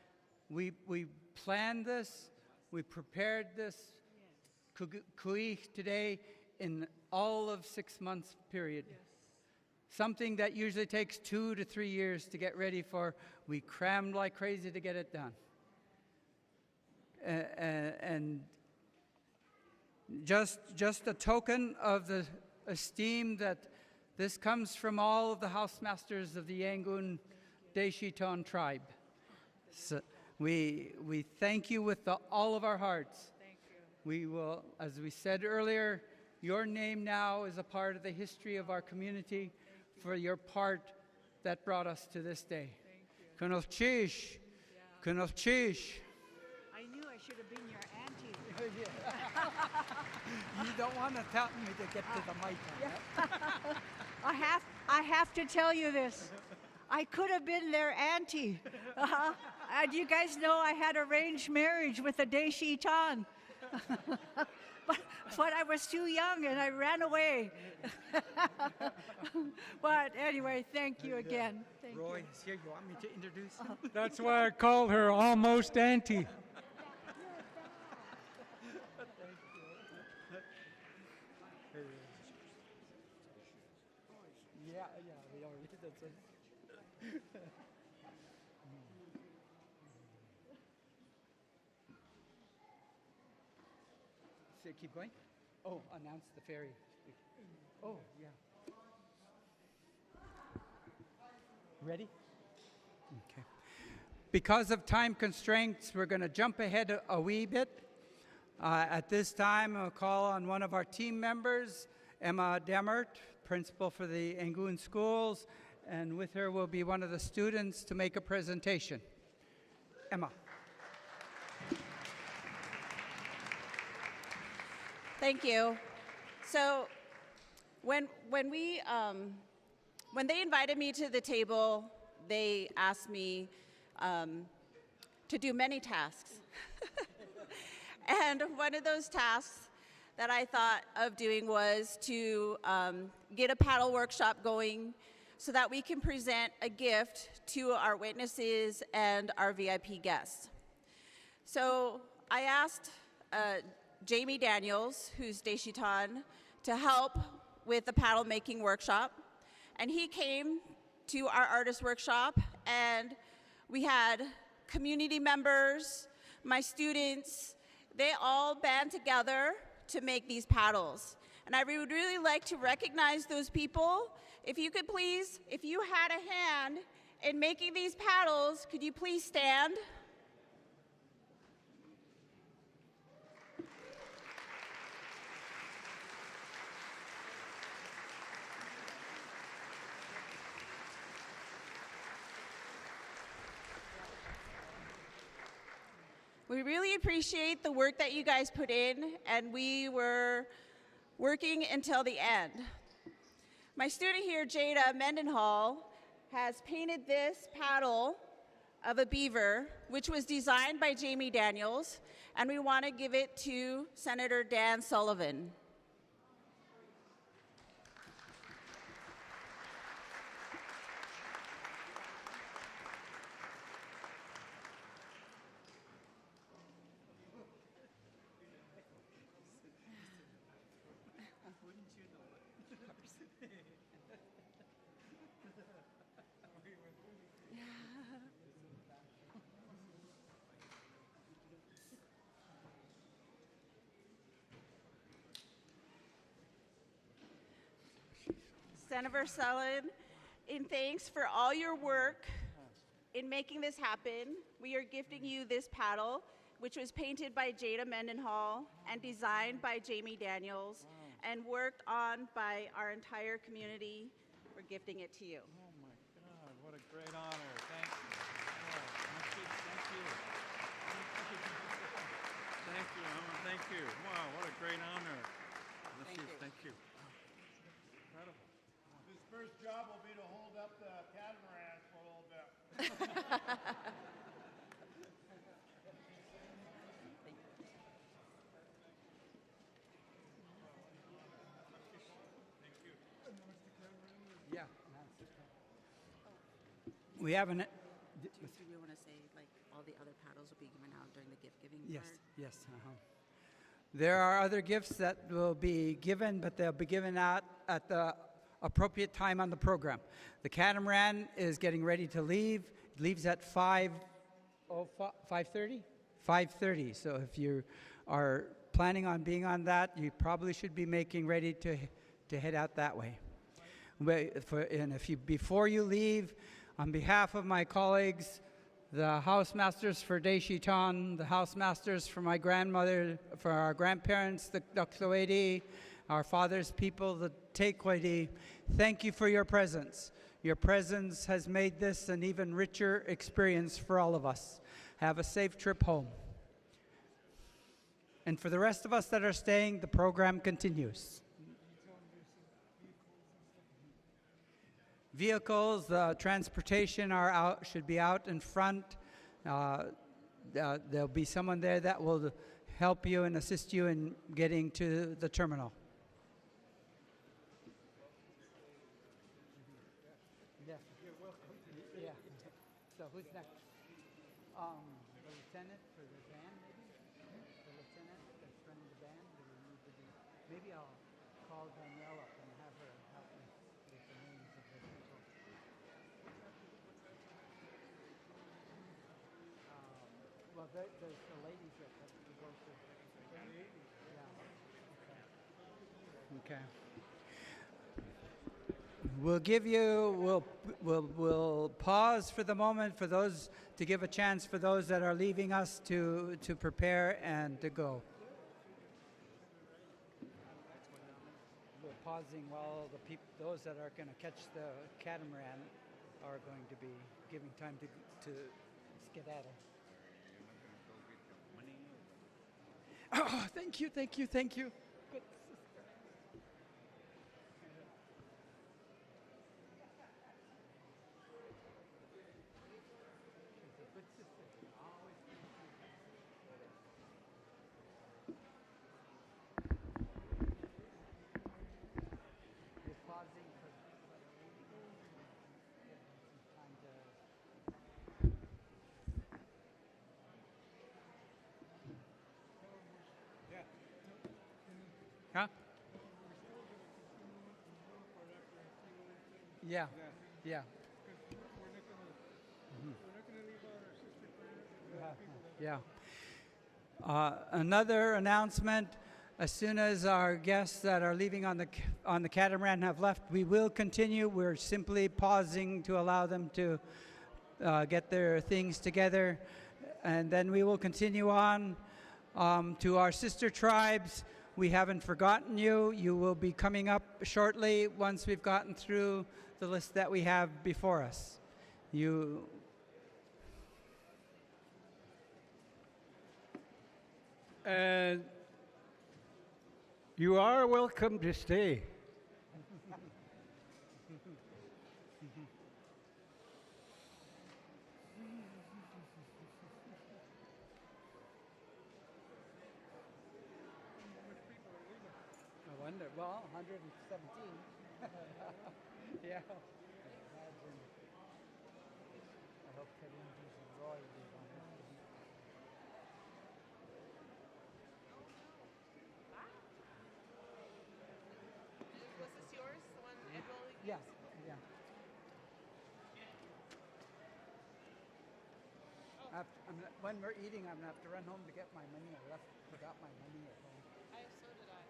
we planned this, we prepared this kui today in all of 6 months period. Yes. Something that usually takes 2 to 3 years to get ready for, we crammed like crazy to get it done. And just a token of the esteem that this comes from all of the housemasters of the Angoon Deshiton tribe. So we thank you with all of our hearts. Thank you. We will, as we said earlier, your name now is a part of the history of our community for your part that brought us to this day. Kunovchish, Kunovchish. I knew I should have been your auntie. You don't want to tell me to get to the mic. Yeah. I have to tell you this. I could have been their auntie. And you guys know I had arranged marriage with a Deshiton. But I was too young and I ran away. But anyway, thank you again. Thank Roy you. is here. You want me to introduce him? That's why I call her almost auntie. We are. That's it. So keep going. Oh, announce the ferry. Oh, yeah. Ready? Okay. Because of time constraints, we're going to jump ahead a wee bit. At this time, I'll call on one of our team members, Emma Demert, principal for the Angoon schools, and with her will be one of the students to make a presentation. Emma. Thank you. So when they invited me to the table, they asked me to do many tasks. And one of those tasks that I thought of doing was to get a paddle workshop going so that we can present a gift to our witnesses and our VIP guests. So I asked Jamie Daniels, who's Deshiton, to help with the paddle making workshop. And he came to our artist workshop, and we had community members, my students, they all band together to make these paddles. And I would really like to recognize those people. If you could please, if you had a hand in making these paddles, could you please stand? We really appreciate the work that you guys put in, and we were working until the end. My student here, Jada Mendenhall, has painted this paddle of a beaver, which was designed by Jamie Daniels, and we want to give it to Senator Dan Sullivan. Senator Sullivan, in thanks for all your work in making this happen, we are gifting you this paddle, which was painted by Jada Mendenhall and designed by Jamie Daniels and worked on by our entire community. We're gifting it to you. Oh my God, what a great honor. Thank you. Oh, thank you. Thank you, Emma. Thank you. Wow, what a great honor. Thank you. Incredible. His first job will be to hold up the catamaran for a little bit. We haven't. Do we want to say, like, all the other paddles will be given out during the gift-giving Yes, part? yes. There are other gifts that will be given, but they'll be given out at the appropriate time on the program. The catamaran is getting ready to leave. It leaves at 5:30? 5:30. So if you are planning on being on that, you probably should be making ready to head out that way. Before you leave, on behalf of my colleagues, the housemasters for Deishitan, the housemasters for my grandmother, for our grandparents, the Daksawedi, our father's people, the Tekwedi, thank you for your presence. Your presence has made this an even richer experience for all of us. Have a safe trip home. And for the rest of us that are staying, the program continues. Vehicles, transportation should be out in front. There'll be someone there that will help you and assist you in getting to the terminal. Yes, you're welcome. Yeah. So who's next? The lieutenant for the band, maybe? The lieutenant that's running the band? Maybe I'll call Danielle up and have her help me with the names of the people. Well, there's the ladies that we go to. Yeah. Okay. We'll pause for the moment for those to give a chance for those that are leaving us to prepare and to go. We're pausing while those that are going to catch the catamaran are going to be giving time to skedaddle. Oh, thank you. Good. Huh? Yeah. Yeah. Another announcement: as soon as our guests that are leaving on the catamaran have left, we will continue. We're simply pausing to allow them to get their things together, and then we will continue on to our sister tribes. We haven't forgotten you. You will be coming up shortly once we've gotten through the list that we have before us. And you are welcome to stay. I wonder. Well, 117. Yeah. Imagine. I hope Karimji's and Roy live on it. Was this yours? The one Ed Rowley? Yes. Yeah. When we're eating, I'm going to have to run home to get my money. I forgot my money at home. So did I.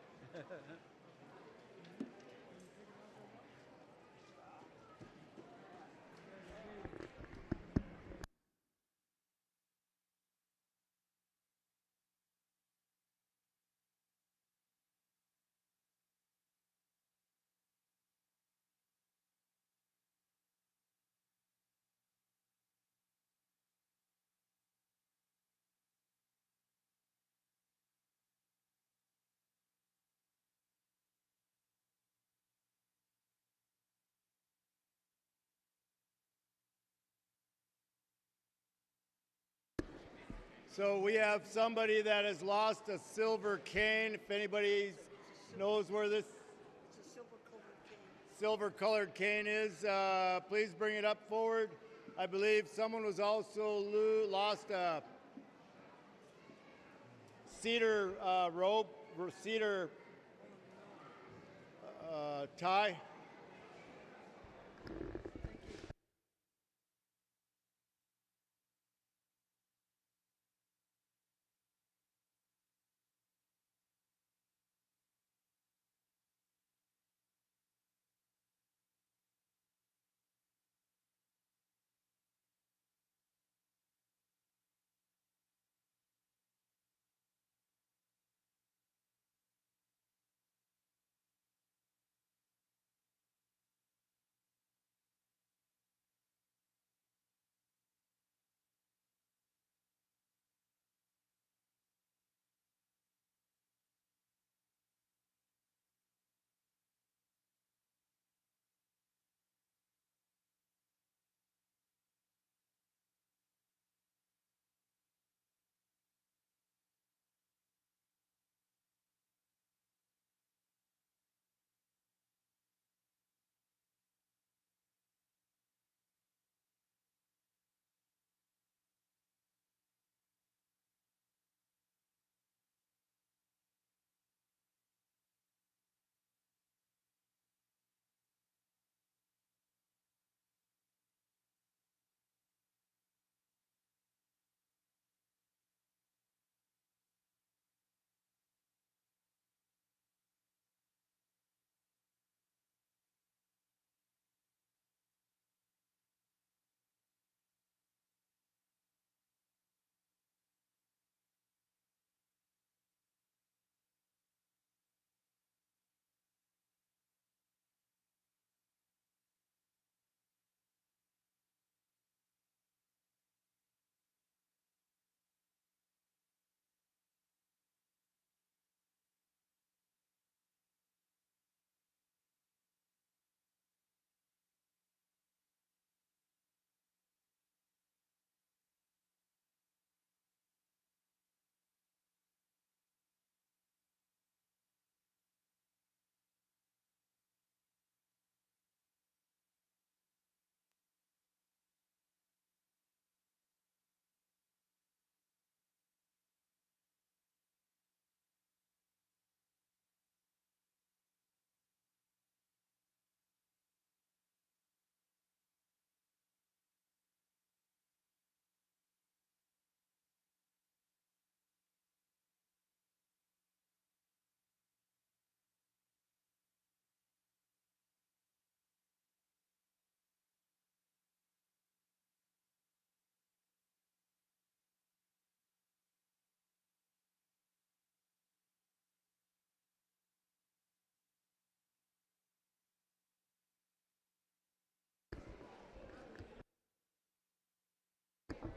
So we have somebody that has lost a silver cane. If anybody knows where this silver-colored cane is, please bring it up forward. I believe someone was also lost a cedar rope or cedar tie.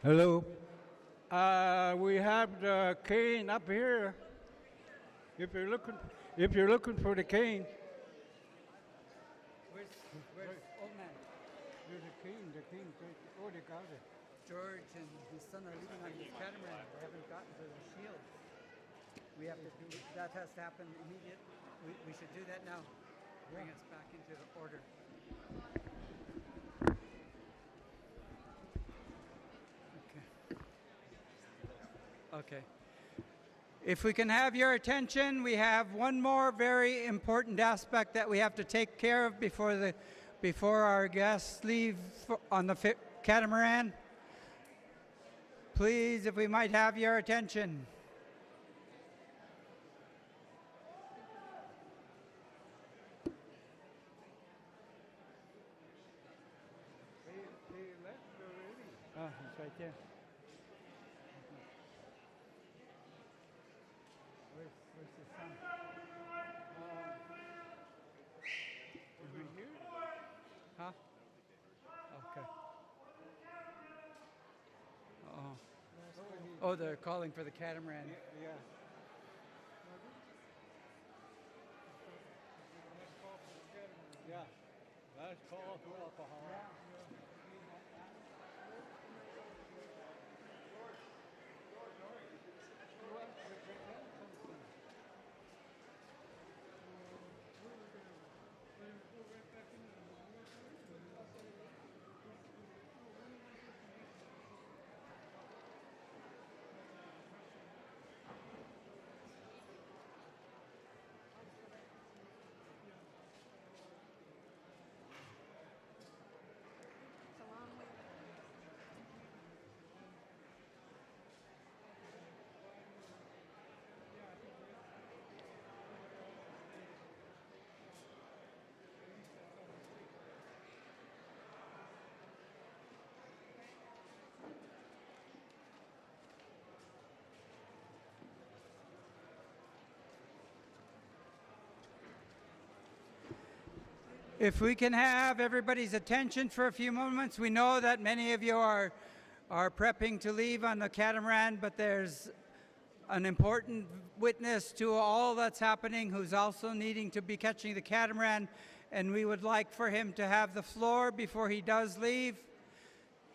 Hello. We have the cane up here. If you're looking for the cane. Where's old man? There's a cane. Oh, they got it. George and his son are leaving on his catamaran. They haven't gotten to the shield. We have to do that. Has to happen immediately. We should do that now. Bring us back into the order. Okay. If we can have your attention, we have one more very important aspect that we have to take care of before our guests leave on the catamaran. Please, if we might have your attention. They left already. Oh, it's right there. Where's the son? Over here? Huh? Okay. Oh, they're calling for the catamaran. Yeah. Yeah. Last call for alcohol. If we can have everybody's attention for a few moments, we know that many of you are prepping to leave on the catamaran, but there's an important witness to all that's happening who's also needing to be catching the catamaran, and we would like for him to have the floor before he does leave.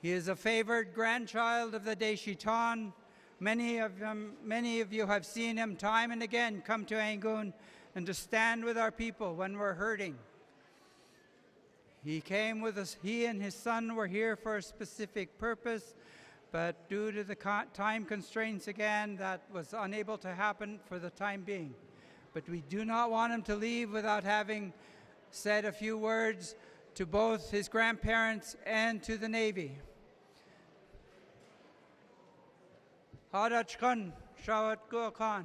He is a favored grandchild of the Deshiton. Many of you have seen him time and again come to Angoon and to stand with our people when we're hurting. He came with us. He and his son were here for a specific purpose, but due to the time constraints again, that was unable to happen for the time being. But we do not want him to leave without having said a few words to both his grandparents and to the Navy. Hadachkan, Shawat Gurkhan.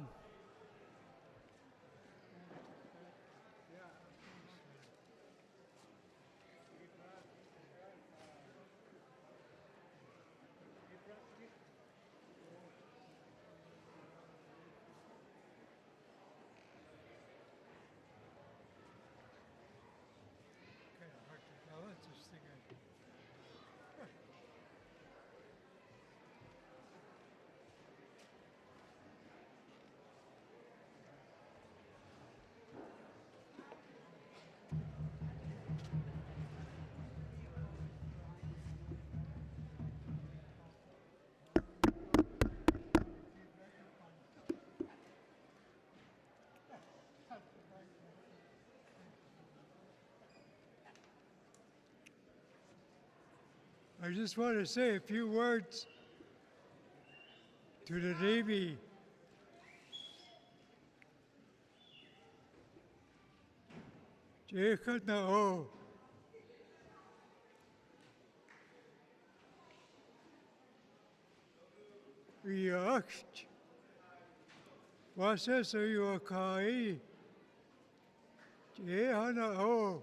I just want to say a few words to the Navy. Jekatnao. React. Wasa sa yuakai. Jehanao.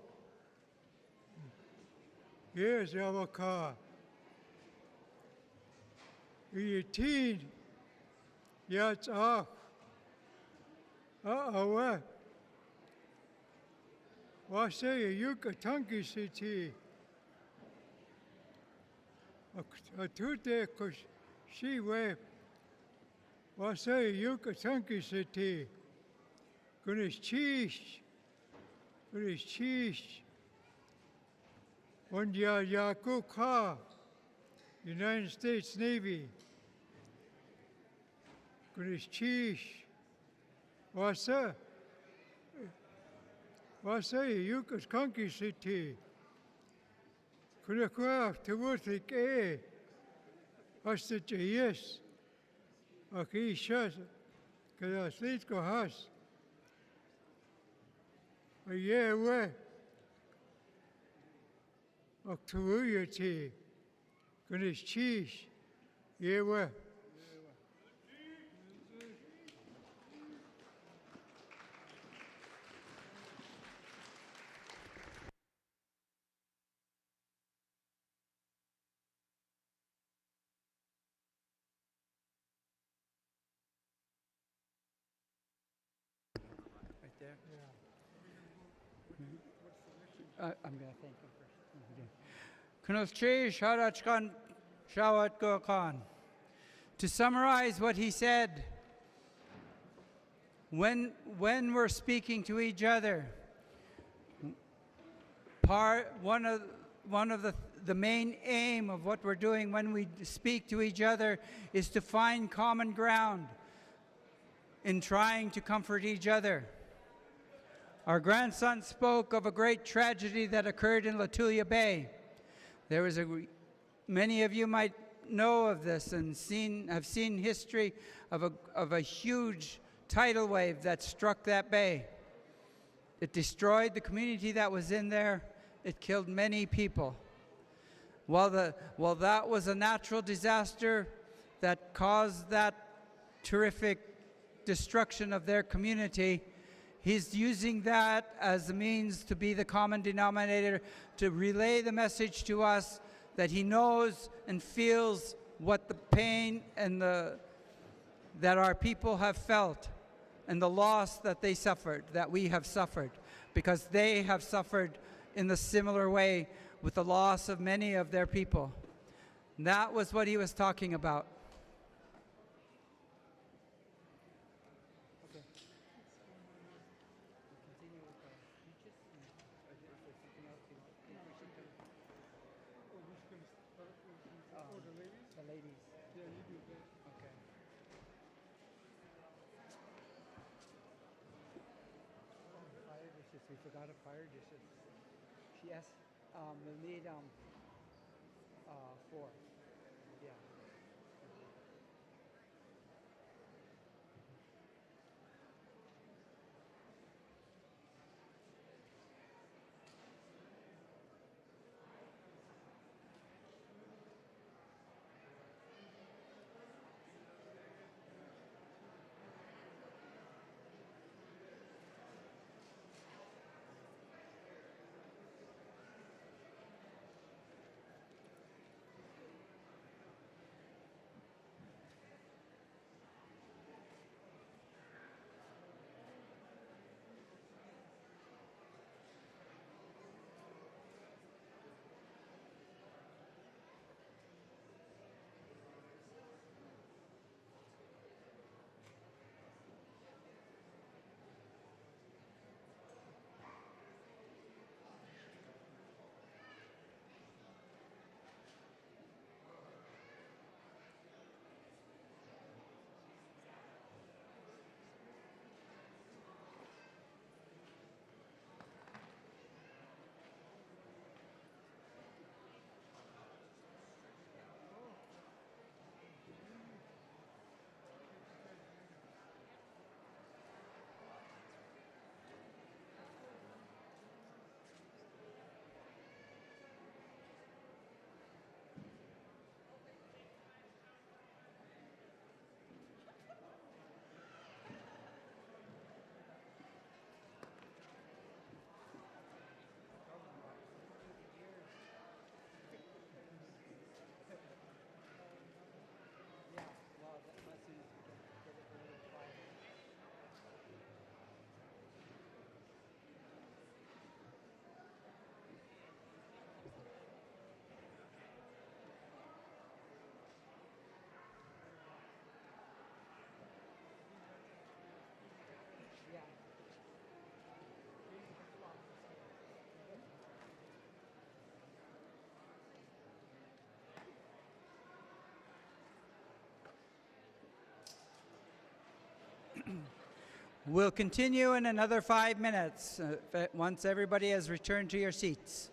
Yes, Yavaka. Teen, yats ah, what? What say you? Katanki city. A 2 day, cause she went. What say you? Katanki city. Goodness cheese. Goodness cheese. One Yaku car. United States Navy. Goodness cheese. What's that? What's that? You could conquer city. Could have craft to work a. What's the yes? Okay, shut. Because I sleep go house. A year away. October tea. Goodness cheese. Yeah, well. Right there? Yeah. I'm going to thank you first. To summarize what he said, when we're speaking to each other, one of the main aim of what we're doing when we speak to each other is to find common ground in trying to comfort each other. Our grandson spoke of a great tragedy that occurred in Lituya Bay. There was many of you might know of this and have seen history of a huge tidal wave that struck that bay. It destroyed the community that was in there. It killed many people. While that was a natural disaster that caused that terrific destruction of their community, he's using that as a means to be the common denominator, to relay the message to us that he knows and feels what the pain and that our people have felt and the loss that they suffered, that we have suffered, because they have suffered in the similar way with the loss of many of their people. That was what he was talking about. The ladies. Yeah, you do that. Okay. Fire dishes. We forgot a fire dishes. Yes. We'll need 4. Yeah. We'll continue in another 5 minutes once everybody has returned to your seats.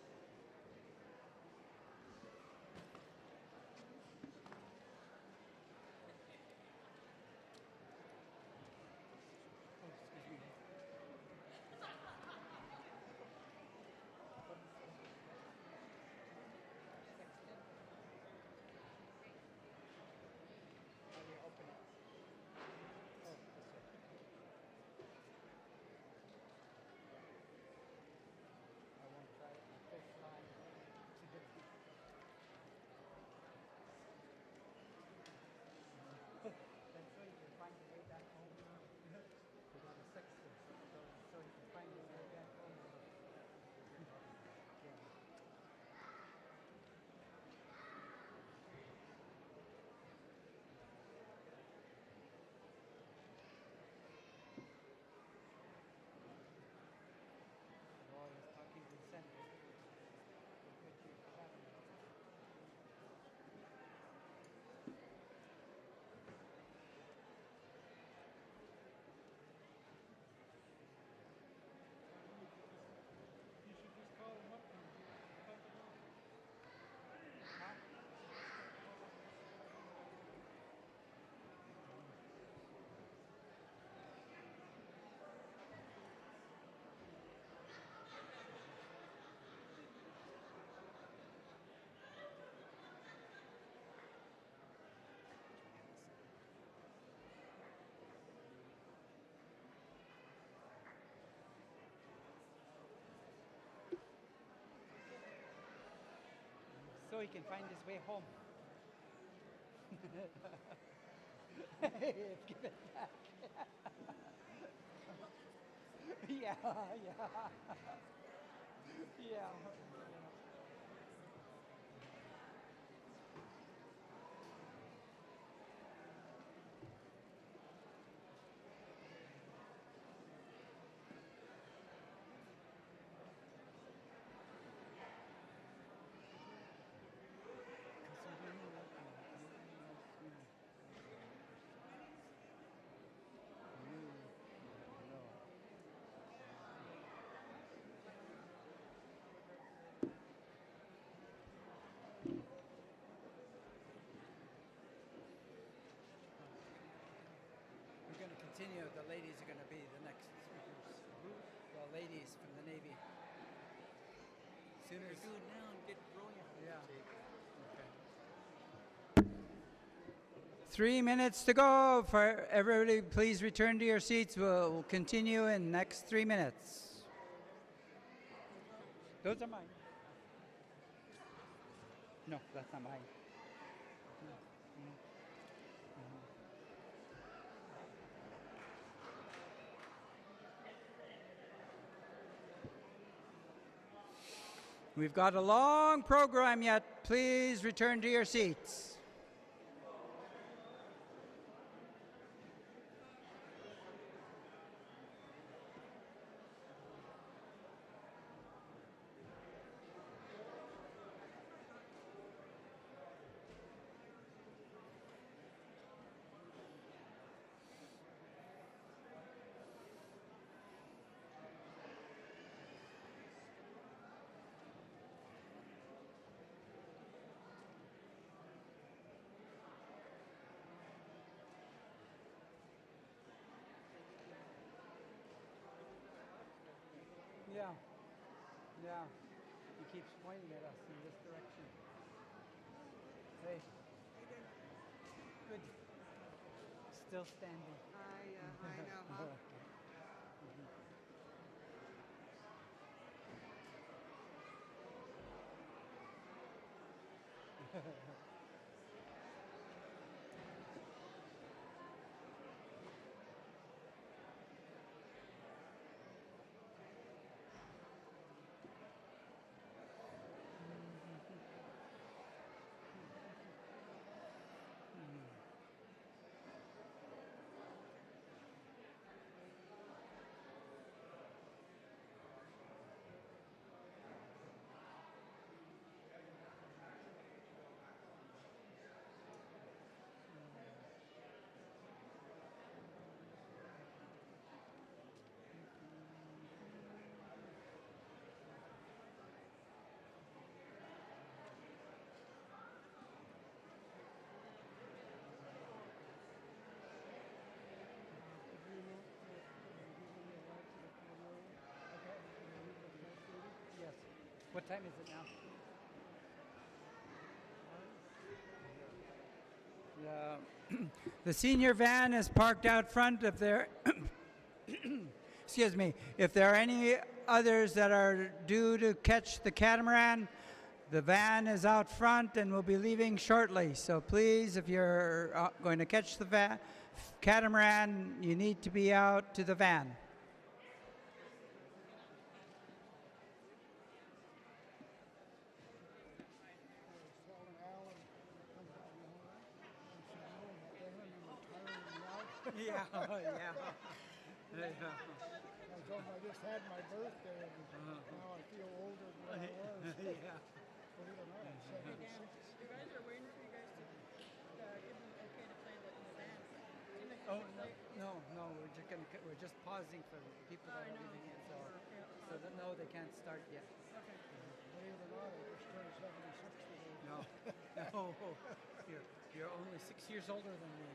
So he can find his way home. Give it back. Yeah, yeah. Yeah. We're going to continue. The ladies are going to be the next speakers. The ladies from the Navy. Soon as Do it now and get rolling. Yeah. Okay. 3 minutes to go. For everybody, please return to your seats. We'll continue in the next 3 minutes. Those are mine. No, that's not mine. No. We've got a long program yet. Please return to your seats. Yeah. Yeah. He keeps pointing at us in this direction. Hey. Good. Still standing. I know, huh? Yes. What time is it now? The senior van is parked out front. If there, excuse me, if there are any others that are due to catch the catamaran, the van is out front and will be leaving shortly. So please, if you're going to catch the catamaran, you need to be out to the van. Yeah, yeah. I told him I just had my birthday, and now I feel older than I was. Yeah. Believe it or not, I'm 76. You guys are waiting for you guys to give them okay to play in the van. Oh no, we're just pausing for people that are leaving in, so that no, they can't start yet. Okay. Believe it or not, I just turned 76 today. No, you're only 6 years older than me.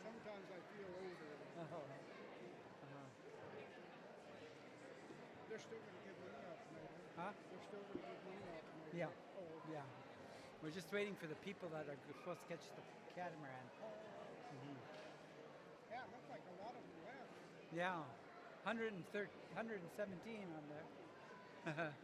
Sometimes I feel older. They're still going to give me out tonight. Huh? They're still going to give me out tonight. Yeah. Oh, okay. Yeah. We're just waiting for the people that are supposed to catch the catamaran. Yeah, it looks like a lot of them left. Yeah. 117 on there.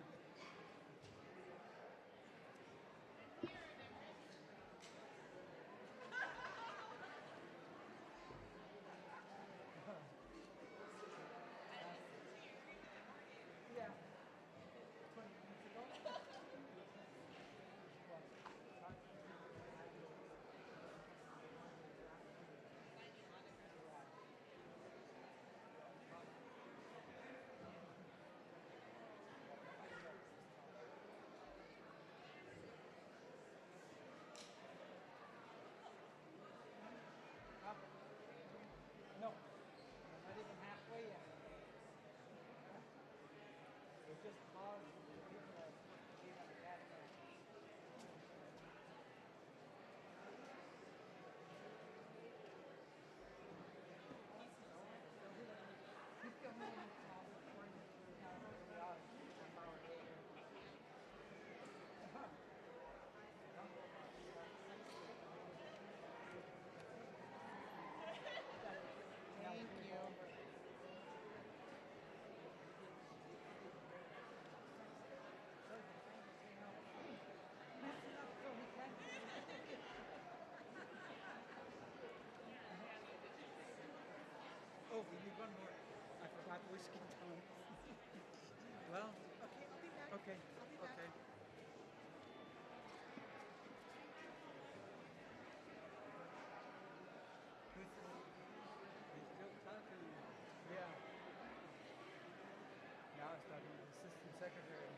Whiskey Town. Well, okay. He's still talking. Yeah. Now it's talking to the assistant secretary.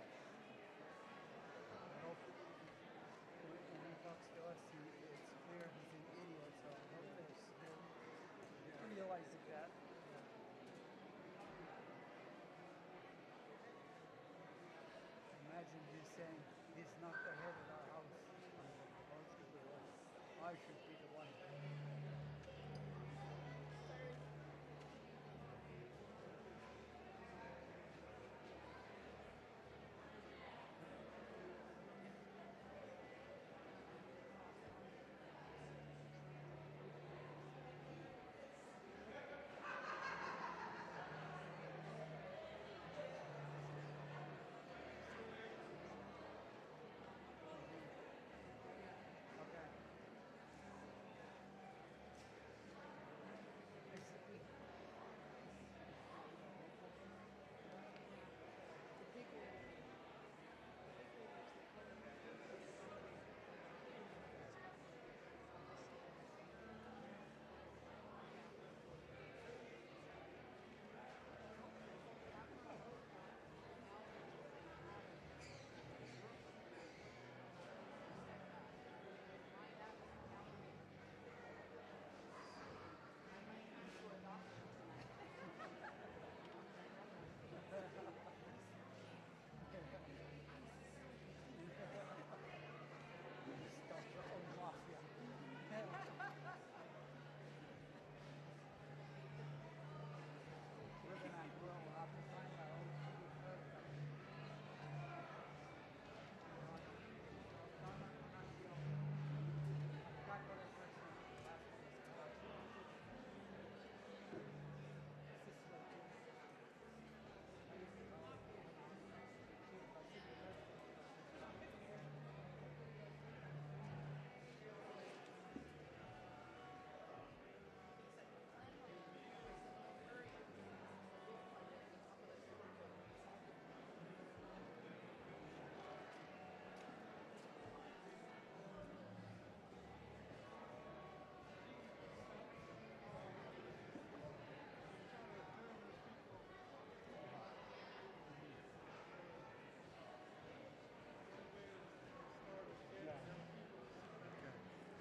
I hope when he talks to us, it's clear he's an idiot, so I hope there's realizing that. Imagine he's saying he's not the head of our house. I should be the one.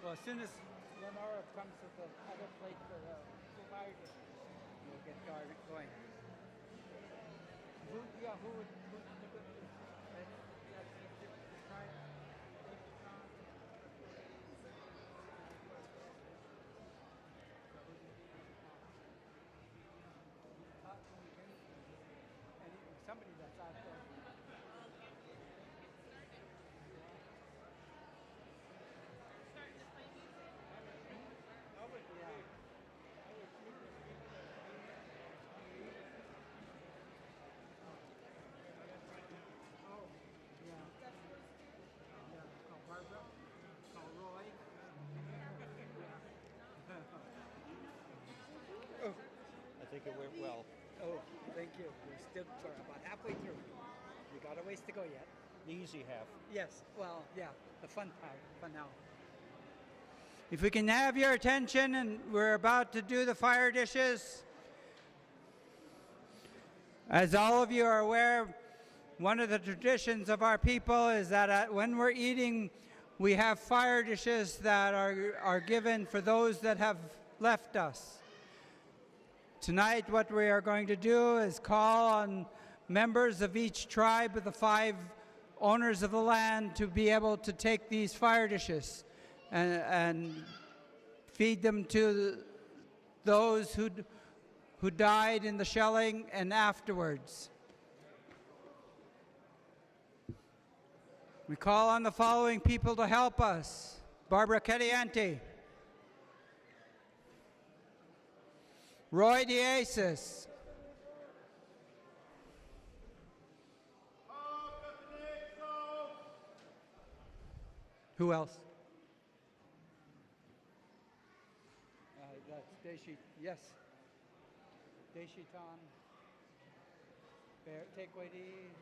Well, as soon as Lenora comes with the other plate for the fire dish, we'll get going. Who would that's right. Somebody that's out there. I think it went well. Oh, thank you. We're still about halfway through. We got a ways to go yet. The easy half. Yes, well, yeah, the fun part, fun now. If we can have your attention, and we're about to do the fire dishes. As all of you are aware, one of the traditions of our people is that when we're eating, we have fire dishes that are given for those that have left us. Tonight, what we are going to do is call on members of each tribe of the 5 owners of the land to be able to take these fire dishes and feed them to those who died in the shelling and afterwards. We call on the following people to help us. Barbara Kediante, Roy DeAces, who else? That's Deshi, yes. Deshitan. Bear, take Whitey.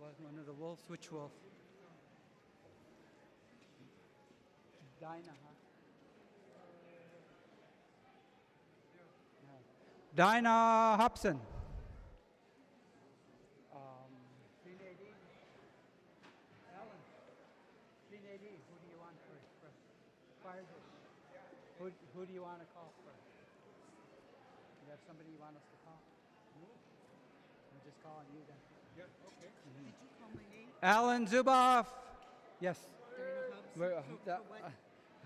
Was one of the wolves. Which wolf? Dinah, huh? No. Dinah Hobson. Queen AD. Ellen. Queen AD. Who do you want for fire dish? Who do you want to call for? You have somebody you want us to call? I'm just calling you then. Yeah, okay. Mhm. Did you call my name? Alan Zuboff. Yes. Diana Hobson. We're, For what?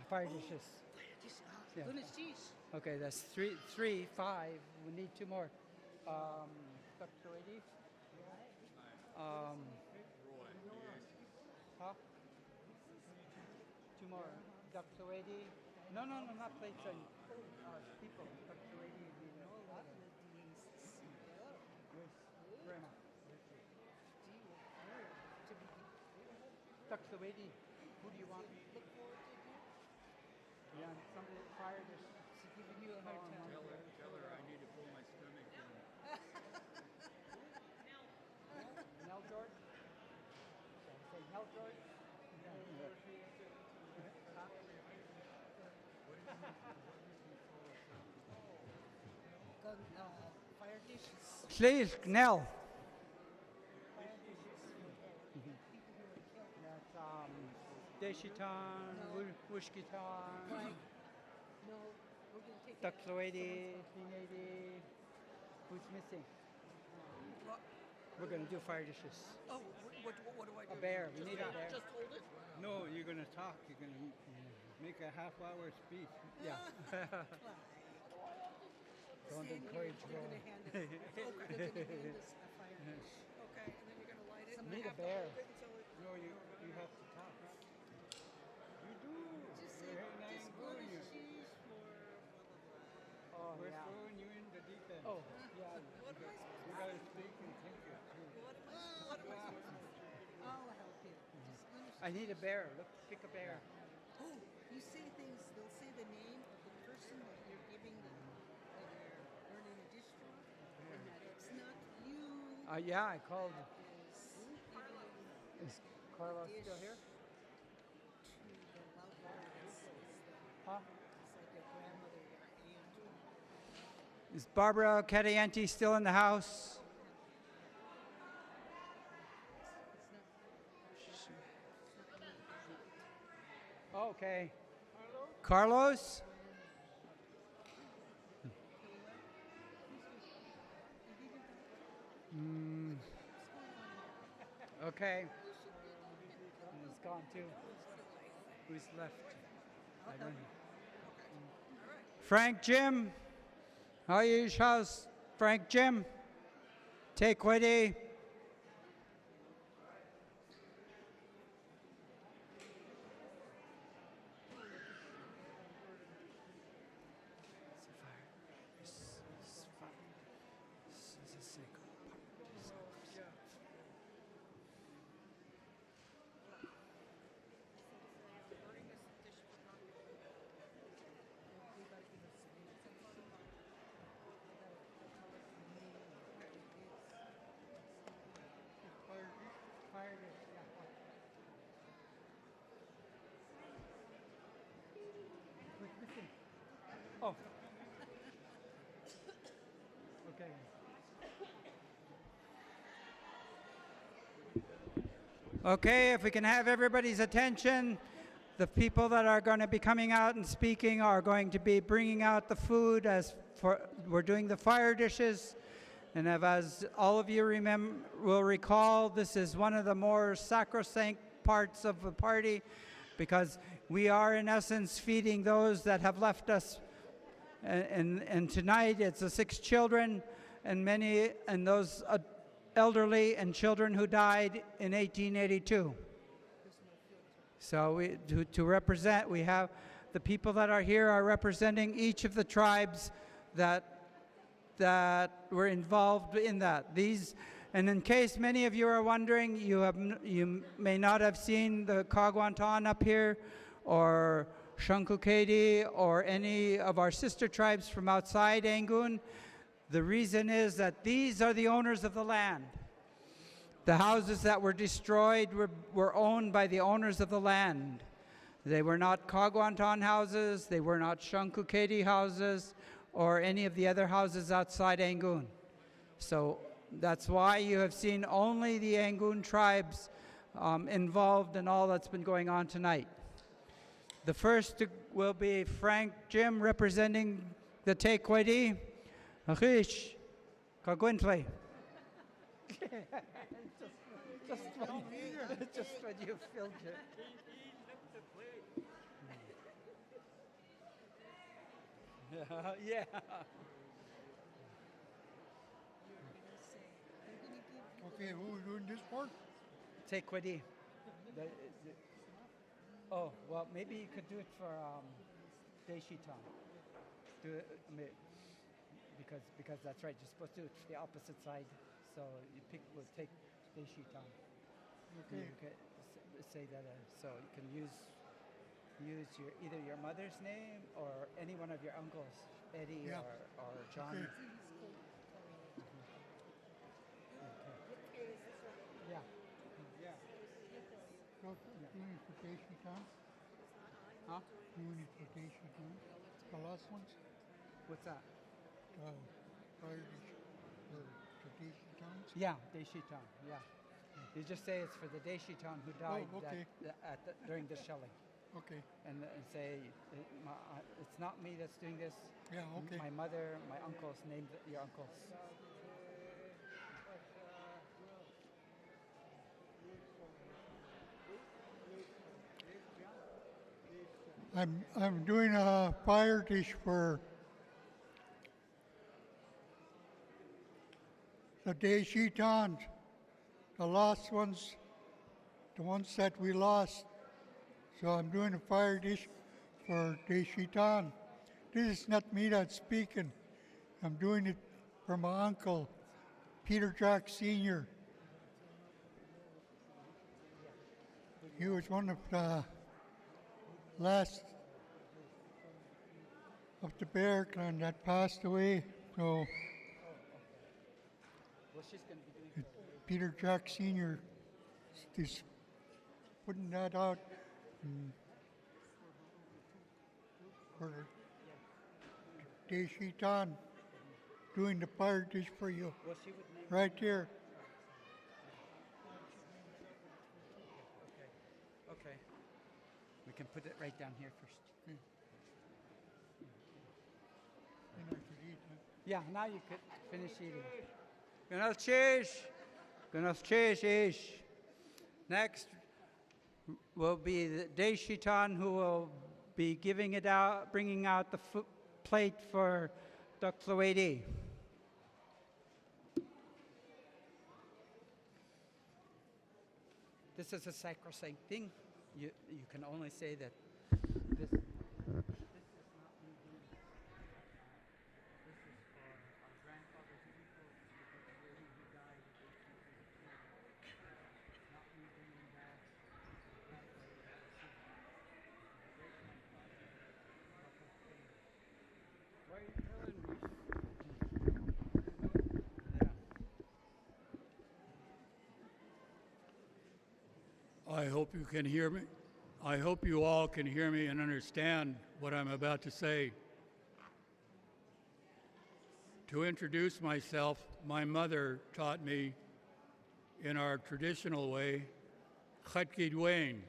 fire dishes. Yeah. Lunas cheese. Okay, that's three, 5. We need 2 more. Dr. Wady? Huh? 2 more. Dr. Wady? No, not plates and people. Dr. Wady, you know a lot of Yes. Grandma. Dr. Wady, who do you want? Yeah, somebody fire dish. She's giving you a hard time. Tell her I need to pull my stomach in. Nell George? Shall I say Nell George? Fire dishes. Please, Nell. That's Deshitan, Wushkitan, No, we're going to take Duxloady, Pinady. Who's missing? What? We're going to do fire dishes. Oh, what do I do? A bear. We need a bear. Just hold it? No, you're going to talk. You're going to make a half-hour speech. Yeah. Don't Stand encourage here, you're her. gonna hand it. Okay, they're gonna hand us a fire dish. Okay, and then you're gonna light it. Need a I have to bear. hold it until it- No, you have to talk. You do. Just say, You're in just Angoon, Lunas you. cheese for blah, blah, blah. Oh, We're yeah. throwing you in the deep end. Oh, yeah. What am I supposed You got to speak and think it through. What am I supposed to do? I'll help you. Just Lunas I need a bear. Look, pick a bear. Oh, you say things, they'll say the name of the person that you're giving the, that you're earning a dish for, and that it's not you. Yeah, I called. Is giving Is Carlos dish still here? to the loved ones. Huh? It's like your grandmother, your aunt. Is Barbara Cadiente still in the house? Okay. Carlos? Okay. He's gone too. Who's left? I don't know. Frank Jim? How are you, house? Frank Jim? Take Whitty. Oh. Okay. Okay, if we can have everybody's attention, the people that are going to be coming out and speaking are going to be bringing out the food we're doing the fire dishes. And as all of you will recall, this is one of the more sacrosanct parts of the party because we are in essence feeding those that have left us. And tonight it's the 6 children and those elderly and children who died in 1882. So to represent, we have the people that are here are representing each of the tribes that were involved in that. And in case many of you are wondering, you may not have seen the Kagwantan up here, or Shankukedi, or any of our sister tribes from outside Angoon. The reason is that these are the owners of the land. The houses that were destroyed were owned by the owners of the land. They were not Kagwantan houses, they were not Shankuketi houses, or any of the other houses outside Angoon. So that's why you have seen only the Angoon tribes involved in all that's been going on tonight. The first will be Frank Jim representing the Tequedi. Achish, Kagwintle. Just when you filled it. Yeah. Okay, who's doing this part? Tequedi. Oh, well, maybe you could do it for Deshitan. Do it, because that's right. You're supposed to do it to the opposite side. So we'll take Deshitan. Okay. You can say that. So you can use either your mother's name or any one of your uncles, Eddie or John. Okay. Yeah. So, unification time? Huh? Unification time? The last ones? What's that? Prior to Tradition times? Yeah, Deshitan, yeah. You just say it's for the Deshitan who died okay. during the shelling. Okay. And say, it's not me that's doing this. Yeah, okay. My mother, my uncles, named your uncles. I'm doing a fire dish for the Deshitans, the lost ones, the ones that we lost. So I'm doing a fire dish for Deshitan. This is not me that's speaking. I'm doing it for my uncle, Peter Jack Sr. He was one of the last of the Bear clan that passed away. So Peter Jack Sr. is putting that out for Deshitan, doing the fire dish for you. Right here. Okay. We can put it right down here first. Yeah, now you could finish eating. Next will be the Deshitan who will be giving it out, bringing out the plate for Dr. Floedi. This is a sacrosanct thing. You can only say that this. I hope you can hear me. I hope you all can hear me and understand what I'm about to say. To introduce myself, my mother taught me in our traditional way, Khatki Dwayne,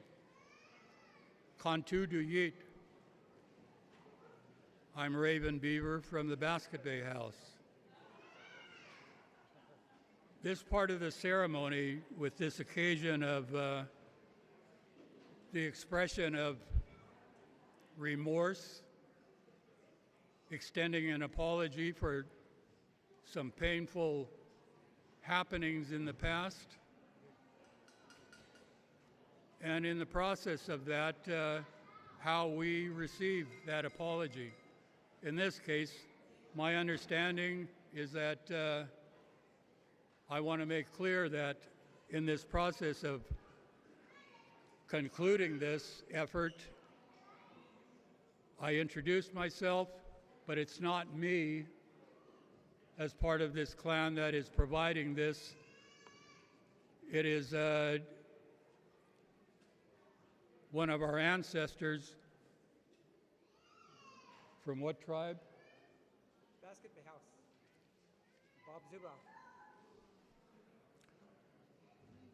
Kantu Duyit. I'm Raven Beaver from the Basket Bay House. This part of the ceremony, with this occasion of the expression of remorse, extending an apology for some painful happenings in the past, and in the process of that, how we receive that apology. In this case, my understanding is that I want to make clear that in this process of concluding this effort, I introduced myself, but it's not me as part of this clan that is providing this. It is one of our ancestors. From what tribe? Basket House. Bob Zuba.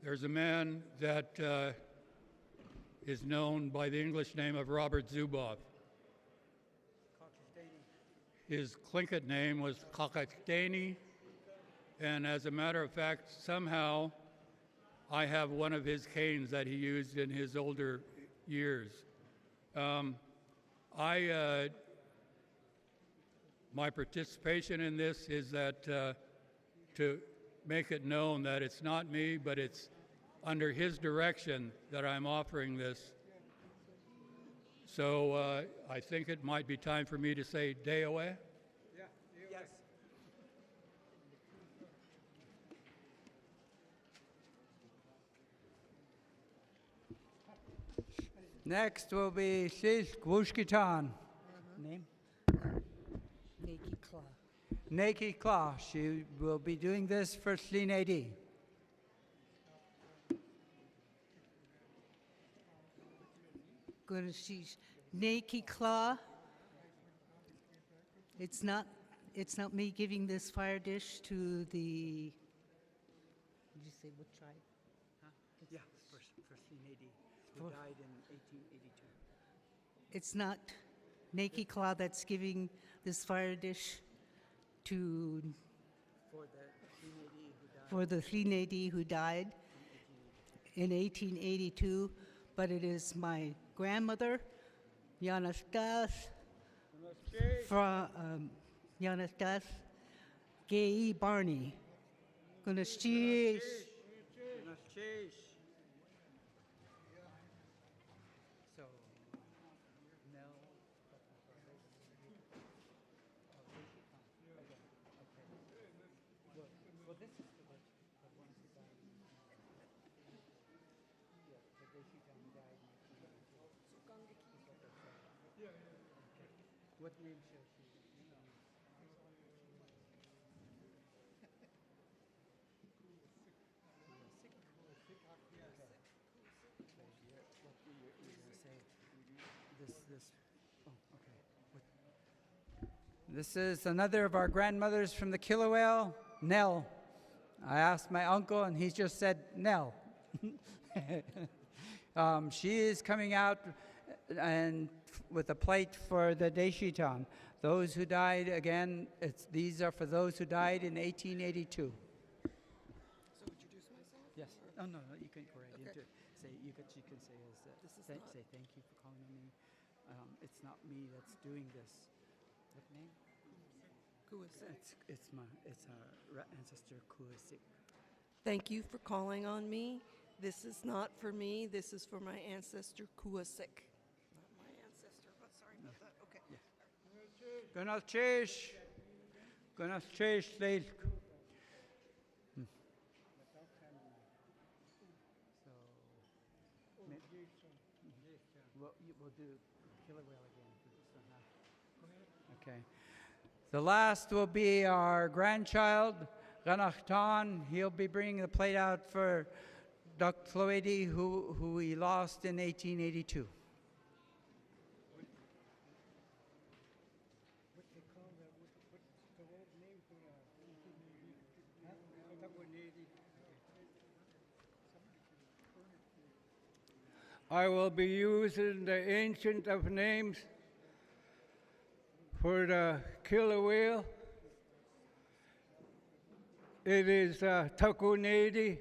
There's a man that is known by the English name of Robert Zuboff. His Tlingit name was Kakakdani, and as a matter of fact, somehow I have one of his canes that he used in his older years. My participation in this is that to make it known that it's not me, but it's under his direction that I'm offering this. So I think it might be time for me to say Deoe. Yeah. Yes. Next will be Sis Gwushkitan. Name? Naked Claw. Naked Claw. She will be doing this for Slinadi. Gonna see Naked Claw. It's not me giving this fire dish to the. Did you say what tribe? Yeah, for Slinadi, who died in 1882. It's not Naked Claw that's giving this fire dish to for the Slinadi who died in 1882, but it is my grandmother, Yanastas, from Yanastas Gay Barney. Gonna cheese. So, no. Well, this is the one who died. Yeah, the Deshitan died in 1882. What name shall she? This is another of our grandmothers from the killer whale, Nell. I asked my uncle, and he just said Nell. She is coming out and with a plate for the Deshitan. Those who died, again, these are for those who died in 1882. So introduce myself? Yes. Oh, no, you can go right into it. You can say say thank you for calling on me. It's not me that's doing this. What name? Kuwasik. It's our ancestor Kuwasik. Thank you for calling on me. This is not for me. This is for my ancestor Kuwasik. Not my ancestor, but sorry about that. Okay. Gunnar Chesh. Gunnar Chesh, Leil. We'll do killer whale again. Okay. The last will be our grandchild, Ganachtan. He'll be bringing the plate out for Dr. Floedi, who we lost in 1882. I will be using the ancient of names for the killer whale. It is Takunedi,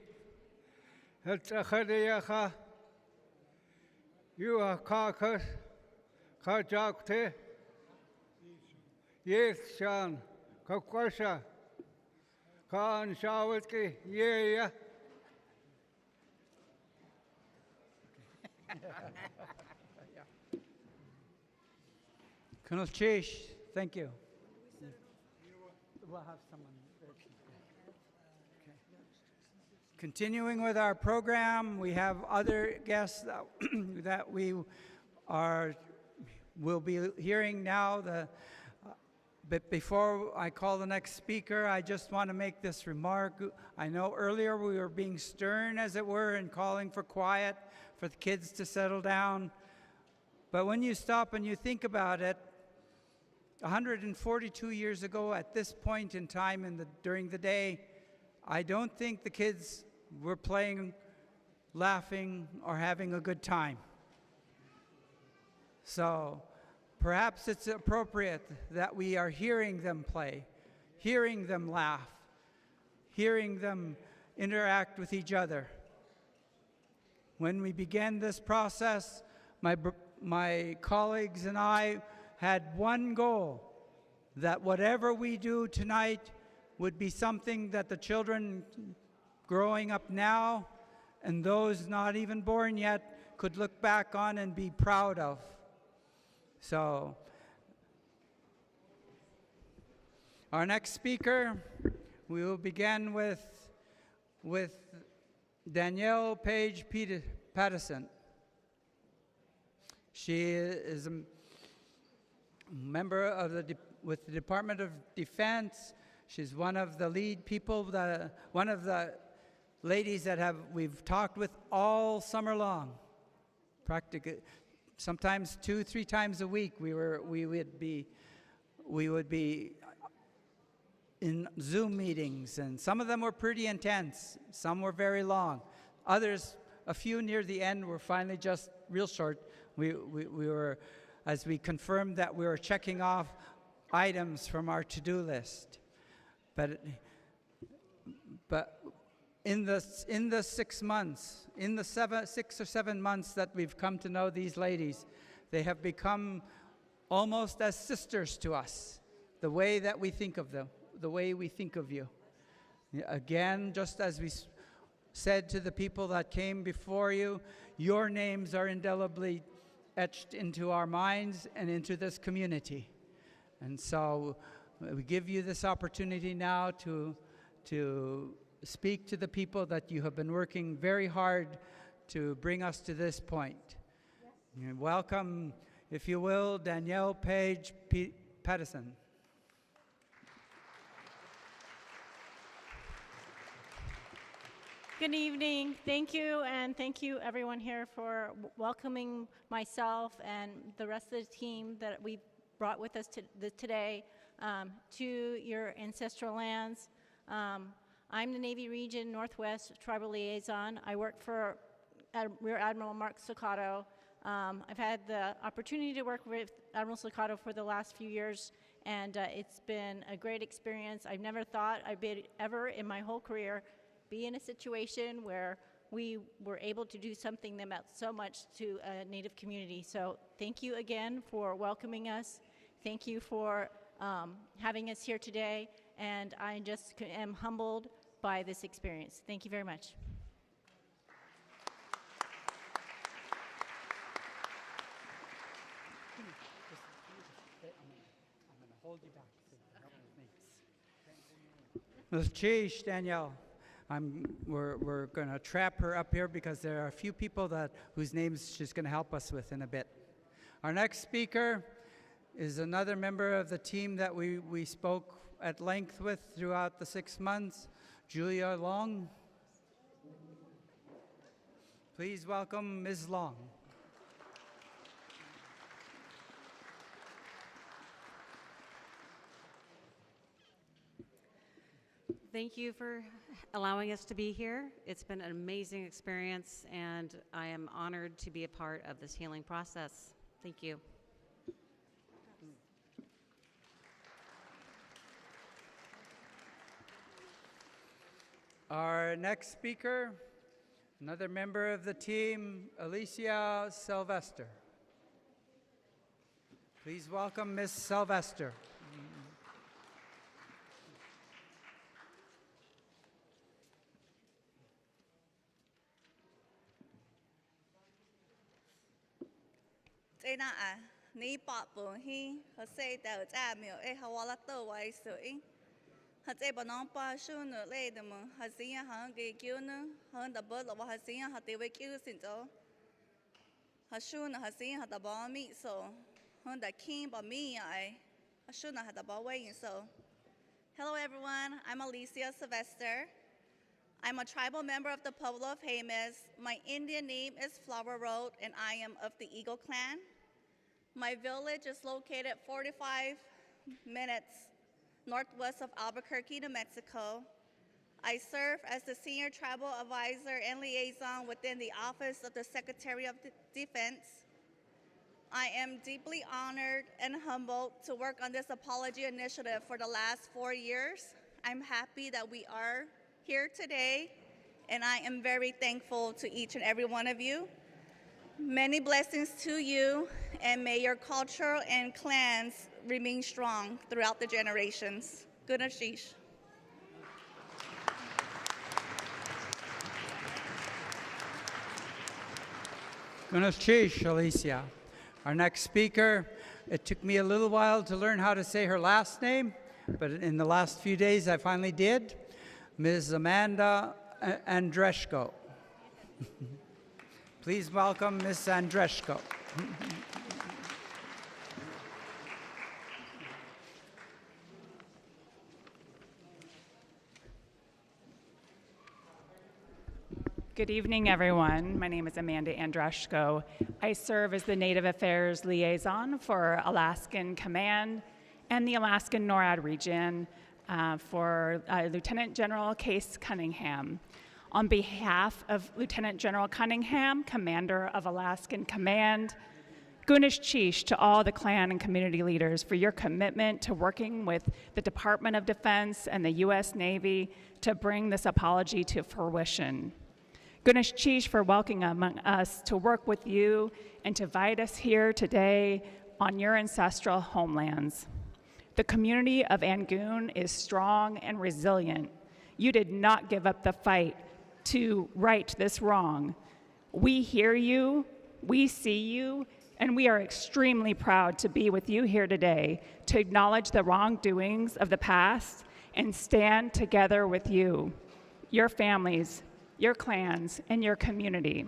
Hatsakhadeyacha, Yuakakas, Kajakte, Yeshan, Kakwasha, Kaan Shawatki, Yeya. Colonel Chesh, thank you. We'll have someone. Okay. Continuing with our program, we have other guests that we will be hearing now. But before I call the next speaker, I just want to make this remark. I know earlier we were being stern, as it were, and calling for quiet, for the kids to settle down. But when you stop and you think about it, 142 years ago at this point in time during the day, I don't think the kids were playing, laughing, or having a good time. So perhaps it's appropriate that we are hearing them play, hearing them laugh, hearing them interact with each other. When we began this process, my colleagues and I had one goal, that whatever we do tonight would be something that the children growing up now and those not even born yet could look back on and be proud of. So, our next speaker, we will begin with Danielle Page Patterson. She is a member of with the Department of Defense. She's one of the lead people, one of the ladies that we've talked with all summer long, practically. Sometimes 2-3 times a week we would be in Zoom meetings, and some of them were pretty intense, some were very long. Others, a few near the end, were finally just real short. We were, as we confirmed that we were checking off items from our to-do list. But in the 6 months, in the 6 or 7 months that we've come to know these ladies, they have become almost as sisters to us, the way that we think of them, the way we think of you. Again, just as we said to the people that came before you, your names are indelibly etched into our minds and into this community. And so we give you this opportunity now to speak to the people that you have been working very hard to bring us to this point. Yes. Welcome, if you will, Danielle Page Patterson. Good evening. Thank you, and thank you everyone here for welcoming myself and the rest of the team that we brought with us today to your ancestral lands. I'm the Navy Region Northwest Tribal Liaison. I work for Rear Admiral Mark Soccato. I've had the opportunity to work with Admiral Soccato for the last few years, and it's been a great experience. I've never thought I'd be ever in my whole career be in a situation where we were able to do something that meant so much to a Native community. So thank you again for welcoming us. Thank you for having us here today, and I just am humbled by this experience. Thank you very much. Ms. Cheesh, Danielle, we're going to trap her up here because there are a few people whose names she's going to help us with in a bit. Our next speaker is another member of the team that we spoke at length with throughout the 6 months, Julia Long. Please welcome Ms. Long. Thank you for allowing us to be here. It's been an amazing experience, and I am honored to be a part of this healing process. Thank you. Our next speaker, another member of the team, Alicia Sylvester. Please welcome Ms. Sylvester. Ni papo hi say that amio e hawala to wai sui has a banampa soon laid them has seen hungry guna hung the bird of has seen how they wake you since all has soon has seen how the bomb meat so hung the king by me I Ashuna Hadabawayin so. Hello everyone, I'm Alicia Sylvester. I'm a tribal member of the Pueblo of Jemez. My Indian name is Flower Road and I am of the Eagle Clan. My village is located 45 minutes northwest of Albuquerque, New Mexico. I serve as the Senior Tribal Advisor and Liaison within the Office of the Secretary of Defense. I am deeply honored and humbled to work on this apology initiative for the last 4 years. I'm happy that we are here today, and I am very thankful to each and every one of you. Many blessings to you, and may your culture and clans remain strong throughout the generations. Good Ashish. Gunachish, Alicia. Our next speaker, it took me a little while to learn how to say her last name, but in the last few days I finally did. Ms. Amanda Andreshko. Please welcome Ms. Andreshko. Good evening, everyone. My name is Amanda Andreshko. I serve as the Native Affairs Liaison for Alaskan Command and the Alaskan NORAD region for Lieutenant General Case Cunningham. On behalf of Lieutenant General Cunningham, Commander of Alaskan Command, Gunish Chish to all the clan and community leaders for your commitment to working with the Department of Defense and the U.S. Navy to bring this apology to fruition. Gunish Chish for welcoming among us to work with you and to invite us here today on your ancestral homelands. The community of Angoon is strong and resilient. You did not give up the fight to right this wrong. We hear you, we see you, and we are extremely proud to be with you here today to acknowledge the wrongdoings of the past and stand together with you, your families, your clans, and your community.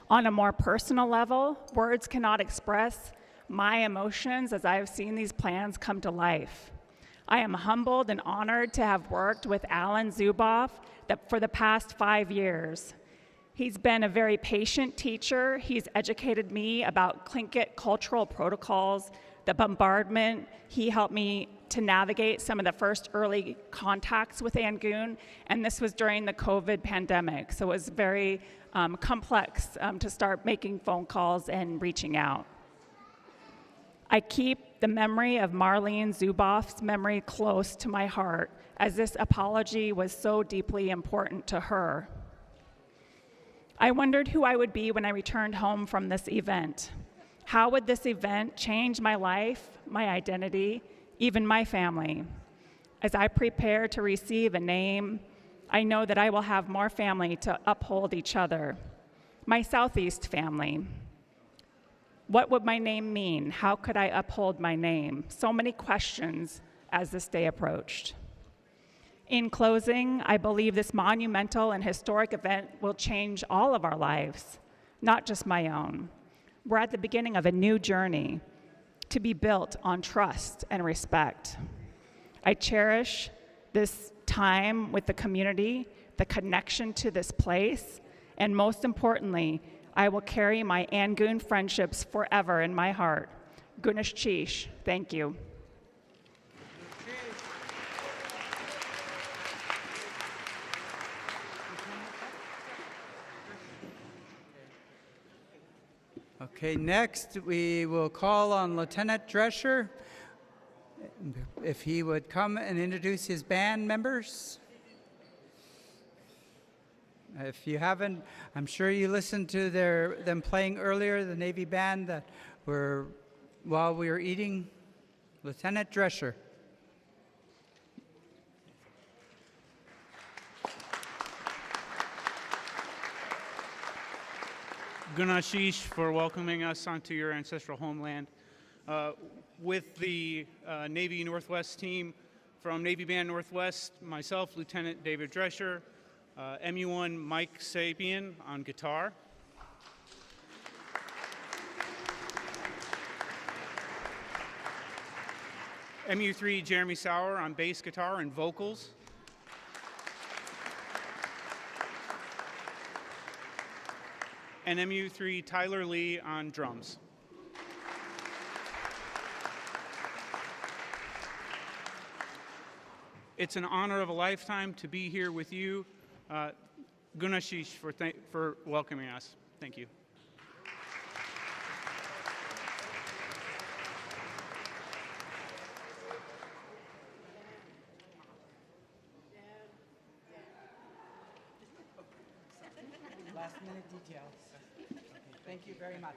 On a more personal level, words cannot express my emotions as I have seen these plans come to life. I am humbled and honored to have worked with Alan Zuboff for the past 5 years. He's been a very patient teacher. He's educated me about Tlingit cultural protocols, the bombardment. He helped me to navigate some of the first early contacts with Angoon, and this was during the COVID pandemic, so it was very complex to start making phone calls and reaching out. I keep the memory of Marlene Zuboff's memory close to my heart, as this apology was so deeply important to her. I wondered who I would be when I returned home from this event. How would this event change my life, my identity, even my family? As I prepare to receive a name, I know that I will have more family to uphold each other. My Southeast family. What would my name mean? How could I uphold my name? So many questions as this day approached. In closing, I believe this monumental and historic event will change all of our lives, not just my own. We're at the beginning of a new journey to be built on trust and respect. I cherish this time with the community, the connection to this place, and most importantly, I will carry my Angoon friendships forever in my heart. Gunish Chish, thank you. Okay, next we will call on Lieutenant Drescher, if he would come and introduce his band members. If you haven't, I'm sure you listened to them playing earlier, the Navy band that were while we were eating. Lieutenant Drescher. Gunashish for welcoming us onto your ancestral homeland. With the Navy Northwest team from Navy Band Northwest, myself, Lieutenant David Drescher, MU1 Mike Sapien on guitar. MU3 Jeremy Sauer on bass guitar and vocals. And MU3 Tyler Lee on drums. It's an honor of a lifetime to be here with you. Gunashish for welcoming us. Thank you. Last minute details. Thank you very much.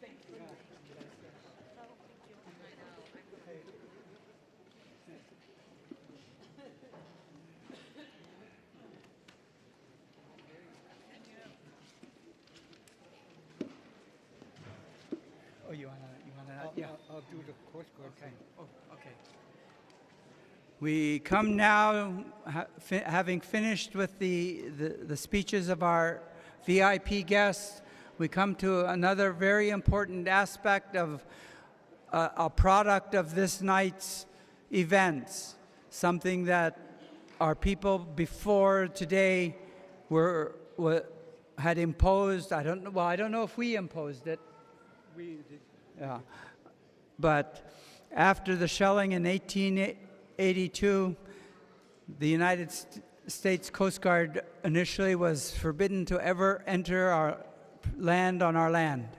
Thank you. Oh, you wanna, yeah. I'll do the Coast Guard Okay. thing. Oh, okay. We come now, having finished with the speeches of our VIP guests, we come to another very important aspect of a product of this night's events, something that our people before today had imposed. I don't know. Well, I don't know if we imposed it. We did. Yeah. But after the shelling in 1882, the United States Coast Guard initially was forbidden to ever enter our land on our land.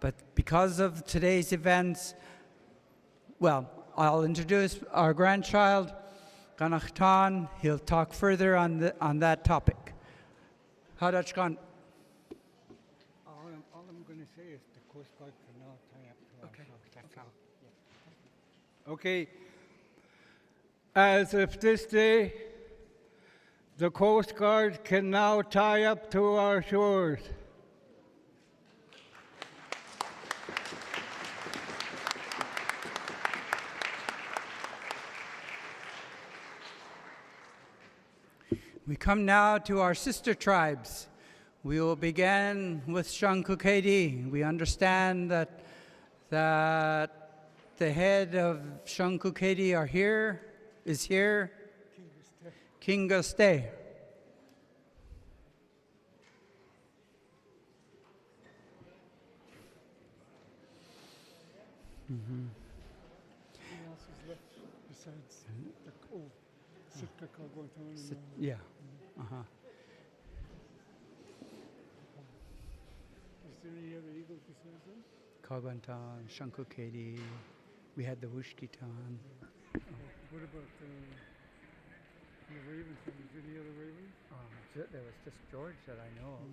But because of today's events, well, I'll introduce our grandchild, Ganachtan. He'll talk further on that topic. Hadachkan. All I'm going to say is the Coast Guard can now tie up to our shore. That's all. Yeah. Okay. As of this day, the Coast Guard can now tie up to our shores. We come now to our sister tribes. We will begin with Shankukedi. We understand that the head of Shankukedi is here. Kingaste. Mm-hmm. Who else is left besides the Sitka Kalgotan? Yeah. Uh-huh. Is there any other eagles besides them? Kalgotan, Shankukedi. We had the Wushkitan. What about the raven family? Is there any other raven? There was just George that I know of.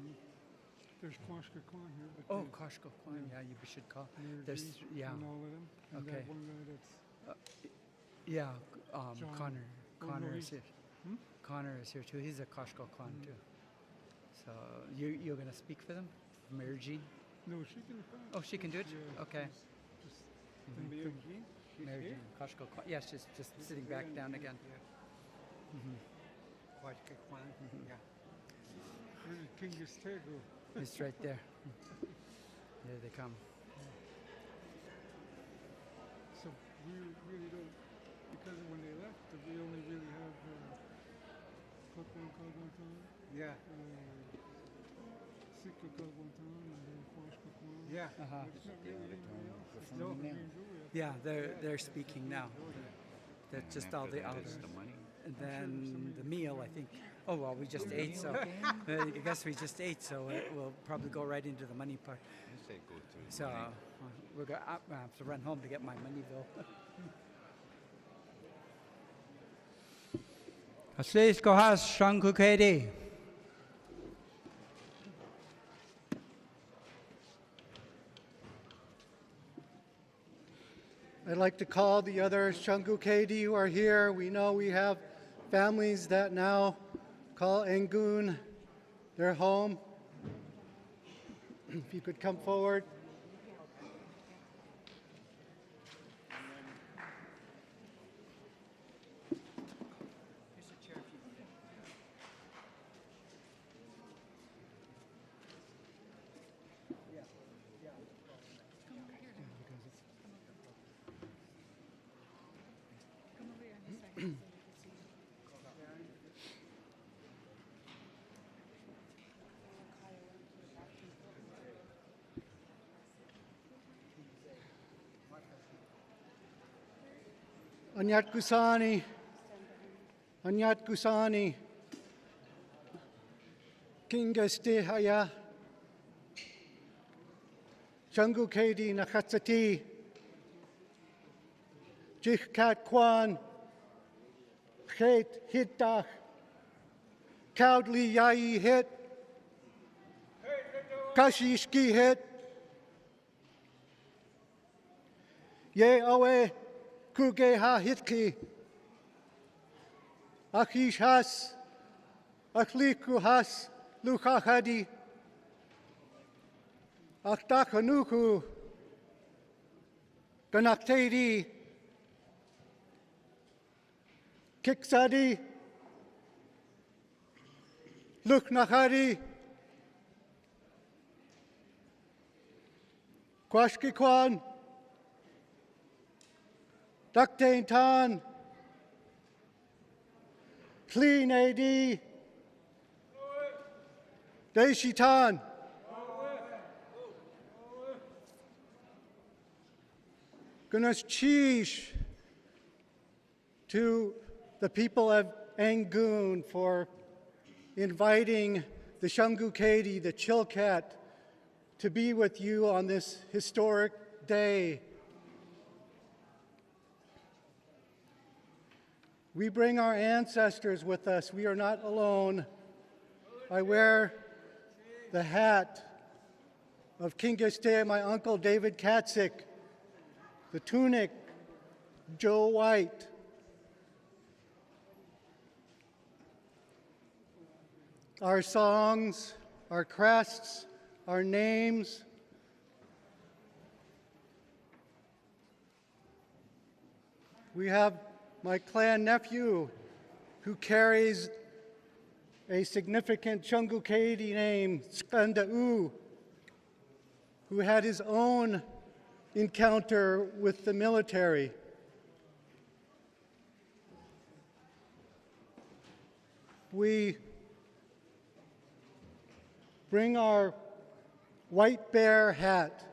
There's Kwashka Kwan here. But Oh, Koshko Kwan. Yeah, you should call. There's And all of them. And Okay. that one guy that's Yeah, John- Connor. Oh, no, Connor he's- is here. Connor is here too. He's a Koshko Kwan too. So you're gonna speak for them, Mary Jean? No, she can. Oh, she can do it. Yeah, Okay. Just Mhm. Mary Jean? She's Mary here? Jean, Koshko Kwan. Yeah, she's just sitting back down again. Quite Kwan. Yeah. Where did Kingus go? It's right there. There they come. So we really don't, because when they left, we only really have Kokwan Kalgotan, Yeah. Sitka Kalgotan, and then Kwashka Kwan. Yeah. Uh-huh. It's not really anybody else. No. Yeah, they're speaking now. That's just all the elders. And then the meal, I think. Oh well, we just ate, so I guess we just ate, so we'll probably go right into the money part. So we're gonna I have to run home to get my money bill. Asleis kohas shankukedi. I'd like to call the other Shangukedi who are here. We know we have families that now call Angoon their home. If you could come forward. Anyat Kusani, Kingeste Haya, Changu Kedi Nakatsati, Jichkat Kwan, Chet Hittach, Kaudli Yai Hit, Kashishki Hit, Ye Owe Kuge Ha Hitki, Akish Has, Akliku Has, Luka Hadi, Aktakanuku, Ganaktedi, Kiksadi, Luknahadi, Kwashki Kwan, Daktain Tan, Clean AD, Deshitan, Gunas Chish to the people of Angoon for inviting the Shungu Kedi, the Chilkat, to be with you on this historic day. We bring our ancestors with us. We are not alone. I wear the hat of Kingiste, my uncle David Katzik, the tunic, Joe White. Our songs, our crests, our names. We have my clan nephew who carries a significant Chungu Kedi name, Skanda'u, who had his own encounter with the military. We bring our white bear hat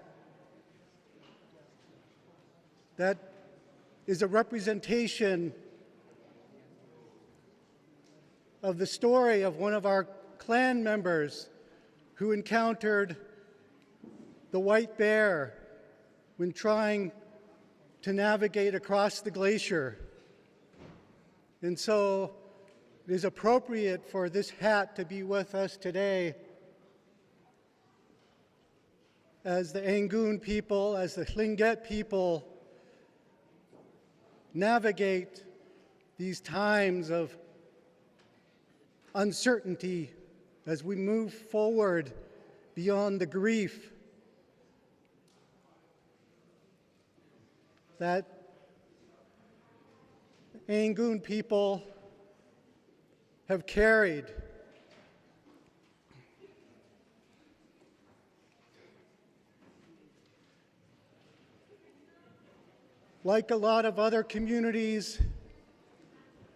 that is a representation of the story of one of our clan members who encountered the white bear when trying to navigate across the glacier. And so it is appropriate for this hat to be with us today as the Angoon people, as the Tlingit people navigate these times of uncertainty as we move forward beyond the grief that Angoon people have carried. Like a lot of other communities,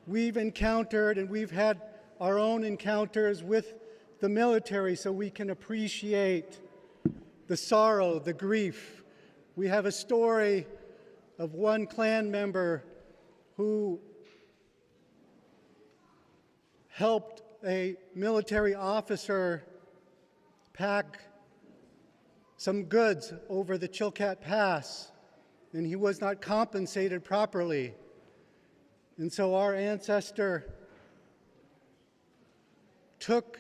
we've encountered and we've had our own encounters with the military so we can appreciate the sorrow, the grief. We have a story of one clan member who helped a military officer pack some goods over the Chilkat Pass, and he was not compensated properly. And so our ancestor took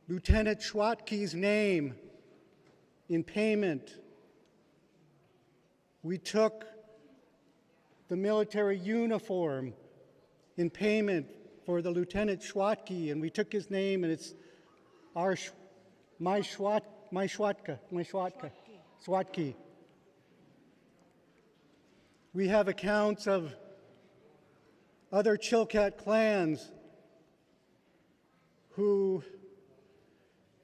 Lieutenant Schwatke's name in payment. We took the military uniform in payment for the Lieutenant Schwatke, and we took his name, and it's my Schwatke. We have accounts of other Chilkat clans who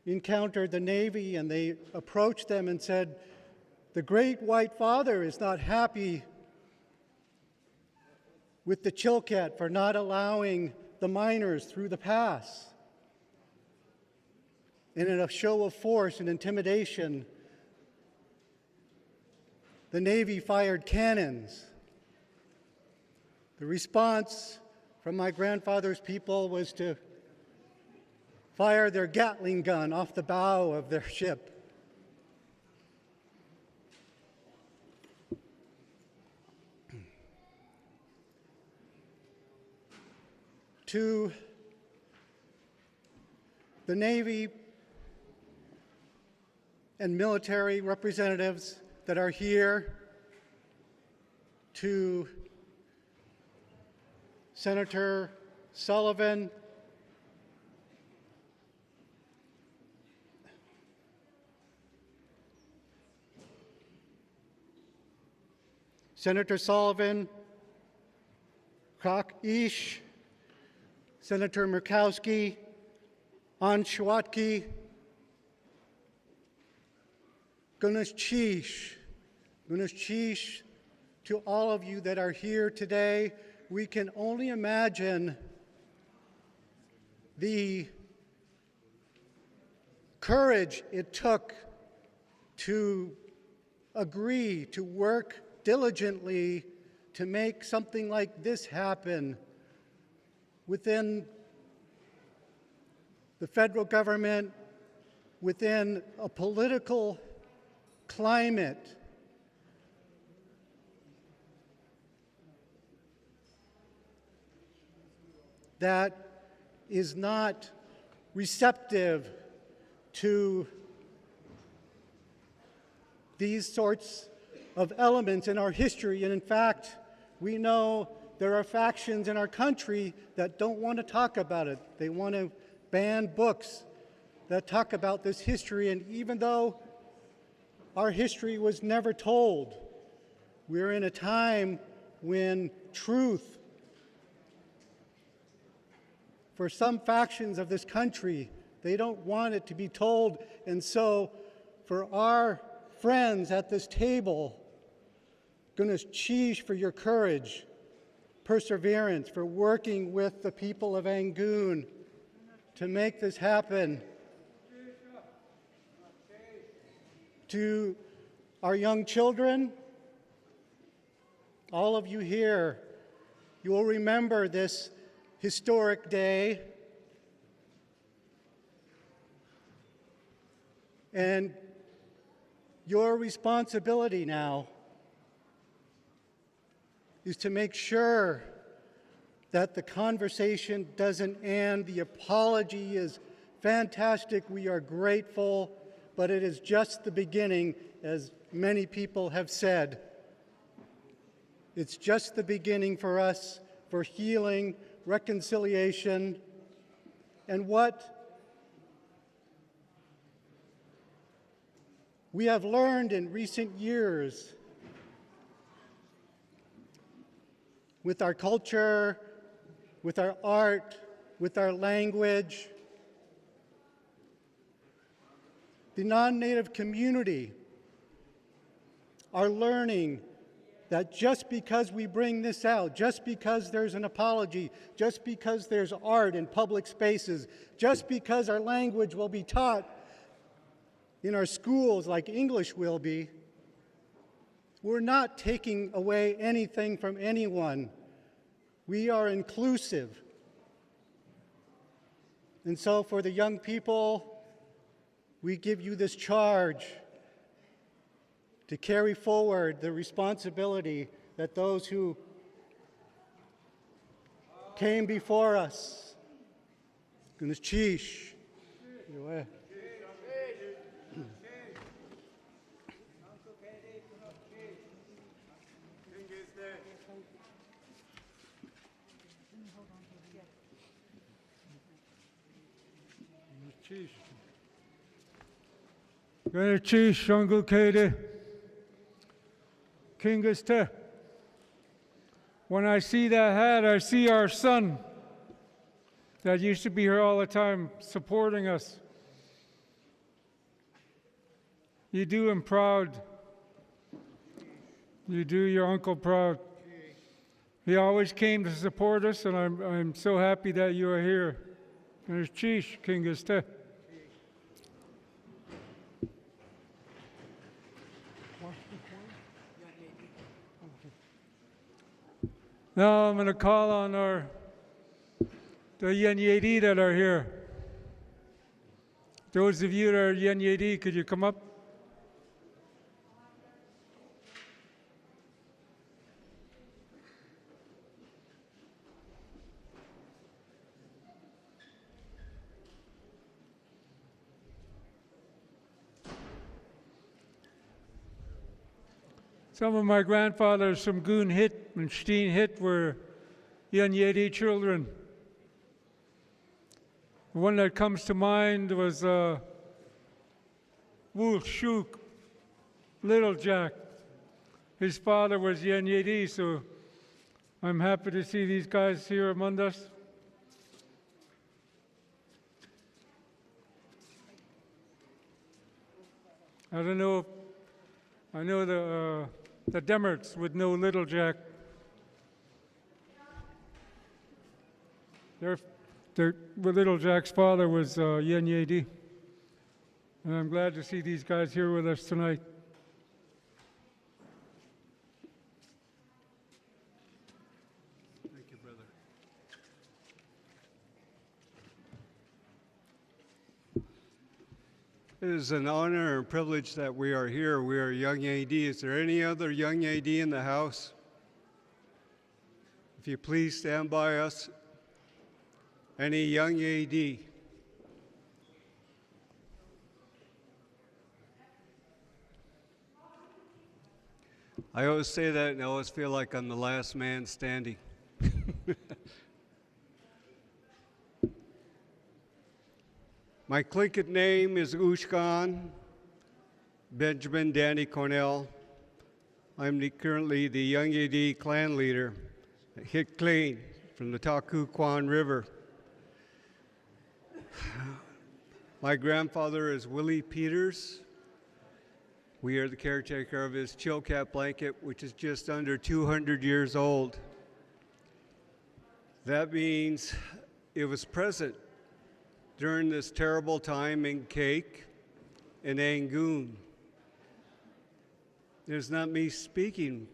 encountered the Navy, and they approached them and said, "The Great White Father is not happy with the Chilkat for not allowing the miners through the pass." And in a show of force and intimidation, the Navy fired cannons. The response from my grandfather's people was to fire their Gatling gun off the bow of their ship. To the Navy and military representatives that are here, to Senator Sullivan, Kroc-Ish, Senator Murkowski, Anshwatki, Gunash Chish, to all of you that are here today. We can only imagine the courage it took to agree to work diligently to make something like this happen within the federal government, within a political climate that is not receptive to these sorts of elements in our history. And in fact, we know there are factions in our country that don't want to talk about it. They want to ban books that talk about this history. And even though our history was never told, we're in a time when truth for some factions of this country, they don't want it to be told. And so for our friends at this table, goodness, cheese for your courage, perseverance, for working with the people of Angoon to make this happen. To our young children, all of you here, you will remember this historic day, and your responsibility now is to make sure that the conversation doesn't end. The apology is fantastic. We are grateful, but it is just the beginning, as many people have said. It's just the beginning for us, for healing, reconciliation, and what we have learned in recent years with our culture, with our art, with our language. The non-Native community are learning that just because we bring this out, just because there's an apology, just because there's art in public spaces, just because our language will be taught in our schools like English will be, we're not taking away anything from anyone. We are inclusive. And so for the young people, we give you this charge to carry forward the responsibility that those who came before us. Goodness, cheesh. When I see that hat, I see our son that used to be here all the time supporting us. You do him proud. You do your uncle proud. He always came to support us, and I'm so happy that you are here. There's Chish, Kingaste. Now I'm going to call on the Yenyedi that are here. Those of you that are Yenyedi, could you come up? Some of my grandfathers from Goon Hit and Steen Hit were Yenyedi children. The one that comes to mind was Wul Shuk, Little Jack. His father was Yenyedi, so I'm happy to see these guys here among us. I don't know if I know the Demerts would know Little Jack. Little Jack's father was Yenyedi. And I'm glad to see these guys here with us tonight. Thank you, brother. It is an honor and privilege that we are here. We are young AD. Is there any other young AD in the house? If you please stand by us. Any young AD? I always say that and I always feel like I'm the last man standing. My Tlingit name is Ushkan Benjamin Danny Cornell. I'm currently the Young AD clan leader at Hit Clean from the Taku Kwan River. My grandfather is Willie Peters. We are the caretaker of his Chilkat blanket, which is just under 200 years old. That means it was present during this terrible time in Cake and Angoon. There's not me speaking.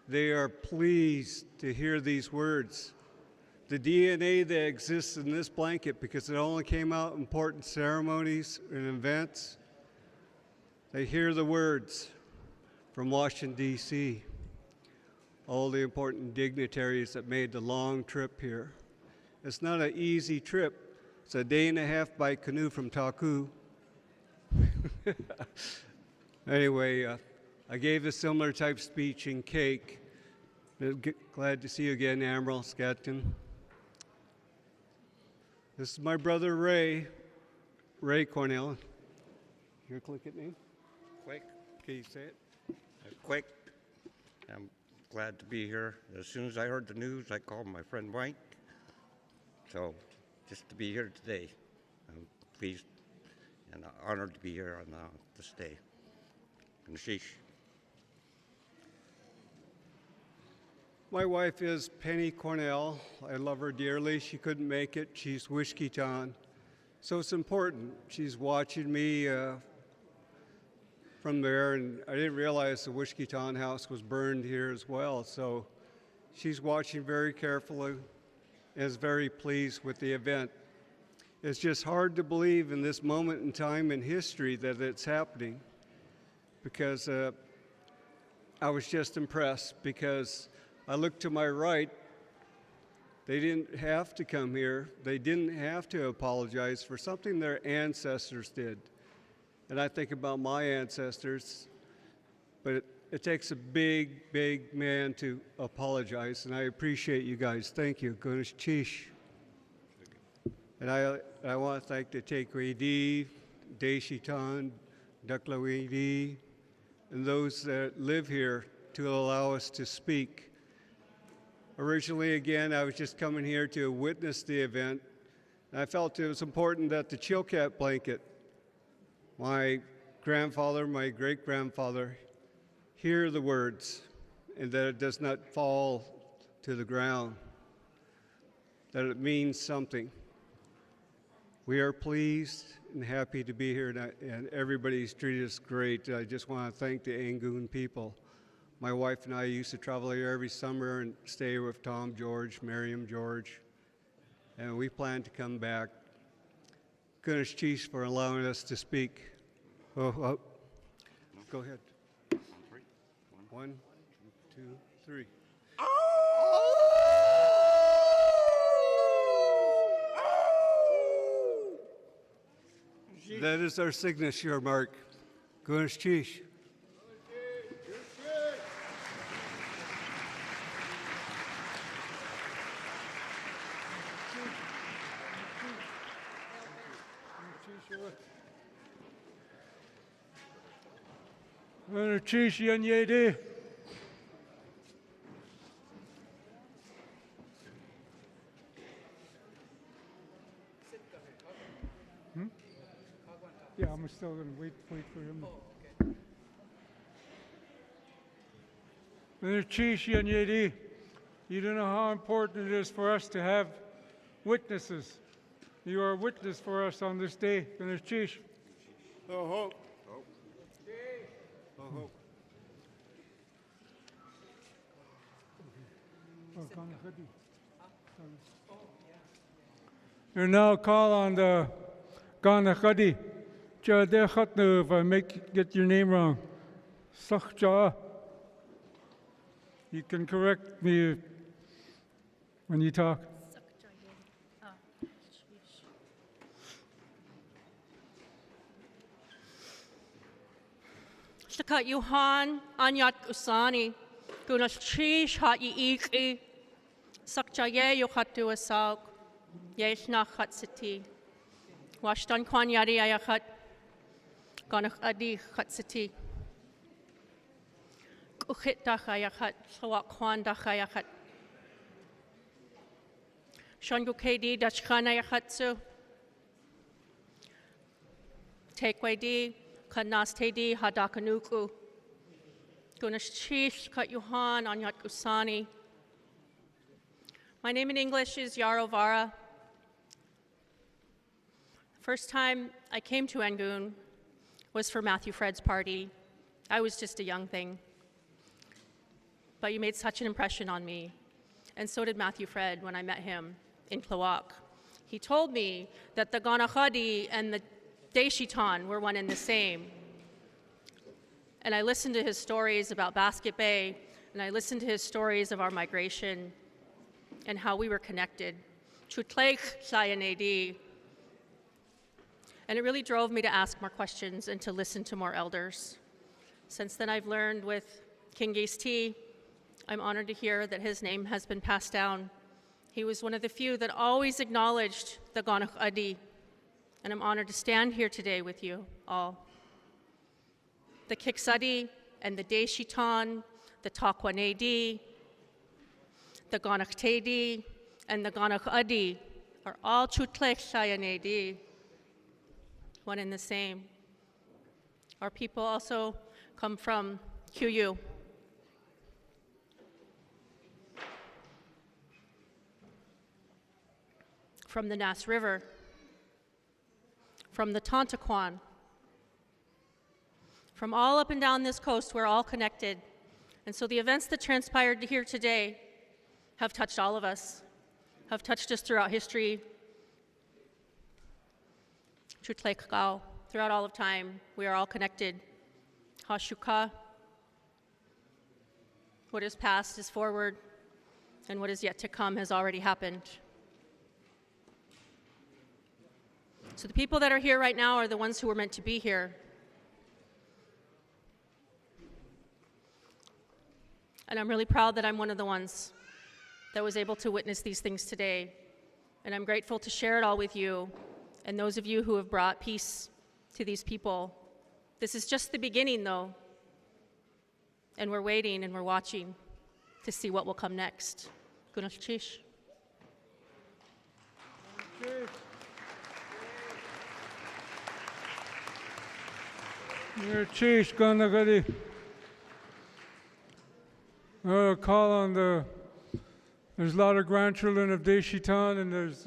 They are pleased to hear these words. The DNA that exists in this blanket, because it only came out in important ceremonies and events, they hear the words from Washington, D.C., all the important dignitaries that made the long trip here. It's not an easy trip. It's a day and a half by canoe from Taku. Anyway, I gave a similar type speech in Cake. Glad to see you again, Admiral Scatton. This is my brother Ray Cornell. Your Tlingit name? Quick. Can you say it? Quick. I'm glad to be here. As soon as I heard the news, I called my friend Mike. So, just to be here today, I'm pleased and honored to be here on this day. And sheesh. My wife is Penny Cornell. I love her dearly. She couldn't make it. She's Wishkitan. So it's important. She's watching me from there, and I didn't realize the Wishkitan house was burned here as well. So she's watching very carefully and is very pleased with the event. It's just hard to believe in this moment in time in history that it's happening, because I was just impressed, because I looked to my right. They didn't have to come here. They didn't have to apologize for something their ancestors did. And I think about my ancestors, but it takes a big, big man to apologize, and I appreciate you guys. Thank you. Gunesh Chish. And I want to thank the Tekwedi, Deshitan, Duklawedi, and those that live here to allow us to speak. Originally, again, I was just coming here to witness the event, and I felt it was important that the Chilkat blanket, my grandfather, my great-grandfather, hear the words, and that it does not fall to the ground, that it means something. We are pleased and happy to be here, and everybody's treated us great. I just want to thank the Angoon people. My wife and I used to travel here every summer and stay with Tom George, Miriam George, and we plan to come back. Goodness Chief for allowing us to speak. Oh. Go ahead. 1, 2, 3. That is our signature mark. Goodness Chief. Yeah, I'm still going to wait for him. You don't know how important it is for us to have witnesses. You are a witness for us on this day. Oh. You now call on the Ganachadi. If I get your name wrong. Sakja. You can correct me when you talk. Shtakat Yuhan, Anyat Usani, Gunas Chish, Hat Yi Sakja Ye Yukhatu Asag, Yeshna Hatsiti, Washtan Kwan Yadi Ayakhat, Ganach Adi Hatsiti, Kuchit Dachayakhat, Sawak Kwan Dachayakhat, Shangu Kadi Dachkana Yakhatsu, Take Di. Kanas Tedi Hadakanuku, Gunash Chish Kat Yuhan Anyat Usani. My name in English is Yaro Vara. The first time I came to Angoon was for Matthew Fred's party. I was just a young thing. But you made such an impression on me. And so did Matthew Fred when I met him in Tlawak. He told me that the Ganachadi and the Deshitan were one and the same. And I listened to his stories about Basket Bay, and I listened to his stories of our migration and how we were connected. Chutleik Sayanedi. And it really drove me to ask more questions and to listen to more elders. Since then, I've learned with King T. I'm honored to hear that his name has been passed down. He was one of the few that always acknowledged the Ganach Adi. And I'm honored to stand here today with you all. The Kiksadi and the Deshitan, the Takwanedi, the Ganach Tedi, and the Ganach Adi are all Chutlech Shayanedi, one and the same. Our people also come from QU. From the Nass River, from the Kwan, from all up and down this coast, we're all connected. And so the events that transpired here today have touched all of us, have touched us throughout history, throughout all of time. We are all connected. Hashuka, what is past is forward, and what is yet to come has already happened. So the people that are here right now are the ones who were meant to be here. And I'm really proud that I'm one of the ones that was able to witness these things today. And I'm grateful to share it all with you and those of you who have brought peace to these people. This is just the beginning, though. And we're waiting and we're watching to see what will come next. Gunash Chish. Chish Ganagadi. Call on there's a lot of grandchildren of Deshitan, and there's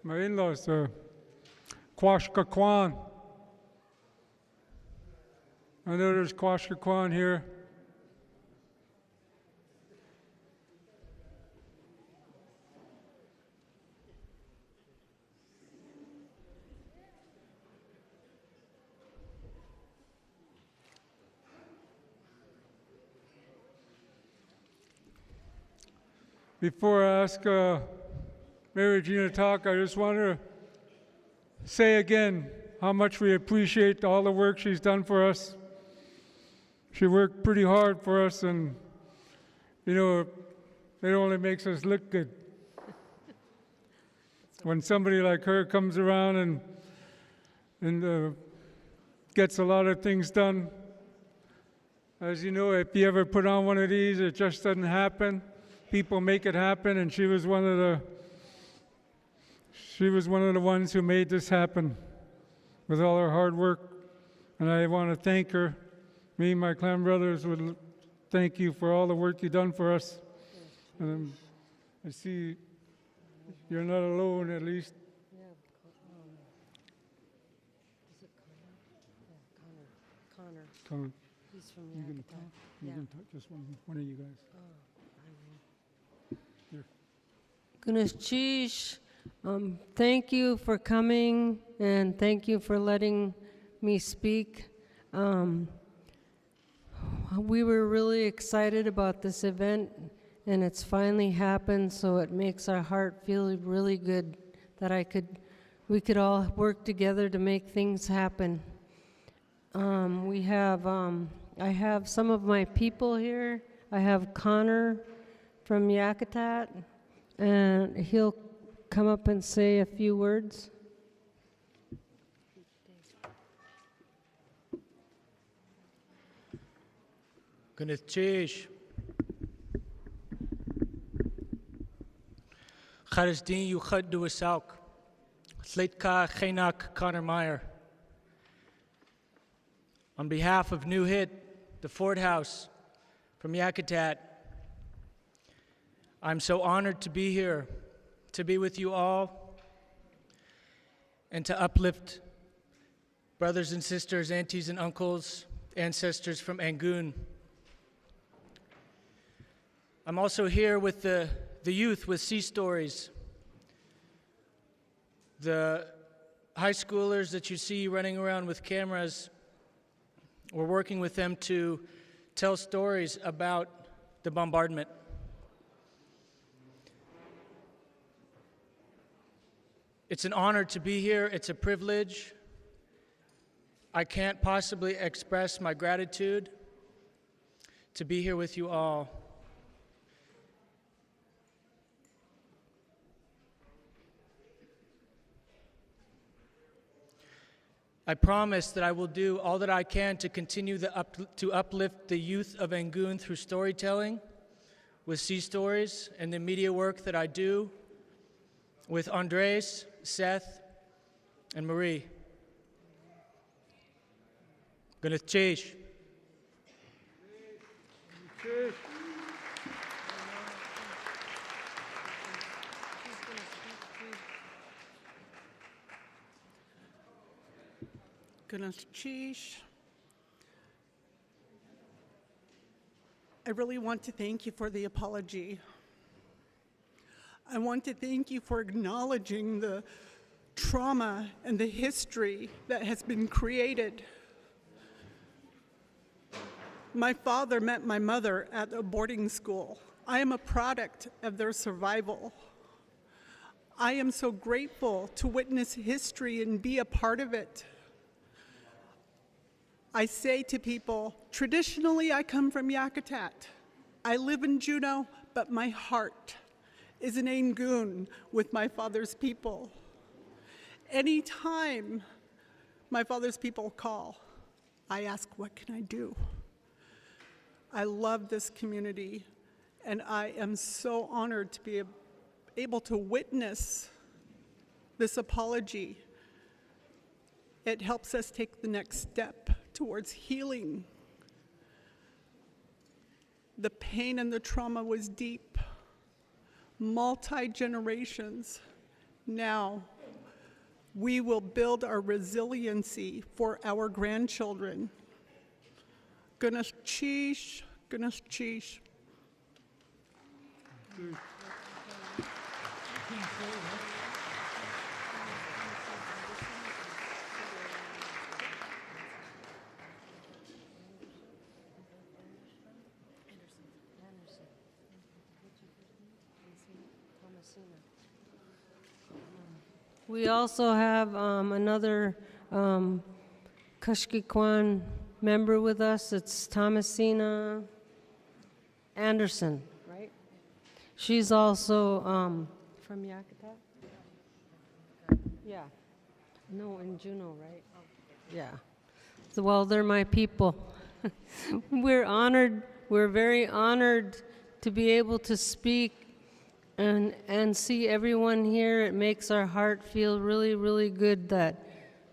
my in-laws, Kwashka Kwan. I know there's Kwashka Kwan here. Before I ask Mary Jean to talk, I just want to say again how much we appreciate all the work she's done for us. She worked pretty hard for us, and, you know, it only makes us look good. When somebody like her comes around and gets a lot of things done. As you know, if you ever put on one of these, it just doesn't happen. People make it happen, and she was one of the ones who made this happen with all her hard work. And I want to thank her. Me and my clan brothers would thank you for all the work you've done for us. And I see you're not alone, at least. Connor. He's from You can Yakutat. talk. You can talk. Just one of you guys. Here. Goodness, Chish, thank you for coming and thank you for letting me speak. We were really excited about this event, and it's finally happened, so it makes our heart feel really good that we could all work together to make things happen. I have some of my people here. I have Connor from Yakutat, and he'll come up and say a few words. Goodness, Chish. Kharisdin yu khad du sauk. Sleitka Khenak Connor Meyer. On behalf of New Hit, the Ford House from Yakutat, I'm so honored to be here, to be with you all, and to uplift brothers and sisters, aunties and uncles, ancestors from Angoon. I'm also here with the youth with Sea Stories, the high schoolers that you see running around with cameras. We're working with them to tell stories about the bombardment. It's an honor to be here. It's a privilege. I can't possibly express my gratitude to be here with you all. I promise that I will do all that I can to continue to uplift the youth of Angoon through storytelling with Sea Stories and the media work that I do with Andres, Seth, and Marie. Gonna chase. Goodness, Chish. I really want to thank you for the apology. I want to thank you for acknowledging the trauma and the history that has been created. My father met my mother at a boarding school. I am a product of their survival. I am so grateful to witness history and be a part of it. I say to people, traditionally I come from Yakutat. I live in Juneau, but my heart is in Angoon with my father's people. Anytime my father's people call, I ask, what can I do? I love this community, and I am so honored to be able to witness this apology. It helps us take the next step towards healing. The pain and the trauma was deep, multi-generations. Now, we will build our resiliency for our grandchildren. Goodness cheesh, goodness cheesh. We also have another Kwan member with us. It's Thomasina Anderson, right? She's also from Yakutat? Yeah. No, in Juneau, right? Yeah. So, well, they're my people. We're honored. We're very honored to be able to speak and see everyone here. It makes our heart feel really, really good that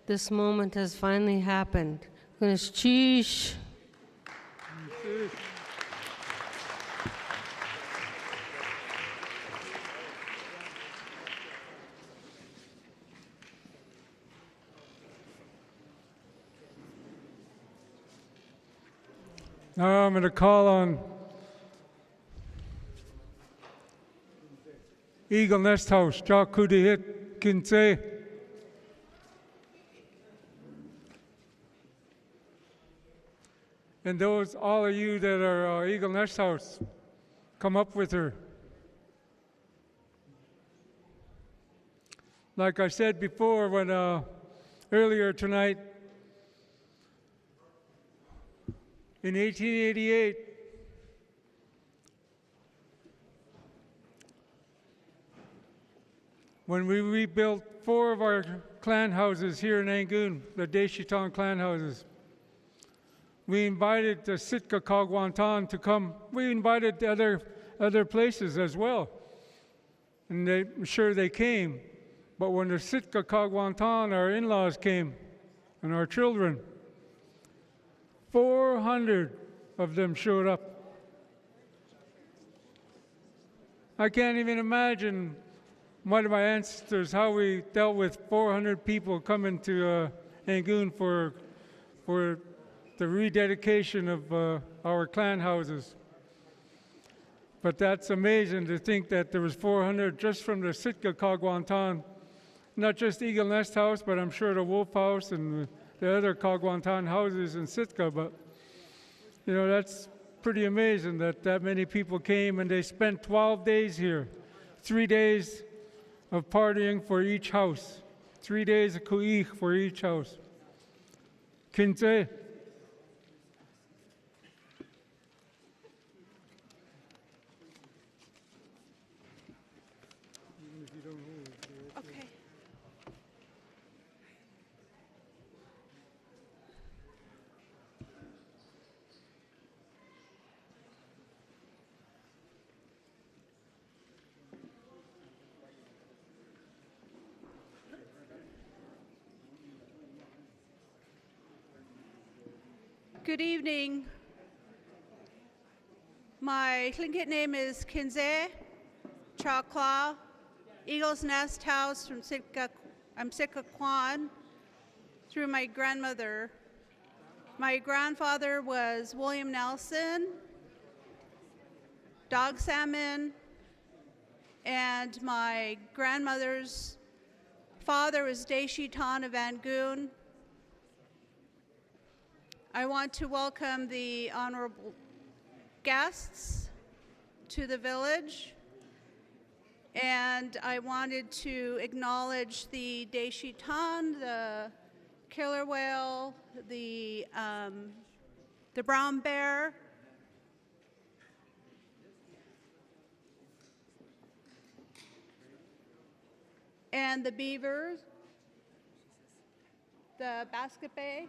this moment has finally happened. Sheesh. Now I'm going to call on Eagle Nest House, Jakudihit Kinsey. And those, all of you that are Eagle Nest House, come up with her. Like I said before, when earlier tonight, in 1888, when we rebuilt 4 of our clan houses here in Angoon, the Deshiton clan houses, we invited the Sitka Kagwantan to come. We invited other places as well, and I'm sure they came. But when the Sitka Kagwantan, our in-laws came, and our children, 400 of them showed up. I can't even imagine one of my ancestors how we dealt with 400 people coming to Angoon for the rededication of our clan houses. But that's amazing to think that there was 400 just from the Sitka Kagwantan, not just Eagle Nest House, but I'm sure the Wolf House and the other Kagwantan houses in Sitka. But, you know, that's pretty amazing that that many people came, and they spent 12 days here, 3 days of partying for each house, 3 days of ku'ich for each house. Kinte. Good evening. My Tlingit name is Kinze Chakla, Eagle's Nest House from Sitka. I'm Sitka Kwan through my grandmother. My grandfather was William Nelson, Dog Salmon, and my grandmother's father was Deshi Tan of Angoon. I want to welcome the honorable guests to the village, and I wanted to acknowledge the Deshi Tan, the killer whale, the brown bear, and the beavers, the basket bay,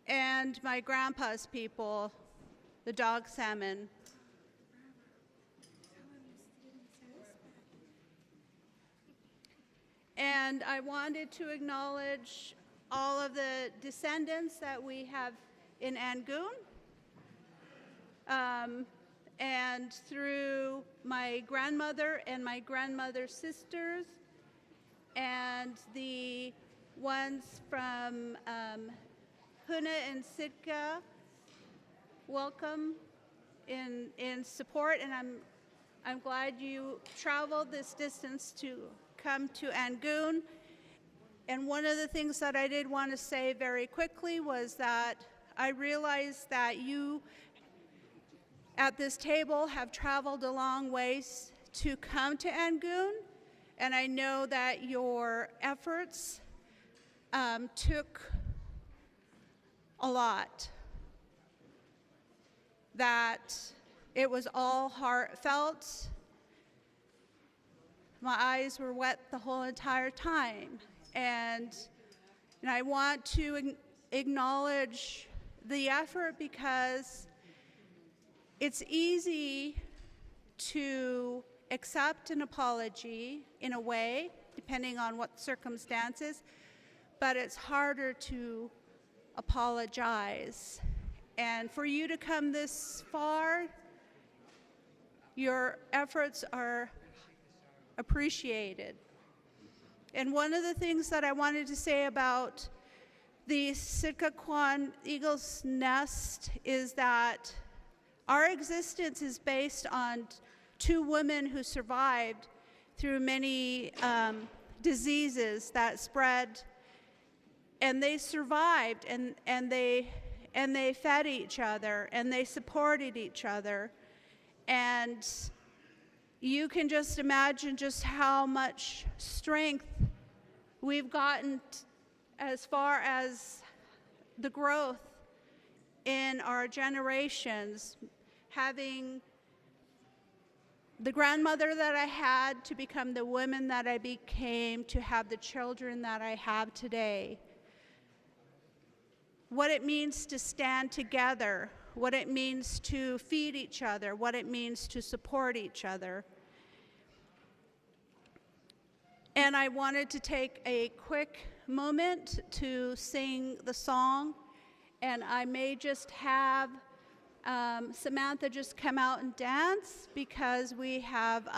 and my grandpa's people, the dog salmon. And I wanted to acknowledge all of the descendants that we have in Angoon. And through my grandmother and my grandmother's sisters, and the ones from Huna and Sitka, welcome in support, and I'm glad you traveled this distance to come to Angoon. And one of the things that I did want to say very quickly was that I realized that you at this table have traveled a long ways to come to Angoon, and I know that your efforts took a lot, that it was all heartfelt. My eyes were wet the whole entire time, and I want to acknowledge the effort, because it's easy to accept an apology in a way, depending on what circumstances, but it's harder to apologize. And for you to come this far, your efforts are appreciated. And one of the things that I wanted to say about the Sitka Kwan Eagle's Nest is that our existence is based on two women who survived through many diseases that spread, and they survived, and they fed each other, and they supported each other. And you can just imagine just how much strength we've gotten as far as the growth in our generations, having the grandmother that I had to become the woman that I became, to have the children that I have today. What it means to stand together, what it means to feed each other, what it means to support each other. And I wanted to take a quick moment to sing the song, and I may just have Samantha just come out and dance, because we have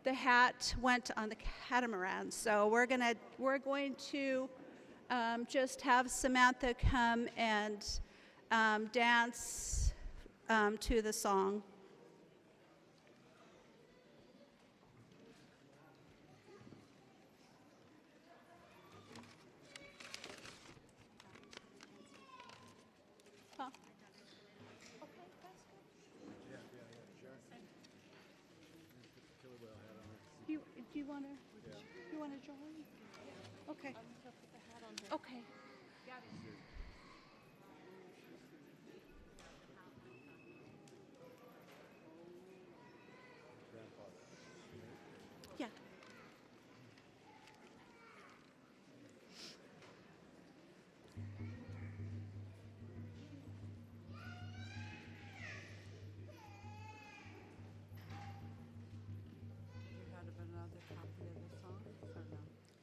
the hat went on the catamaran. So we're going to just have Samantha come and dance to the song. Do you want to join? Okay. Okay. Yeah.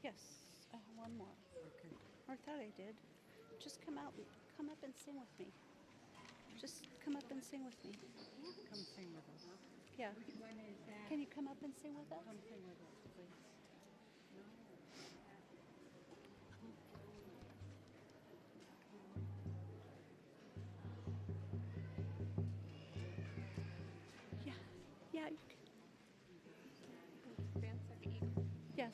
Yes, one more. Okay. Or I thought I did. Just come up and sing with me. Just come up and sing with me. Come sing with us. Yeah. Can you come up and sing with us? Come sing with us, please. Yeah. Yeah. You can. Dance like an eagle. Yes.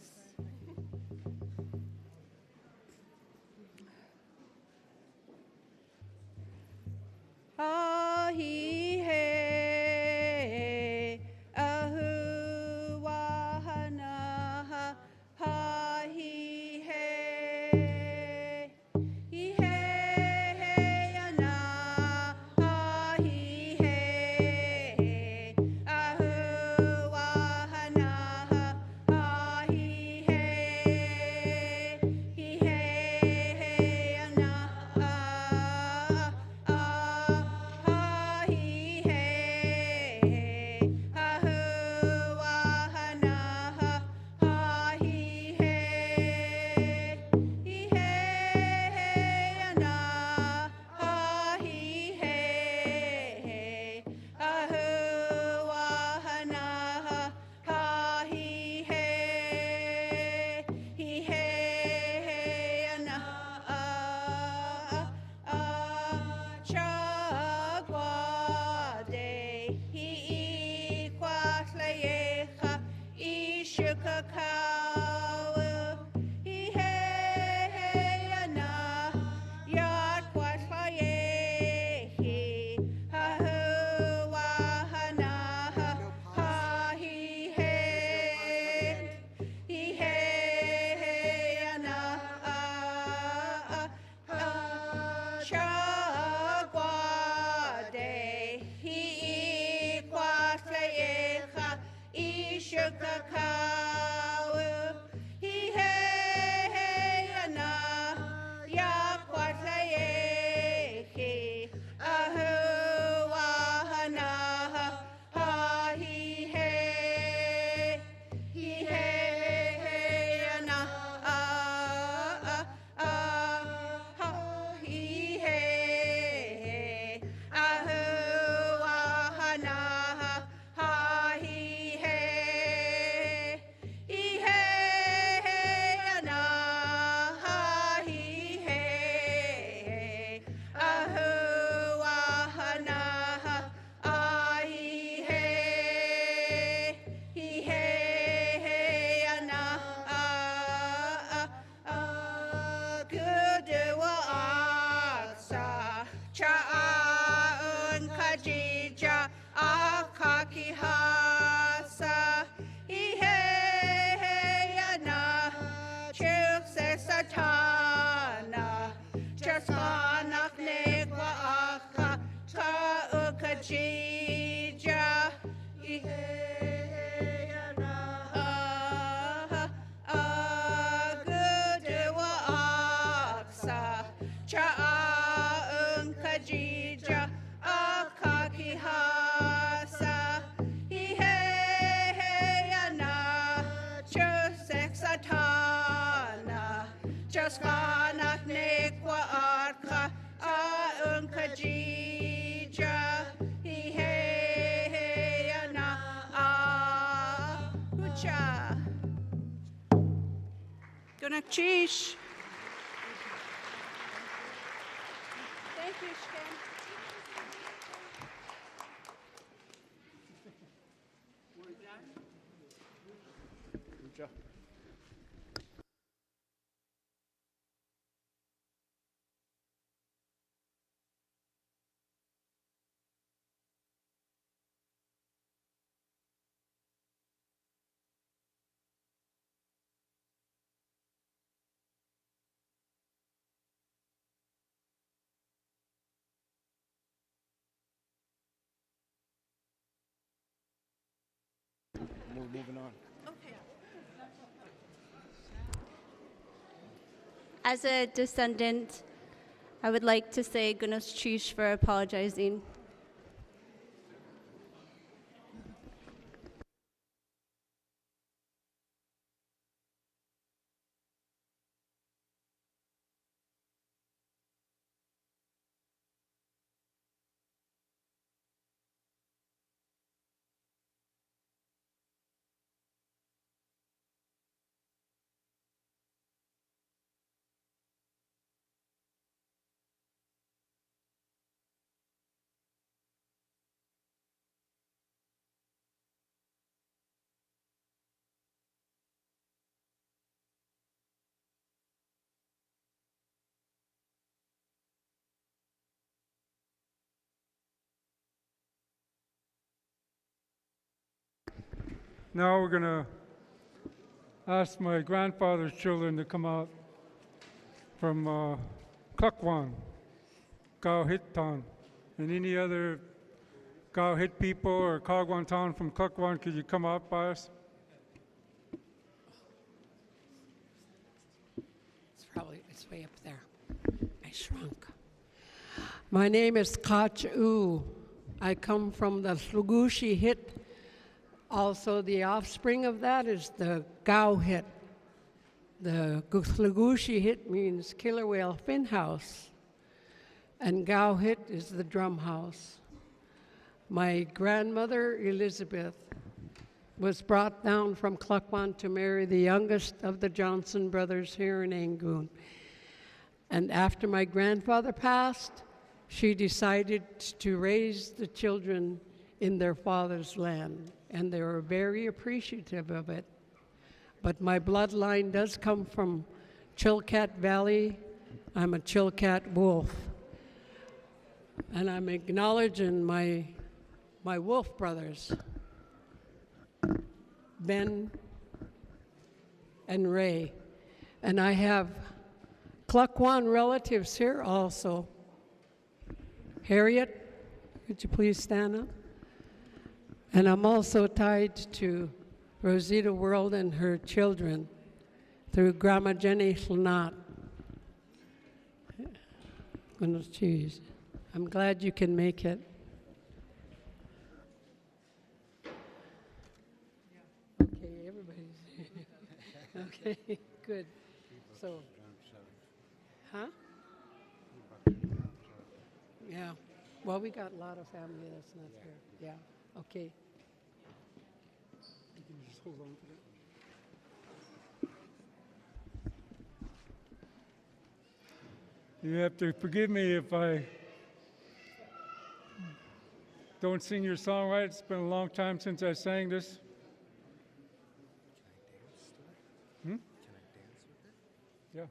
Ahi he, ahu wahana Shukakawu, he na ya kwataye he ahu wahana ha he na ha he ahu wahana ha he na ha he ahu wahana na good wa aksa cha'un kajija akaki hasa na chuk se satana chaskanak negwa aka ka ukajija good wa aksa cha'un kajija akaki hasa na chusek satana chaskanak nekwa arka aun kajija na ucha Gunachish. Thank you, Shem. We're moving on. As a descendant, I would like to say Gunas Chish for apologizing. Now we're going to ask my grandfather's children to come out from Kwan, Gao-Hit-Tan, and any other Gao-Hit people or Kagwan Town from Kwan, could you come out by us? It's way up there. I shrunk. My name is Kach U. I come from the Slugushi Hit. Also, the offspring of that is the Gao Hit. The Slugushi Hit means killer whale fin house, and Gao Hit is the drum house. My grandmother, Elizabeth, was brought down from Kwan to marry the youngest of the Johnson brothers here in Angoon. And after my grandfather passed, she decided to raise the children in their father's land, and they were very appreciative of it. But my bloodline does come from Chilkat Valley. I'm a Chilkat wolf. And I'm acknowledging my wolf brothers, Ben and Ray. And I have Kwan relatives here also. Harriet, could you please stand up? And I'm also tied to Rosita World and her children through Grandma Jenny Slanat. Goodness, cheese. I'm glad you can make it. Okay, everybody's. Okay, good. So, huh? Yeah. Well, we got a lot of family that's not here. Yeah. Okay. You can just hold on to that. You have to forgive me if I don't sing your song right. It's been a long time since I sang this. Hmm? Yeah.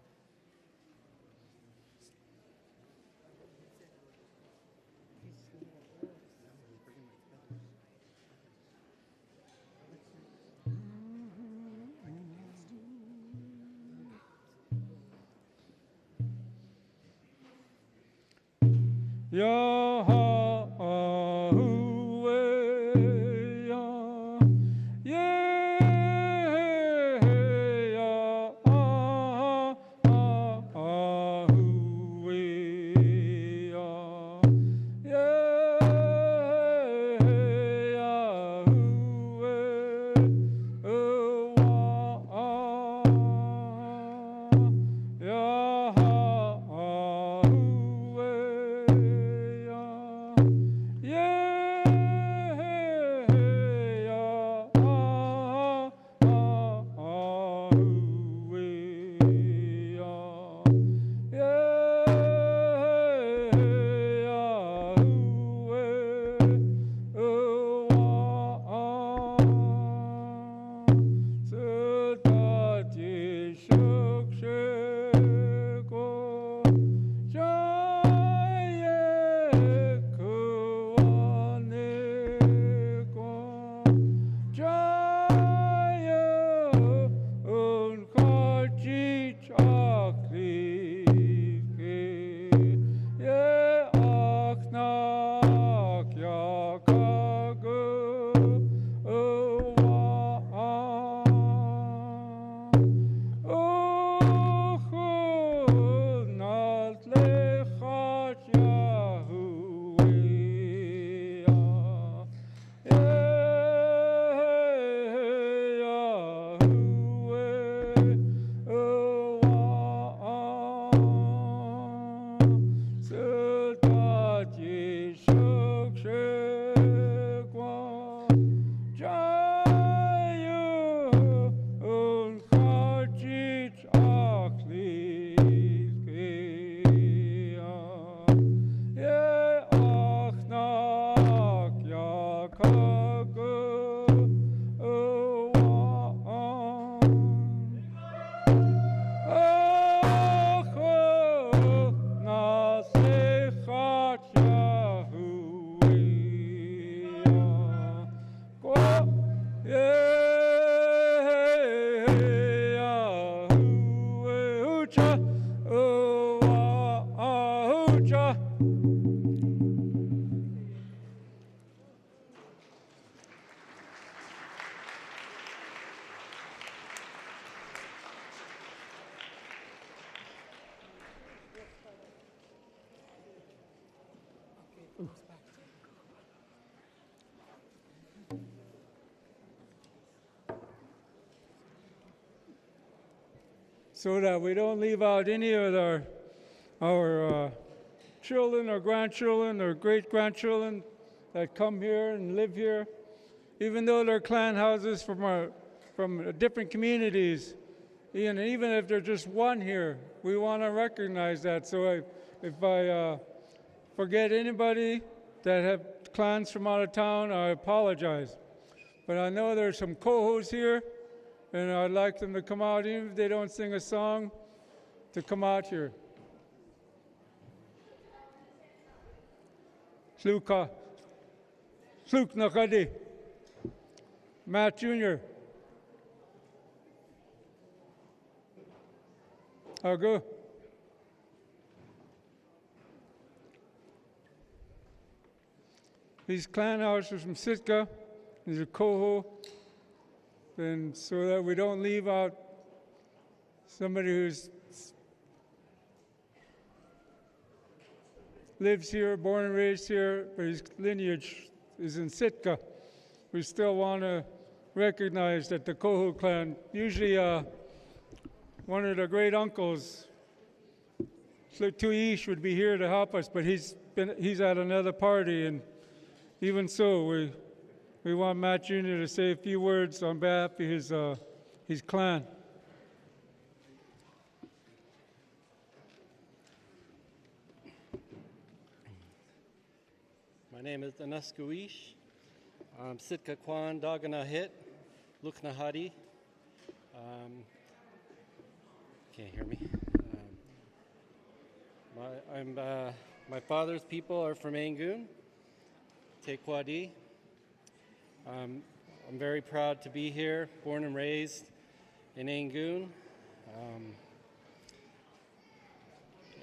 So that we don't leave out any of our children or grandchildren or great-grandchildren that come here and live here, even though they're clan houses from different communities. Even if they're just one here, we want to recognize that. So if I forget anybody that have clans from out of town, I apologize. But I know there's some kohos here, and I'd like them to come out, even if they don't sing a song, to come out here. Sluka, Sluk Nakadi, Matt Jr. Argo. These clan houses from Sitka, these are Koho. and so that we don't leave out somebody who's lives here, born and raised here, but his lineage is in Sitka. We still want to recognize that the Koho clan, usually one of the great uncles, Tuish, would be here to help us, but he's at another party, and even so, we want Matt Jr. to say a few words on behalf of his clan. My name is Anaskuish. I'm Sitka Kwan Dagana Hit, Luknahadi. Can't hear me. My father's people are from Angoon, Tequadi. I'm very proud to be here, born and raised in Angoon.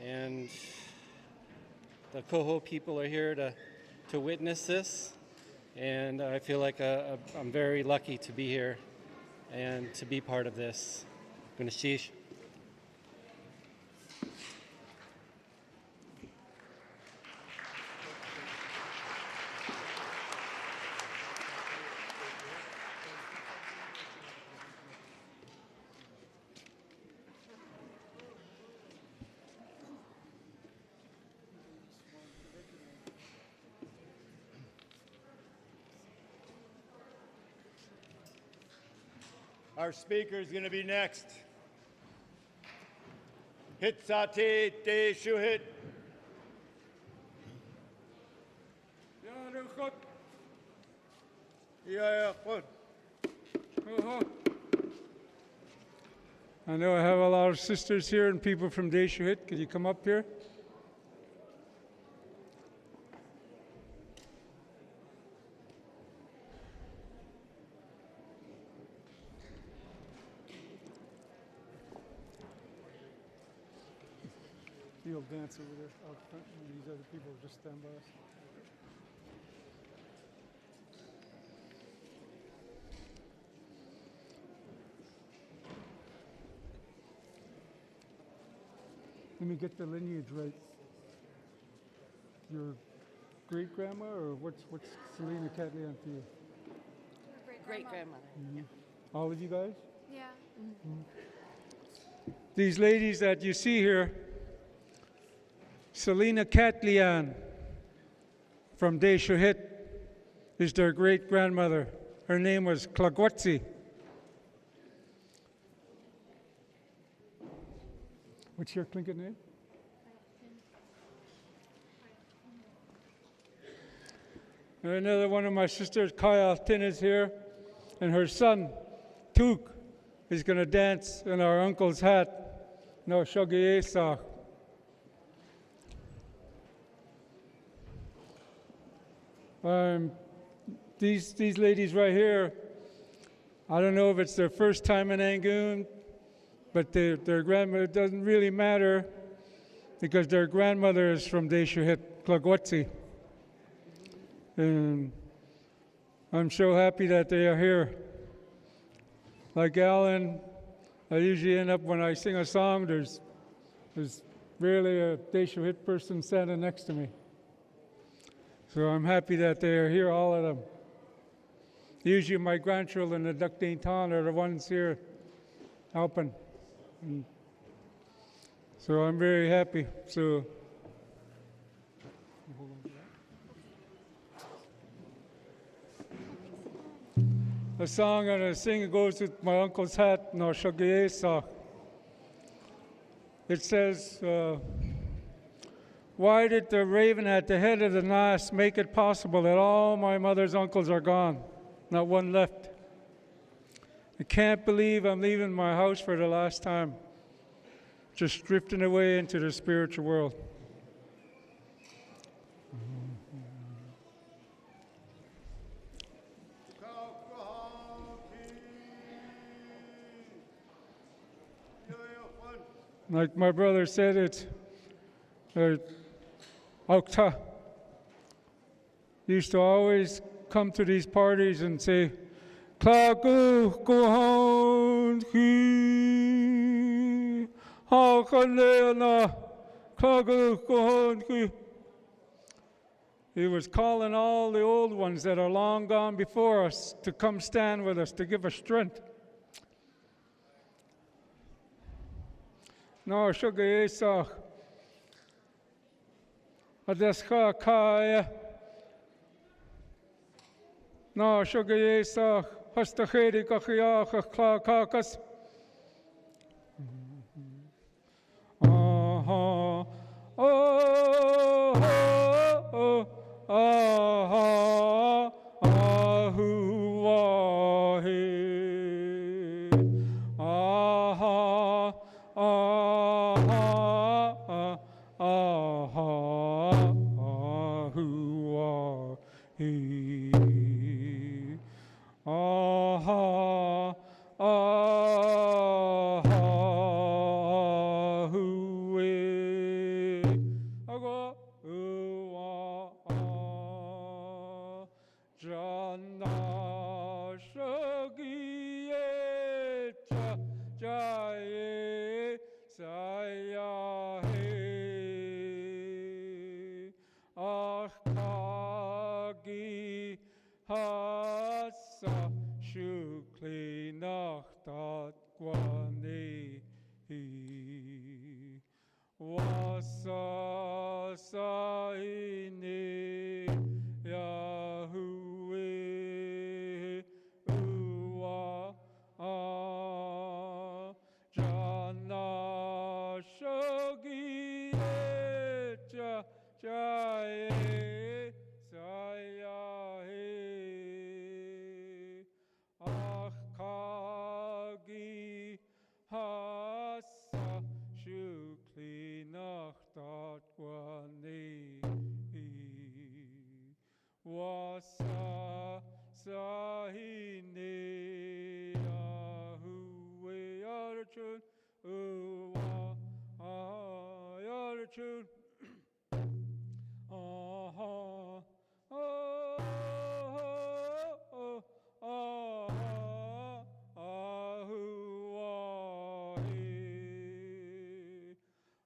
And the Koho people are here to witness this, and I feel like I'm very lucky to be here and to be part of this. Gunashish. Our speaker is going to be next. Hitsati De Shuhit. I know I have a lot of sisters here and people from Deshuhit. Could you come up here? You'll dance over there out front, and these other people will just stand by us. Let me get the lineage right. Your great grandma, or what's Selena Catlian to you? Great grandmother. Mm-hmm. All of you guys? Yeah. Mm-hmm. These ladies that you see here, Selena Catlian from Deshuhit is their great grandmother. Her name was Klagwatsi. What's your Tlingit name? And another one of my sisters, Kaya Tin, is here, and her son, Tuk, is going to dance in our uncle's hat. No, Shogiesa. These ladies right here, I don't know if it's their first time in Angoon, but their grandmother, it doesn't really matter because their grandmother is from Deshuhit, Klagwatsi. And I'm so happy that they are here. Like Alan, I usually end up when I sing a song, there's rarely a Deshuhit person standing next to me. So I'm happy that they are here, all of them. Usually my grandchildren, the Duck Dane Town, are the ones here helping. And so I'm very happy. So the song I'm going to sing goes with my uncle's hat, No Shogiesa. It says, why did the raven at the head of the nest make it possible that all my mother's uncles are gone? Not one left. I can't believe I'm leaving my house for the last time. Just drifting away into the spiritual world. Like my brother said, it's Okta used to always come to these parties and say, Klagu kuhon ki hakanena klagu kuhon ki. He was calling all the old ones that are long gone before us to come stand with us, to give us strength. No sugar esach. Adescha kaya. No sugar esach. Hastachedi kachiach kakas. Oh, oh, oh, oh, ahuahi. Aha, aha, aha, ahuahi. Aha, aha, ahuahi. Agua, Jana Shagieta Jaye Sayahe Achkagi Hasa Shukli Nachtat Gwani Wasa Saini Yahweh Uwa Jana Shagieta Jaye Sayahe Achkagi Hasa Shukli Nachtat Gwani Wasa Sahine Yahuweh Yarachun Uwa Yarachun Aha Ahuahi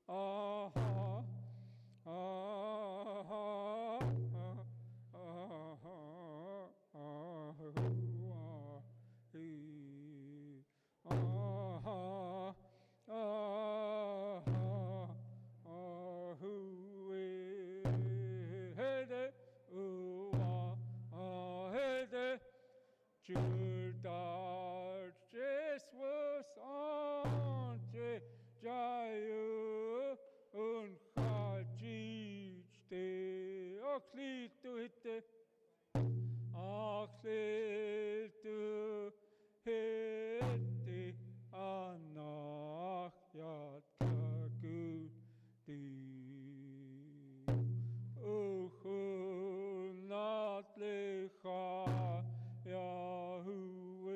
Aha Judas Jesus ante Jayu Unchajite Aklitu hitte Aklitu hitte Anach Yatkaguti Uchunat Lecha Yahuweh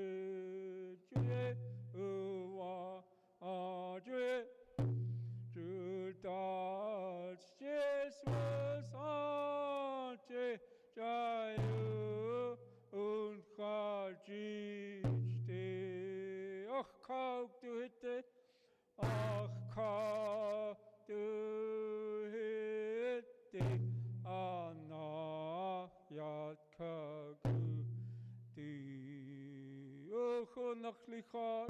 Jue Uwa Jue Judas Jesus ante Jayu Unchajite Ach kauk du hitte Ach kauk du hitte Anach Yatkaguti Uchun Nachlichar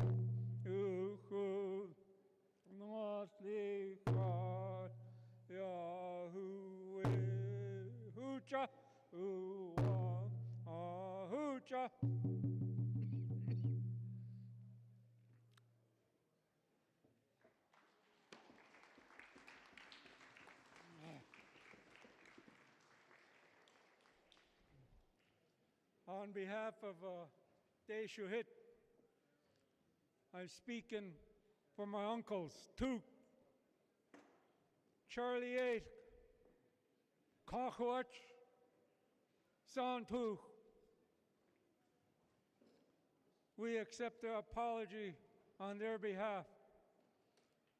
Uchun Nachlichar Yahuweh Hucha Uwa Hucha. On behalf of Deshuhit, I'm speaking for my uncles, Took, Charlie 8, Kachwach, Santuch. We accept their apology on their behalf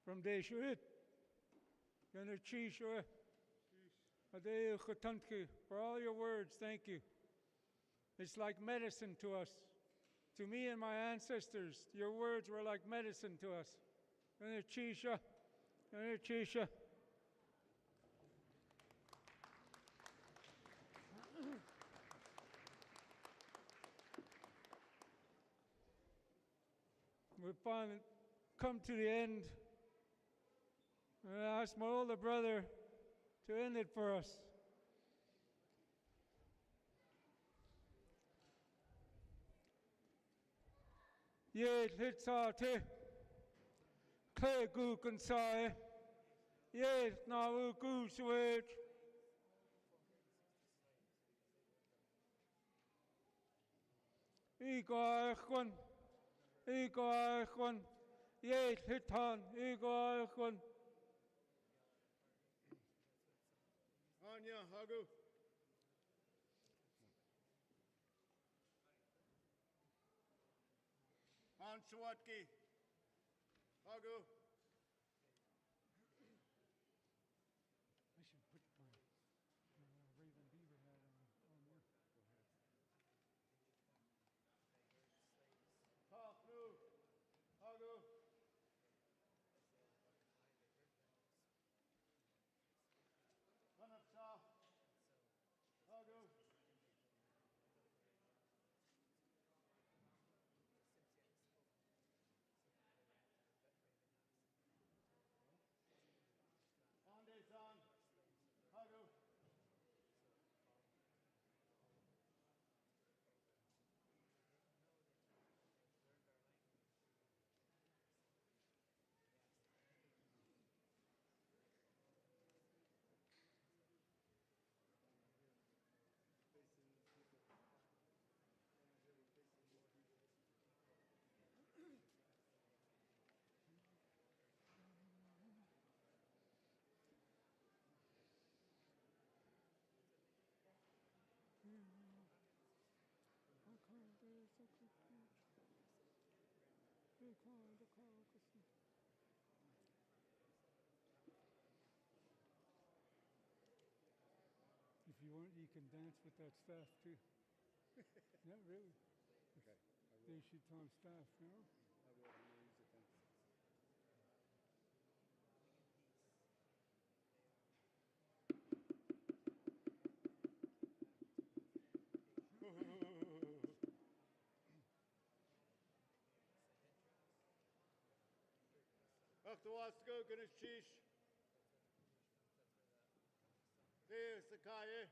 from Deshuhit. Yanachishua, Adeu Khatanki, for all your words, thank you. It's like medicine to us. To me and my ancestors, your words were like medicine to us. Intermission, intermission. We finally come to the end. And I asked my older brother to end it for us. Ye litsate, kle gu kansai, ye na u gu switch. Igor Igon, ye litan, Igor. Anya, Hagu. Anshawatki, Hagu. I should put my Raven Beaver hat on there. Pass through, Hagu. Panapsha, Hagu. Ande-san, Hagu. If you want, you can dance with that staff too. Yeah, really. Okay. They should on staff, you know? I will use it then. Achtawasko, Ganeshish. There, Sakaye.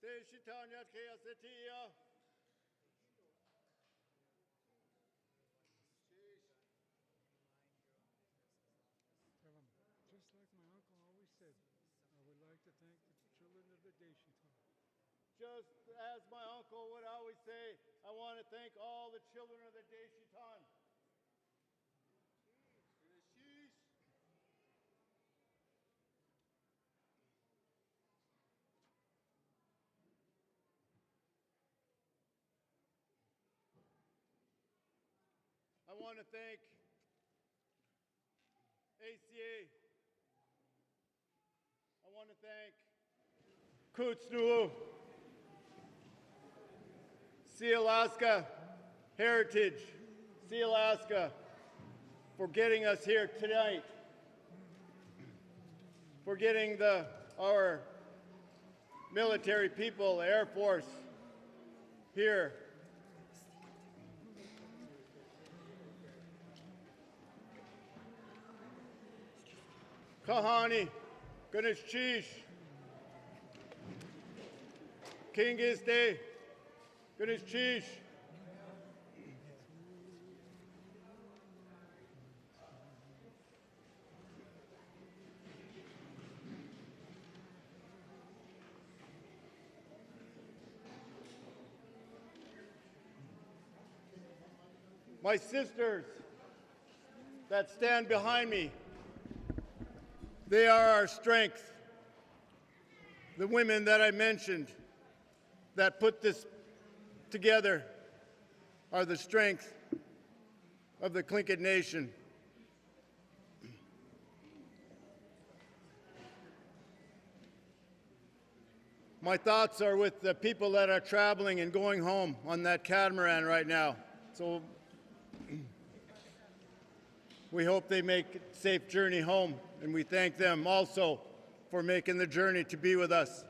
There, Shitanya, Kayasatia. Tell them, just like my uncle always said, I would like to thank the children of the Deshiton. Just as my uncle would always say, I want to thank all the children of the Deshiton. I want to thank ACA. I want to thank Kutsnu, Sealaska Heritage, Sealaska, for getting us here tonight, for getting our military people, Air Force, here. Kahani, Ganesh Chish, King is Day, Ganesh Chish. My sisters that stand behind me, they are our strength. The women that I mentioned that put this together are the strength of the Tlingit Nation. my thoughts are with the people that are traveling and going home on that catamaran right now. So we hope they make a safe journey home, and we thank them also for making the journey to be with us.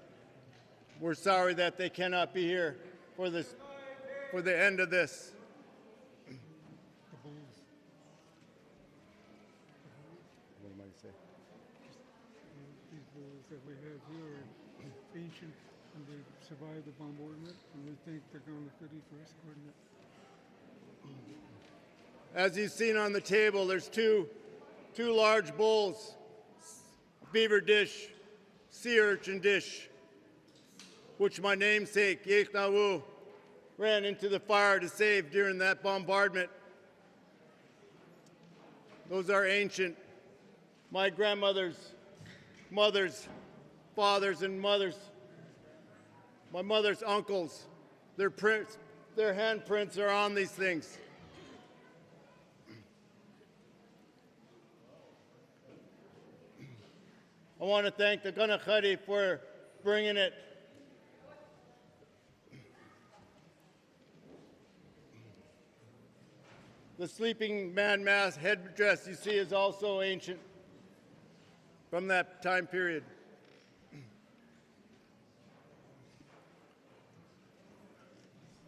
We're sorry that they cannot be here for the end of this. What am I saying? These bulls that we have here are ancient, and they survived the bombardment, and we thank the Government City for escorting it. As you've seen on the table, there's two large bowls, beaver dish, sea urchin dish, which my namesake, Yeknawu, ran into the fire to save during that bombardment. Those are ancient. My grandmother's mothers, fathers, and mothers, my mother's uncles, their handprints are on these things. I want to thank the Dignitary for bringing it. The sleeping man mask headdress you see is also ancient from that time period.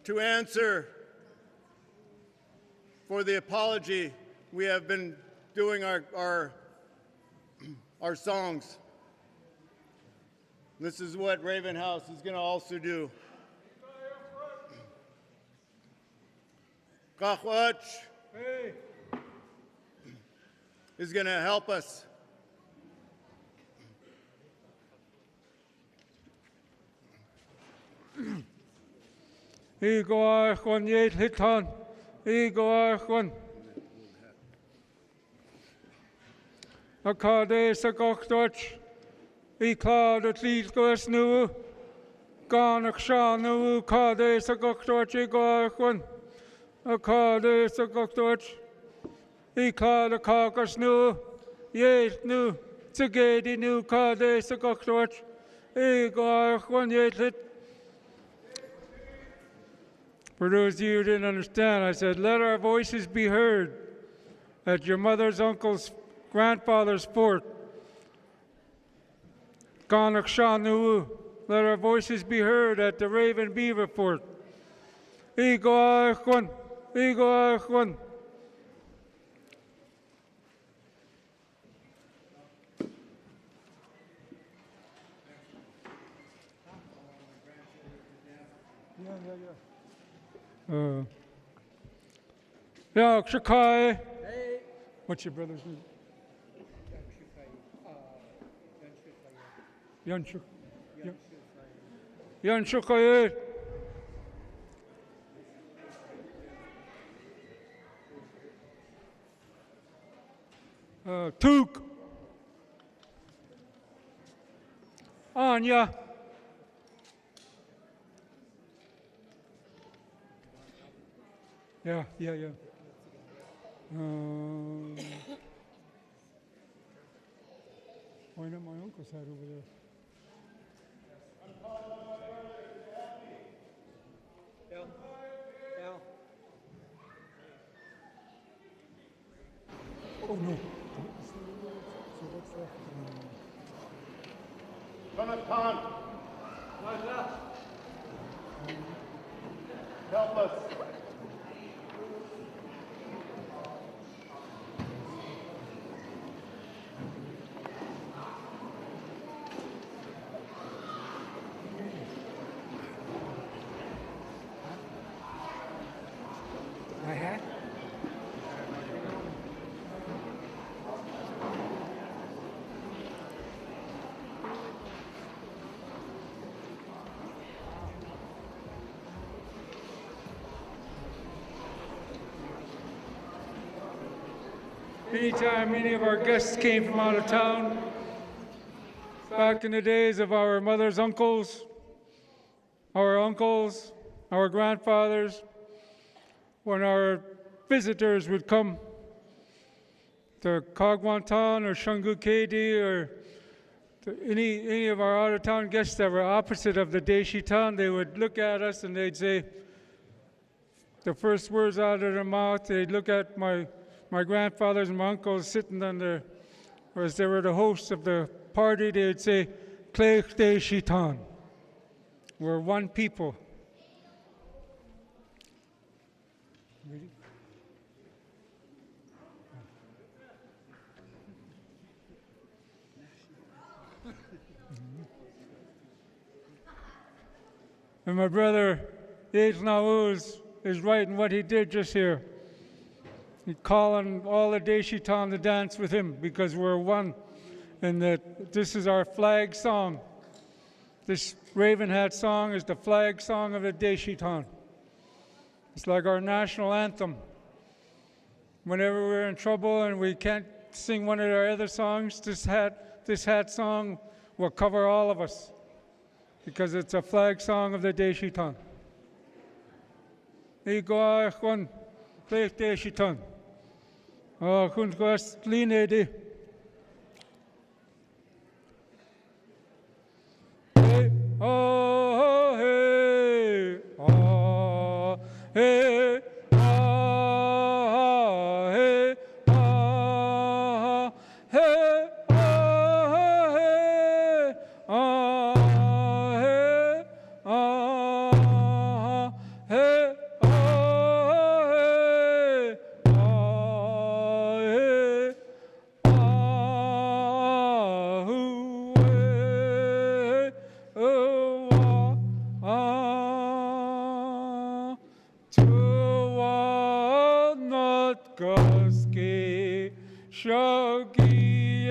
To answer for the apology, we have been doing our songs. This is what Raven House is going to also do. Kakwach is going to help us. Igor Kwan Yet Hitan, Igor Kwan. Akade Sakoktoch, Ikad at least goes new, Garnak Shan new, Kade Sakoktoch, Igor Kwan. Akade Sakoktoch, Ikad a carcass new, Yet new, Tsagedi new, Kade Sakoktoch, Igor Kwan Yet Hit. For those of you who didn't understand, I said, let our voices be heard at your mother's uncle's grandfather's fort. Garnak Shanu, let our voices be heard at the Raven Beaver fort. Igor Kwan, Igor Kwan. Yeah, Shakai. Hey. What's your brother's name? Yanshuk. Yanshukai. Took. Anya. Yeah. Why not my uncle's hat over there? Oh no. So what's that? Help us. My hat? Anytime any of our guests came from out of town, back in the days of our mother's uncles, our grandfathers, when our visitors would come to Kagwantan or Shangukedi or any of our out-of-town guests that were opposite of the Deshitan, they would look at us and they'd say, the first words out of their mouth, they'd look at my grandfathers and my uncles sitting on there, as they were the hosts of the party, they would say, Kleich Deshitan. We're one people. Ready? And my brother, Nauz, is right in what he did just here. He's calling all the Deshitan to dance with him because we're one, and that this is our flag song. This Raven Hat song is the flag song of the Deshitan. It's like our national anthem. Whenever we're in trouble and we can't sing one of our other songs, this hat song will cover all of us because it's a flag song of the Deshitan. Ego Kwan, Kleich Deshitan. Kun Gast Linedi. Oh, hey, oh, hey, oh, hey, oh, hey, oh, hey, oh, hey, oh, hey, Goski Shogie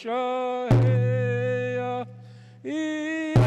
Shohea Ietle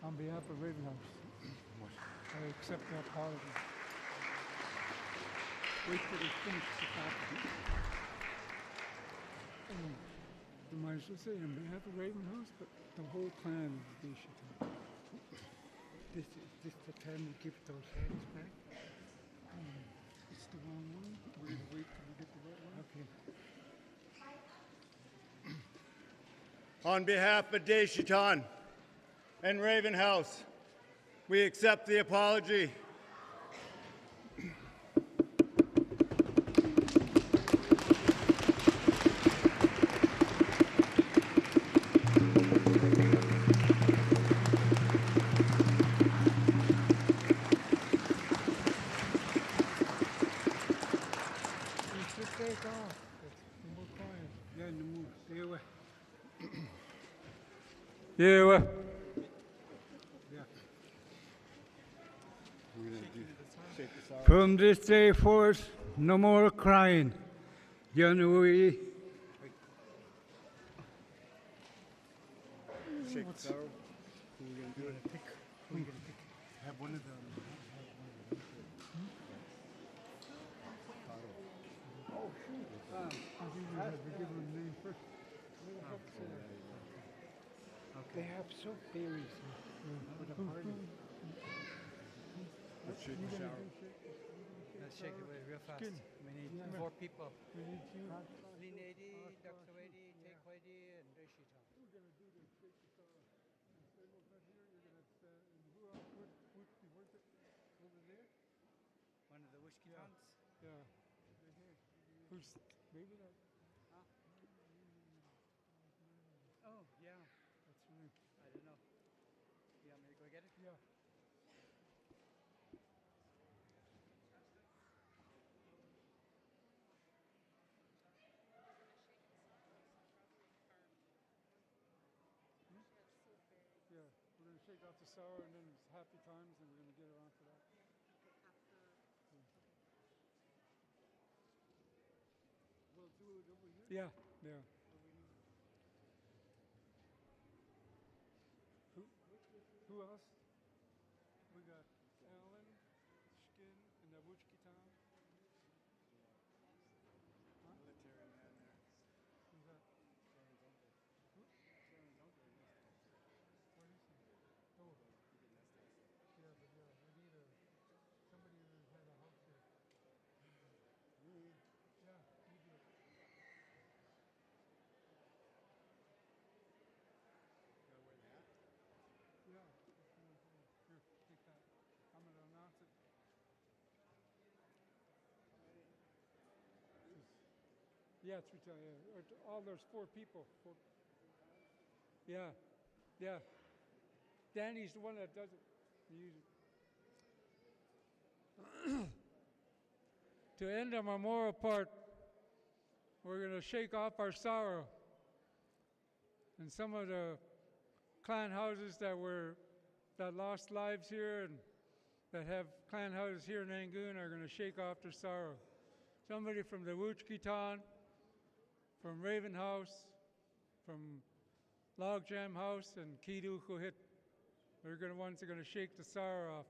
On behalf of Raven House, I accept the apology. Wait till they finish the copy. You might as well say on behalf of Raven House, but the whole clan is Deshitan. This is the time to give those hands back. It's the wrong one. We're going to wait till we get the right one. Okay. On behalf of Deshitan and Raven House, we accept the apology. Yeah, well. From this day forth, no more crying. January. Shake the sorrow. Who are we going to do it? Who are we going to pick? Have one of them. Oh, shoot. I think we have to give them a name first. They have soap berries for the party. Let's shake the shower. Let's shake it real fast. We need 4 people. We need you. Linedi, Daksawedi, Tekwedi, and Deshitan. We're going to do the shake the sorrow. You're going to stand, and who else? Where's it? Over there? One of the Wishkitans? Yeah. Who's, maybe that? Oh, yeah. That's right. I don't know. You want me to go get it? Yeah. Yeah, we're going to shake off the sour and then it's happy times and we're going to get around to that. We'll do it over here? Yeah, yeah. Who else? We got Alan, Skin, and the Wuchkitan. Military man there. Who's that? Sharon's uncle. Who? Sharon's uncle. Where is he? Oh. Yeah, but yeah, we need somebody who's had a house here. Me? Yeah, you do it. Gotta wear the hat? Yeah. Here, take that. I'm going to announce it. Yeah, it's retail. Yeah. All there's 4 people. 4. Yeah, yeah. Danny's the one that does it. He uses it. To end our memorial part, we're going to shake off our sorrow. And some of the clan houses that lost lives here and that have clan houses here in Angoon are going to shake off their sorrow. Somebody from the Wuchkitan, from Raven House, from Logjam House, and Kidu Kuhit. They're the ones that are going to shake the sorrow off.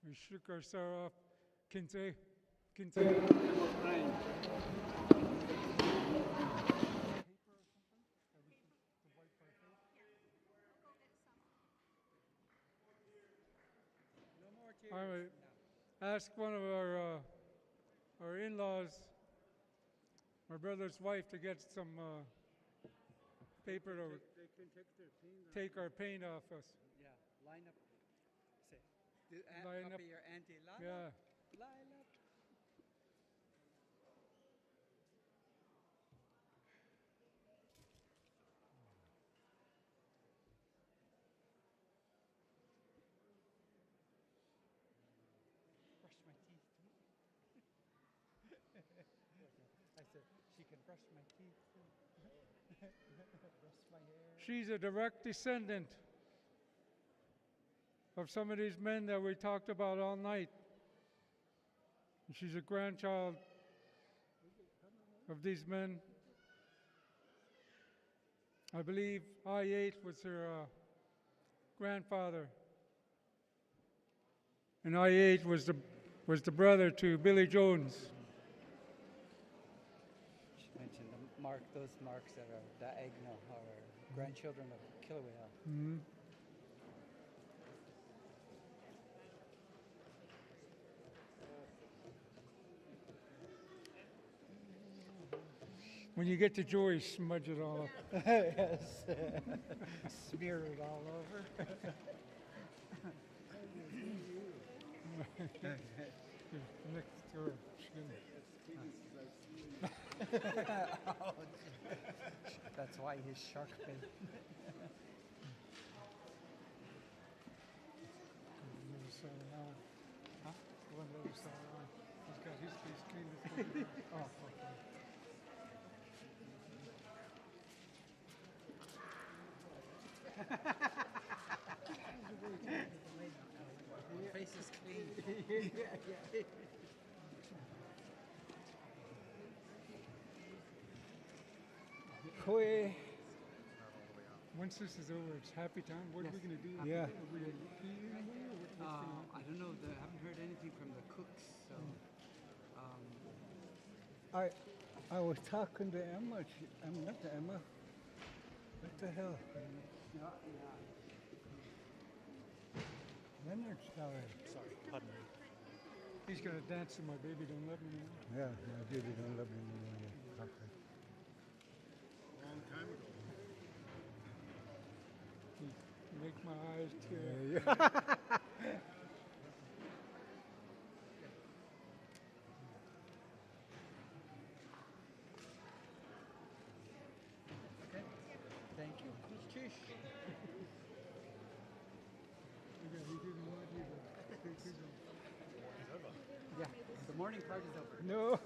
We shook our sorrow off. Kinte. All right. Ask one of our in-laws, my brother's wife, to get some paper to They can take their paint off. take our paint off us. Yeah, line up. Say, Line copy up. your auntie. Line Yeah. up. Line up. Brush my teeth too. I said, she can brush my teeth too. Brush my hair. She's a direct descendant of some of these men that we talked about all night. And she's a grandchild of these men. I believe I-8 was her grandfather. And I-8 was the brother to Billy Jones. She mentioned those marks that are diagonal are grandchildren of Kilauea. Mhm. When you get to Joey, smudge it all up. Yes. Smear it all over. Next to her. Oh, that's why he's shark bait. Huh? The one that we saw around. He's got his face clean. Oh, okay. Face is clean. Koi. Once this is over, it's happy time. What are we going to do? Yeah. Are we going to eat anyway, or what's going on? I don't know. I haven't heard anything from the cooks. So, I was talking to Emma. I'm not to Emma. What the hell? Leonard's down there. Sorry, pardon me. He's going to dance to My Baby Don't Love Me Anymore. Yeah, my baby don't love me anymore. Yeah. Okay. Long time ago. Make my eyes tear. Yeah. okay. Thank you. Cheers. Yeah, the morning party's over. No.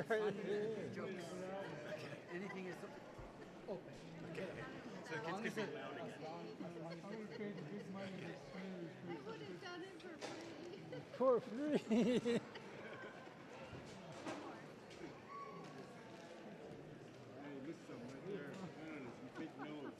Fun jokes. Anything is open. Okay. So kids can be loud again. For free. Hey, missed some right there. Some big nose.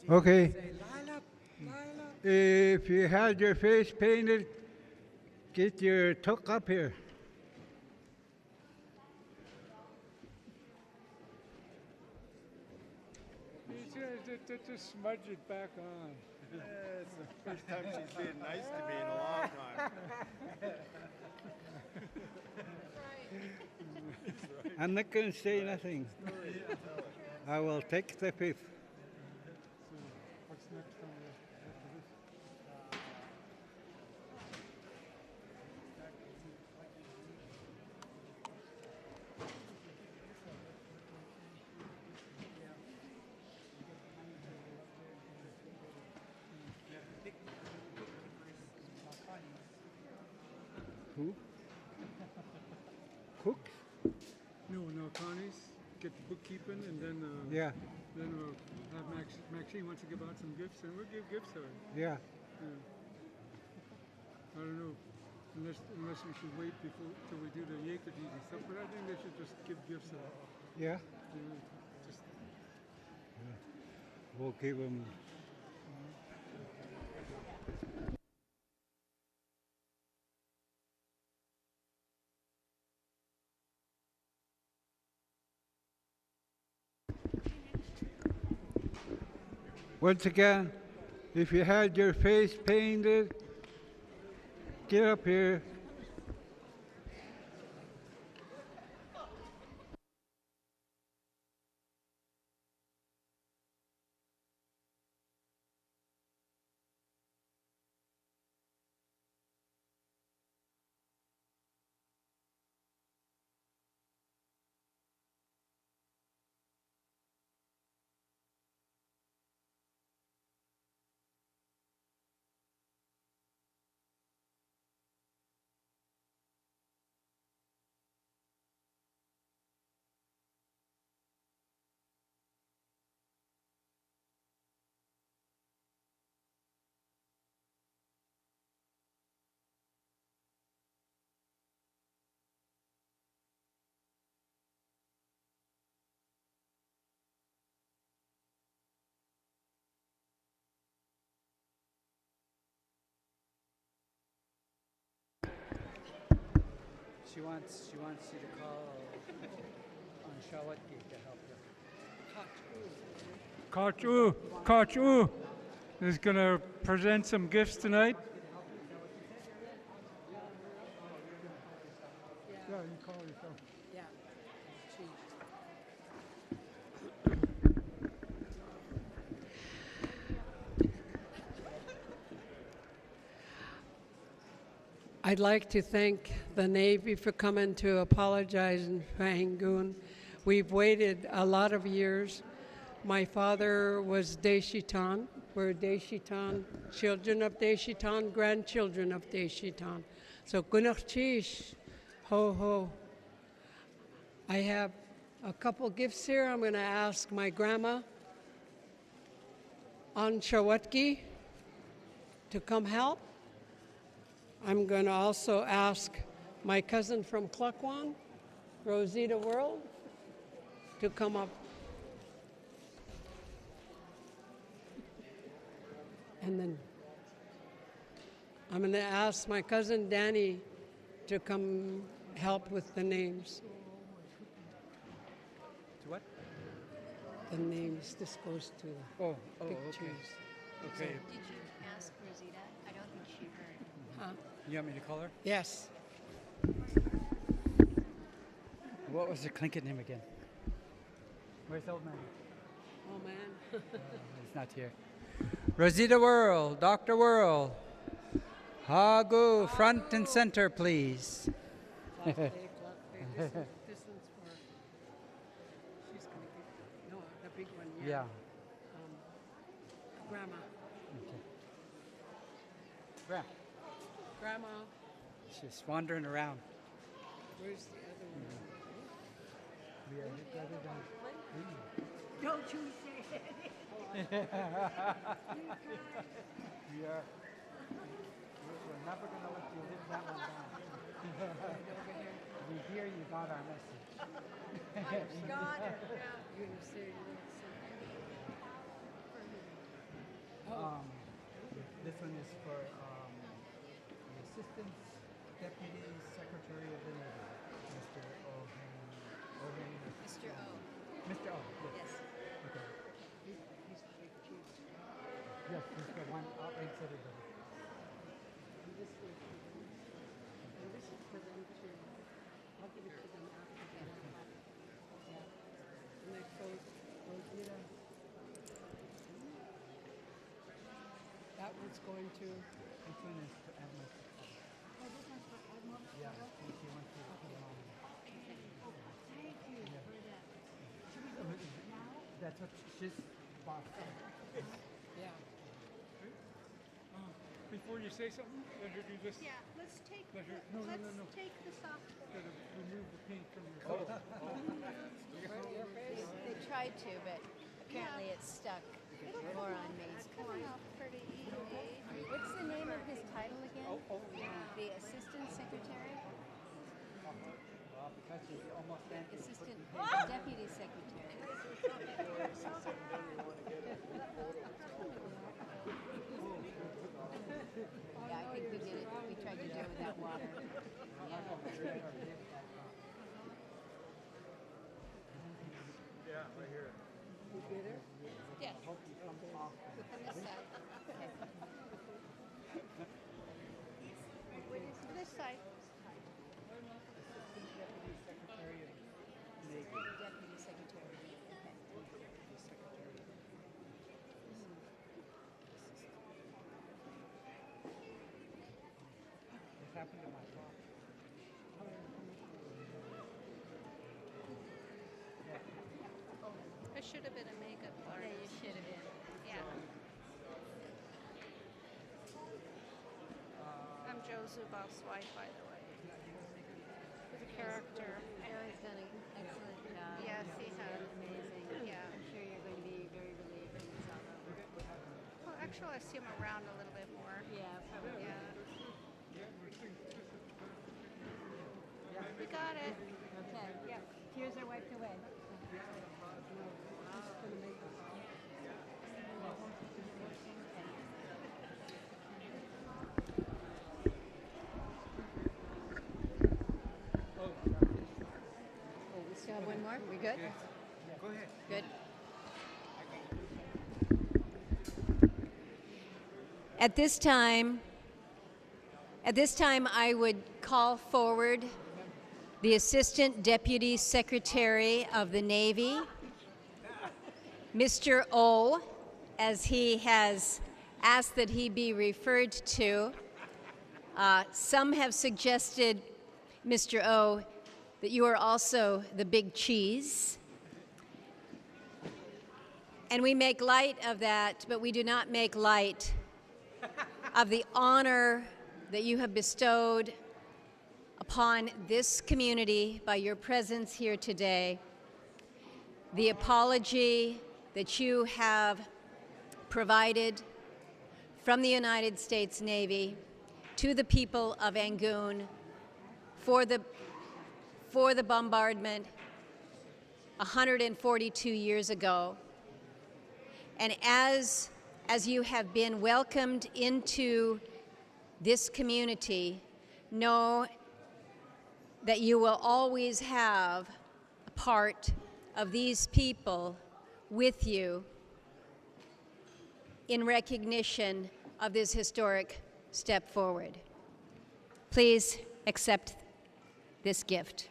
Okay. Say, line up, line up. If you had your face painted, get your tuck up here. Just smudge it back on. It's the first time she's been nice to me in a long time. I'm not going to say nothing. I will take the fifth. What's next on the Who? Cooks? No, Connie's get the bookkeeping, and then Yeah. then we'll have Maxine wants to give out some gifts, and we'll give gifts to her. Yeah. I don't know, unless we should wait till we do the Yakadidi stuff, but I think they should just give gifts to her. Yeah. Just We'll give them. Once again, if you had your face painted, get up here. She wants you to call on Shawatki to help her. Kachu is going to present some gifts tonight. Yeah, you call yourself. Yeah. I'd like to thank the Navy for coming to apologize for Angoon. We've waited a lot of years. My father was Deshitan. We're Deshitan, children of Deshitan, grandchildren of Deshitan. So Gunachchish, ho ho. I have a couple gifts here. I'm going to ask my grandma on Shawatki to come help. I'm going to also ask my cousin from Kwan, Rosita World, to come up. And then I'm going to ask my cousin Danny to come help with the names. To what? The names. This goes to pictures. Okay. Did you ask Rosita? I don't think she heard. Huh? You want me to call her? Yes. What was the Clinket name again? Where's the old man? Oh, man. He's not here. Rosita World, Dr. World. Hagu, front and center, please. This one's for, she's going to give, no, the big one, Yeah. Grandma. Okay. Grandma. She's wandering around. Where's the other one? Don't you say it. We're never going to let you live that one down. We hear you got our message. I got it. You're going to say This one is for the Assistant Deputy Secretary of the Navy, Mr. Mr. O. Mr. O. Yes. Okay. He's the big chief. Yes, he's the one outranked everybody. And this is for them too. I'll give it to them after that. Yeah. And that goes, Rosita. That one's going to. This one is for Admiral. Oh, this one's for Admiral? Yeah, he wants you to put them on. Thank you for that. Should we go now? That's what she's boss. Yeah. Before before you say something, let her do this. Yeah, let's take, Let her, the, no, no, let's no, no. take the softball. Gotta remove the paint from your face. They tried to, but apparently it's stuck more on me. It's coming off pretty easy. What's the name of his title again? The Assistant Secretary? Assistant Deputy Secretary. Yeah, I think we did it. We tried to do it without water. Yeah, right here. Yeah. Put them this side. This side. Deputy Secretary. This happened to my father. I should have been a makeup artist. Yeah, you should have been. Yeah. I'm Joe Zubov's wife, by the way. The character. Joe's done an excellent job. Yes, he He's has. been amazing. Yeah. I'm sure you're going to be very relieved when it's all over. Well, actually, I see him around a little bit more. Yeah, probably. Yeah. We got it. Okay. Yeah. Tears are wiped away. We still have one more? We good? Go ahead. Good. At this time, I would call forward the Assistant Deputy Secretary of the Navy, Mr. O, as he has asked that he be referred to. Some have suggested, Mr. O, that you are also the big cheese. And we make light of that, but we do not make light of the honor that you have bestowed upon this community by your presence here today, the apology that you have provided from the United States Navy to the people of Angoon for the bombardment 142 years ago. And as you have been welcomed into this community, know that you will always have a part of these people with you in recognition of this historic step forward. Please accept this gift.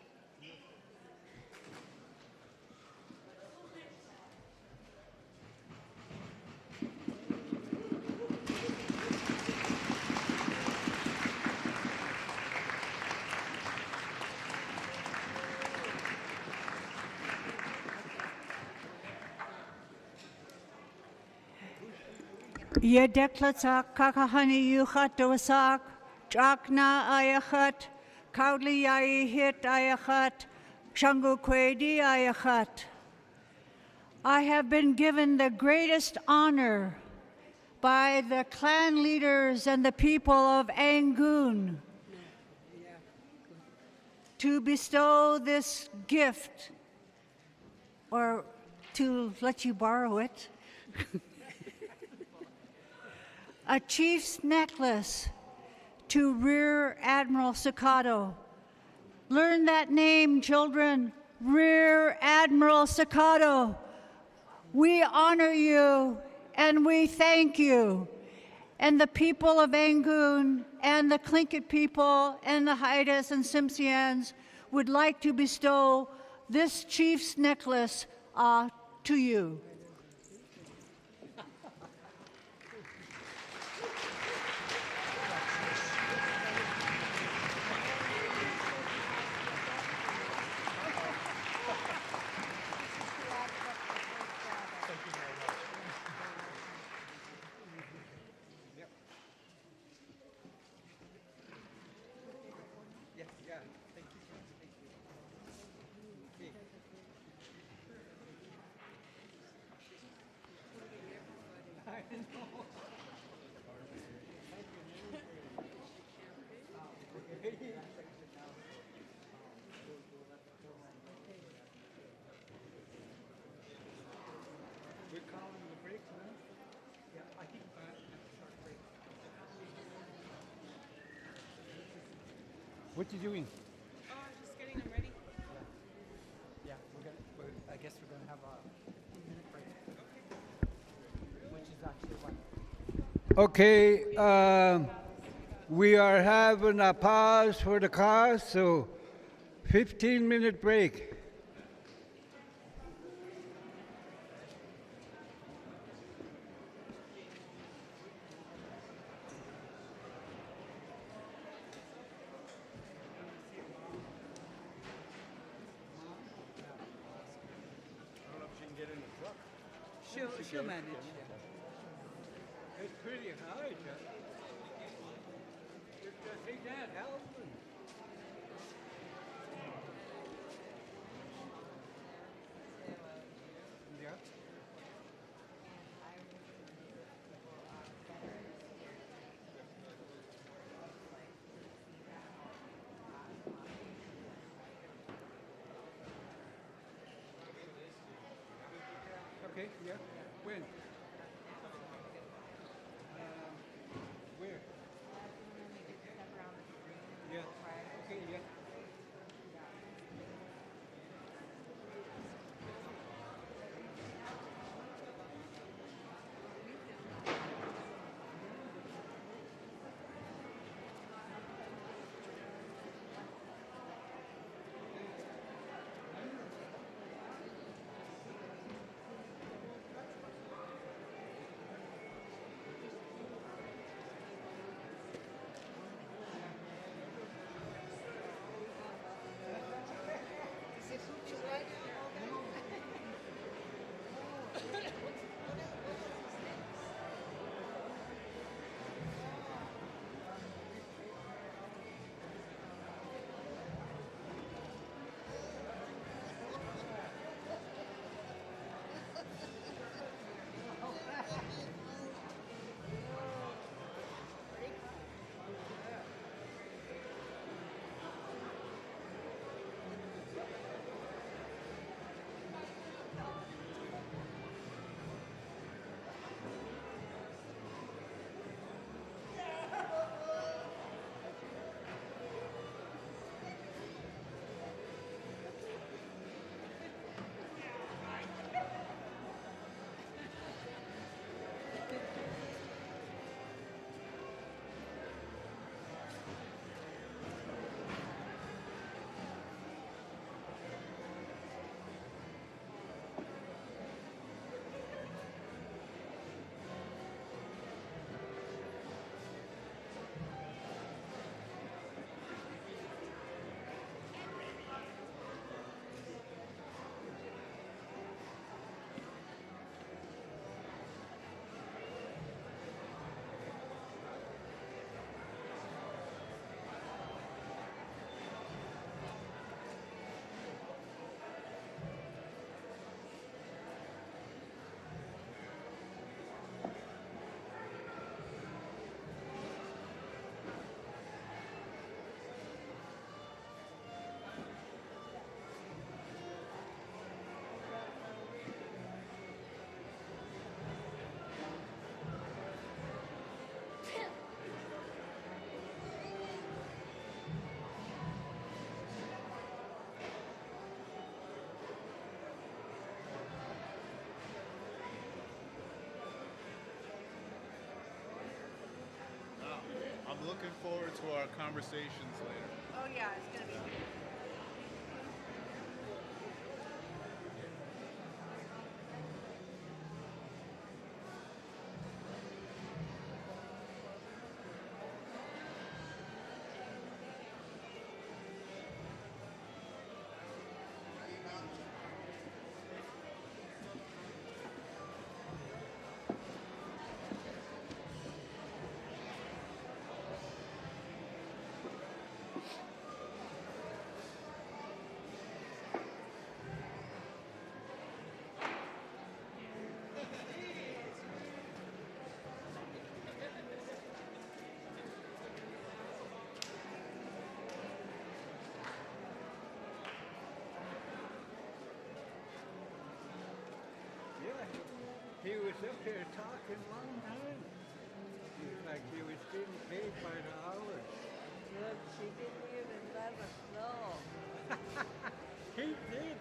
Yedeklatsak kakahani yuchat dosak, chakna ayachat, kaudli hit ayachat, shangu kwedi ayachat. I have been given the greatest honor by the clan leaders and the people of Angoon to bestow this gift, or to let you borrow it. A chief's necklace to Rear Admiral Sakado. Learn that name, children. Rear Admiral Sakado. We honor you and we thank you. And the people of Angoon and the Tlingit people and the Haidas and Tsimshians would like to bestow this chief's necklace to you. We're calling the break now? Yeah, I think a short break. What you doing? Oh, I'm just getting them ready. Yeah, I guess we're going to have a 15-minute break. Which is actually what? Okay, we are having a pause for the cause, so 15-minute break. She'll manage. It's pretty high, Jeff. Take that, help. Yeah. Okay, yeah. When? Where? Yeah. Okay, yeah. I'm looking forward to our conversations later. Oh yeah, it's gonna be. up here talking a long time. Seems like he was getting paid by the hour. Look, she didn't even let us know. He did.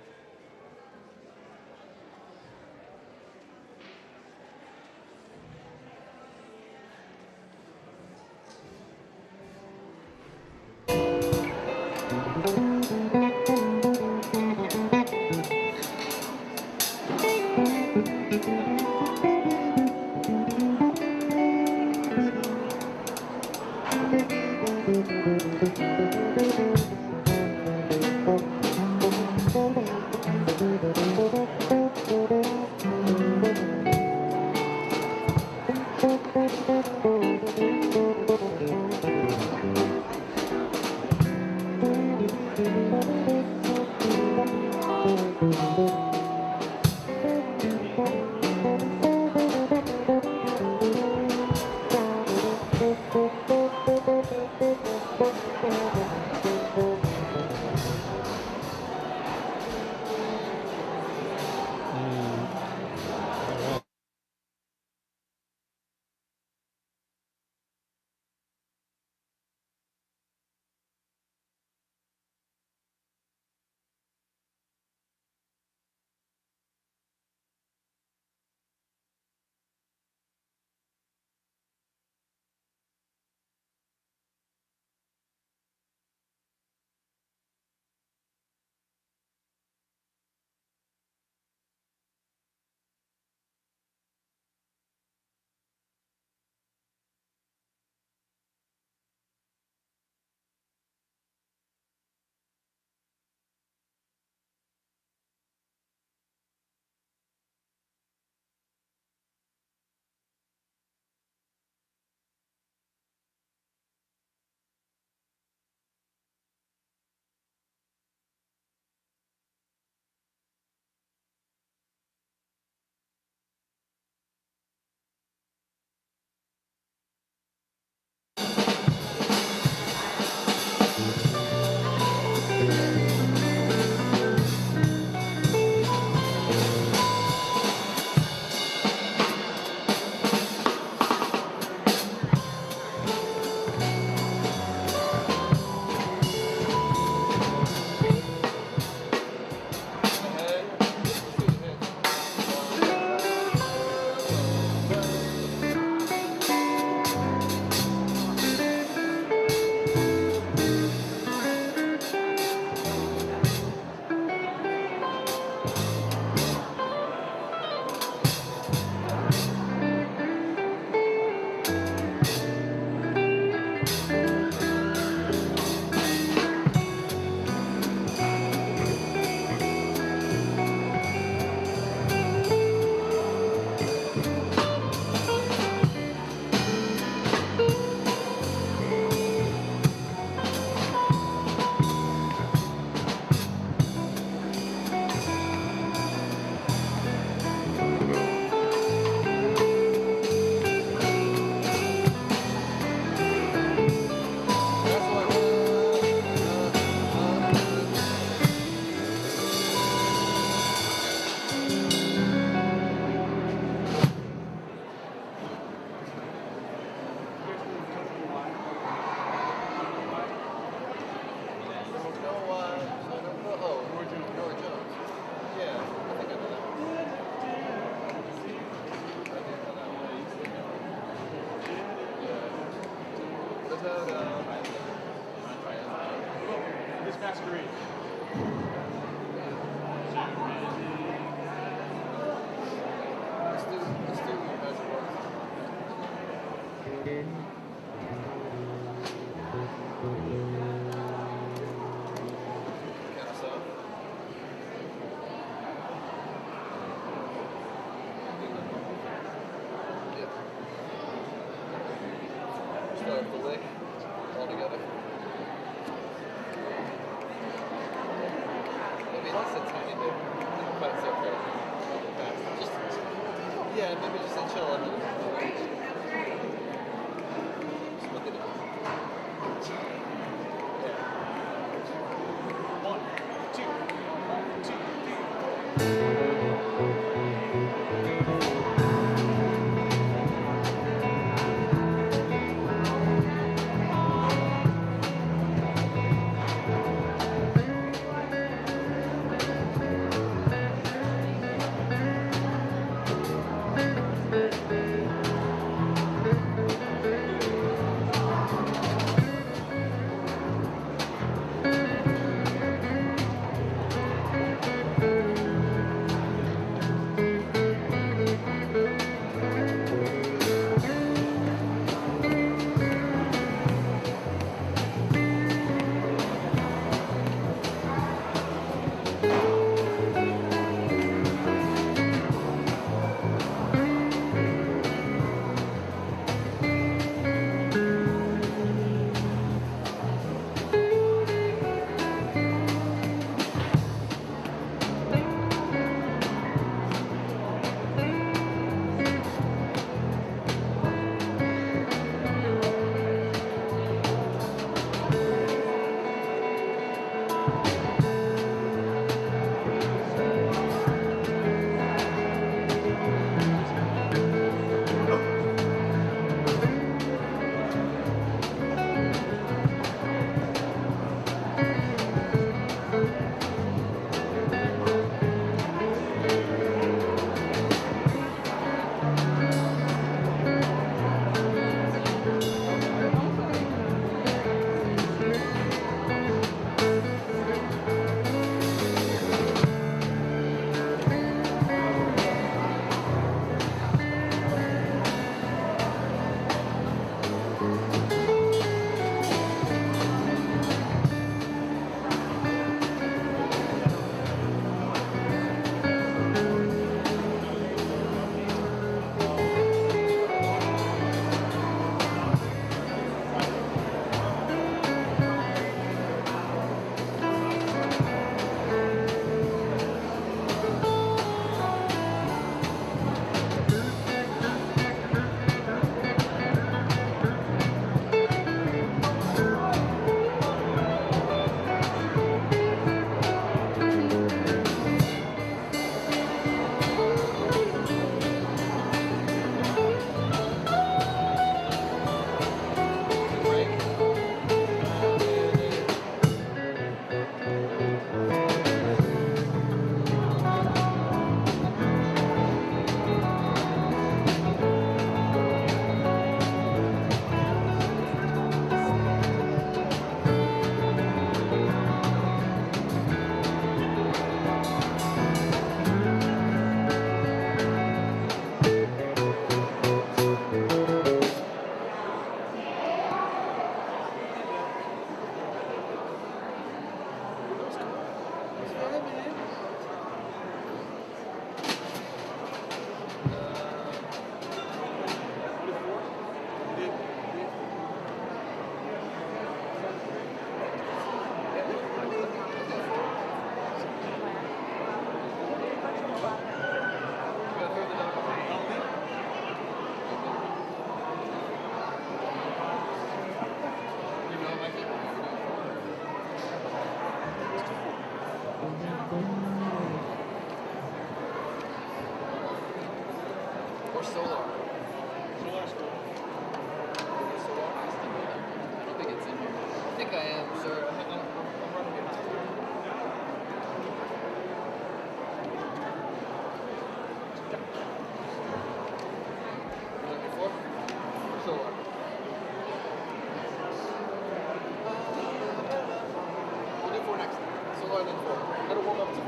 1 and 4. Gotta warm up to 4.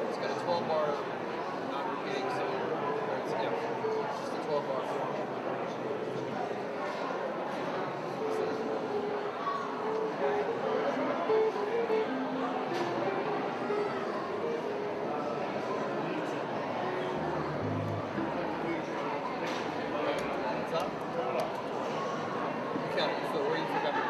It's got a 12 bar not repeating, so it's, yeah, it's just a 12 bar. What's up? You count it. So where you forgot it?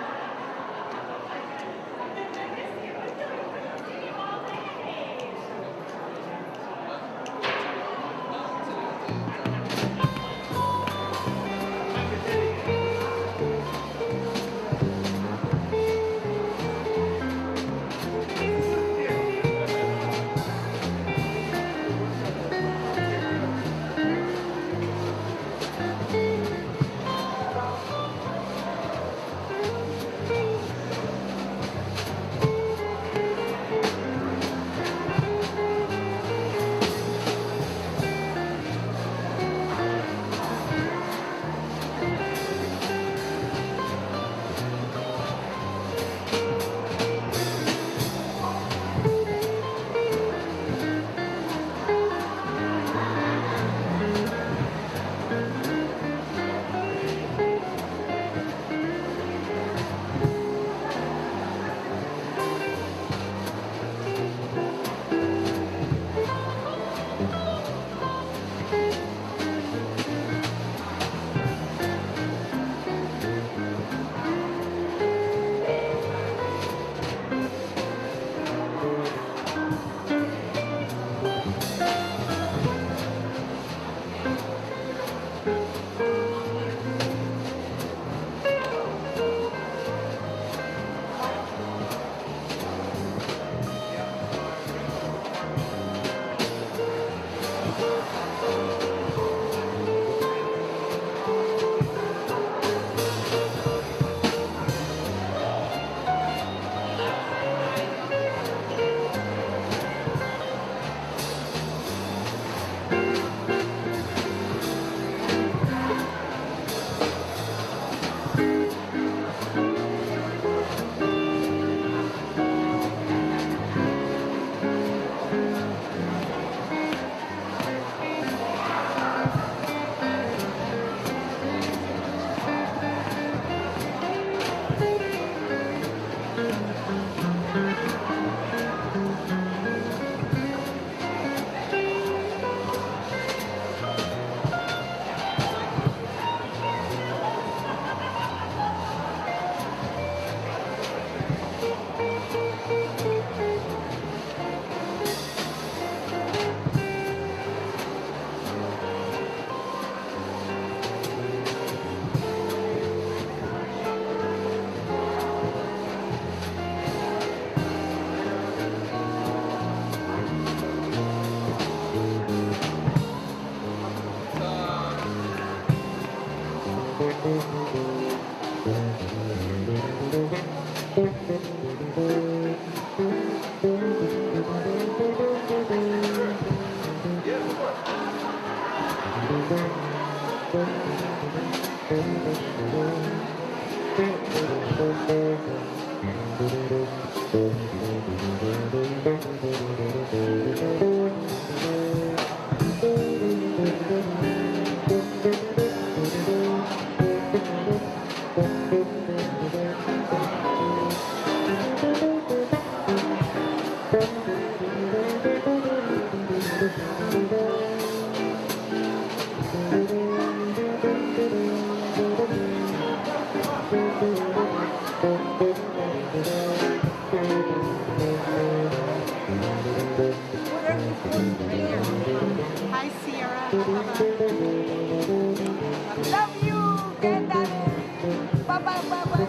Hi, Sierra. Love you, Kendall. Bye-bye, bye-bye.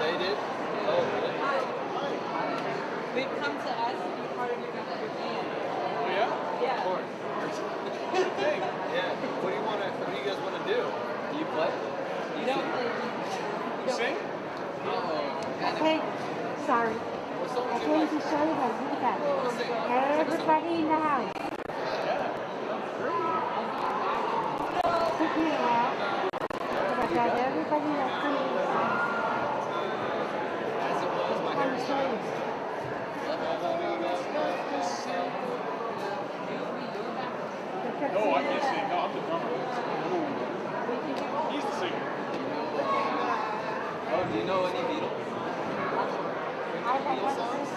They did? Oh, really? They've come to us to be part of your band. Oh, yeah? Yeah. Of course. Good thing. Yeah. What do you guys want to do? Do you play? You don't play. You sing? Oh. Okay, sorry. What song I do you came like? to show you that you got Oh, sing. everybody in the house. Took me a while, but I got everybody that's coming to sing. I'm sorry. No, I can't sing. No, I'm the drummer. He's the singer. Oh, do you know any Beatles? I got one songs.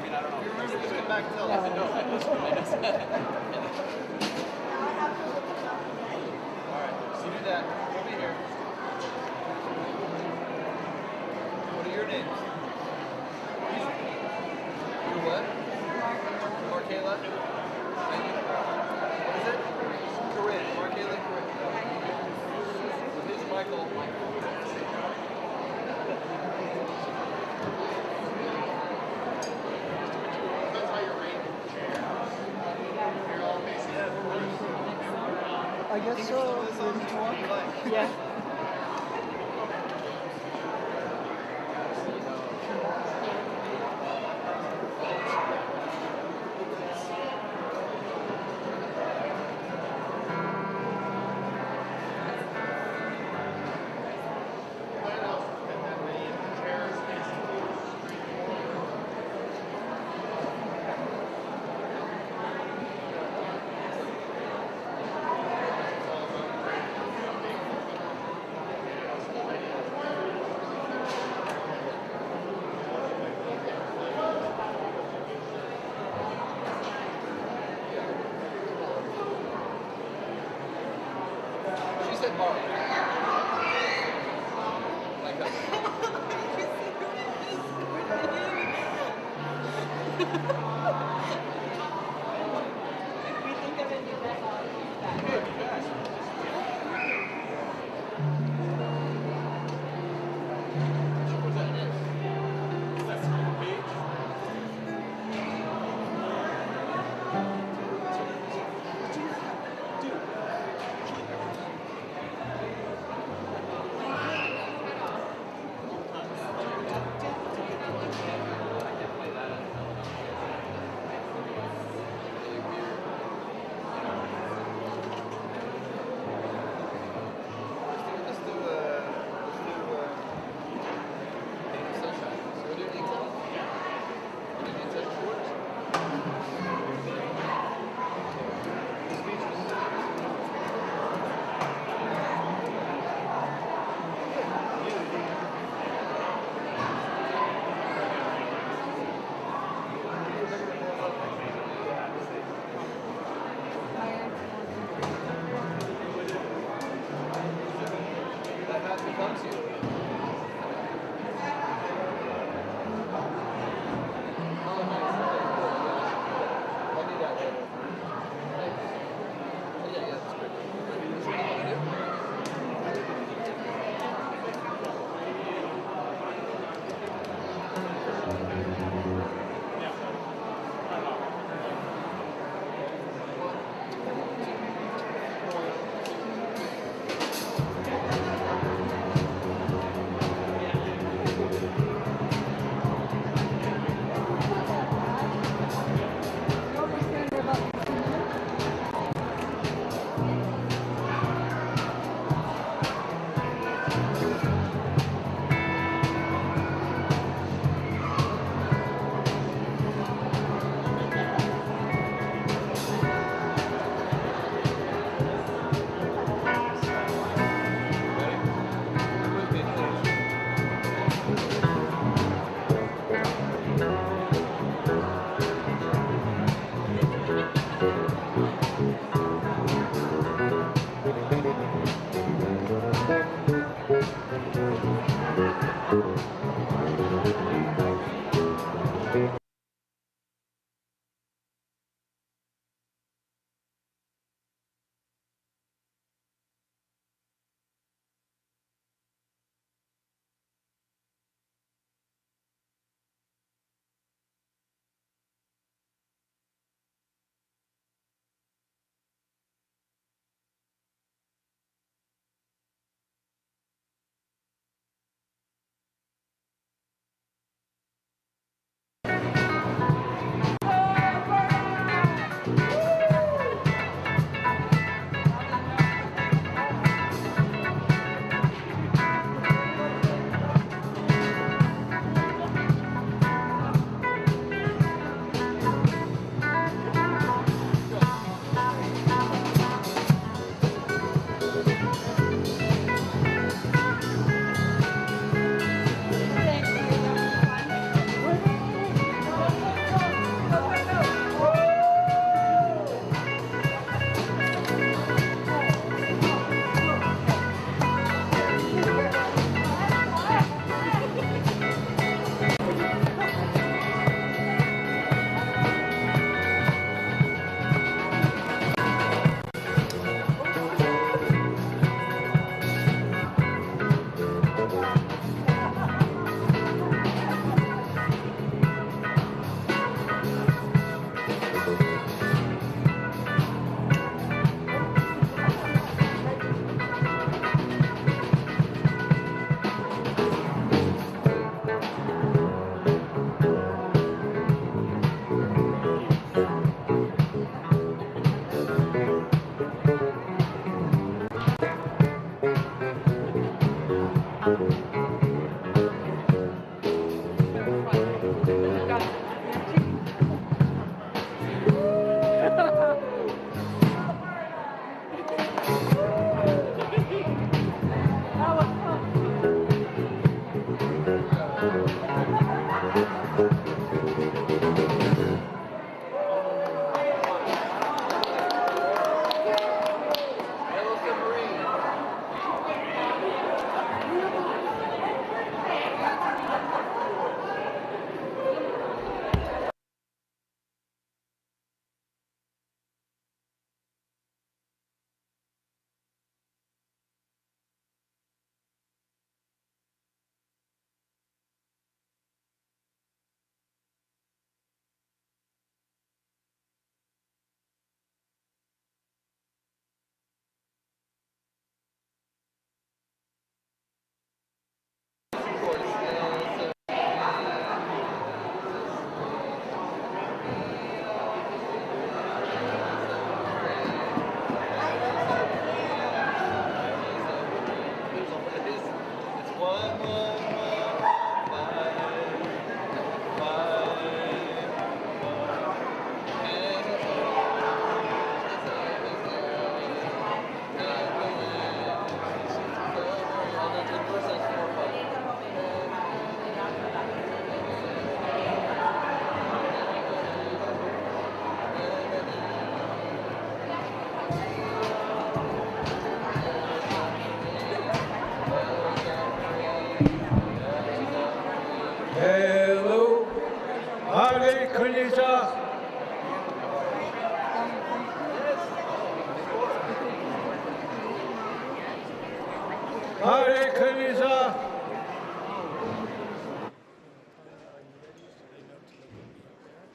mean, I don't know. Remember, just come back and tell us. No, all right, so you do that. We'll be here. What are your names? Your what? Markayla? And you? What is it? Corinne. Markayla Corinne. This is Michael. I guess so. Yeah. She said Mark. Like that. We think of it, you back on.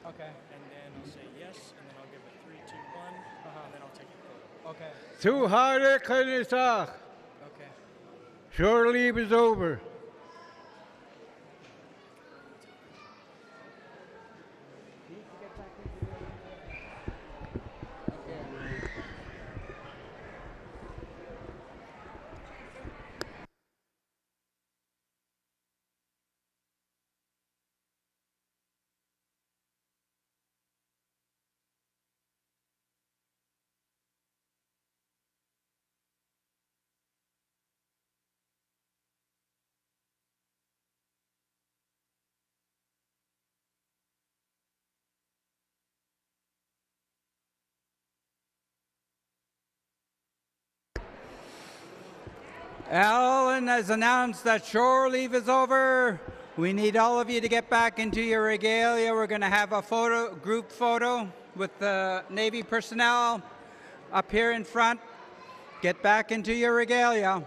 Okay. And then I'll say yes, and then I'll give it 3, 2, 1, and then I'll take a photo. Okay. Suhare Kanisach. Okay. Shore leave is over. Alan has announced that shore leave is over. We need all of you to get back into your regalia. We're going to have a group photo with the Navy personnel up here in front. Get back into your regalia.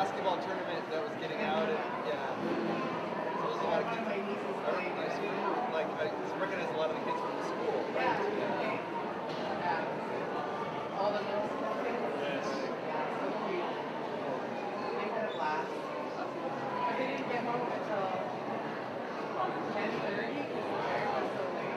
basketball tournament that was getting out, and yeah, so there's a lot of kids. I recognize a lot of the kids from the school. Right? Yeah. All the middle school kids. Yes. Yeah, so cute. They had a blast. But they didn't get home until 10:30 because the fire was so late.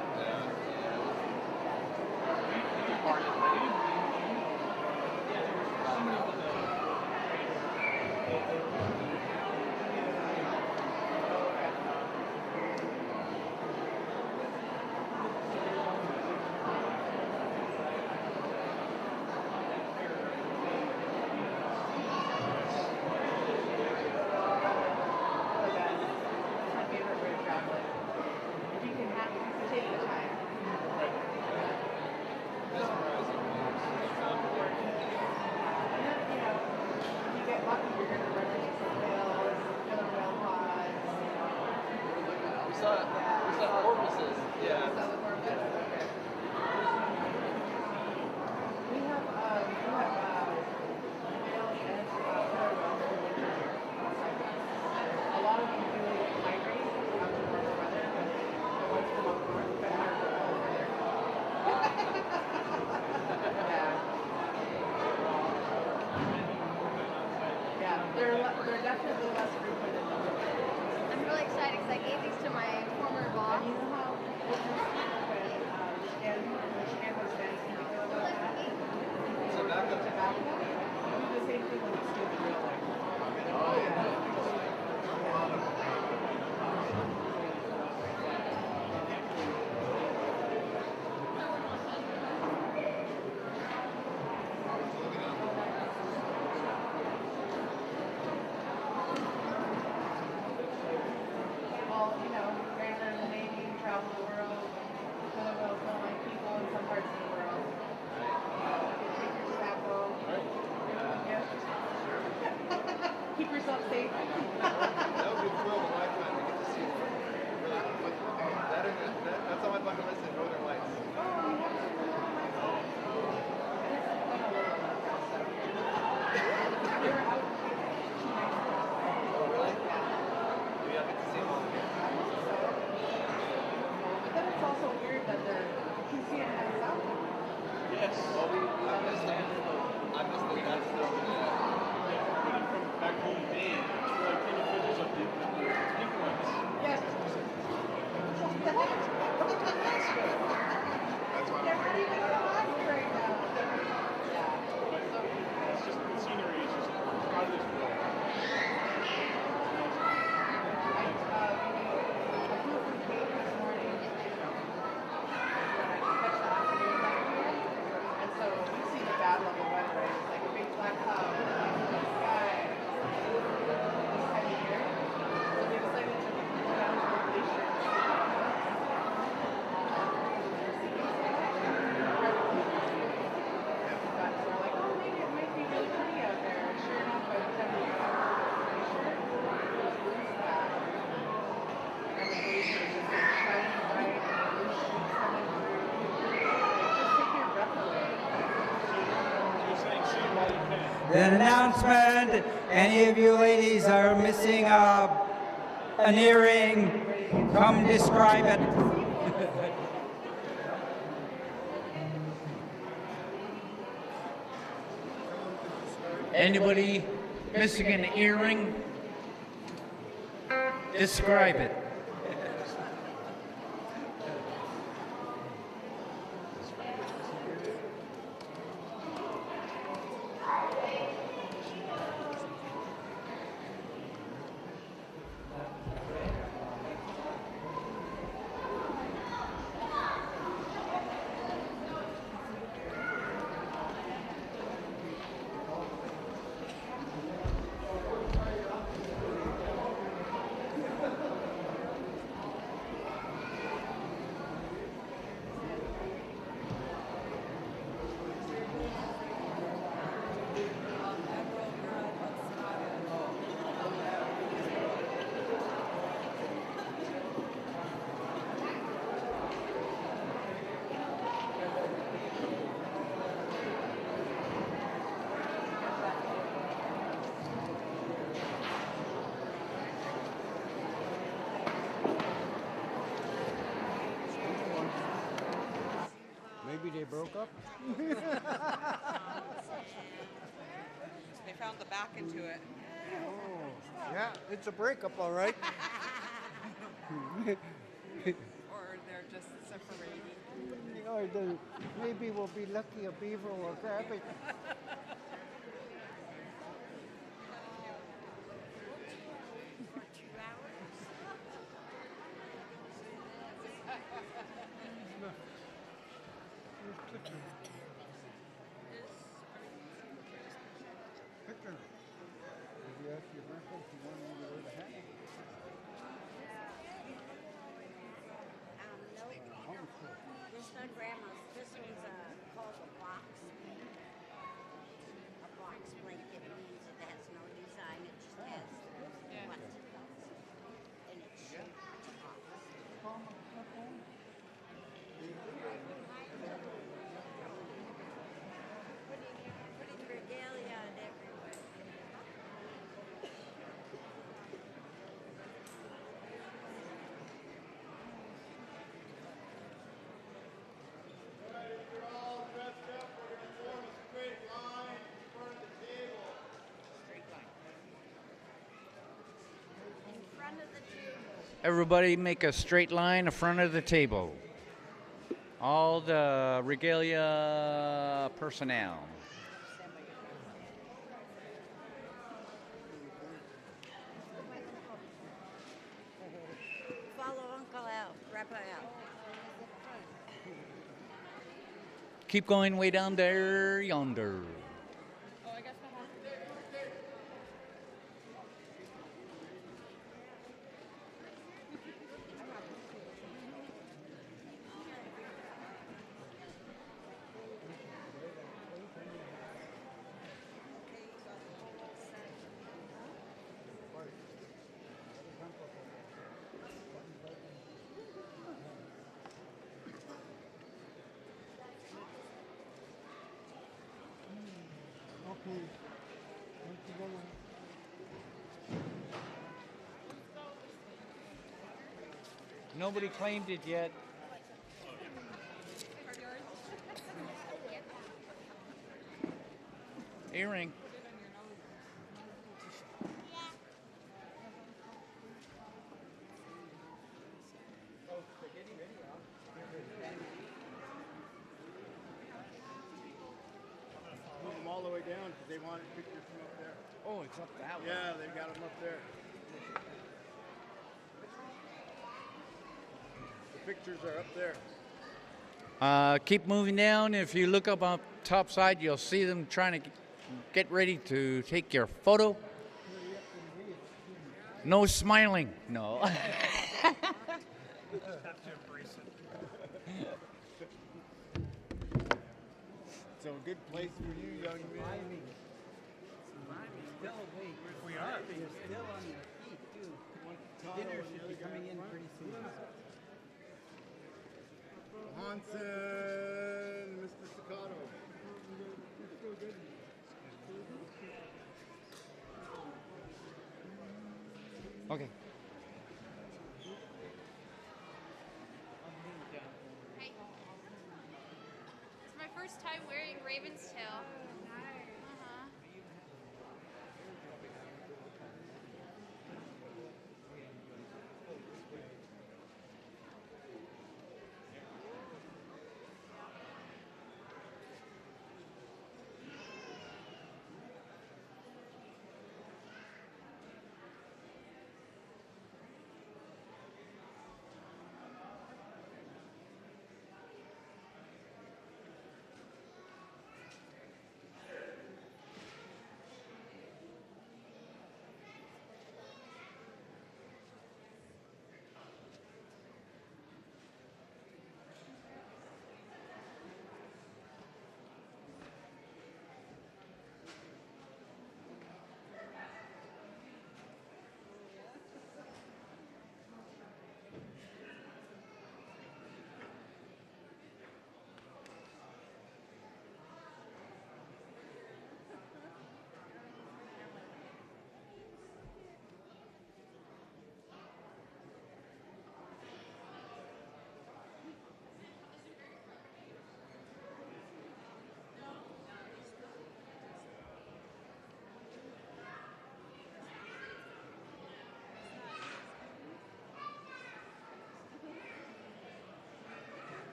They're definitely less frequent in the I'm really excited because I gave these to my former boss. You know how Stan was dancing about that? Tobacco? We do the same thing when it's in real life. Oh, yeah. Keep yourself safe. That would be a thrill of a lifetime to get to see. That's on my bucket list in Northern Lights. Oh, really? Maybe I'll get to see them all again. But then it's also weird that you can see it heading south. Yes. Well, I missed the that stuff. Back home band, like taking pictures of the pink ones. Yes. What the heck? That's why They're not even alive right now. Yeah. it's just the scenery is just part of this world. I flew from Cape this morning when I catch the afternoon back here. And so you see the bad level weather, right? It's like a big black cloud in the sky. This time of year. So they decided to go down to the glacier and see how it looks. But so we're like, oh, maybe it might be really pretty out there. And sure enough, by the time we got out to the glacier, it was blue sky. And the glacier is just like shining bright and the blue sheets coming through. Like, just take your breath away. An announcement, any of you ladies are missing an earring, come describe it. Anybody missing an earring? Describe it. they broke up? They found the back into it. Oh, yeah, it's a breakup, all right. Or they're just separated. Or maybe we'll be lucky a beaver will grab it. This one, Grandma's. This one's called a box. A box blanket means it has no design. It just has what it does. And it's shaped like a box. Putting regalia on everywhere. Everybody make a straight line in front of the table. All the regalia personnel. Follow Uncle Al, Grandpa Al. Keep going way down there, yonder. Nobody claimed it yet. Earring. Move them all the way down because they wanted pictures from up there. Oh, it's up that way. Yeah, they got them up there. The pictures are up there. Keep moving down. If you look up top side, you'll see them trying to get ready to take your photo. No smiling. No. So a good place for you, young man. Still awake. We are. You're still on your feet, too. Dinner should be coming in pretty soon. Hansen, Mr. Staccato. Okay. Hi. It's my first time wearing Raven's tail. Uh-huh.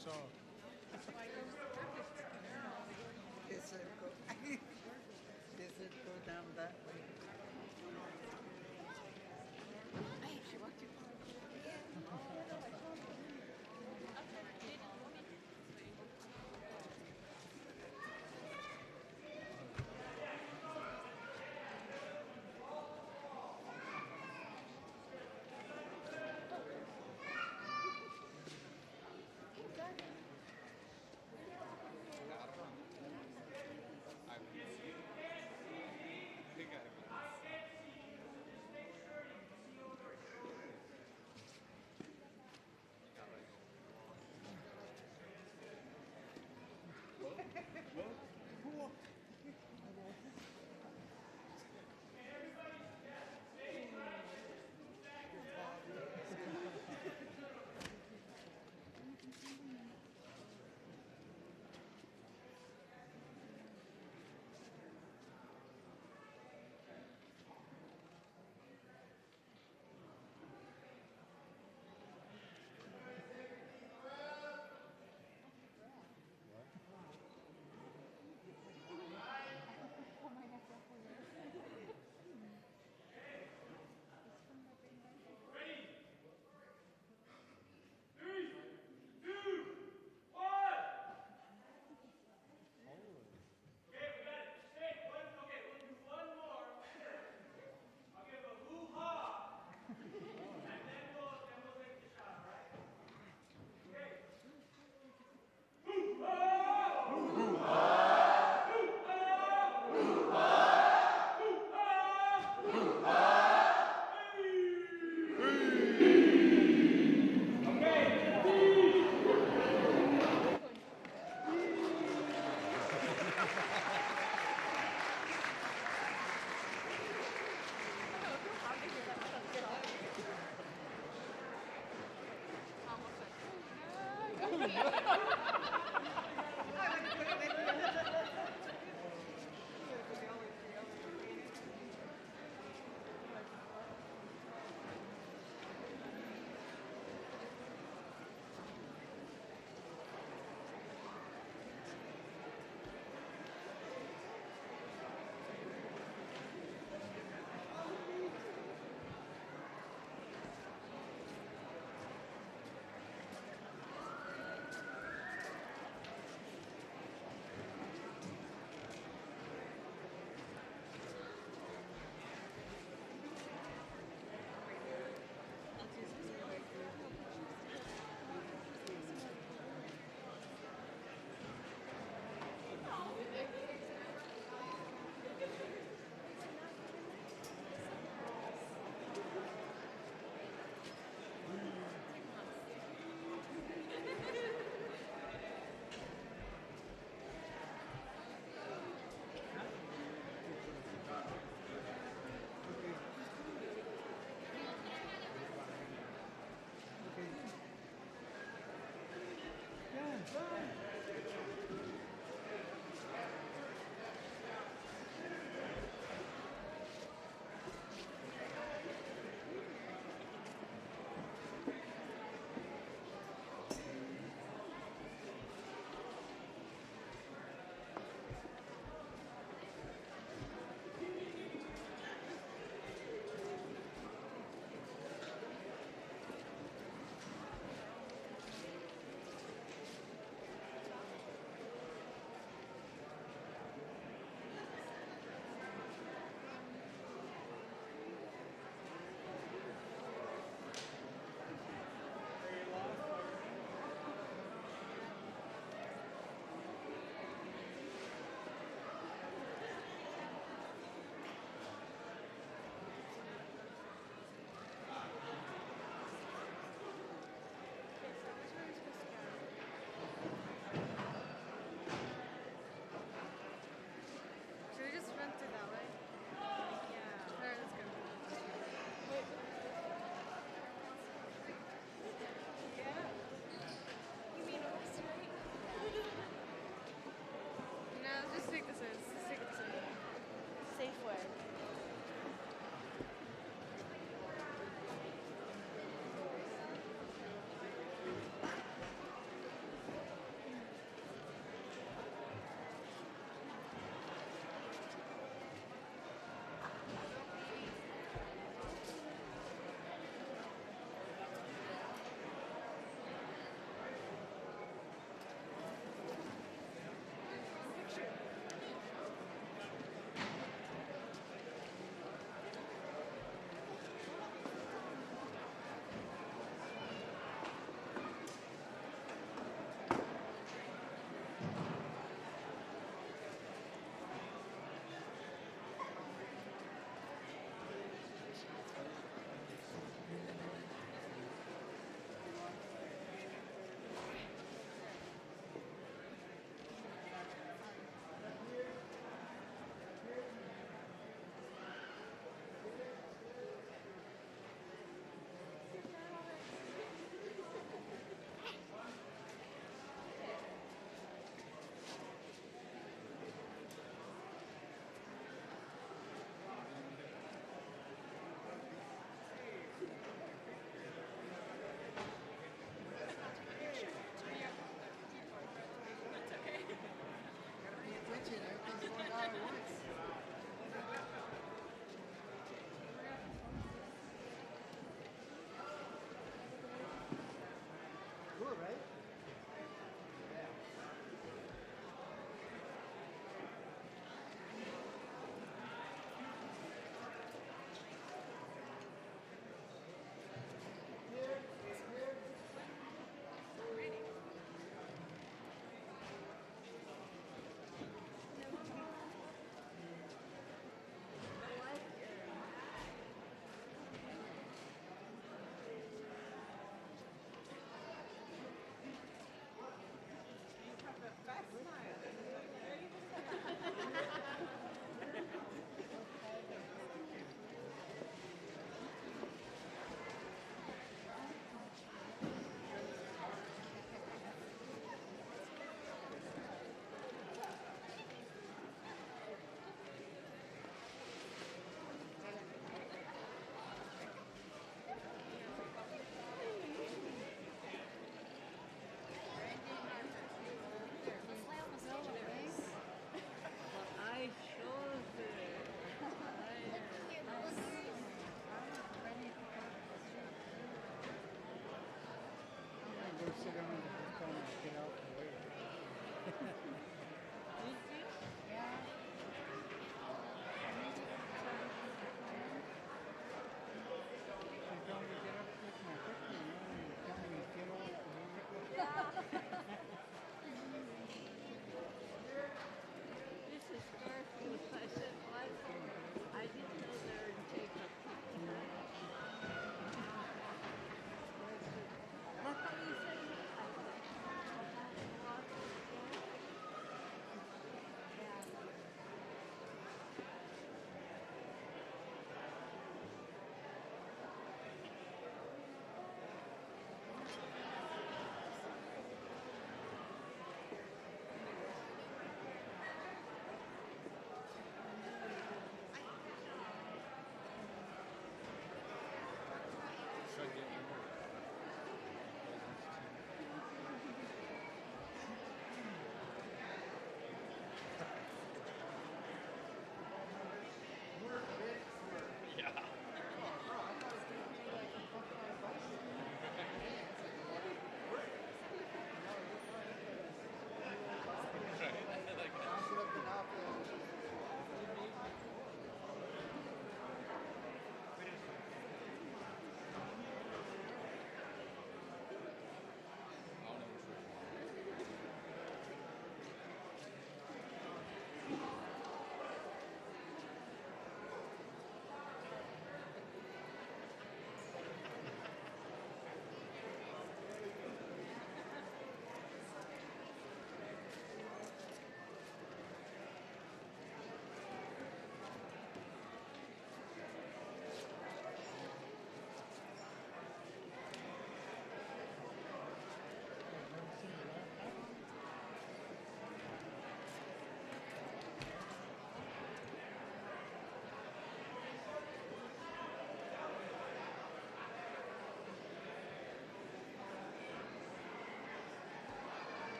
us all. Does it go, does it go down that way?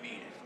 mean it.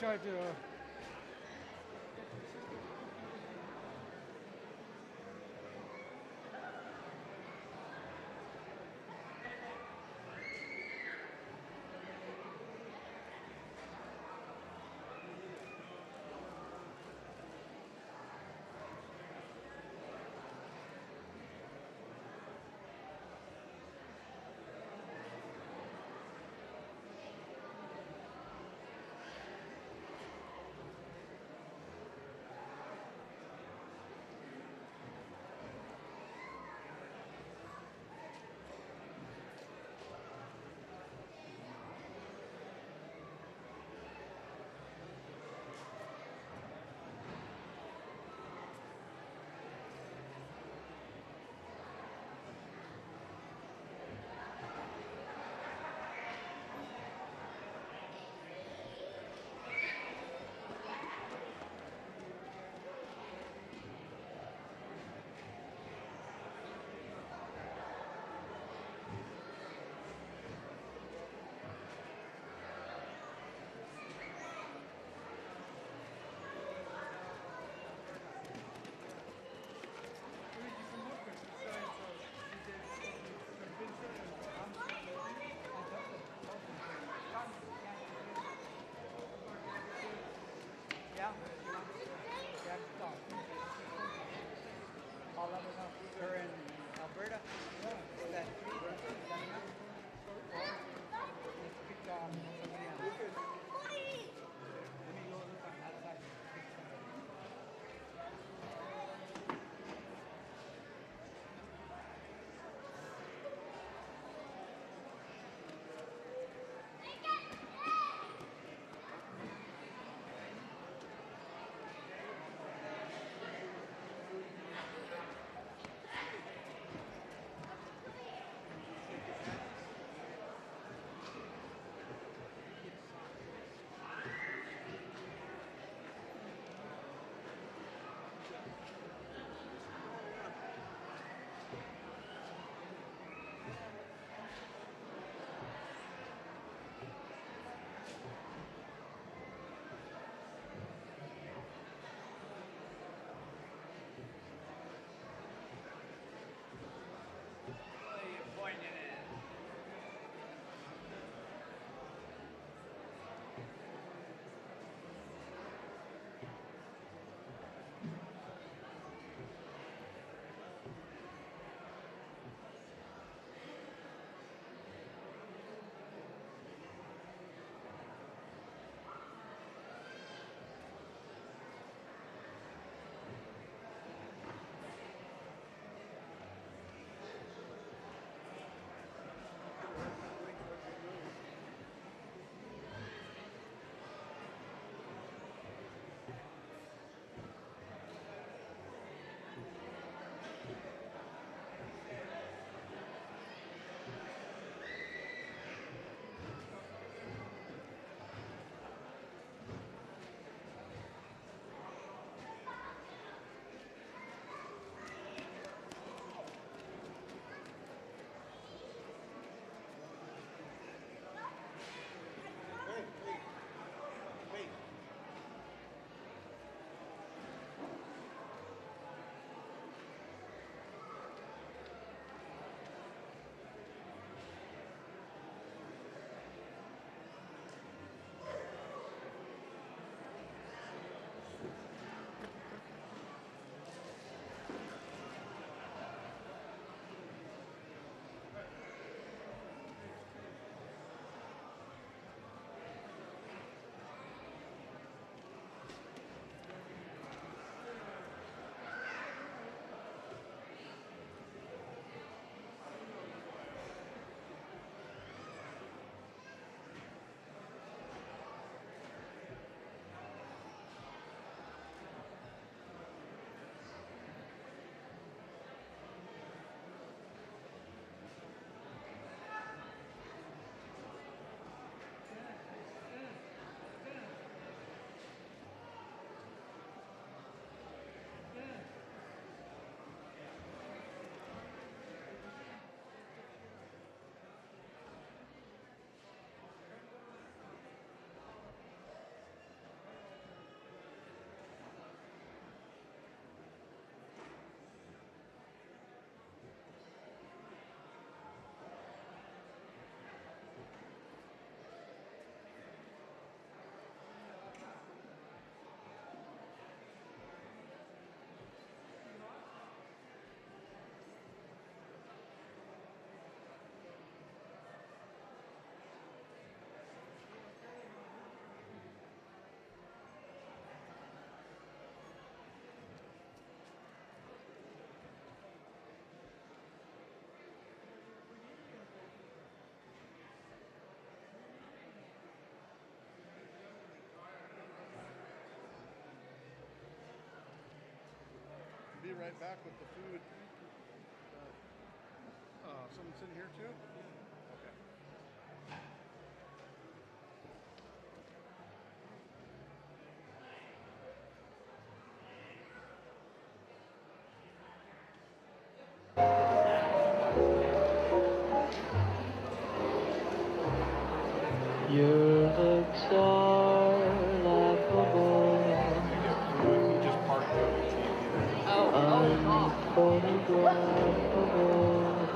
try to. All of us are in Alberta. Is that three? Is that enough? Or pick somebody else. Let me go look on that side. you right back with the food. Someone sitting here too? Okay. Your looks are laughable, unphotographable,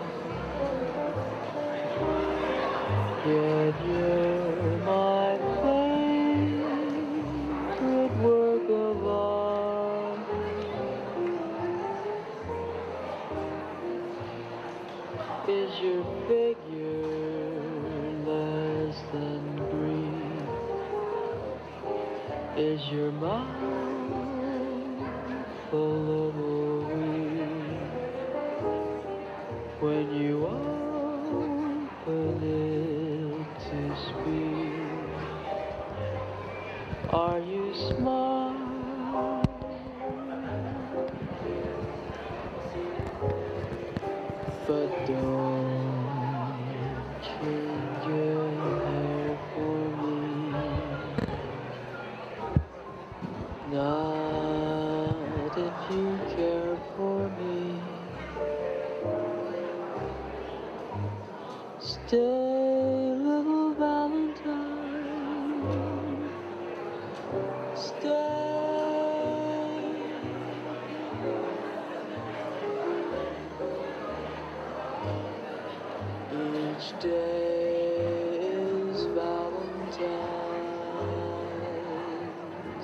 yet you're my favorite work of art. Is your figure less than Greek? Is your mouth a little weak when you open it to speak? Are you smart? But don't change your hair for me. Not if you care for me. Stay, little Valentine. Stay. Each day is Valentine's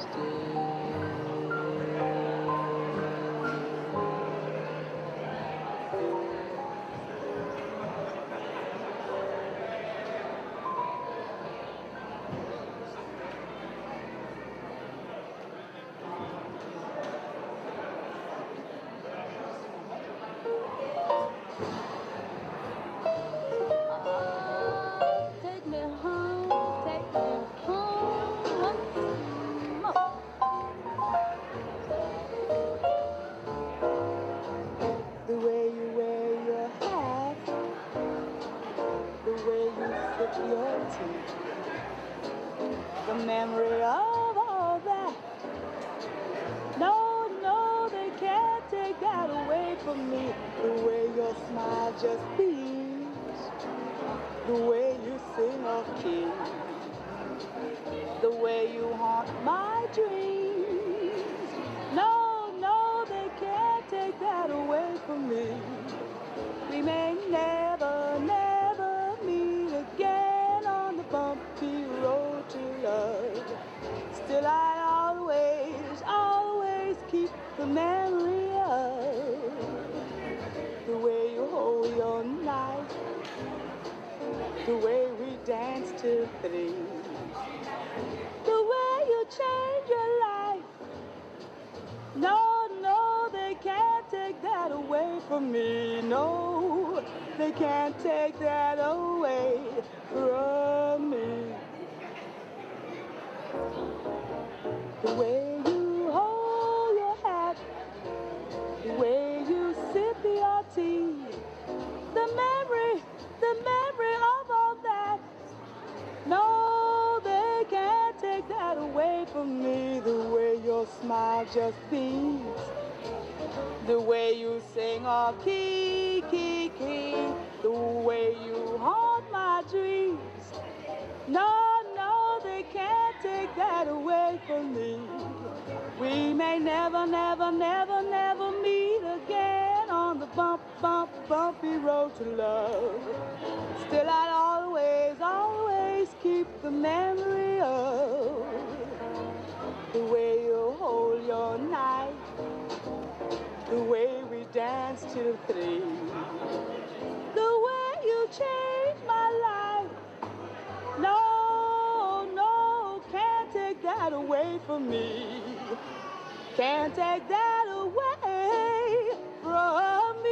Day. Take me home, take me home once more. The way you wear your hat, the way you sip your tea, the memory of all that. No, no, they can't take that away from me. The way your smile just beams, the way you sing off key, the way you haunt my dreams. No, no, they can't take that away from me. We may never, never meet again on the bumpy road to love. Still I'd always, always keep the memory of the way you hold your knife, the way we danced till 3, the way you changed your life. No, no, they can't take that away from me. No, they can't take that away from me. The way you hold your hat, the way you sip your tea, the memory of all that. No, they can't take that away from me. The way your smile just beams, the way you sing off key, key, key, the way you haunt my dreams. No, no, they can't take that away from me. We may never, never, never, never meet again on the bumpy road to love. Still I'd always, always keep the memory of the way you hold your knife, the way we danced till 3, the way you changed my life. No, no, can't take that away from me. Can't take that away from me.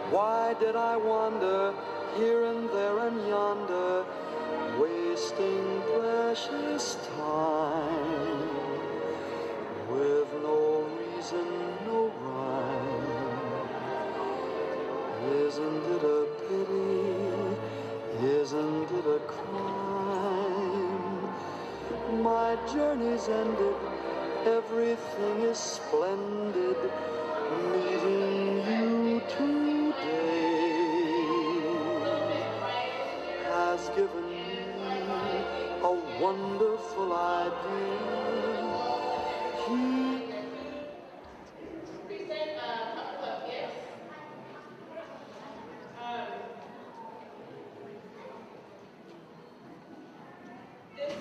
Why did I wander here and there and yonder, wasting precious time, with no reason, no rhyme? Isn't it a pity? Isn't it a crime? My journey's ended, everything is splendid, meeting you today has given me a wonderful idea. Present a couple of gifts. This,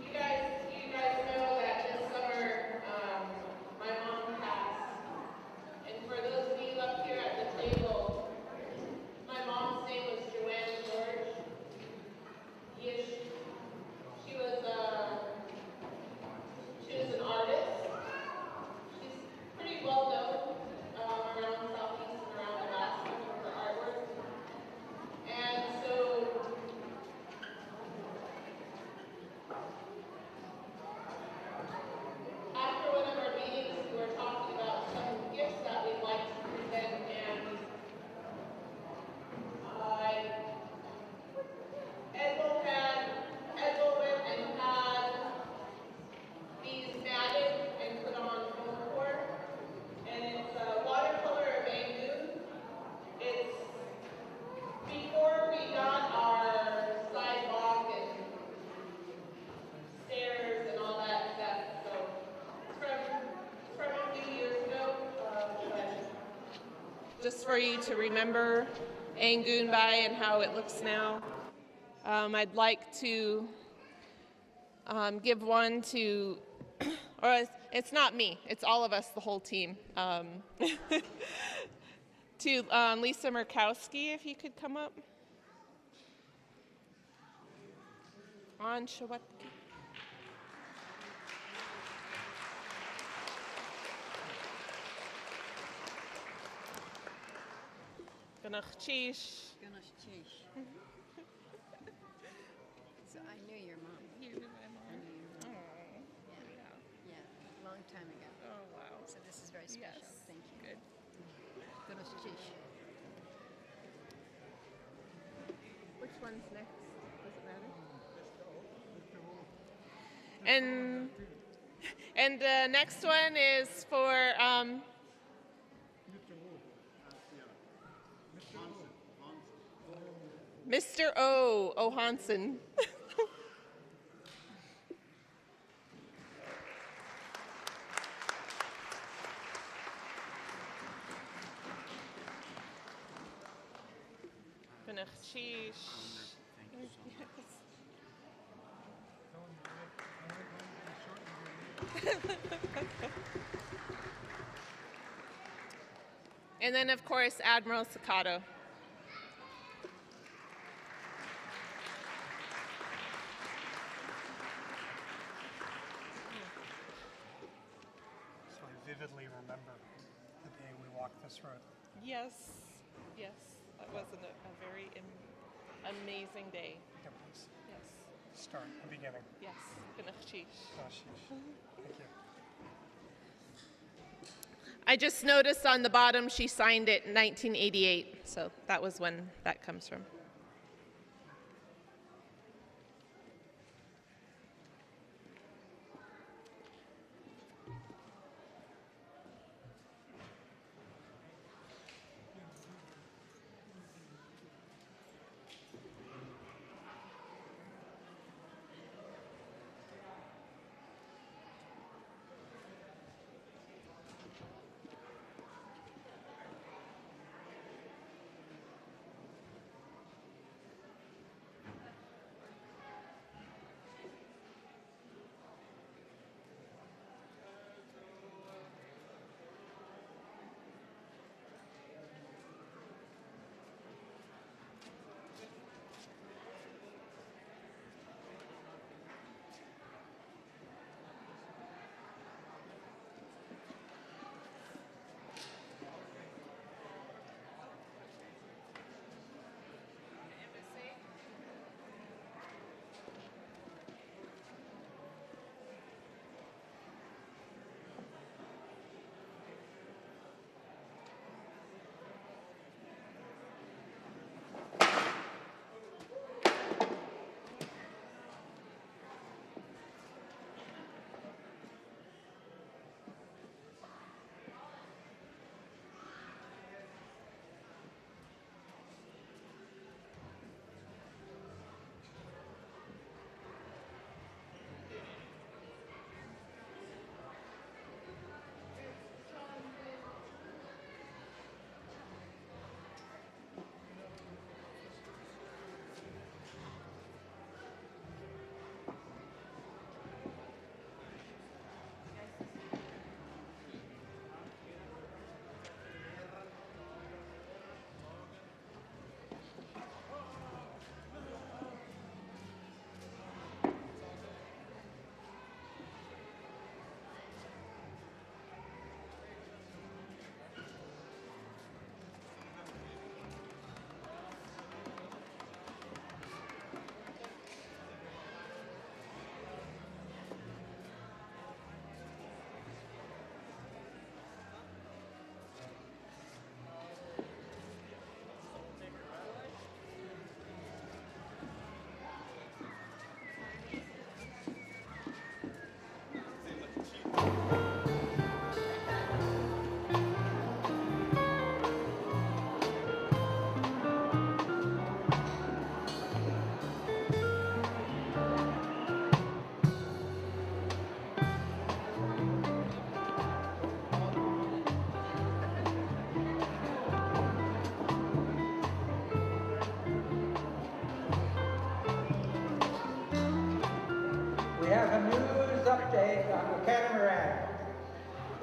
you guys know that this summer my mom passed, and for those of you up here at the table, my mom's name was Joanne George. Yes, she was an artist. She's pretty well known around Southeast and around Alaska for her artwork. And so after one of our meetings, we were talking about some gifts that we'd like to present, and Edwin went and had these matted and put on foam core, and it's a watercolor of Angoon. It's before we got our sidewalk and stairs and all that stuff, so it's from a few years ago, but just for you to remember Angoon by and how it looks now. I'd like to give one to, or it's not me, it's all of us, the whole team. To Lisa Murkowski, if you could come up. On Shawatki. Ganachchish. So I knew your mom. You knew my mom. I knew your mom. Yeah, long time ago. Oh, wow. So this is very special. Yes. Thank you. Good. Which one's next? Does it matter? And the next one is for Mr. O. Hansen. And then, of course, Admiral Sakato. So I vividly remember the day we walked this road. Yes, yes, that was a very amazing day. It was. Yes. Start, the beginning. Yes, Ganachchish. Thank you. I just noticed on the bottom she signed it in 1988, so that was when that comes from.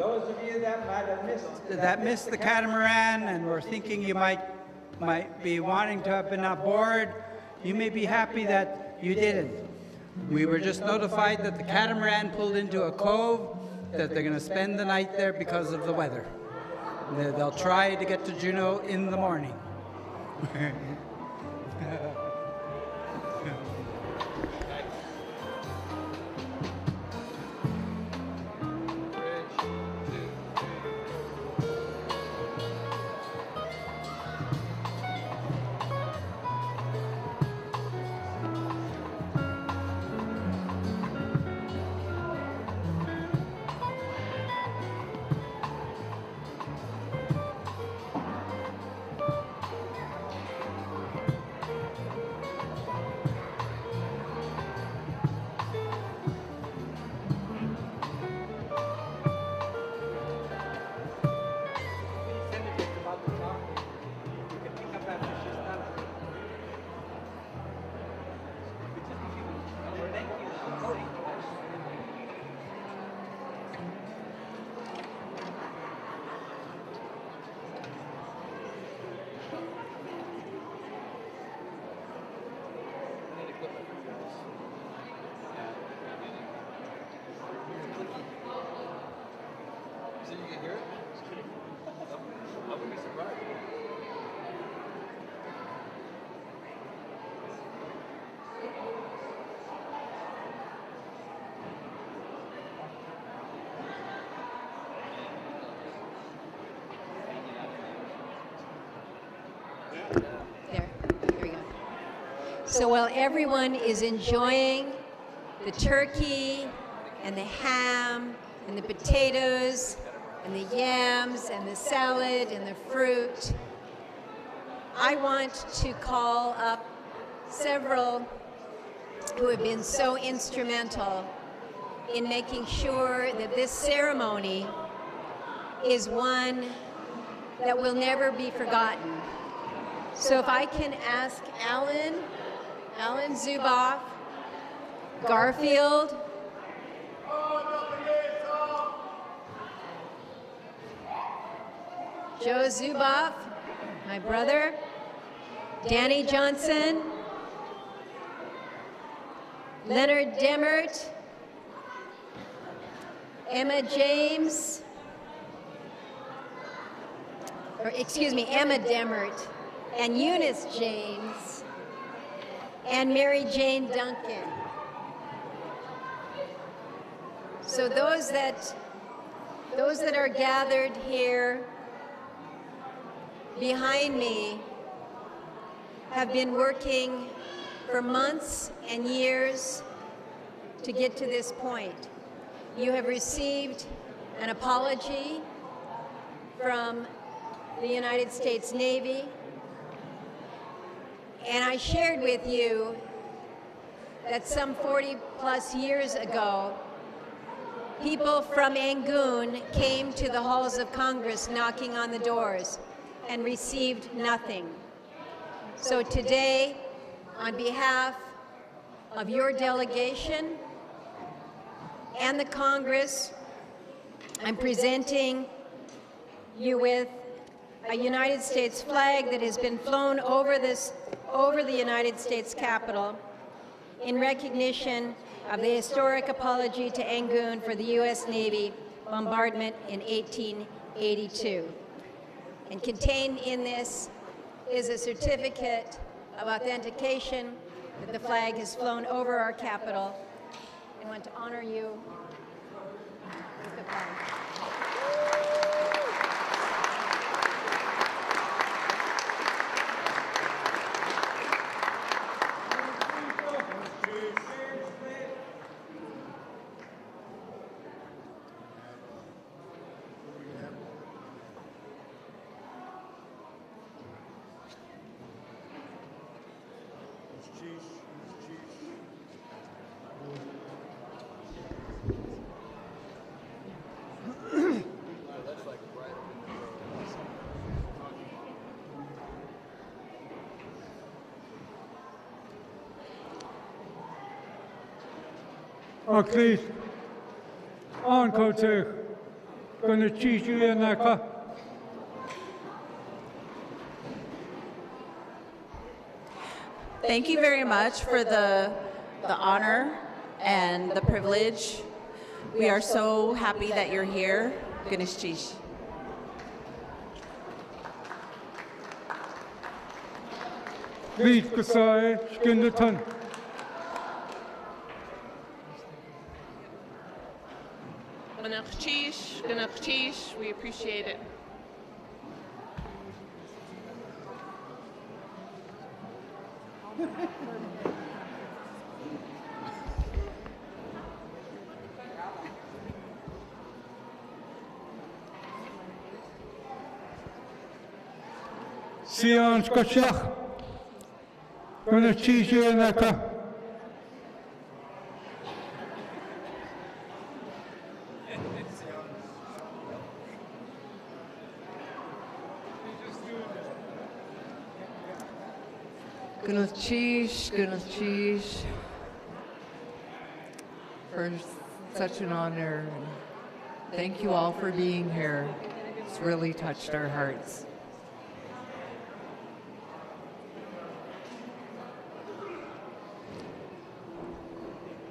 Those of you that might have missed the catamaran and were thinking you might be wanting to have been aboard, you may be happy that you didn't. We were just notified that the catamaran pulled into a cove, that they're going to spend the night there because of the weather. They'll try to get to Juneau in the morning. So while everyone is enjoying the turkey and the ham and the potatoes and the yams and the salad and the fruit, I want to call up several who have been so instrumental in making sure that this ceremony is one that will never be forgotten. So if I can ask Alan Zuboff, Garfield, Joe Zuboff, my brother, Danny Johnson, Leonard Demert, Emma Demert, and Eunice James, and Mary Jane Duncan. So those that are gathered here behind me have been working for months and years to get to this point. You have received an apology from the United States Navy, and I shared with you that some 40 plus years ago, people from Angoon came to the halls of Congress knocking on the doors and received nothing. So today, on behalf of your delegation and the Congress, I'm presenting you with a United States flag that has been flown over the United States Capitol in recognition of the historic apology to Angoon for the U.S. Navy bombardment in 1882. And contained in this is a certificate of authentication that the flag has flown over our Capitol. I want to honor you with the flag. Akli, on Kotek, gonna teach you in that. Thank you very much for the honor and the privilege. We are so happy that you're here. Ganesh Chish. Please, Kasai, Skinderton. Ganesh Chish, we appreciate it. Sealaska Shach. Gonna teach you in that. Ganesh Chish, for such an honor. Thank you all for being here. It's really touched our hearts.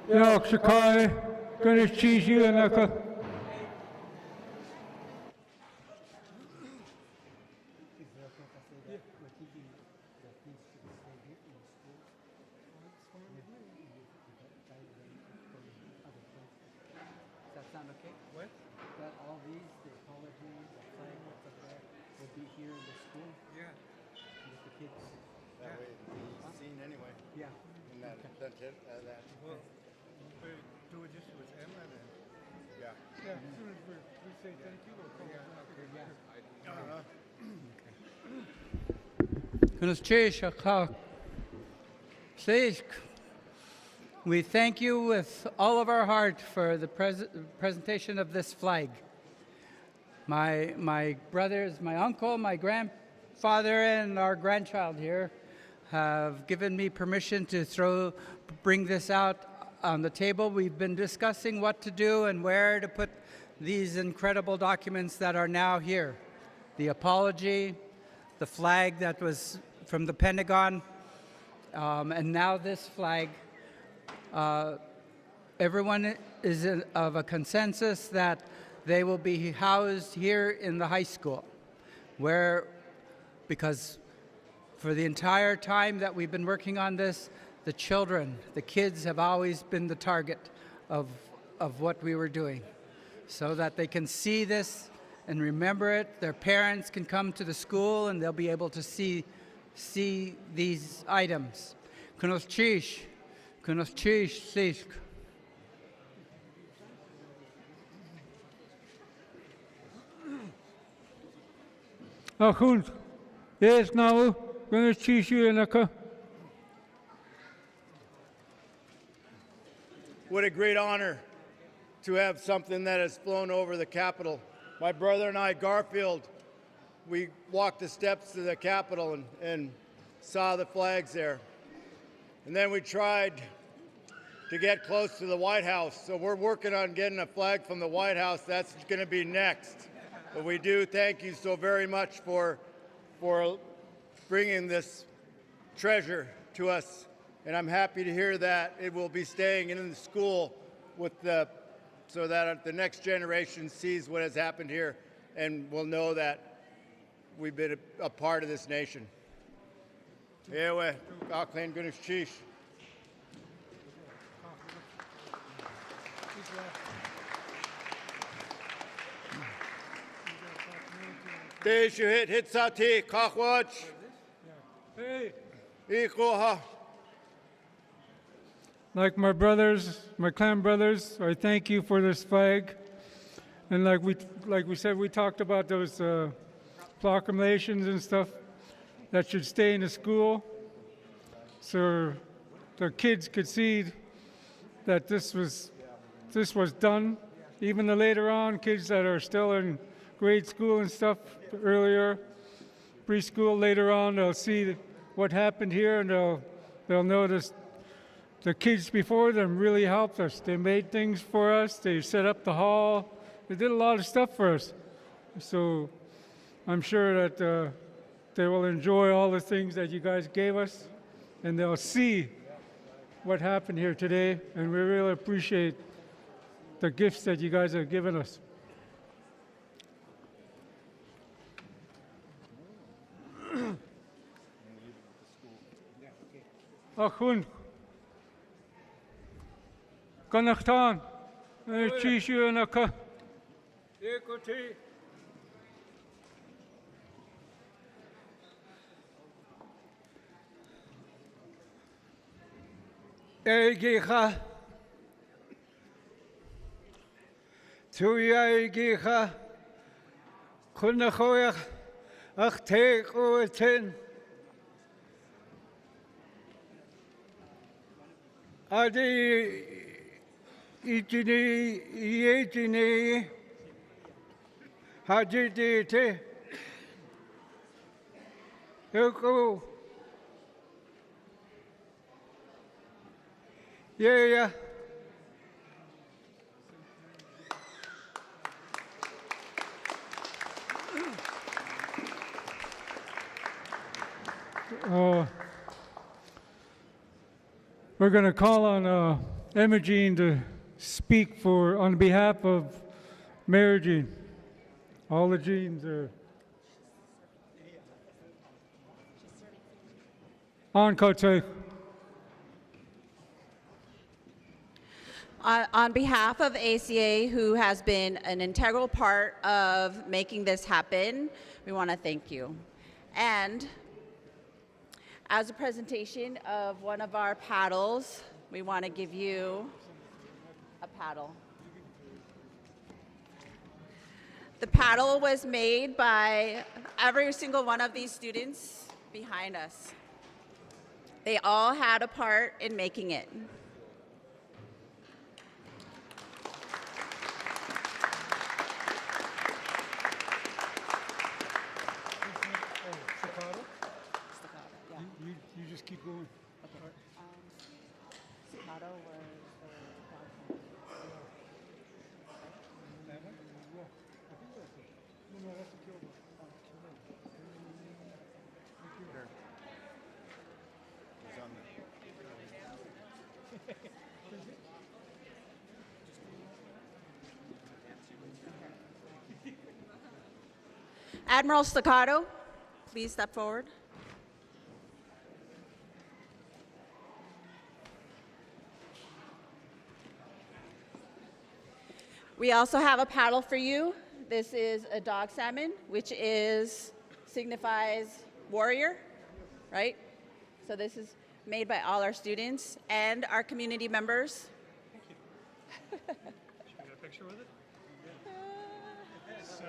Yak Shakai, gonna teach you in that. We thank you with all of our heart for the presentation of this flag. My brothers, my uncle, my grandfather, and our grandchild here have given me permission to bring this out on the table. We've been discussing what to do and where to put these incredible documents that are now here. The apology, the flag that was from the Pentagon, and now this flag. Everyone is of a consensus that they will be housed here in the high school, because for the entire time that we've been working on this, the kids have always been the target of what we were doing, so that they can see this and remember it. Their parents can come to the school and they'll be able to see these items. Ganesh Chish, Sisk. Goed. Eerst nou, gonna teach you in that. What a great honor to have something that has flown over the Capitol. My brother and I, Garfield, we walked the steps to the Capitol and saw the flags there. And then we tried to get close to the White House. So we're working on getting a flag from the White House. That's going to be next. But we do thank you so very much for bringing this treasure to us. And I'm happy to hear that it will be staying in the school so that the next generation sees what has happened here and will know that we've been a part of this nation. Ewe, Auckland, Ganesh Chish. Deshu hit sati, kakwach. Hey. Ikoha. Like my brothers, my clan brothers, I thank you for this flag. And like we said, we talked about those proclamations and stuff that should stay in the school, so the kids could see that this was done. Even the later on kids that are still in grade school and stuff earlier, preschool, later on they'll see what happened here, and they'll notice the kids before them really helped us. They made things for us. They set up the hall. They did a lot of stuff for us. So I'm sure that they will enjoy all the things that you guys gave us, and they'll see what happened here today, and we really appreciate the gifts that you guys have given us. Angoon. Kanachtan. Chishu anaka. Ekoti. Eigicha. Tuya eigicha. Kunachoyach. Ach teek oetin. Adi itini yetini hajidite yoko yeah. We're going to call on Imogene to speak on behalf of Mayor Jean. All the Jeans are on Kote. On behalf of ACA, who has been an integral part of making this happen, we want to thank you. And as a presentation of one of our paddles, we want to give you a paddle. The paddle was made by every single one of these students behind us. They all had a part in making it. You just keep going. Okay. Staccato was the That one? Yeah. I think that's it. No, that's a kill one. Admiral Staccato, please step forward. We also have a paddle for you. This is a dog salmon, which signifies warrior, right? So this is made by all our students and our community members. Should we get a picture with it? So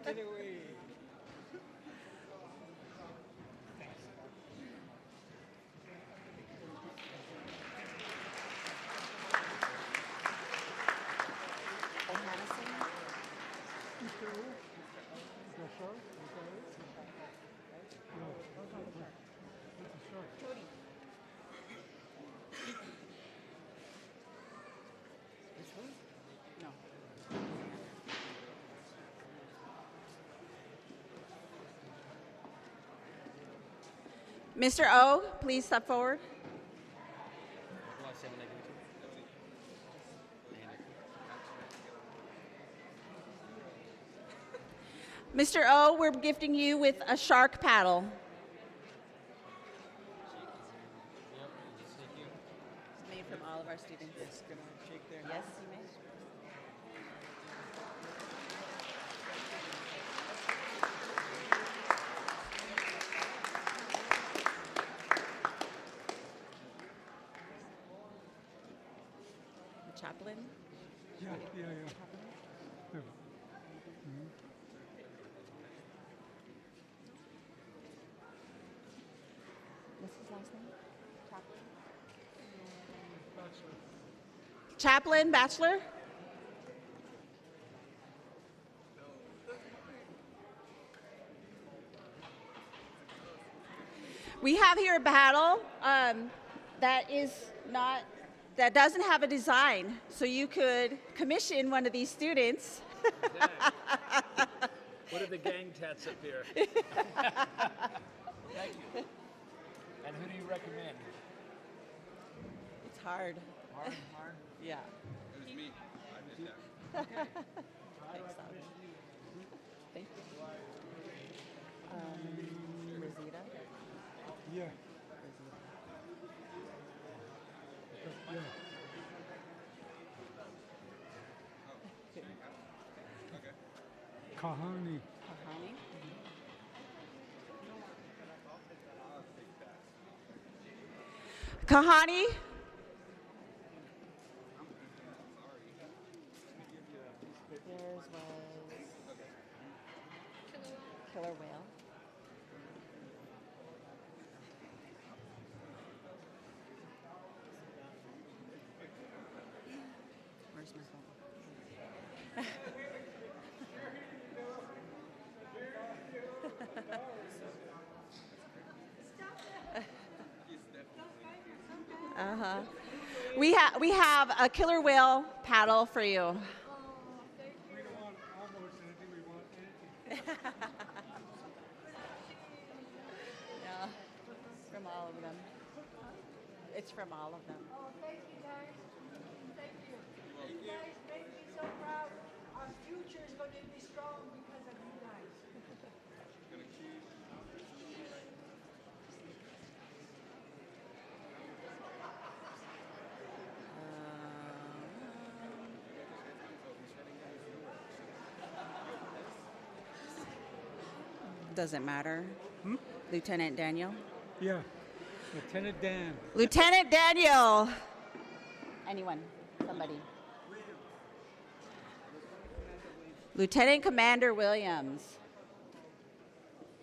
Get away. Mr. O, please step forward. Mr. O, we're gifting you with a shark paddle. It's made from all of our students. Yes, you may. Chaplain? Yeah. What's his last name? Chaplain, bachelor? We have here a paddle that is not that doesn't have a design, so you could commission one of these students. What are the gang tats up here? Thank you. And who do you recommend? It's hard. Hard? Yeah. It was me. I did that. Thanks, Tom. Thank you. Rosita? Yeah. Yeah. Kahani. Kahani? Kahani? Yours was Killer Whale. Where's my phone? Uh-huh. We have a killer whale paddle for you. Yeah, from all of them. It's from all of them. Oh, thank you, guys. Thank you. You guys make me so proud. Our future is going to be strong because of you guys. Doesn't matter. Lieutenant Daniel? Yeah. Lieutenant Dan. Lieutenant Daniel! Anyone? Somebody. Lieutenant Commander Williams.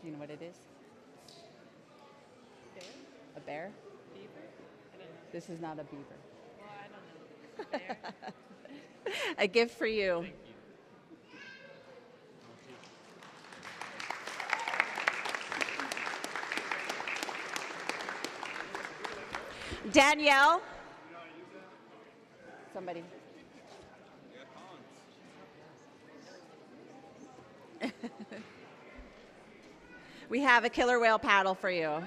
Do you know what it is? A bear? This is not a beaver. Well, I don't know. A gift for you. Danielle? Somebody. We have a killer whale paddle for you.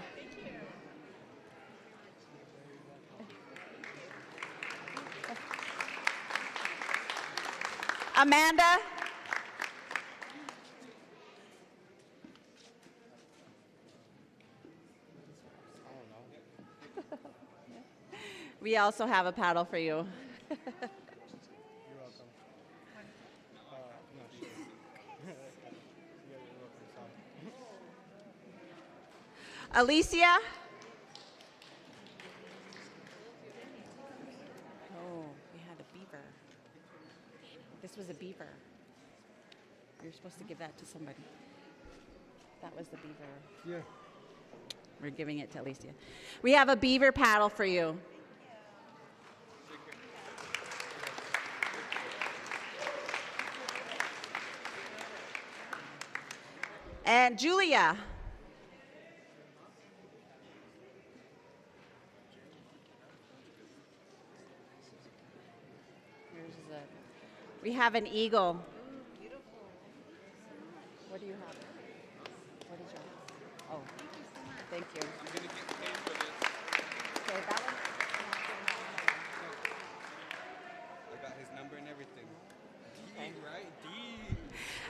Amanda? We also have a paddle for you. You're welcome. No, sure. Alicia? Oh, we had a beaver. This was a beaver. You're supposed to give that to somebody. That was the beaver. Yeah. We're giving it to Alicia. We have a beaver paddle for you. And Julia. We have an eagle. What do you have? What is yours? Oh, thank you. I'm going to get paid for this. Okay, that one? I got his number and everything. Okay. D, right? D.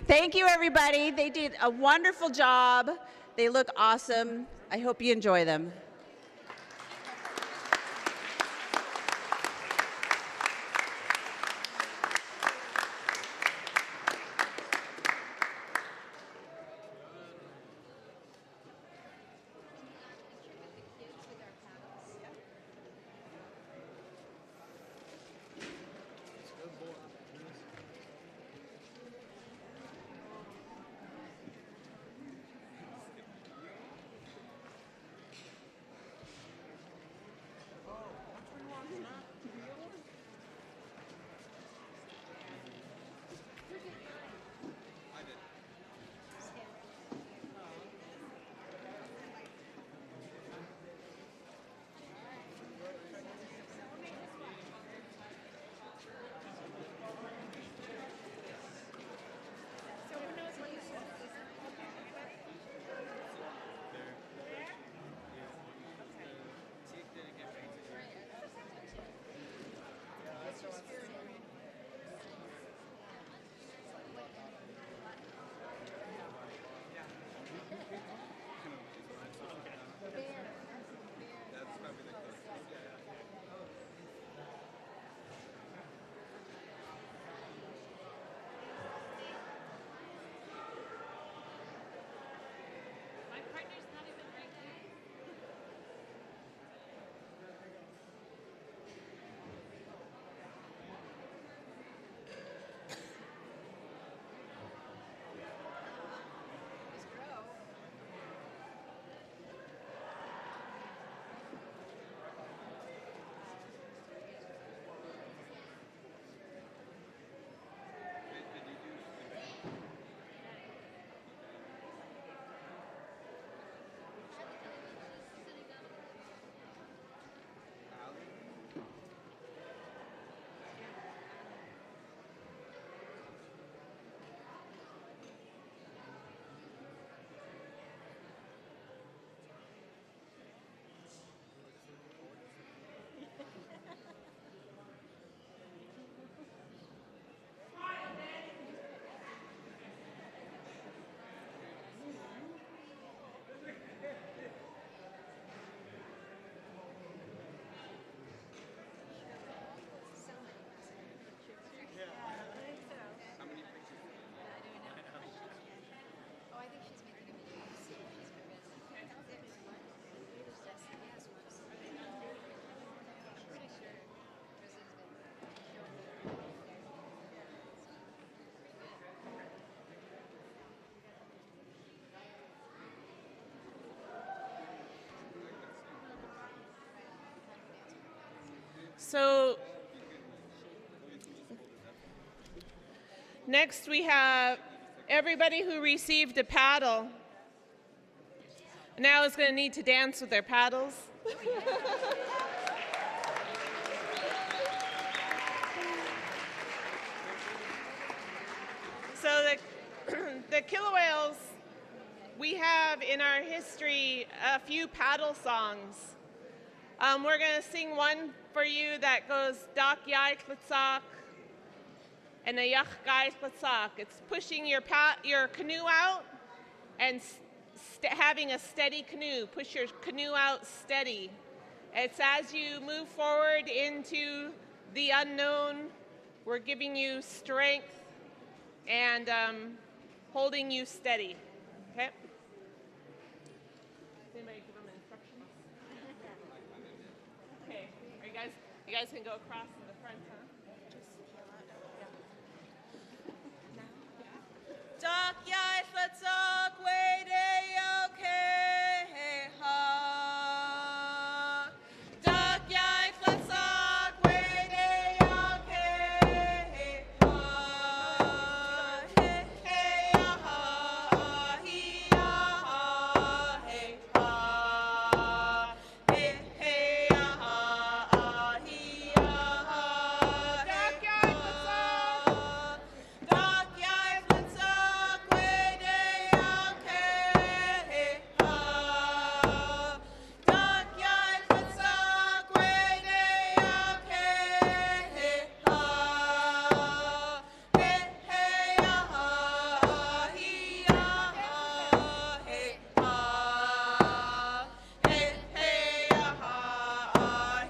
Thank you, everybody. They did a wonderful job. They look awesome. I hope you enjoy them. So next we have everybody who received a paddle now is going to need to dance with their paddles. So the killer whales, we have in our history a few paddle songs. We're going to sing one for you that goes Dak Yai Tlitsak and a Yach Gai Tlitsak. It's pushing your canoe out and having a steady canoe. Push your canoe out steady. It's as you move forward into the unknown, we're giving you strength and holding you steady. Okay? Anybody give them instructions? Okay. You guys can go across to the front, huh? Dak Yai Tlitsak Wede Yoke Ha. Dak Yai Tlitsak Wede Yoke Ha. He ya ha he ya ha he ha. He ya ha he ya ha. Dak Yai Tlitsak. Dak Yai Tlitsak Wede Yoke Ha. Dak Yai Tlitsak Wede Yoke Ha. He ya ha he ya ha he ha. He ya ha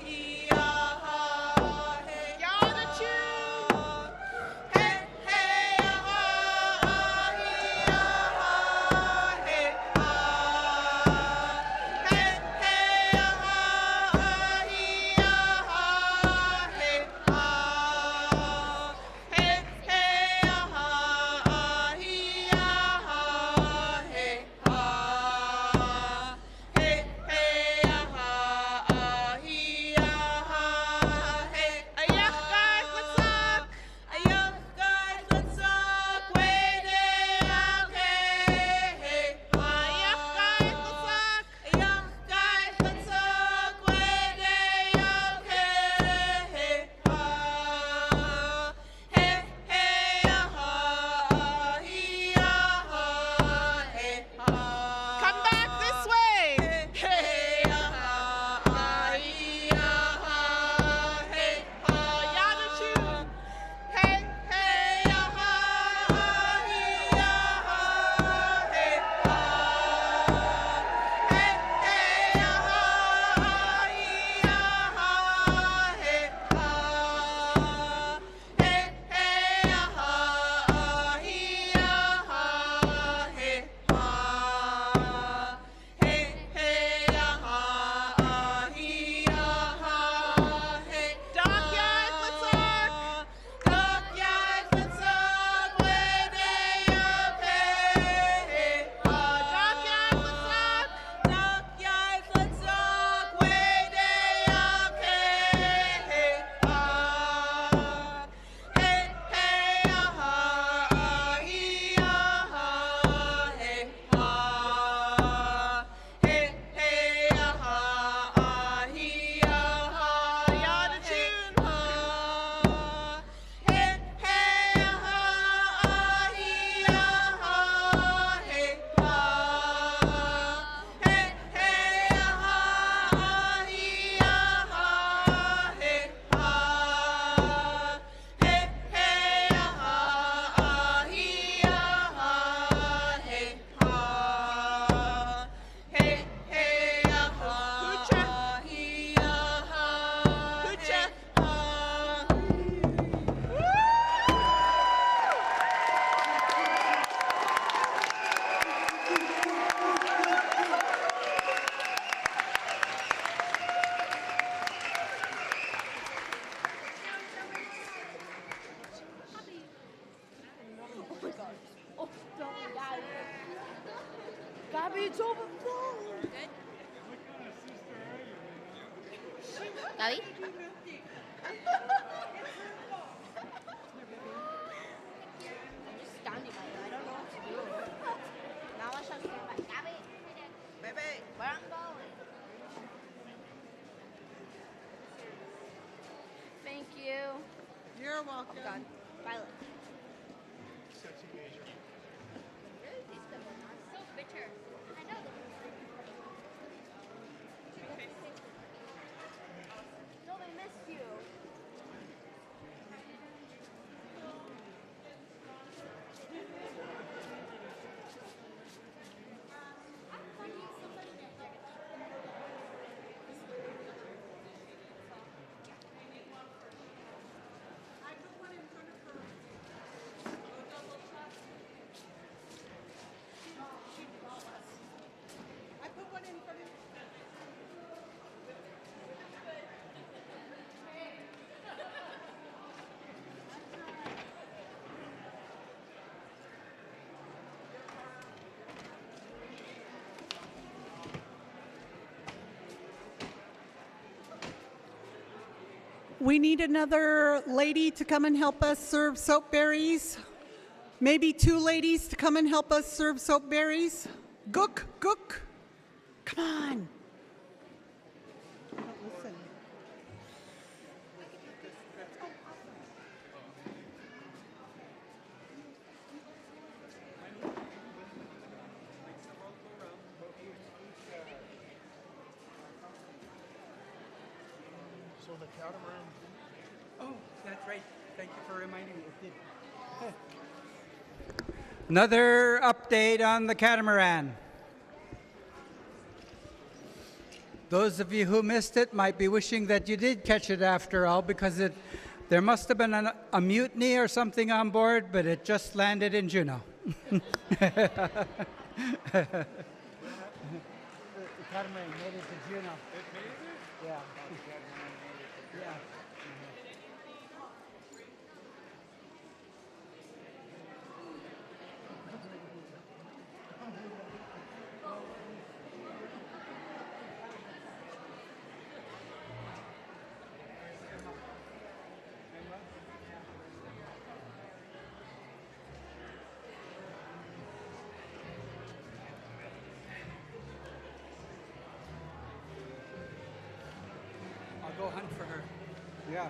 he ya ha he. Yada tune. He ya ha he ya ha he ha. He ya ha he ya ha he ha. He ya ha he ya ha he ha. He ya ha he ya ha he. Ayach Gai Tlitsak. Ayach Gai Tlitsak Wede Yoke Ha. Ayach Gai Tlitsak. Ayach Gai Tlitsak Wede Yoke Ha. He ya ha he ya ha he ha. Come back this way. He ya ha he ya ha he ha. Yada tune. He ya ha he ya ha he ha. He ya ha he ya ha he ha. He ya ha he ya ha he ha. He ya ha he ya ha he. Dak Yai Tlitsak. Dak Yai Tlitsak Wede Yoke Ha. Dak Yai Tlitsak. Dak Yai Tlitsak Wede Yoke Ha. He ya ha he ya ha he ha. He ya ha he ya ha. Yada tune. He ya ha he ya ha he ha. He ya ha he ya ha he ha. He ya ha he ya ha he ha. He ya ha he ya ha he ha. Oh my God. Oh, darling guys. Gabby, it's overflowing. Gaby? just standing by you. I don't know what to do. Now let's just stand by. Gabby, baby, where I'm going. Thank you. You're welcome. Oh God, Violet. Sexy Asia. Really taste them are so bitter. I know them. No, they missed you. I put one in for you. We need another lady to come and help us serve soapberries. Maybe two ladies to come and help us serve soapberries. Gook, gook. Come on. Listen. So the catamaran. Oh, that's right. Thank you for reminding me. It did. Another update on the catamaran. Those of you who missed it might be wishing that you did catch it after all, because there must have been a mutiny or something on board, but it just landed in Juneau. The catamaran made it to Juneau. Yeah. Yeah. I'll go hunt for her. Yeah.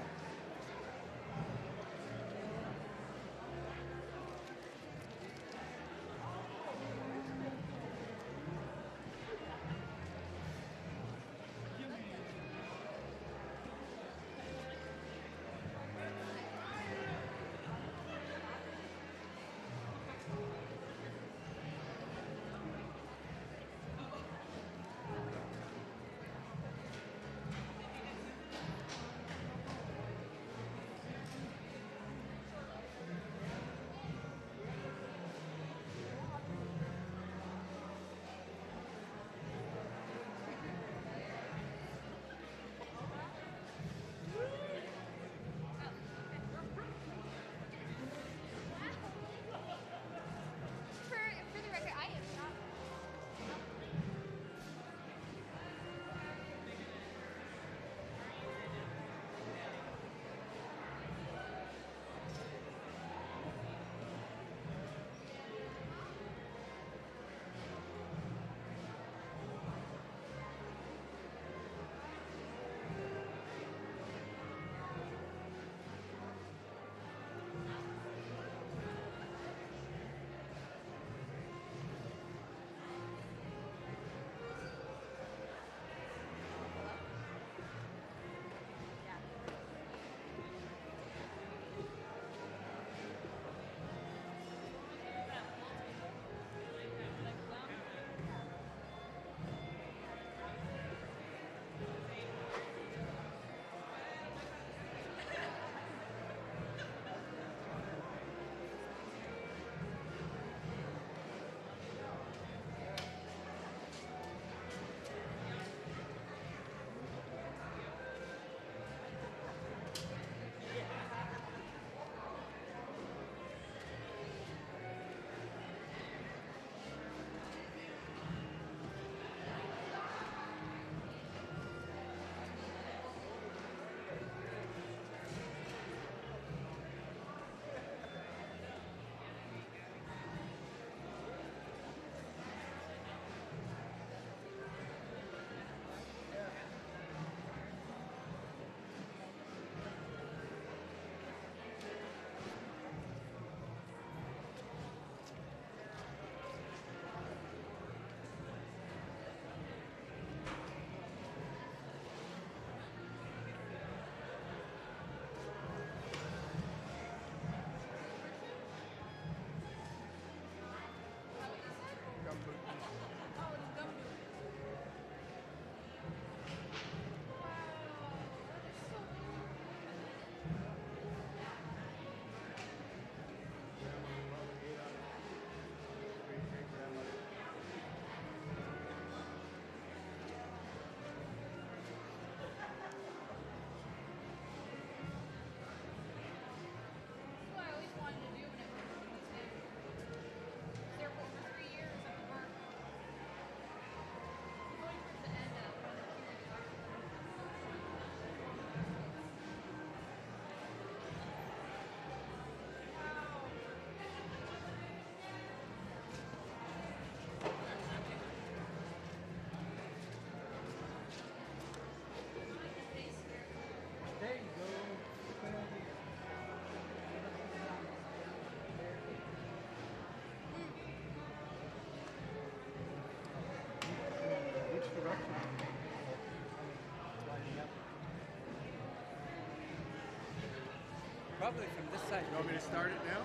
Probably from this side. You want me to start it now?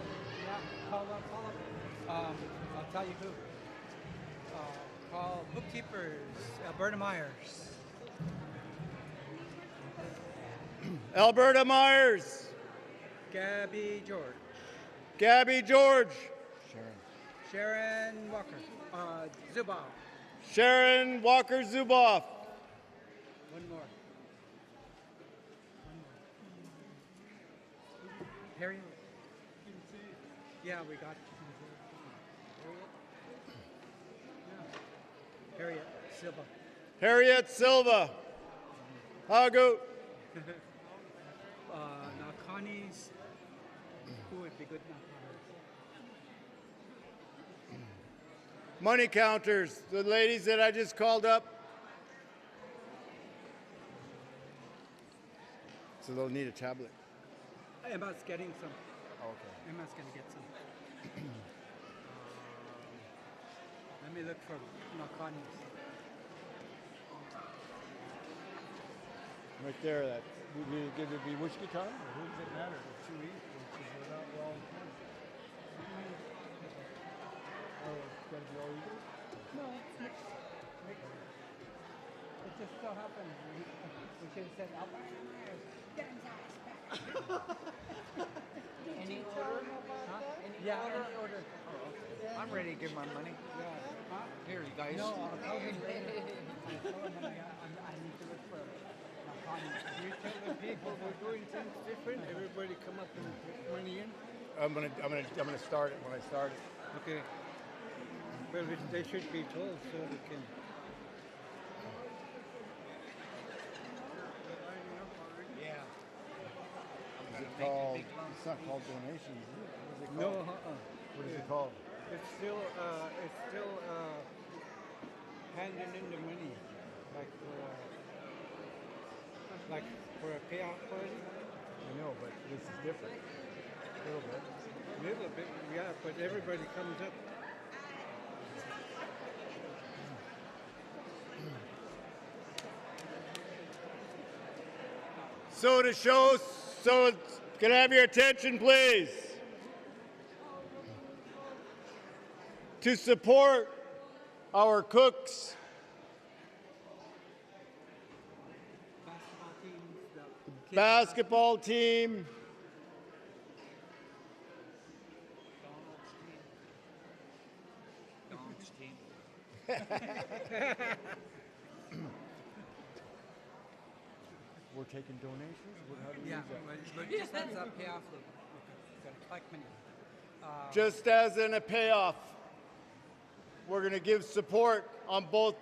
Yeah, call up. I'll tell you who. Call bookkeepers, Alberta Myers. Alberta Myers. Gabby George. Gabby George. Sharon Walker. Zuboff. Sharon Walker Zuboff. One more. Harriet. Yeah, we got Harriet Silva. Harriet Silva. Hagu. Connie's. Who would be good now? Money counters, the ladies that I just called up. So they'll need a tablet. Emma's getting some. Okay. Emma's going to get some. Let me look for Connie's. Right there, that would it be which guitar? Or who does it matter? The two each, which is without all Oh, it's got to be all equal? No, it just so happened. We should have said Alberta. Any order? Huh? Yeah, any order. Oh, okay. I'm ready to give my money. Yeah. Huh? Here, you guys. No, I'll tell him later. I need to look for You tell the people we're doing things different. Everybody come up and put money in. I'm gonna start it when I start it. Okay. Well, they should be told so they can. Yeah. Is it called? It's not called donations. Is it? What is it No. called? What is it called? It's still handing in the money, like for a payout party. I know, but this is different. A little bit. Little bit, yeah, but everybody comes up. So to show, can I have your attention, please? To support our cooks, basketball team, we're taking donations? How do we Yeah, use that? but just heads up, pay off the got to collect money. Just as in a payoff, we're going to give support on both,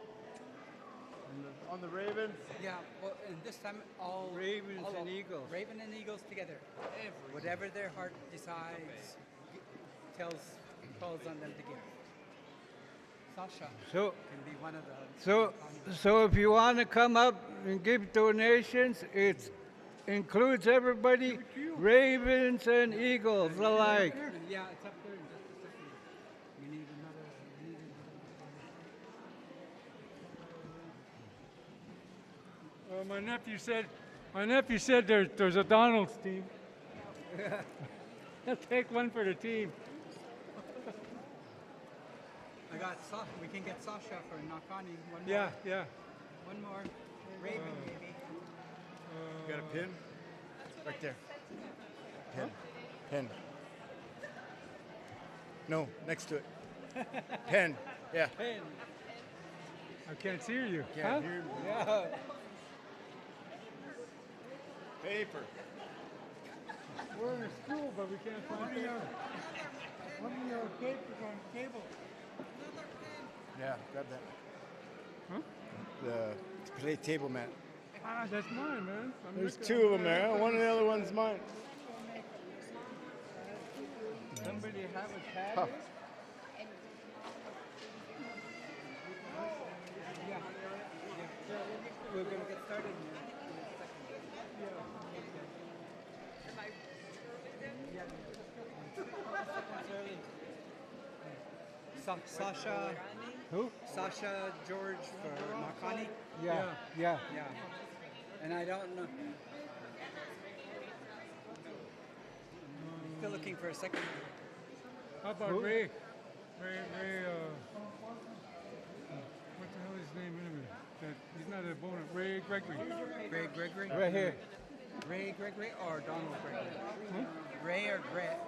on the Ravens. Yeah, well, and this time all Ravens all and of- Eagles. Raven and Eagles together. Whatever their heart decides, calls on them to give. Sasha So- can be one of the. So if you want to come up and give donations, it includes everybody, Ravens and Eagles alike. Yeah, it's up there in just a second. We need another. My nephew said there's a Donald's team. I'll take one for the team. I got we can get Sasha for Nakani. One more. Yeah. One more. Raven maybe. You got a pin? Right there. Pen. No, next to it. Pen. Yeah. Pen. I can't hear you. Can't hear me. Yeah. Paper. We're in a school, but we can't find paper. One of your papers on the table. Yeah, grab that. Huh? The play table mat. Ah, that's mine, man. There's two of them there. One of the other one's mine. Somebody have a tab? Huh. Yeah. We're gonna get started in a second. Sasha. Who? Sasha George for Makani. Yeah. Yeah. And I don't know. still looking for a second. How about Ray? Ray, what the hell is his name anyway? He's not a opponent. Ray Gregory. Ray Gregory? Right here. Ray Gregory or Donald Gregory? Huh? Ray or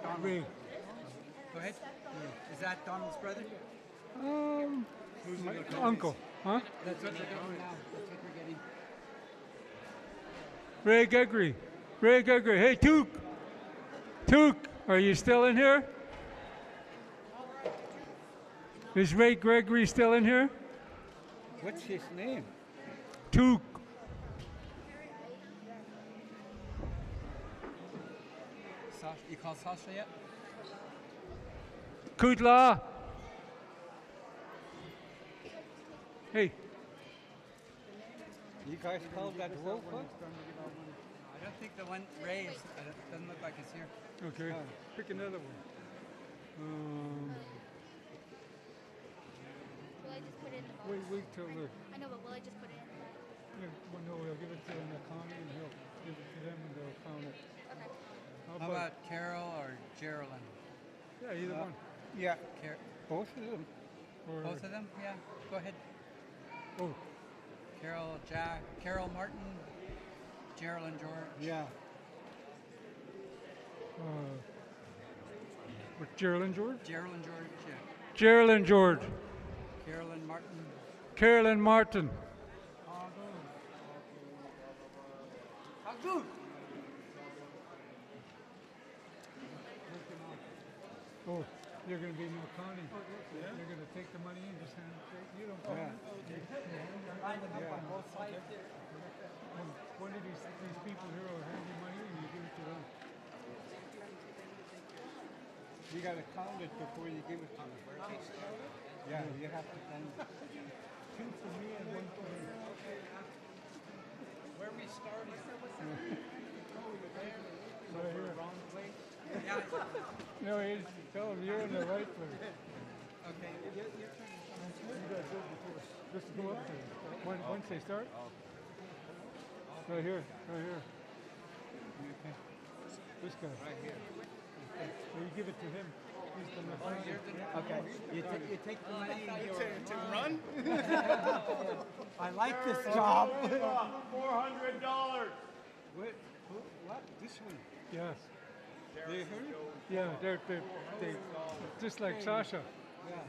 Donald? Ray. Go ahead. Is that Donald's brother? My uncle. Huh? That's what they're getting now. That's what we're getting. Ray Gregory. Ray Gregory. Hey, Took. Took, are you still in here? Is Ray Gregory still in here? What's his name? Took. You call Sasha yet? Kutla. Hey. You guys called that wolf? I don't think the one Ray is, doesn't look like it's here. Okay. Pick another one. Will I just put it in the box? Wait till the. I know, but will I just put it in the box? Well, no, we'll give it to the county and he'll give it to them and they'll count it. Okay. How about Carol or Geraldine? Yeah, either one. Yeah, both of them. Both of them? Yeah, go ahead. Oh. Carol Martin, Geraldine George. Yeah. With Geraldine George? Geraldine George, yeah. Geraldine George. Carolyn Martin. Carolyn Martin. Angoon. Oh, you're going to be no county. You're going to take the money and just hand it. You don't count it. One of these people here will hand you money and you give it to them. You got to count it before you give it to them. Yeah, you have to count it. Two for me and one for me. Where we started? Right here. Wrong place? No, tell them you're in the right place. Okay. You got to go before. Just go up to them. Once they start? Right here. Right here. This guy. Right here. So you give it to him. He's the Okay. You take the money to run? I like this job. $400. What? This one? Yes. They heard? Yeah, they're just like Sasha. Yeah.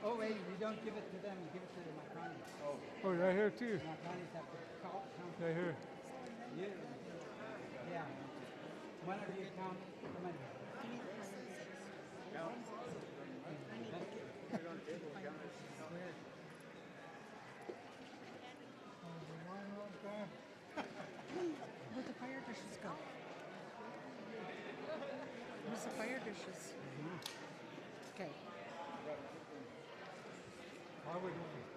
Oh wait, you don't give it to them, you give it to the Macronis. Oh, right here too. Macronis have to count. Right here. Yeah. One of you count the money. Where'd the fire dishes go? Where's the fire dishes? Okay. How we doing?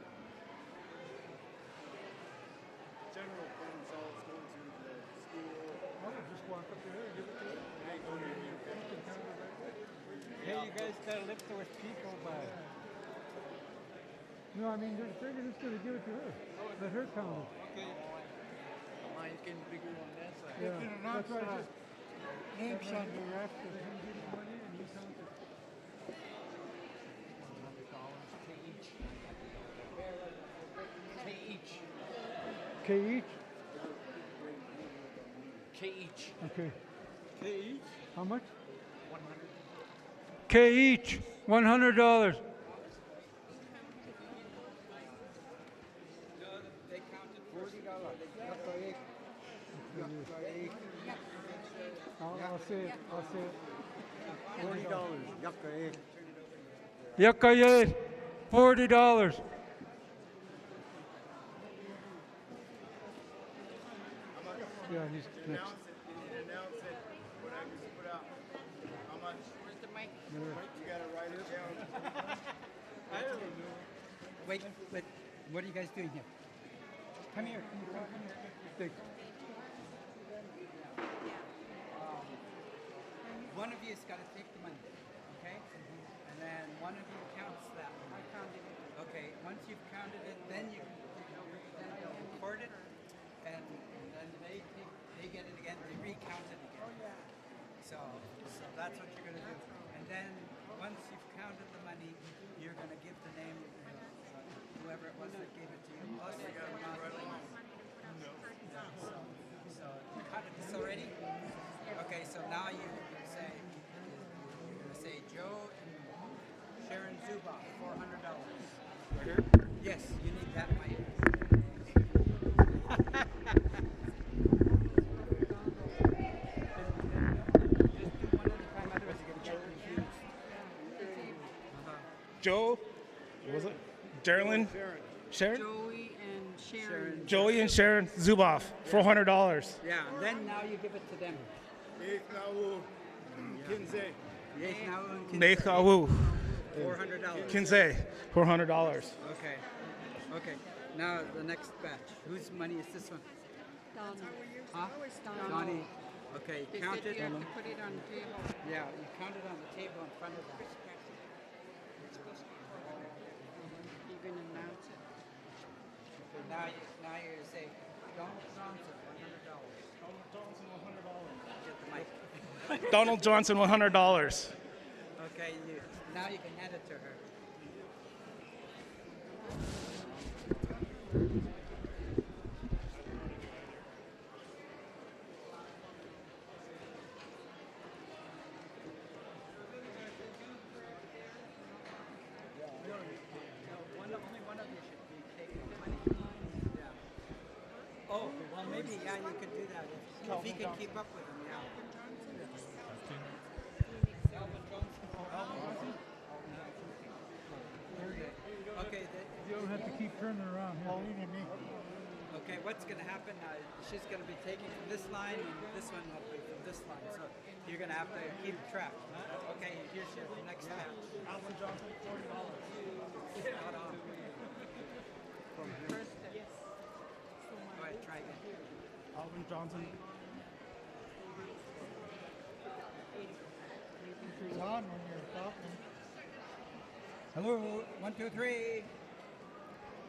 General funds all going to the school. Oh, just walk up there and give it to him. Hey, you guys got to lift those people by. No, I mean, they're just going to give it to her. Let her count it. Okay. Mine's getting bigger on that side. Yeah, that's right. Just Names on the rest of let him give you money and you count it. K each. K each? K each. Okay. K each? How much? 100. K each. $100. They counted $40. I'll say it. I'll say it. $40. Yucca. Yakayet. $40. Yeah, he's next. Announce it when I just put out. How much? Where's the mic? You gotta write it down. I don't know. Wait, what are you guys doing here? Come here. Take. One of you's got to take the money, okay? And then one of you counts that one. I counted it. Okay, once you've counted it, then you'll record it, and then they you get it again, they recount it again. So that's what you're going to do. And then once you've counted the money, you're going to give the name of whoever it was that gave it to you. Plus you're going to So you counted this already? Okay, so now you're going to say Joe and Sharon Zuba, $400. Yes, you need that money. Joe, what was it? Darylyn? Sharon? Joey and Sharon Zuboff, $400. Yeah, then now you give it to them. Neikawu. $400. Kinze, $400. Okay. Now the next batch. Whose money is this one? Huh? Donnie. Okay, count it. Put it on the table. Yeah, you count it on the table in front of them. You're going to announce it. Okay, now you're going to say, Donald Johnson, $100. Get the mic. Donald Johnson, $100. Okay, now you can hand it to her. Only one of you should be taking the money. Yeah. Oh, well, maybe, yeah, you could do that. If he can keep up with him, yeah. Okay. You don't have to keep turning around here. Okay, what's going to happen now? She's going to be taking from this line, and this one will be from this line. So you're going to have to keep track. Okay, here's your next match. Alvin Johnson, $40. Not on. First, yes. All right, try again. Alvin Johnson. It's on when you're talking. Hello, 1, 2, 3.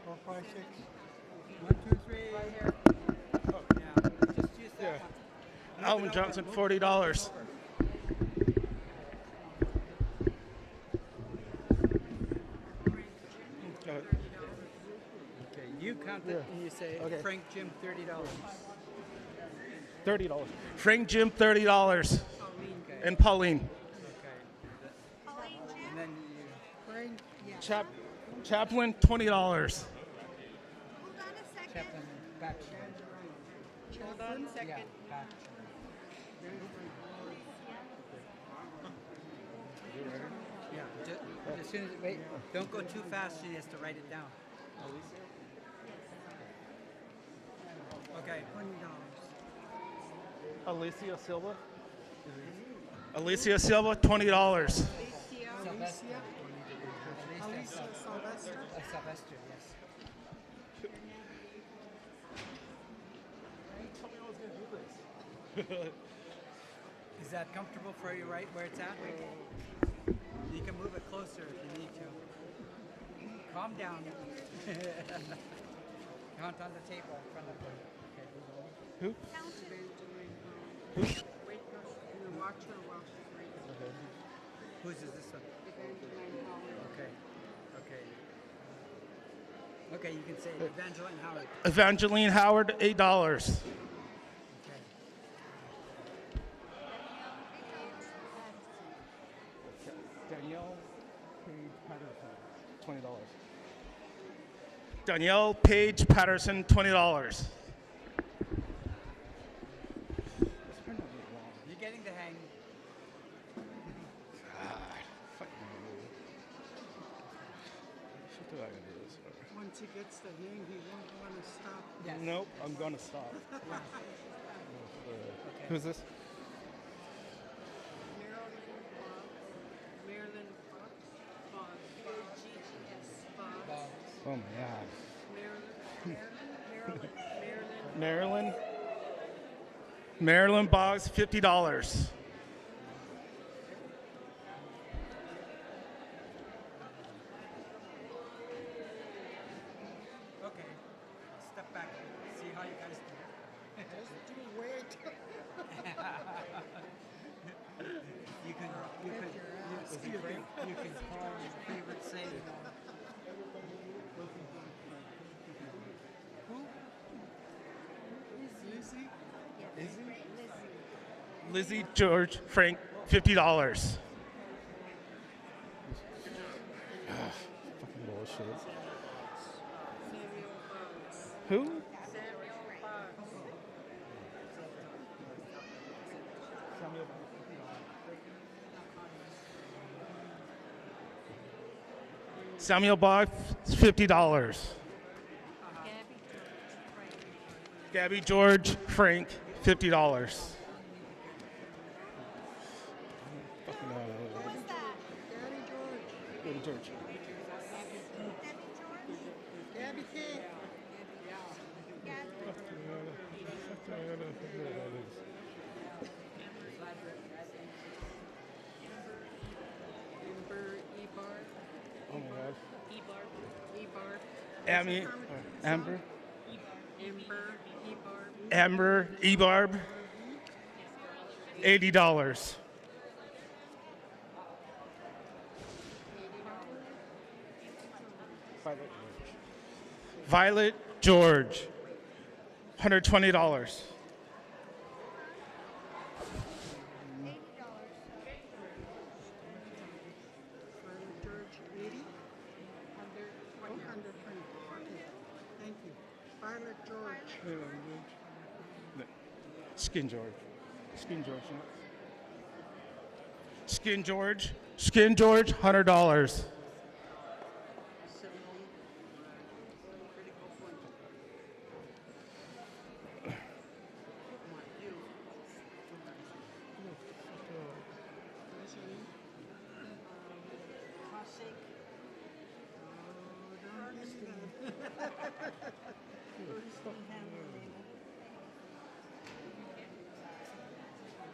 4, 5, 6. 1, 2, 3. Right here. Oh, yeah. Just use that one. Alvin Johnson, $40. Okay, you count it and you say Frank Jim $30. $30. Frank Jim, $30. And Pauline. And then you Chaplain, $20. Chaplain back. Hold on a second. Yeah, back. Yeah, just as soon as wait, don't go too fast. She has to write it down. Okay. Alicia Silva. Alicia Silva, $20. Sylvester. Sylvester, yes. Is that comfortable for you right where it's at? You can move it closer if you need to. Calm down. Count on the table in front of you. Okay. Who? Wait, watch her while she's reading. Whose is this one? Okay. Okay, you can say Evangeline Howard. Evangeline Howard, $8. Danielle Page Patterson, $20. Danielle Page Patterson, $20. You're getting the hang. Once he gets the hang, he won't want to stop. Yes. Nope, I'm going to stop. Okay. Who's this? Marilyn Fox. Fox. Oh my God. Marilyn. Marilyn Boggs, $50. Okay. Step back. See how you guys do it. Just do wait. You can call your favorite saying. Lizzie, George, Frank, $50. Fucking bullshit. Who? Samuel Bach, $50. Gabby George, Frank, $50. Fucking Gabby George. Gabby King. Oh my god. Amy, Amber, Ebarb. Amber, Ebarb, $80. Violet George, $120. George, 80. 120. Okay. Thank you. Violet George. Skin George. Skin George. Skin George, Skin George, $100.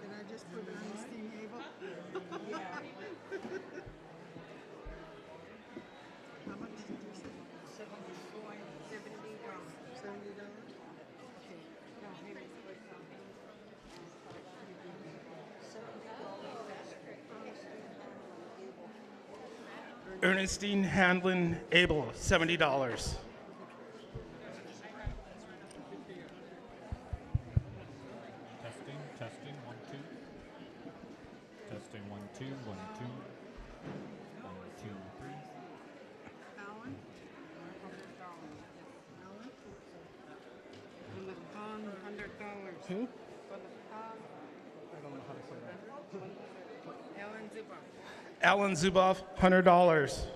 Can I just put Ernestine Abel? Yeah. How much did you say? $70. Ernestine Handlin Abel, $70. Testing, 1, 2. Testing, 1, 2, 1, 2. 1, 2, 3. Alan? Alan? On the phone, $100. Who? On the phone. I don't know how to say that. Alan Zuboff. Alan Zuboff, $100.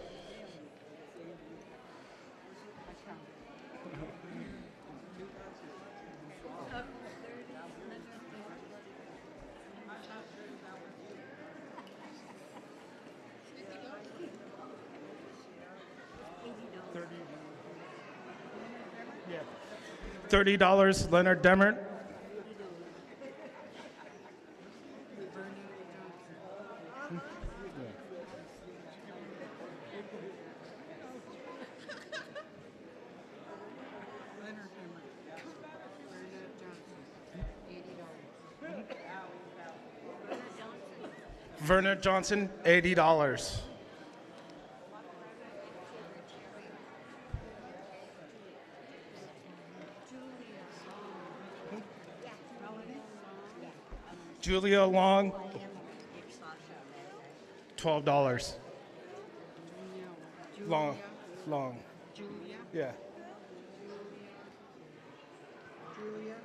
$30, Leonard Demert. Leonard Hammer. Bernadette Johnson. $80. Verna Johnson, $80. Julia Long, $12. Long. Julia. Yeah. Julia.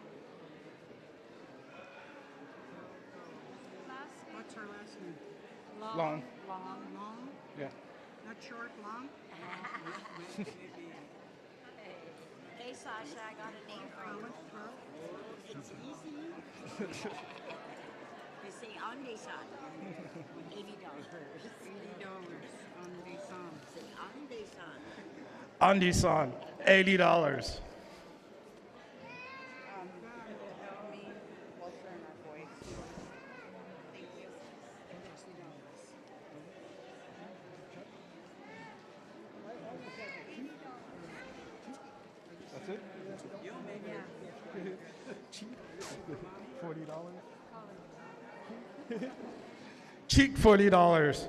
What's her last name? Long. Long. Yeah. Not short, long? Hey, Sasha, I got a name for you. It's easy. You say Andesan. $80. $80 on Desan. Say Andesan. Andy-san, $80. That's it? $40. Cheek $40.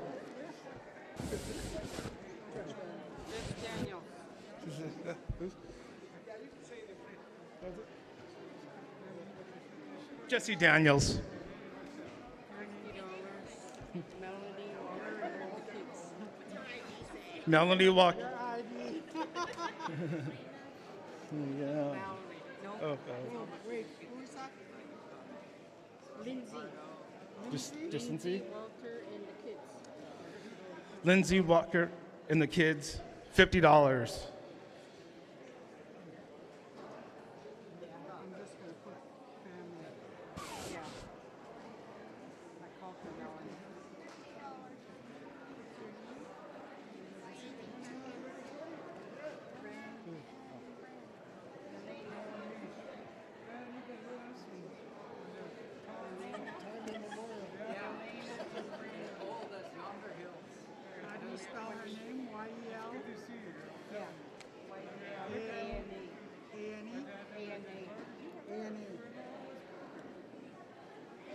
Jesse Daniels. Melanie Walker. Yeah. Oh, Wait, who's that? Lindsay. Just Lindsay? Walter and the kids. Lindsay Walker and the kids, $50. I'm just gonna put family. Yeah. I called her Melanie. How do you spell her name? Y-E-L? Good to see you. Yeah. A-N-A. A-N-E? A-N-A. A-N-A.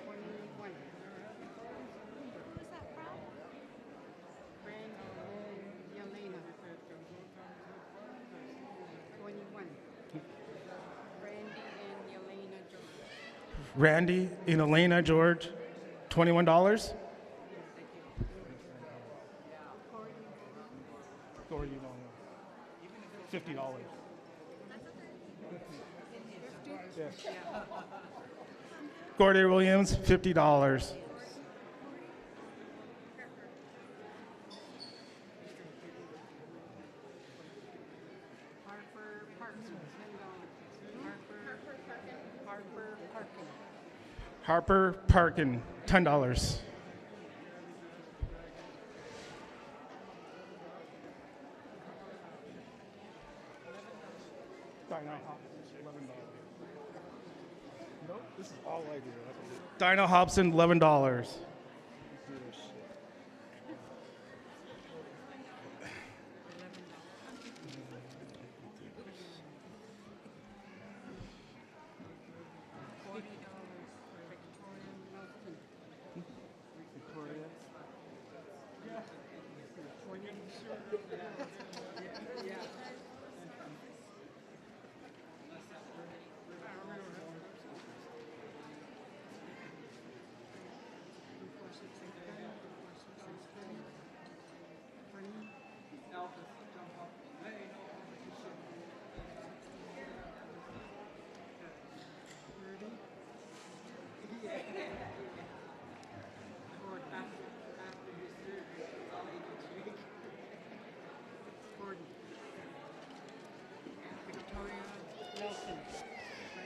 21. Who's that from? Randy and Yelena. 21. Randy and Elena George, $21. Gordy, $50. Yes. Gordy Williams, $50. Harper Parkin, $10. Harper Parkin. Harper Parkin, $10. Nope, this is all I do. Dinah Hobson, $11.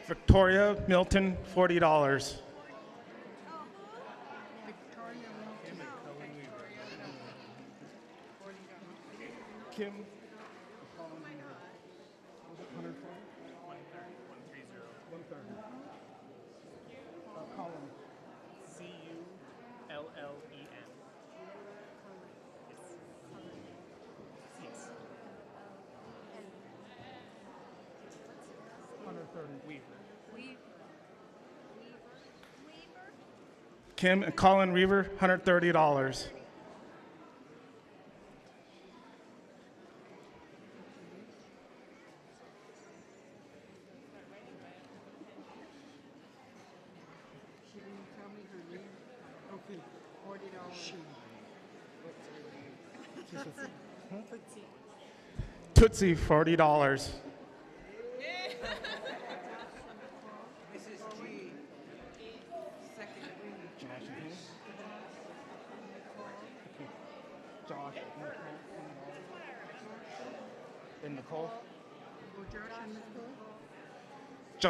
Victoria Milton, $40. Kim. Colin. C-U-L-L-E-N. Yes. 130. Weaver. Kim and Colin Reaver, $130. She didn't tell me her name. Okay, $40. Tootsie, $40. Mrs. G. Second wing. Josh. And Nicole. Oh, Josh and Nicole?